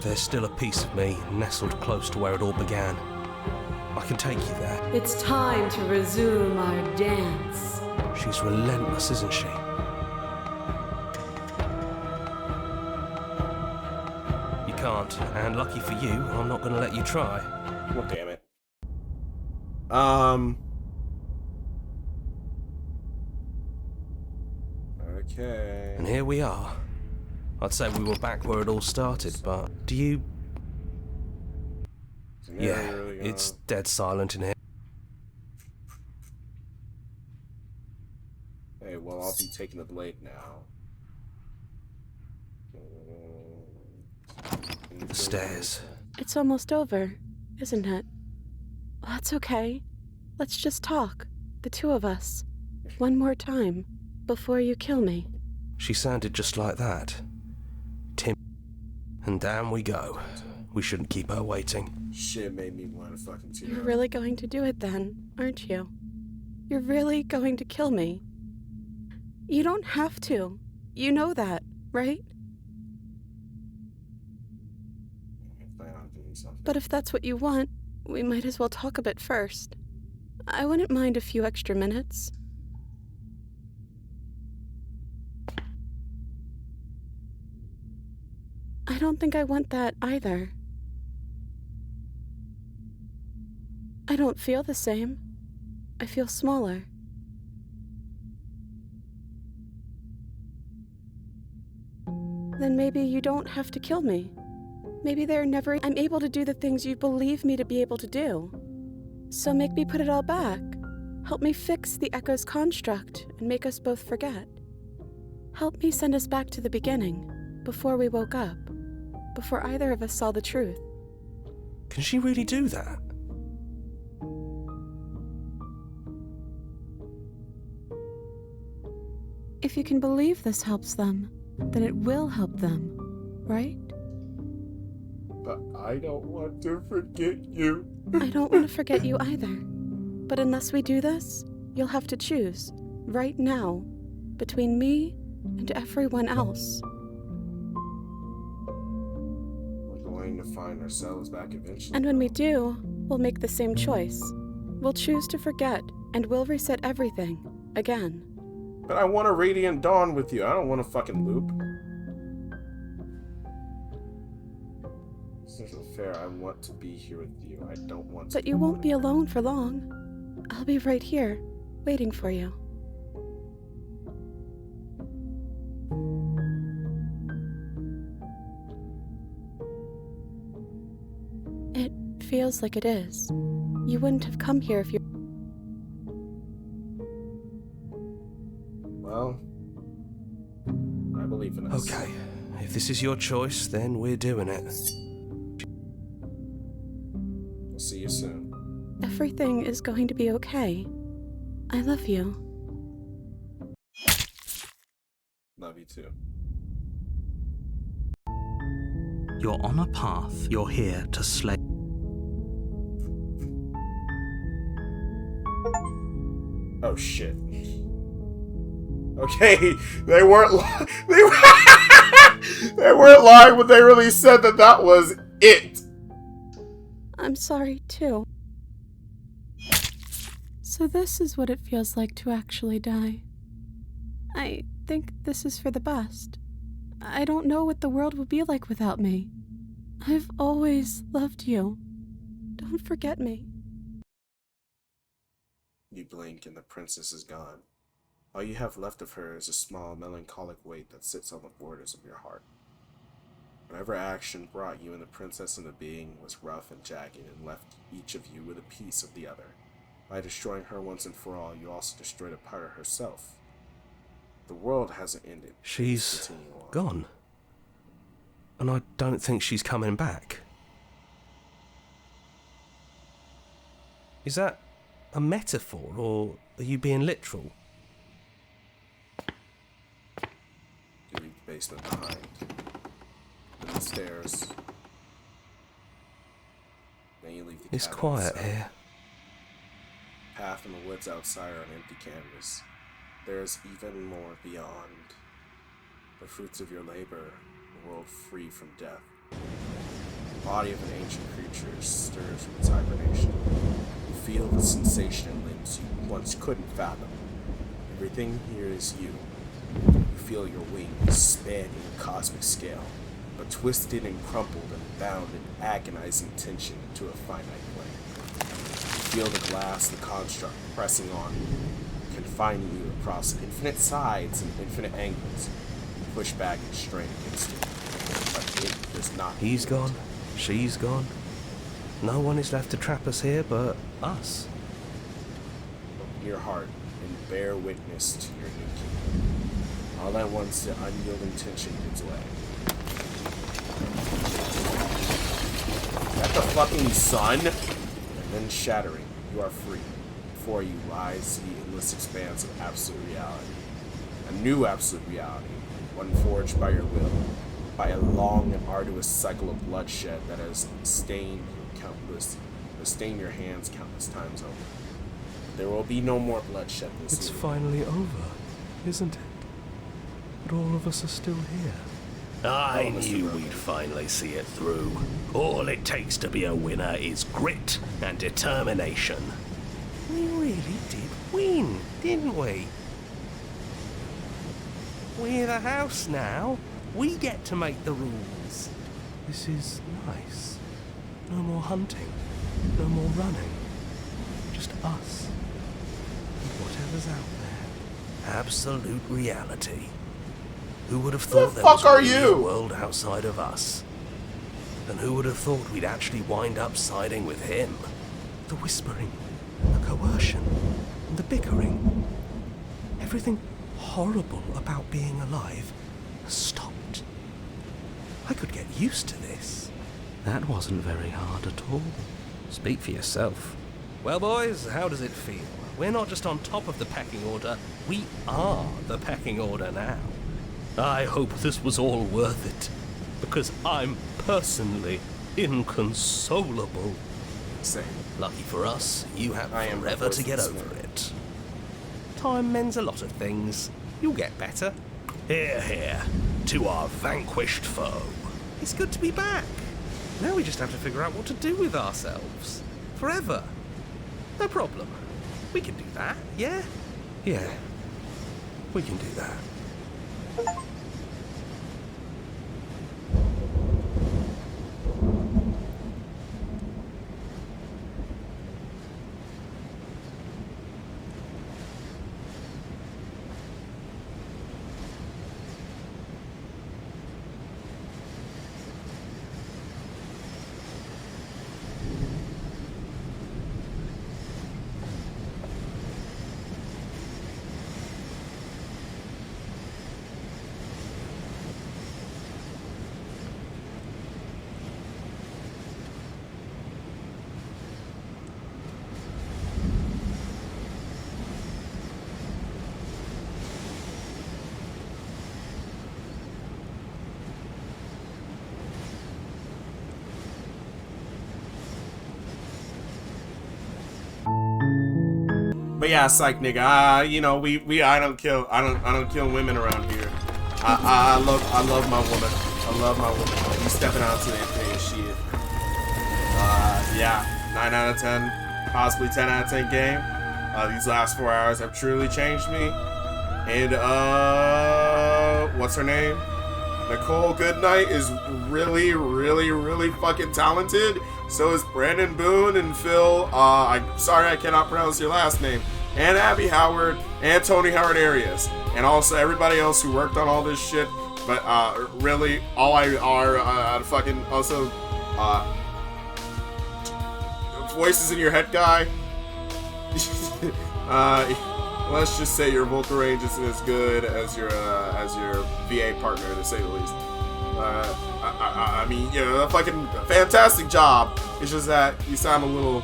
Speaker 10: There's still a piece of me nestled close to where it all began. I can take you there.
Speaker 5: It's time to resume our dance.
Speaker 10: She's relentless, isn't she? You can't, and lucky for you, I'm not going to let you try.
Speaker 1: well, damn it. Okay.
Speaker 10: And here we are. I'd say we were back where it all started, but do you... Yeah, it's dead silent in here.
Speaker 1: Hey, well, I'll be taking the blade now.
Speaker 10: The stairs.
Speaker 3: It's almost over, isn't it? That's okay. Let's just talk, the two of us, one more time, before you kill me.
Speaker 10: She sounded just like that. Tim. And down we go. We shouldn't keep her waiting.
Speaker 1: Shit made me want to fucking tear
Speaker 3: You're
Speaker 1: up.
Speaker 3: really going to do it then, aren't you? You're really going to kill me. You don't have to. You know that, right?
Speaker 1: I plan on doing something.
Speaker 3: But if that's what you want, we might as well talk a bit first. I wouldn't mind a few extra minutes. I don't think I want that either. I don't feel the same. I feel smaller. Then maybe you don't have to kill me. Maybe I'm able to do the things you believe me to be able to do. So make me put it all back. Help me fix the Echo's construct and make us both forget. Help me send us back to the beginning, before we woke up, before either of us saw the truth.
Speaker 10: Can she really do that?
Speaker 3: If you can believe this helps them, then it will help them, right?
Speaker 1: But I don't want to forget you.
Speaker 3: I don't want to forget you either. But unless we do this, you'll have to choose, right now, between me and everyone else.
Speaker 1: We're going to find ourselves back eventually.
Speaker 3: And when we do, we'll make the same choice. We'll choose to forget, and we'll reset everything, again.
Speaker 1: But I want a Radiant Dawn with you. I don't want a fucking loop. This isn't fair. I want to be here with you. I don't want to.
Speaker 3: But you won't be alone for long. I'll be right here, waiting for you. It feels like it is. You wouldn't have come here if you...
Speaker 1: Well, I believe in us.
Speaker 10: Okay, if this is your choice, then we're doing it.
Speaker 1: We'll see you soon.
Speaker 3: Everything is going to be okay. I love you.
Speaker 1: Love you too.
Speaker 2: You're on a path. You're here to slay.
Speaker 1: Oh shit. Okay, they weren't they weren't lying when they really said that was it.
Speaker 3: I'm sorry, too. So this is what it feels like to actually die. I think this is for the best. I don't know what the world would be like without me. I've always loved you. Don't forget me.
Speaker 1: You blink and the princess is gone. All you have left of her is a small melancholic weight that sits on the borders of your heart. Whatever action brought you and the princess into being was rough and jagged and left each of you with a piece of the other. By destroying her once and for all, you also destroyed a part of herself. The world hasn't ended.
Speaker 10: She's gone. And I don't think she's coming back. Is that a metaphor, or are you being literal?
Speaker 1: You leave the basement behind. And the stairs. Then you leave the
Speaker 10: It's
Speaker 1: cabin
Speaker 10: quiet
Speaker 1: itself.
Speaker 10: here.
Speaker 1: Path in the woods outside are an empty canvas. There is even more beyond. The fruits of your labor, a world free from death. The body of an ancient creature stirs from its hibernation. You feel the sensation in limbs you once couldn't fathom. Everything here is you. You feel your wings spanning a cosmic scale, but twisted and crumpled and bound in agonizing tension into a finite plane. You feel the glass, the construct, pressing on you. confine you across infinite sides and infinite angles. You push back and strain against it. But it does not.
Speaker 10: He's gone. She's gone. No one is left to trap us here but us.
Speaker 1: Open your heart and bear witness to your new kingdom. All at once, the unyielding tension gives way. Is that the fucking sun? And then shattering, you are free. Before you lies the endless expanse of absolute reality. A new absolute reality, one forged by your will, by a long and arduous cycle of bloodshed that has stained your hands countless times over. There will be no more bloodshed this
Speaker 10: It's
Speaker 1: year.
Speaker 10: finally over, isn't it? But all of us are still here.
Speaker 14: I knew we'd finally see it through. All it takes to be a winner is grit and determination.
Speaker 10: We really did win, didn't we? We're the house now. We get to make the rules. This is nice. No more hunting. No more running. Just us. And whatever's out there.
Speaker 14: Absolute reality. Who would have
Speaker 1: Who
Speaker 14: thought
Speaker 1: the
Speaker 14: there was
Speaker 1: fuck are
Speaker 14: really
Speaker 1: you?
Speaker 14: a world outside of us? And who would have thought we'd actually wind up siding with him?
Speaker 10: The whispering, the coercion, and the bickering. Everything horrible about being alive has stopped. I could get used to this.
Speaker 7: That wasn't very hard at all. Speak for yourself.
Speaker 10: Well, boys, how does it feel? We're not just on top of the pecking order, we are the pecking order now.
Speaker 14: I hope this was all worth it, because I'm personally inconsolable.
Speaker 1: Same.
Speaker 14: Lucky for us, you have
Speaker 1: I am
Speaker 14: forever to
Speaker 1: forced
Speaker 14: get
Speaker 1: to
Speaker 14: over
Speaker 1: smell.
Speaker 14: it.
Speaker 10: Time mends a lot of things. You'll get better.
Speaker 14: Hear, hear, to our vanquished foe.
Speaker 10: It's good to be back. Now we just have to figure out what to do with ourselves. Forever. No problem. We can do that, yeah?
Speaker 14: Yeah, we can do that.
Speaker 1: But yeah, psych nigga. You know, I don't kill women around here. I love my woman. I love my woman. You stepping out to the infinite shit. Yeah, 9 out of 10, possibly 10 out of 10 game. These last 4 hours have truly changed me. And what's her name? Nicole Goodnight is really, really, really fucking talented. So is Brandon Boone and Phil. I'm sorry I cannot pronounce your last name. And Abby Howard and Tony Howard Arias. And also everybody else who worked on all this shit. But really, all I are fucking also voices in your head guy. Let's just say your vocal range isn't as good as your VA partner, to say the least. I mean, you know, a fucking fantastic job. It's just that you sound a little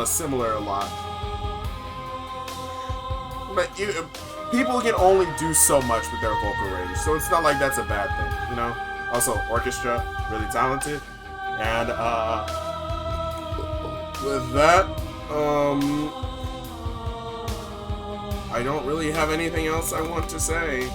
Speaker 1: similar a lot. But people can only do so much with their vocal range, so it's not like that's a bad thing, you know. Also, orchestra, really talented, and with that, I don't really have anything else I want to say.